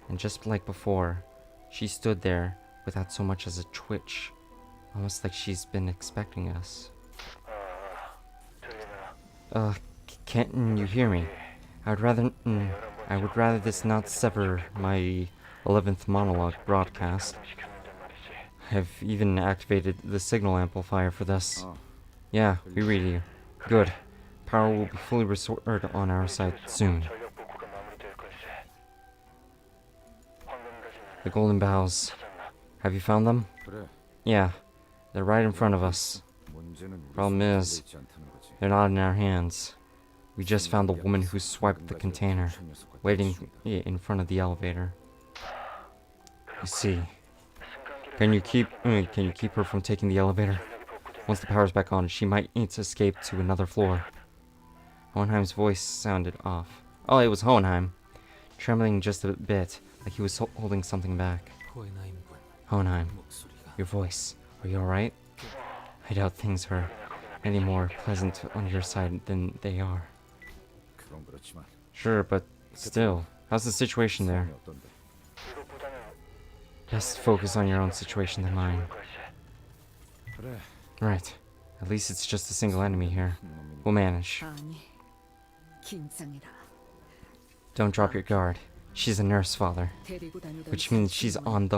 And just like before, she stood there without so much as a twitch, almost like she's been expecting us. Can't you hear me? I would rather this not sever my 11th monologue broadcast. I've even activated the signal amplifier for this. Yeah, we read you. Good. Power will be fully restored on our side soon. The golden boughs. Have you found them? Yeah, they're right in front of us. Problem is, they're not in our hands. We just found the woman who swiped the container, waiting in front of the elevator. You see. Can you keep her from taking the elevator? Once the power's back on, she might need to escape to another floor. Hohenheim's voice sounded off. Oh, it was Hohenheim. Trembling just a bit, like he was holding something back. Hohenheim, your voice. Are you alright? I doubt things are any more pleasant on your side than they are. Sure, but still, how's the situation there? Best focus on your own situation than mine. Right. At least it's just a single enemy here. We'll manage. Don't drop your guard. She's a nurse, Father. Which means she's on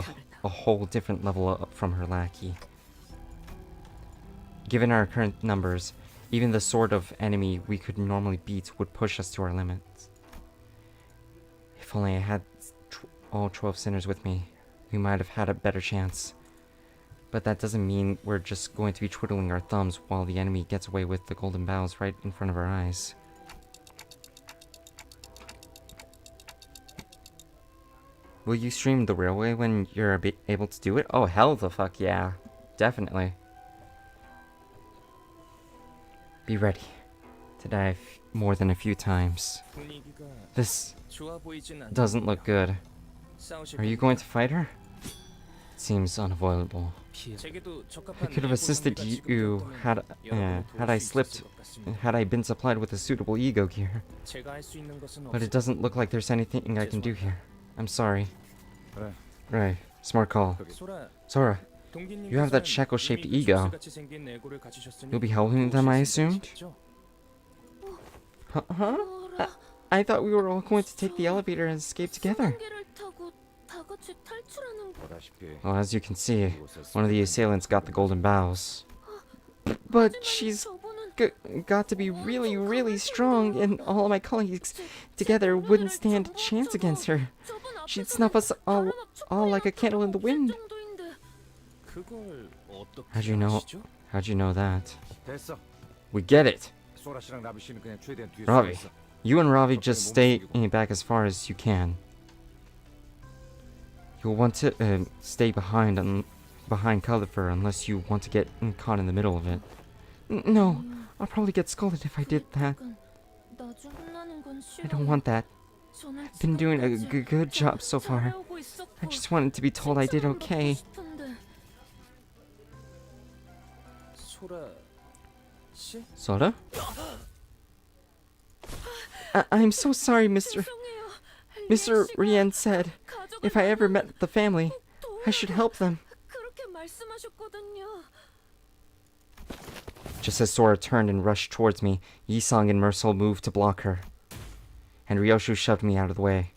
a whole different level up from her lackey. Given our current numbers, even the sort of enemy we could normally beat would push us to our limits. If only I had all 12 sinners with me, we might have had a better chance. But that doesn't mean we're just going to be twiddling our thumbs while the enemy gets away with the golden boughs right in front of our eyes. Will you stream the railway when you're able to do it? Oh, hell the fuck yeah. Definitely. Be ready. to die more than a few times. 분위기가 This 좋아 보이진 않. doesn't look good. 싸우실 Are you going to fight her? Seems unavoidable. 제게도 I 적합한 could have assisted you had I slipped, had I been supplied with a suitable ego gear. 제가 할 수 있는 것은 But it doesn't look like there's anything I can do here. I'm sorry. 그래. Right, smart call. 소라, Sora, you have that shackle-shaped ego. You'll be helping them, I assumed? Huh? I thought we were all going to take the elevator and escape together. Well, as you can see, one of the assailants got the golden bows. But she's got to be really, really strong, and all of my colleagues together wouldn't stand a chance against her. She'd snuff us all like a candle in the wind. How'd you know that? We get it. Ravi, you and Ravi just stay back as far as you can. You'll want to stay behind Culliford unless you want to get caught in the middle of it. No, I'll probably get scolded if I did that. I don't want that. I've been doing a good job so far. I just wanted to be told I did okay. Sora? I'm so sorry, Mr. Rien said if I ever met the family, I should help them. Just as Sora turned and rushed towards me, Yisong and Mersal moved to block her. And Ryoshu shoved me out of the way.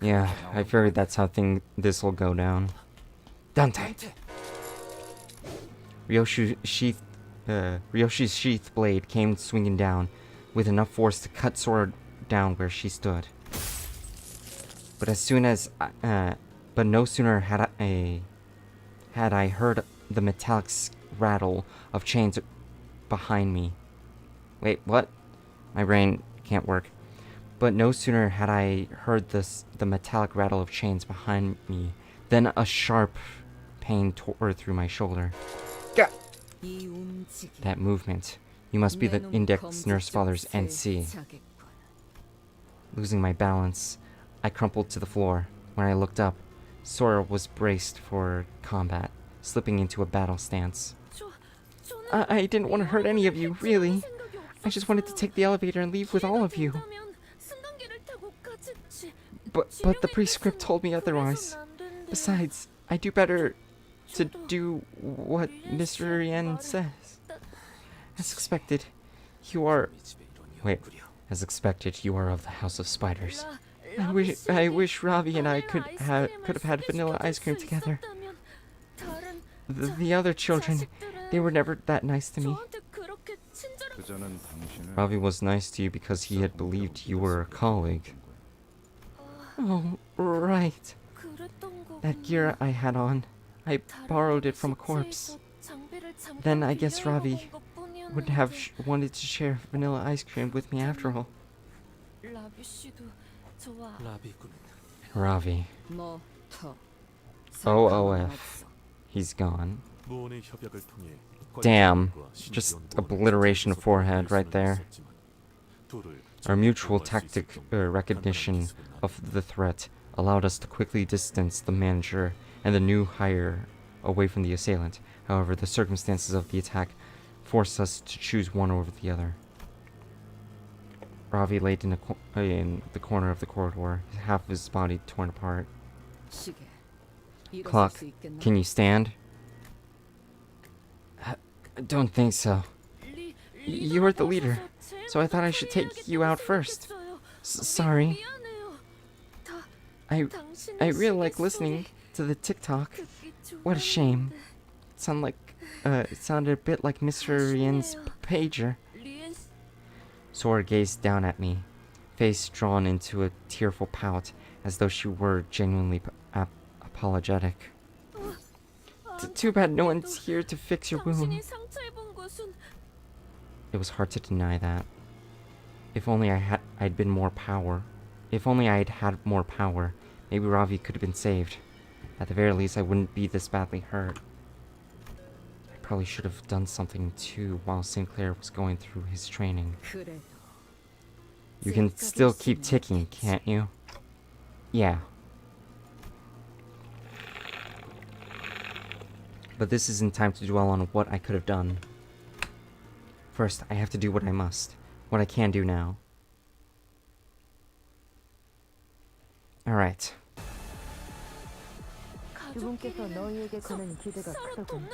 Yeah, I figured that's how this'll go down. Dante! Ryoshu's sheath blade came swinging down, with enough force to cut Sora down where she stood. But no sooner had I heard the metallic rattle of chains behind me. Wait, what? My brain can't work. But no sooner had I heard the metallic rattle of chains behind me, than a sharp pain tore through my shoulder. Gah! That movement. You must be the Index Nurse Father's NC. Losing my balance, I crumpled to the floor. When I looked up, Sora was braced for combat, slipping into a battle stance. I didn't want to hurt any of you, really. I just wanted to take the elevator and leave with all of you. But the prescript told me otherwise. Besides, I do better to do what Mr. Rien says. As expected, you are... Wait. As expected, you are of the House of Spiders. I wish Ravi and I could have had vanilla ice cream together. The other children, they were never that nice to me. Ravi was nice to you because he had believed you were a colleague. Oh, right. That gear I had on, I borrowed it from a corpse. Then I guess Ravi would have wanted to share vanilla ice cream with me after all. Ravi. OOF. He's gone. Damn. Just obliteration of forehead right there. Our mutual tactic recognition of the threat allowed us to quickly distance the manager and the new hire away from the assailant. However, the circumstances of the attack forced us to choose one over the other. Ravi lay in the corner of the corridor, half of his body torn apart. Clock, can you stand? I don't think so. You were the leader, so I thought I should take you out first. Sorry. I really like listening to the TikTok. What a shame. It sounded a bit like Mr. Rien's pager. Sora gazed down at me, face drawn into a tearful pout, as though she were genuinely apologetic. Too bad no one's here to fix your wound. It was hard to deny that. If only I'd been more power. If only I'd had more power, maybe Ravi could have been saved. At the very least, I wouldn't be this badly hurt. I Probably should have done something too while Sinclair was going through his training. 그래도 You can still keep ticking, can't you? Yeah. But this isn't time to dwell on what I could have done. First, I have to do what I must. What I can do now. Alright. 주분께서 너희에게 거는 기대가 크더군.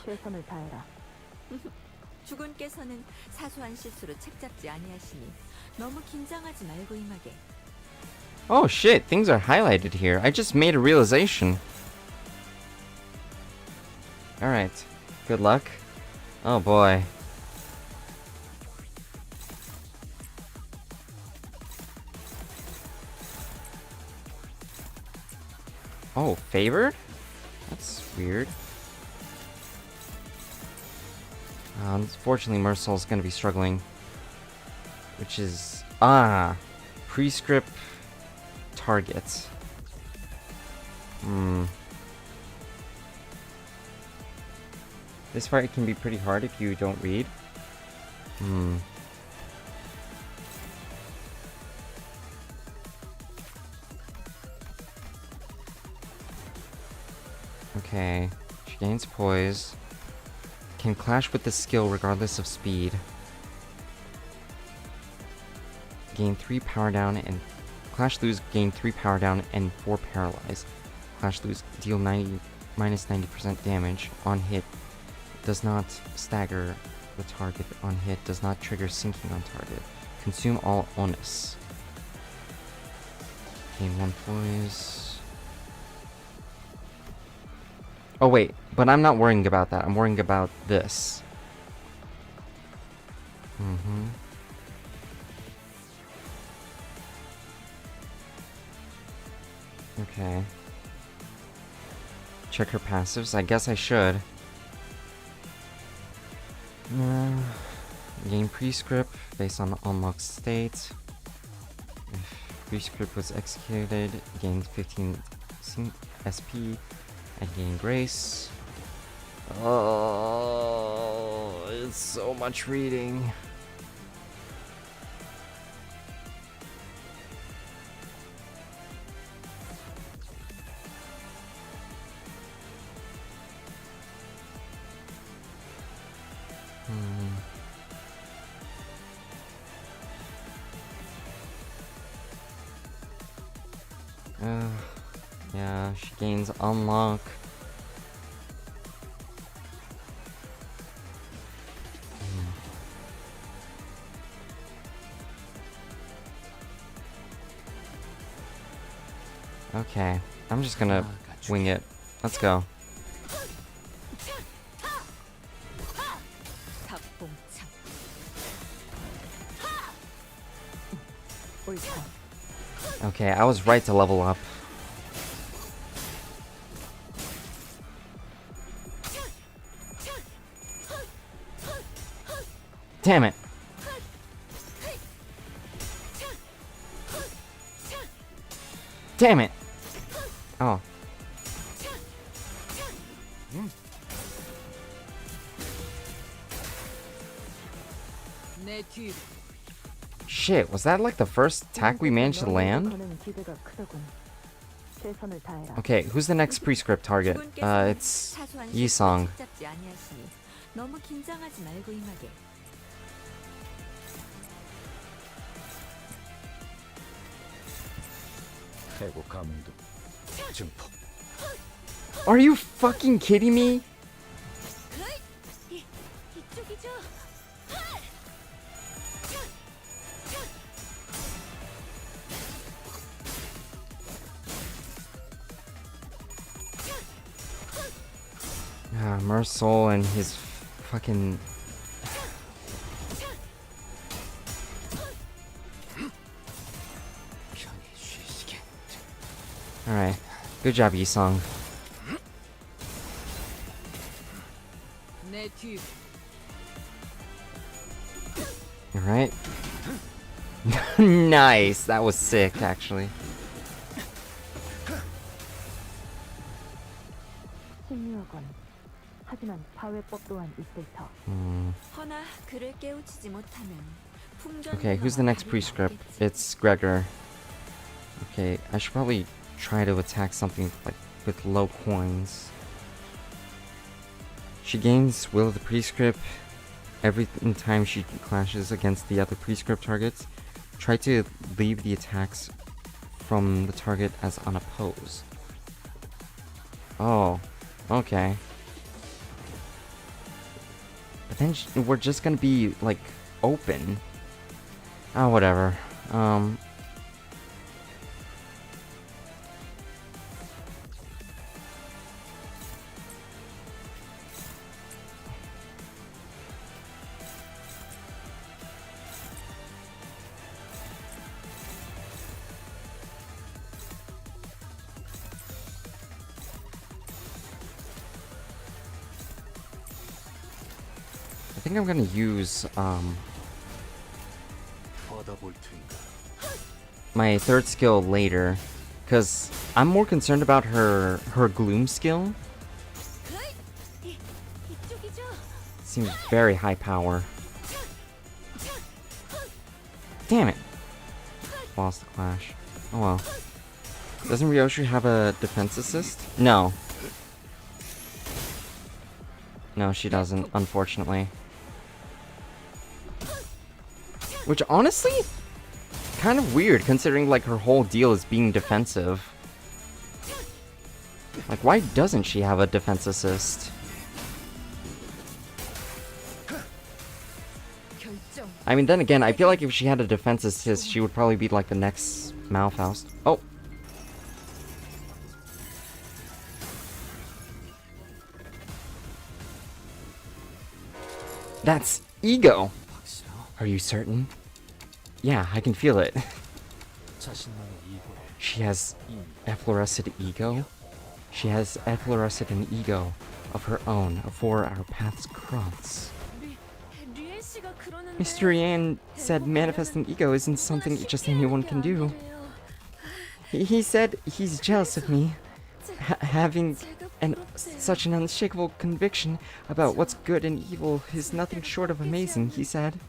최선을 다해라. 주군께서는 사소한 실수로 책 잡지 아니하시니 너무 긴장하지 말고 임하게. Oh shit, things are highlighted here. I just made a realization. Alright. Good luck. Oh boy. Oh, favored? That's weird. Unfortunately, Mersol's gonna be struggling. Which is... Prescript target. This fight can be pretty hard if you don't read. Okay. She gains poise. Can clash with the skill regardless of speed. Gain 3 power down and... Clash lose, gain 3 power down and 4 paralyze. Clash lose, deal minus 90% damage on hit. Does not stagger the target on hit. Does not trigger sinking on target. Consume all onus. Gain 1 poise. Oh wait, but I'm not worrying about that. I'm worrying about this. Okay. Check her passives. I guess I should. Gain prescript based on unlocked state. If prescript was executed, gain 15 SP. I gain grace. Oh, it's so much reading. Yeah, she gains unlock. Okay, I'm just gonna wing it. Let's go. Okay, I was right to level up. Damn it. Damn it. Oh. Shit, was that like the first attack we managed to land? Okay, who's the next prescript target? It's Yisong. 너무 긴장하지 말고 임하게. Are you fucking kidding me? Mersol and his fucking... Alright. Good job, Yisong. Alright. Nice! That was sick, actually. 가외법 또한 있을 터. 허나 그를 깨우치지 못하면 Okay, who's the next prescript? It's Gregor. Okay, I should probably try to attack something like with low coins. She gains Will of the Prescript every time she clashes against the other prescript targets. Try to leave the attacks from the target as unopposed. Oh, okay. But then we're just gonna be like open. Oh, whatever. I think I'm gonna use my third skill later, because I'm more concerned about her gloom skill. Seems very high power. Damn it! Lost the clash. Oh well. Doesn't Ryoshi have a defense assist? No. No, she doesn't, unfortunately. Which honestly, kind of weird considering like her whole deal is being defensive. Like, why doesn't she have a defense assist? I mean, then again, I feel like if she had a defense assist, she would probably be like the next Malfaust. Oh! That's ego! Are you certain? Yeah, I can feel it. She has efflorescent ego? She has efflorescent an ego of her own before our paths cross. Mr. Yan said manifesting ego isn't something just anyone can do. He said he's jealous of me, having such an unshakable conviction about what's good and evil is nothing short of amazing, he said.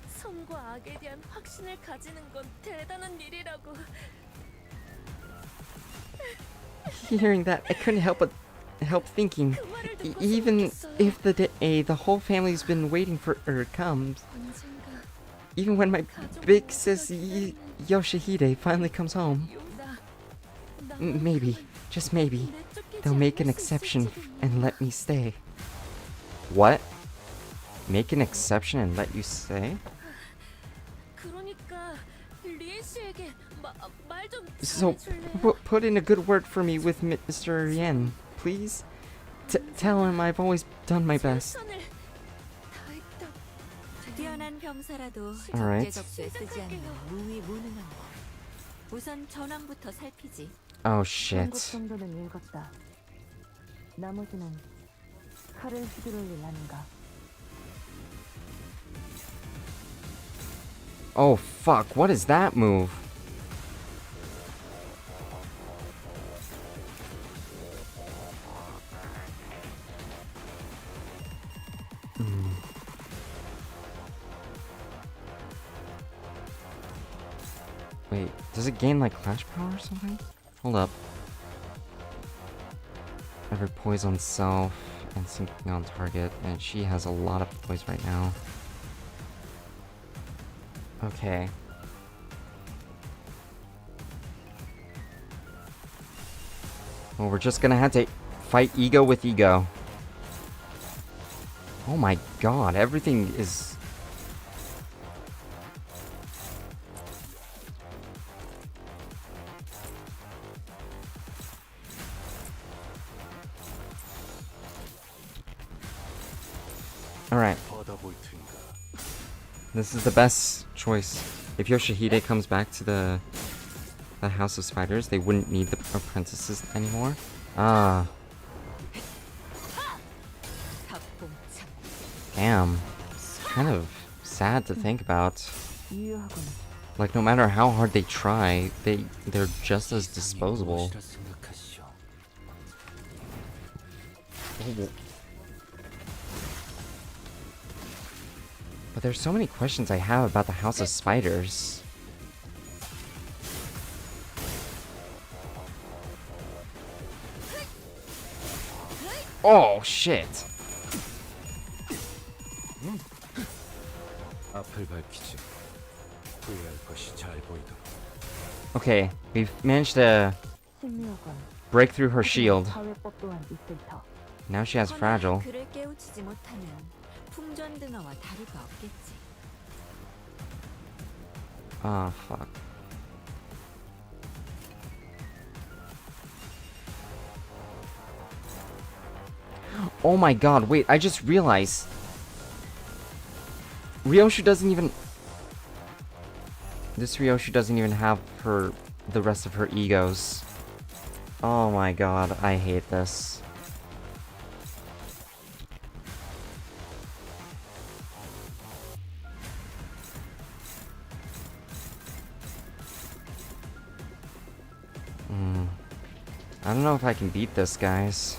Hearing that, I couldn't help thinking, even if the day the whole family's been waiting for her comes, even when my big sis Yoshihide finally comes home, maybe, just maybe, they'll make an exception and let me stay. What? Make an exception and let you stay? So, put in a good word for me with Mr. Yen, please? Tell him I've always done my best. Alright. Oh shit. Oh fuck, what is that move? Wait, does it gain like clash power or something? Hold up. Every poise on self and syncing on target, and she has a lot of poise right now. Okay. Well, we're just gonna have to fight ego with ego. Oh my god, everything is... Alright. This is the best choice. If Yoshihide comes back to the House of Spiders, they wouldn't need the apprentices anymore. Ah. Damn. It's kind of sad to think about. Like, no matter how hard they try, they're just as disposable. Oh. But there's so many questions I have about the House of Spiders. Oh, shit. 앞을 밝히지. 후회할 것이 잘 보이도록. Okay, we've managed to 식묘관, break through her shield. 사회법 또한 있을 터. Now she has fragile. 그를 깨우치지 못하면 풍전등화와 다를 바 없겠지. Ah, fuck. Oh my god, wait, I just realized. Ryoshu doesn't even... This Ryoshu doesn't even have the rest of her egos. Oh my god, I hate this. I don't know if I can beat this, guys.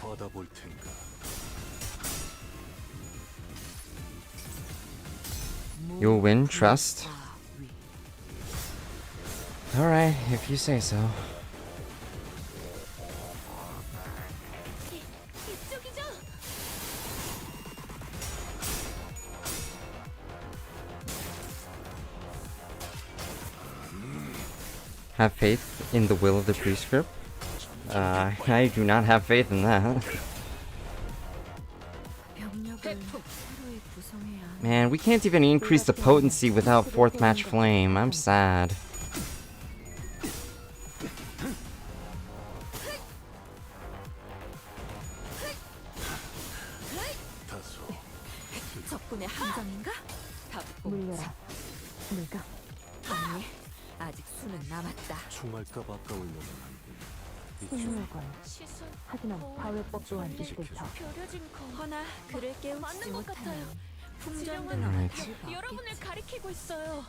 받아볼 텐가. You'll win, trust. Alright, if you say so. Have faith in the will of the prescript? I do not have faith in that. Man, we can't even increase the potency without 4th match flame. I'm sad. 적군의 함정인가? 물려라. 내가 아니, 아직 수는 남았다. 총알값 아까우려면 안 돼. 식묘관, 하지만 사회법 또한 있을 터. 허나 그를 깨우치지 못하면 풍전등화와 다를 바 없겠지. 가리키고 있어요.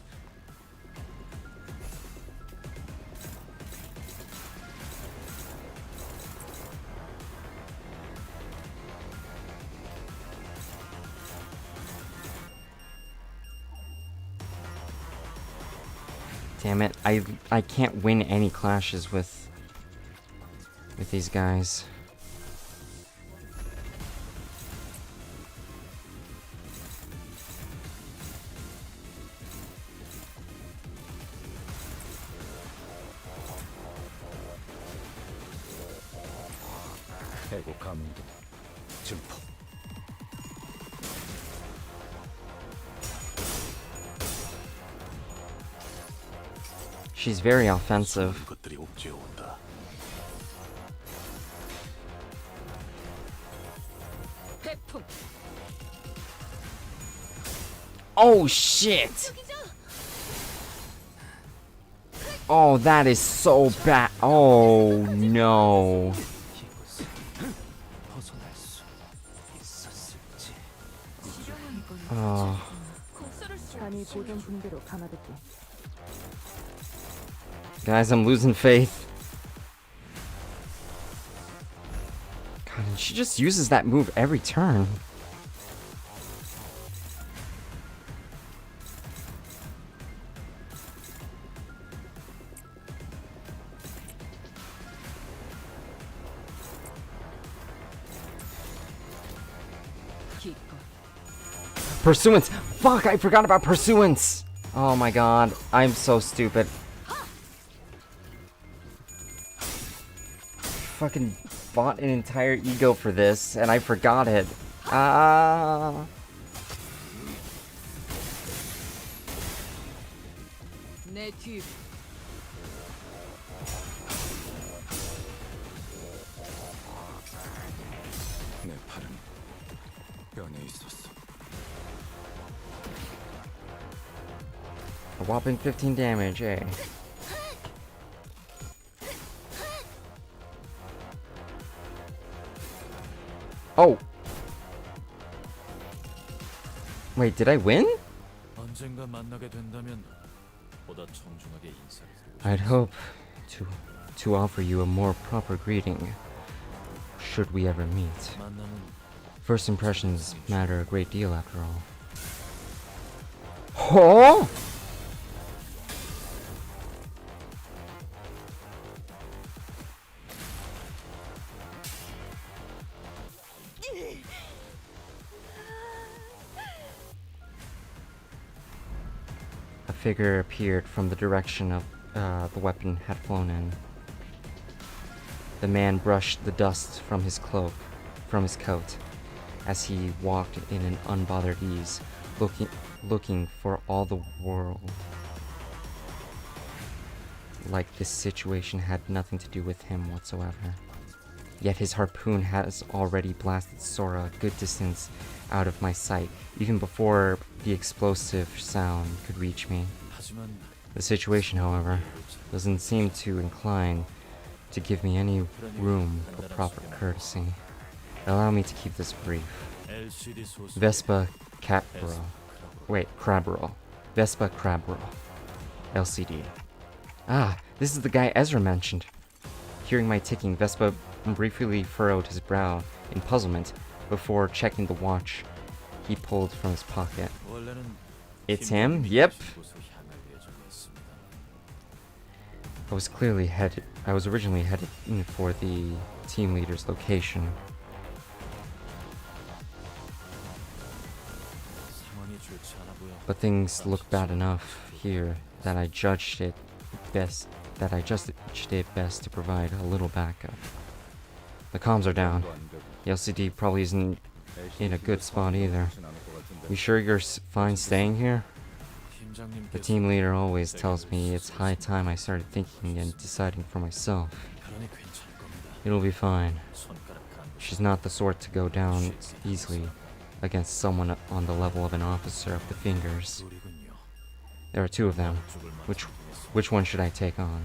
Damn it, I can't win any clashes with these guys. 해고 감도 증폭. She's very offensive. 것들이 옥죄어 온다. Oh shit! Oh, that is so bad. Oh no. 벗어날 수 있었을지. Oh. 감히 보존 붕대로 감아둘게. Guys, I'm losing faith. God, and she just uses that move every turn. Pursuance! Fuck, I forgot about Pursuance! Oh my god, I'm so stupid. Fucking bought an entire ego for this, and I forgot it. Ah. 내 팔은 변해 있었어. A whopping 15 damage, eh? Oh! Wait, did I win? 언젠가 만나게 된다면 보다 정중하게 인사를 드리고 I'd hope to offer you a more proper greeting should we ever meet. 만남은 First impressions matter a great deal after all. Oh! A figure appeared from the direction of the weapon had flown in. The man brushed the dust from his coat, as he walked in an unbothered ease, looking for all the world like this situation had nothing to do with him whatsoever. Yet his harpoon has already blasted Sora a good distance out of my sight, even before the explosive sound could reach me. 하지만 The situation, however, doesn't seem to incline to give me any room for proper courtesy. Allow me to keep this brief. LCD 소스 Vespa Crabro. Vespa Crabro. LCD. Ah, this is the guy Ezra mentioned. Hearing my ticking, Vespa briefly furrowed his brow in puzzlement before checking the watch he pulled from his pocket. 원래는 It's him? Yep. 곳으로 향할 예정이었습니다. I was originally headed for the team leader's location. 상황이 좋지 않아 보여. But things look bad enough here that I judged it best to provide a little backup. The comms are down. The LCD probably isn't in a good spot either. You sure you're fine staying here? The team leader always tells me it's high time I started thinking and deciding for myself. 그러니 괜찮을 겁니다. It'll be fine. 손가락 간 She's not the sort to go down easily against someone on the level of an officer of the fingers. 둘이군요. There are two of them. Which one should I take on?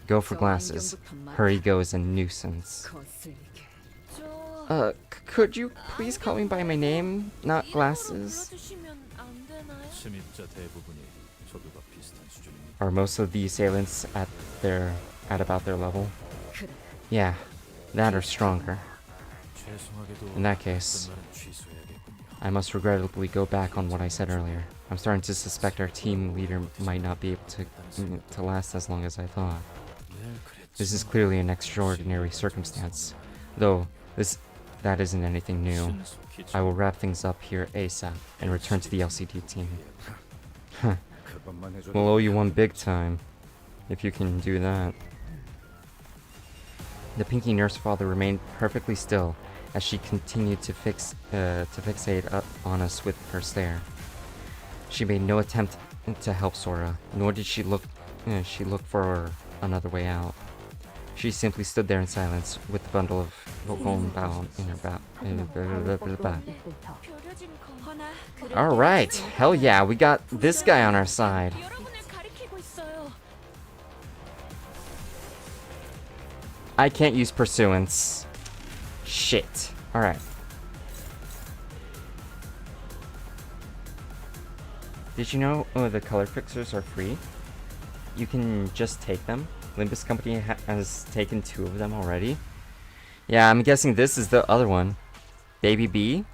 Go for glasses. Her ego is a nuisance. Could you please call me by my name, not glasses? 침입자 대부분이 저들과 비슷한 수준입니다. Are most of the assailants at about their level? Yeah, that or stronger. 죄송하게도 In that case, 어떤 말은 취소해야겠군요. I must regrettably go back on what I said earlier. I'm starting to suspect our team leader might not be able to last as long as I thought. 늘 그랬지만 This is clearly an extraordinary circumstance, though that isn't anything new. 신속히 I will wrap things up here ASAP and return to the LCD team. We'll owe you one big time, if you can do that. The Pinky Nurse Father remained perfectly still as she continued to fixate on us with her stare. She made no attempt to help Sora, nor did she look for another way out. She simply stood there in silence with the bundle of Golden Bow in her back. Alright, hell yeah, we got this guy on our side. I can't use pursuance. Shit. Alright. Did you know the color fixers are free? You can just take them. Limbus Company has taken 2 of them already. Yeah, I'm guessing this is the other one. Baby B?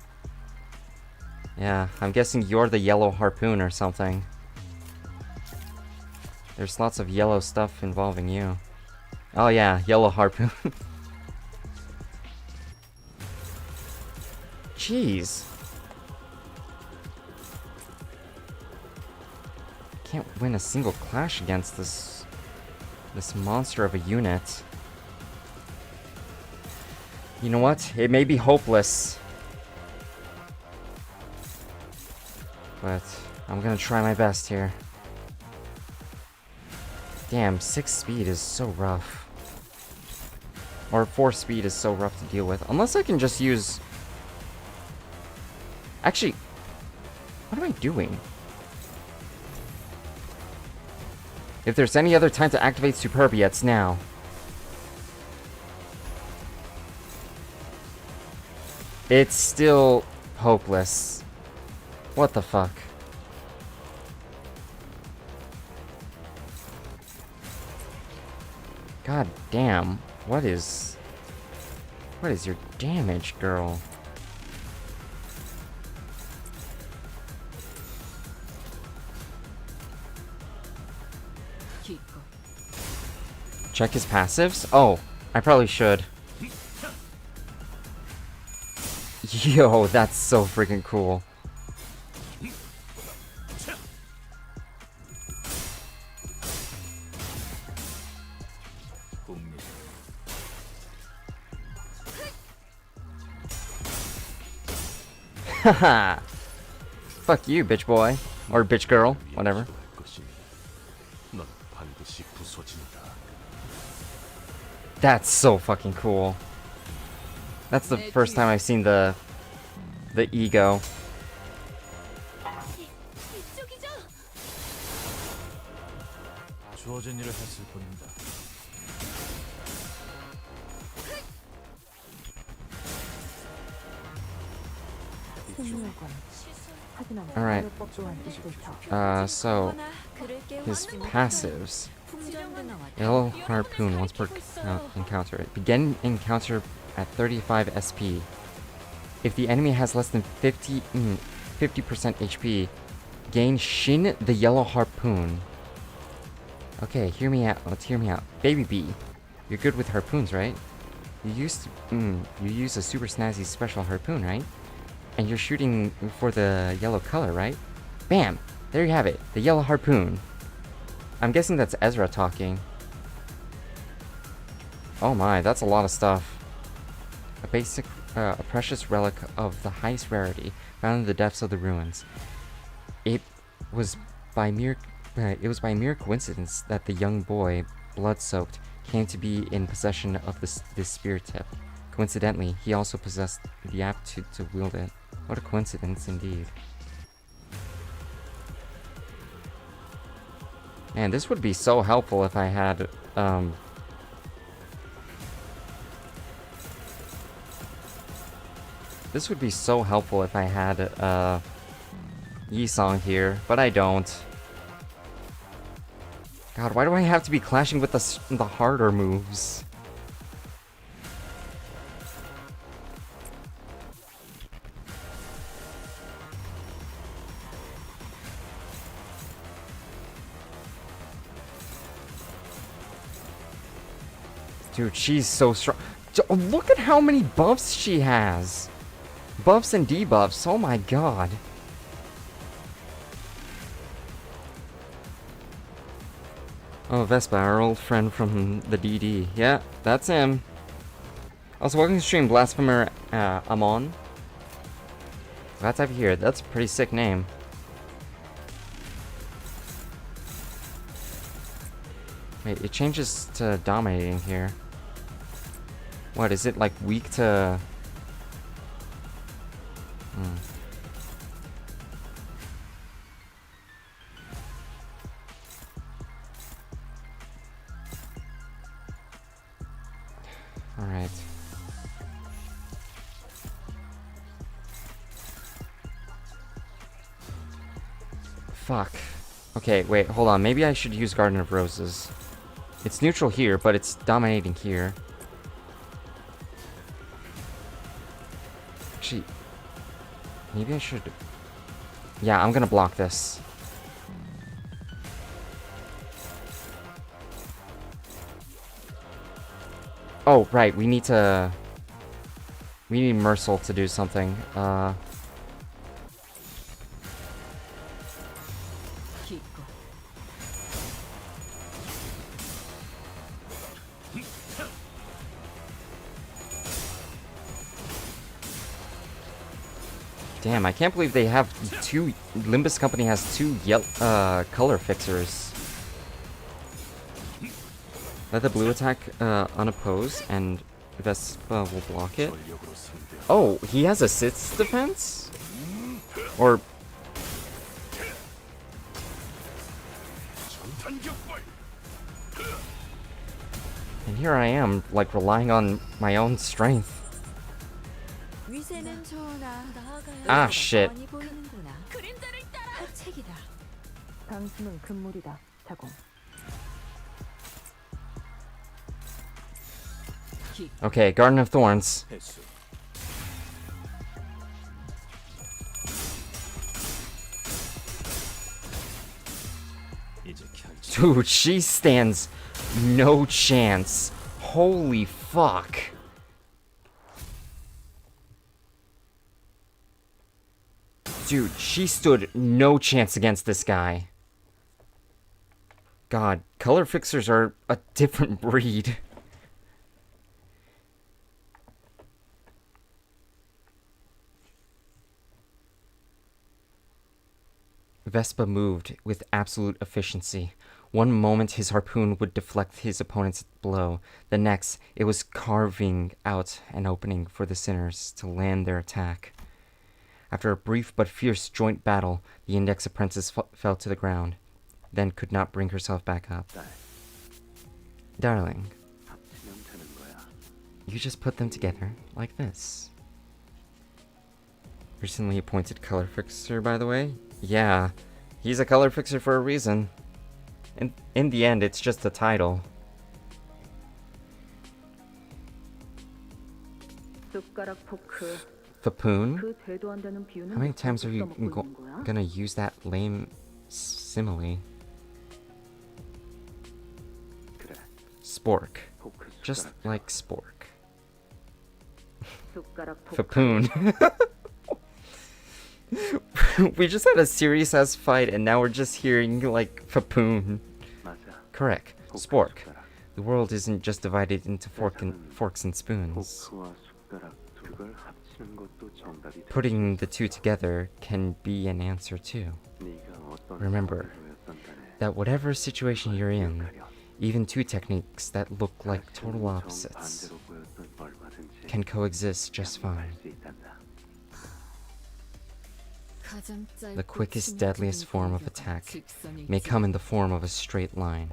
Yeah, I'm guessing you're the yellow harpoon or something. There's lots of yellow stuff involving you. Oh yeah, yellow harpoon. Jeez. Can't win a single clash against this monster of a unit. You know what? It may be hopeless, but I'm gonna try my best here. Damn, 6 speed is so rough. Or 4 speed is so rough to deal with. Unless I can just use... Actually, what am I doing? If there's any other time to activate Superbia, it's now. It's still hopeless. What the fuck? God damn. What is your damage, girl? Check his passives? Oh, I probably should. Yo, that's so freaking cool. Haha. Fuck you, bitch boy. Or bitch girl, whatever. That's so fucking cool. That's the first time I've seen the ego. 주어진 일을 했을 뿐입니다. Alright. So his passives. Yellow harpoon once per encounter. Begin encounter at 35 SP. If the enemy has less than 50% HP, gain Shin the yellow harpoon. Okay, hear me out. Let's hear me out. Baby B, you're good with harpoons, right? You use a super snazzy special harpoon, right? And you're shooting for the yellow color, right? Bam! There you have it, the yellow harpoon. I'm guessing that's Ezra talking. Oh my, that's a lot of stuff. A precious relic of the highest rarity, found in the depths of the ruins. It was by mere coincidence that the young boy, blood-soaked, came to be in possession of this spirit tip. Coincidentally, he also possessed the aptitude to wield it. What a coincidence indeed. Man, this would be so helpful if I had, This would be so helpful if I had, Yi-Song here, but I don't. God, why do I have to be clashing with the harder moves? Dude, she's so strong. Look at how many buffs she has. Buffs and debuffs. Oh my god. Oh, Vespa, our old friend from the DD. Yeah, that's him. Also, welcome to stream, Blasphemer Amon. Glad to have you here. That's a pretty sick name. Wait, it changes to dominating here. What, is it like weak to... Alright. Fuck. Okay, wait, hold on. Maybe I should use Garden of Roses. It's neutral here, but it's dominating here. Actually, maybe I should... Yeah, I'm gonna block this. Oh, right, we need Mercil to do something. Damn, I can't believe they have two... Limbus Company has two color fixers. Let the blue attack unopposed, and Vespa will block it. Oh, he has a 6th defense? Or... And here I am, like, relying on my own strength. Ah, shit. 당신은 금물이다. 자공. Okay, Garden of Thorns. 회수. 이제 결정. Dude, she stands no chance. Holy fuck. Dude, she stood no chance against this guy. God, color fixers are a different breed. Vespa moved with absolute efficiency. One moment his harpoon would deflect his opponent's blow. The next, it was carving out an opening for the sinners to land their attack. After a brief but fierce joint battle, the index apprentice fell to the ground, then could not bring herself back up. Darling, you just put them together like this. Recently appointed color fixer, by the way? Yeah, he's a color fixer for a reason. In the end, it's just a title. Fapoon? How many times are you gonna use that lame simile? Spork. Just like Spork. Fapoon. We just had a serious ass fight and now we're just hearing like Fapoon. Correct. Spork. The world isn't just divided into forks and spoons. Putting the two together can be an answer too. Remember that whatever situation you're in, even two techniques that look like total opposites can coexist just fine. The quickest, deadliest form of attack may come in the form of a straight line,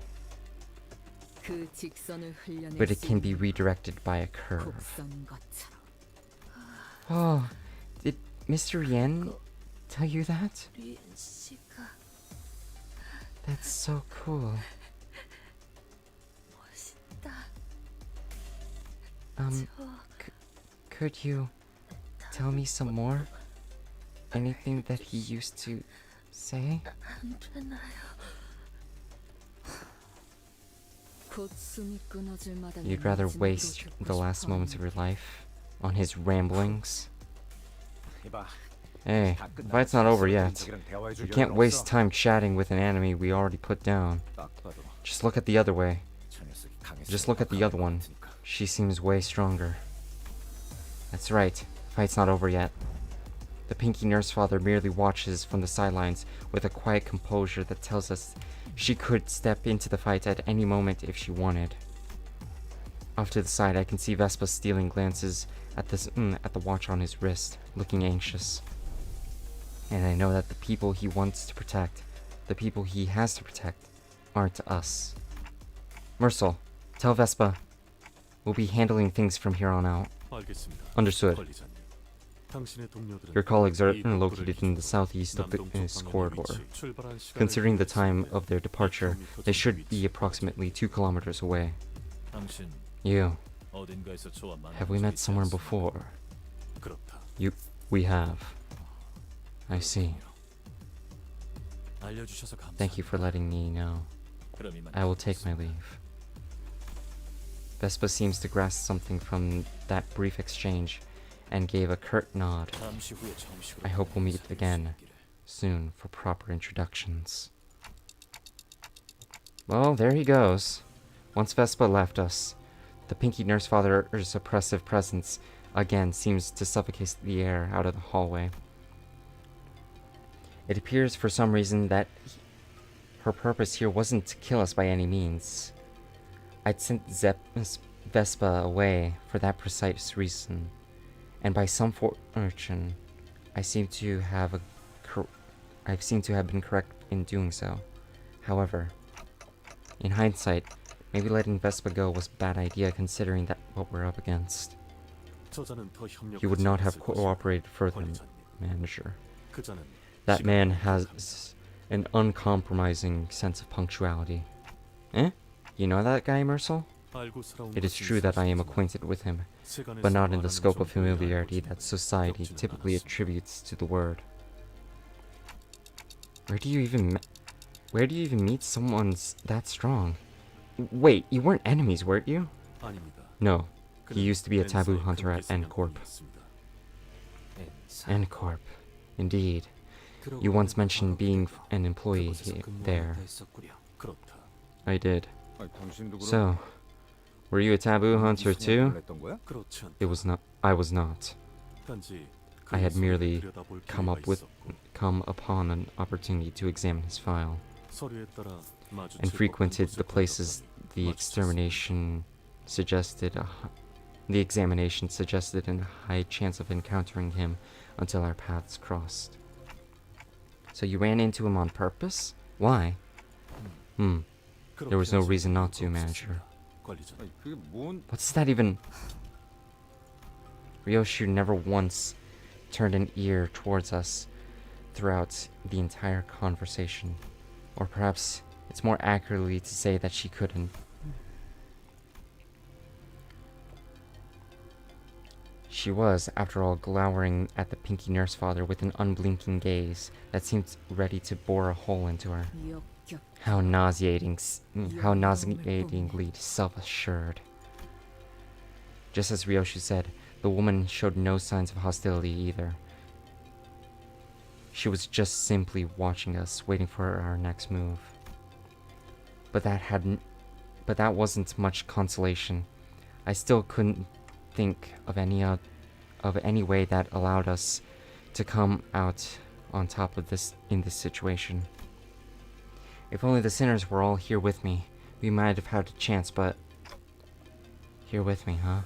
but it can be redirected by a curve. Oh, did Mr. Yen tell you that? That's so cool. Could you tell me some more? Anything that he used to say? You'd rather waste the last moments of your life on his ramblings? Hey, the fight's not over yet. We can't waste time chatting with an enemy we already put down. Just look at the other way. Just look at the other one. She seems way stronger. That's right, fight's not over yet. The Pinky Nurse Father merely watches from the sidelines with a quiet composure that tells us she could step into the fight at any moment if she wanted. Off to the side, I can see Vespa stealing glances at the watch on his wrist, looking anxious. And I know that the people he wants to protect, the people he has to protect, aren't us. Mercel, tell Vespa we'll be handling things from here on out. Understood. Your colleagues are located in the southeast of this corridor. Considering the time of their departure, they should be approximately 2 kilometers away. You. Have we met somewhere before? We have. I see. Thank you for letting me know. I will take my leave. Vespa seems to grasp something from that brief exchange and gave a curt nod. I hope we'll meet again soon for proper introductions. Well, there he goes. Once Vespa left us, the Pinky Nurse Father's oppressive presence again seems to suffocate the air out of the hallway. It appears for some reason that her purpose here wasn't to kill us by any means. I'd sent Vespa away for that precise reason, and by some fortune, I seem to have been correct in doing so. However, in hindsight, maybe letting Vespa go was a bad idea considering that what we're up against. He would not have cooperated further, manager. That man has an uncompromising sense of punctuality. Eh? You know that guy, Mercel? It is true that I am acquainted with him, but not in the scope of familiarity that society typically attributes to the word. Where do you even meet someone that strong? Wait, you weren't enemies, weren't you? No, he used to be a taboo hunter at N-Corp. N-Corp, indeed. You once mentioned being an employee there. I did. So, were you a taboo hunter too? It was not. I was not. I had merely come upon an opportunity to examine his file, and frequented the places the examination suggested a high chance of encountering him until our paths crossed. So you ran into him on purpose? Why? There was no reason not to, manager. What's that even? Ryoshu never once turned an ear towards us throughout the entire conversation. Or perhaps it's more accurately to say that she couldn't. She was, after all, glowering at the pinky nurse father with an unblinking gaze that seemed ready to bore a hole into her. How nauseatingly self-assured. Just as Ryoshu said, the woman showed no signs of hostility either. She was just simply watching us, waiting for our next move. But that wasn't much consolation. I still couldn't think of any way that allowed us to come out on top of this in this situation. If only the sinners were all here with me, we might have had a chance, but here with me, huh?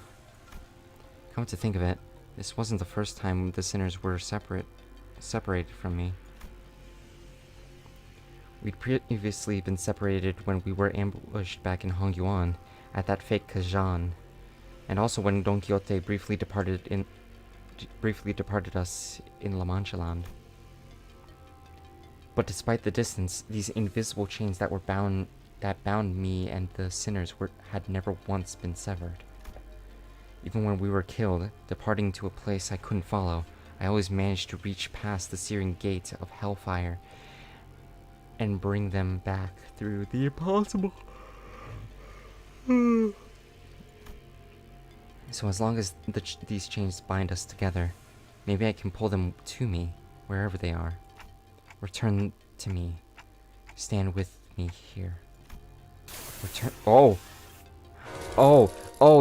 Come to think of it, this wasn't the first time the sinners were separated from me. We'd previously been separated when we were ambushed back in Hongyuan at that fake Kazan, and also when Don Quixote briefly departed us in La Mancha Land. But despite the distance, these invisible chains that bound me and the sinners had never once been severed. Even when we were killed, departing to a place I couldn't follow, I always managed to reach past the searing gate of hellfire and bring them back through the impossible. So as long as these chains bind us together, maybe I can pull them to me, wherever they are. Return to me. Stand with me here. Return. Oh,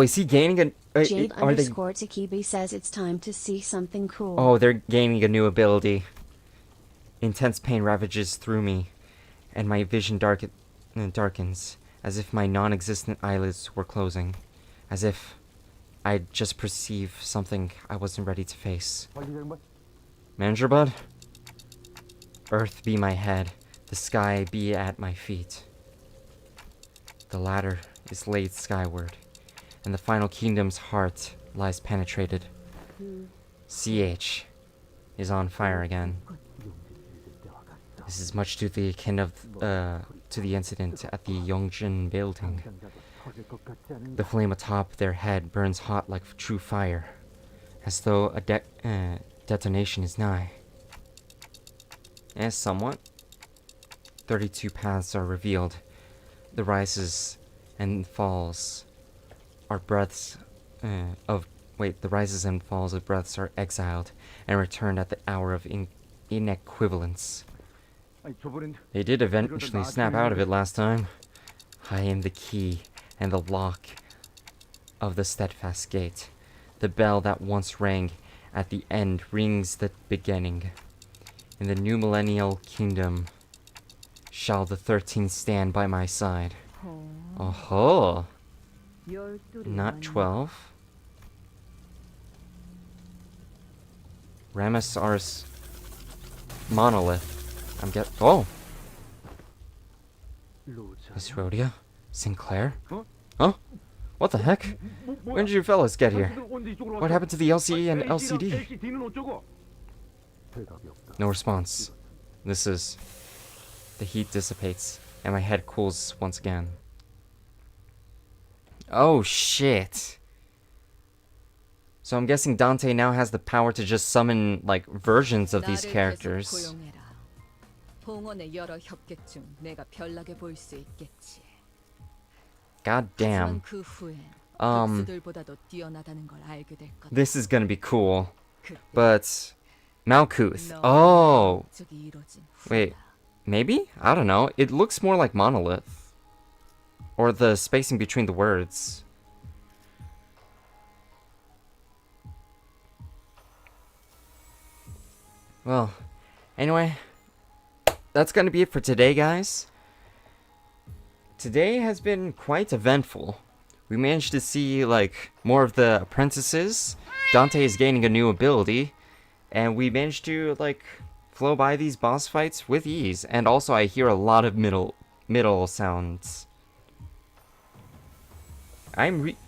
is he gaining a... Jade underscore Takibi says it's time to see something cool. Oh, they're gaining a new ability. Intense pain ravages through me, and my vision darkens, as if my non-existent eyelids were closing. As if I'd just perceived something I wasn't ready to face. Manager Bud? Earth be my head, the sky be at my feet. The ladder is laid skyward, and the final kingdom's heart lies penetrated. CH is on fire again. This is much to the akin of to the incident at the Yongjin building. The flame atop their head burns hot like true fire, as though a detonation is nigh. Yes, somewhat. 32 paths are revealed. The rises and falls are breaths the rises and falls of breaths are exiled and returned at the hour of inequivalence. They did eventually snap out of it last time. I am the key and the lock of the steadfast gate. The bell that once rang at the end rings the beginning. In the new millennial kingdom shall the 13 stand by my side. Oh-ho! Not 12. Ramesar's monolith. Oh! Miss Rhodia? Sinclair? Huh? What the heck? When did you fellas get here? What happened to the LCE and LCD? No response. This is... the heat dissipates and my head cools once again. Oh shit. So I'm guessing Dante now has the power to just summon like versions of these 나를 계속 characters. 고용해라. 봉헌의 여러 협객 중 내가 별나게 보일 수 있겠지. God damn. 하지만 그 후엔 Um, 득수들보다도 뛰어나다는 걸 알게 될 거다. This is gonna be cool. 그때 But Malkuth. 너의 Oh. 목적이 이루어진 Wait. 후다. Maybe? I don't know. It looks more like Monolith. Or the spacing between the words. Well, anyway, that's gonna be it for today, guys. Today has been quite eventful. We managed to see, like, more of the apprentices. Dante is gaining a new ability. And we managed to, like, flow by these boss fights with ease. And also, I hear a lot of middle sounds.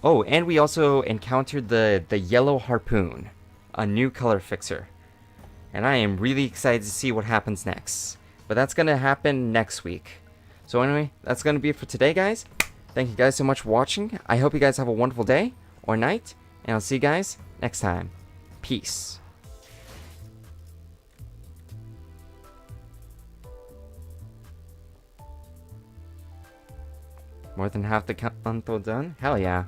Oh, and we also encountered the yellow harpoon. A new color fixer. And I am really excited to see what happens next. But that's gonna happen next week. So anyway, that's gonna be it for today, guys. Thank you guys so much for watching. I hope you guys have a wonderful day or night. And I'll see you guys next time. Peace. More than half the canto done? Hell yeah.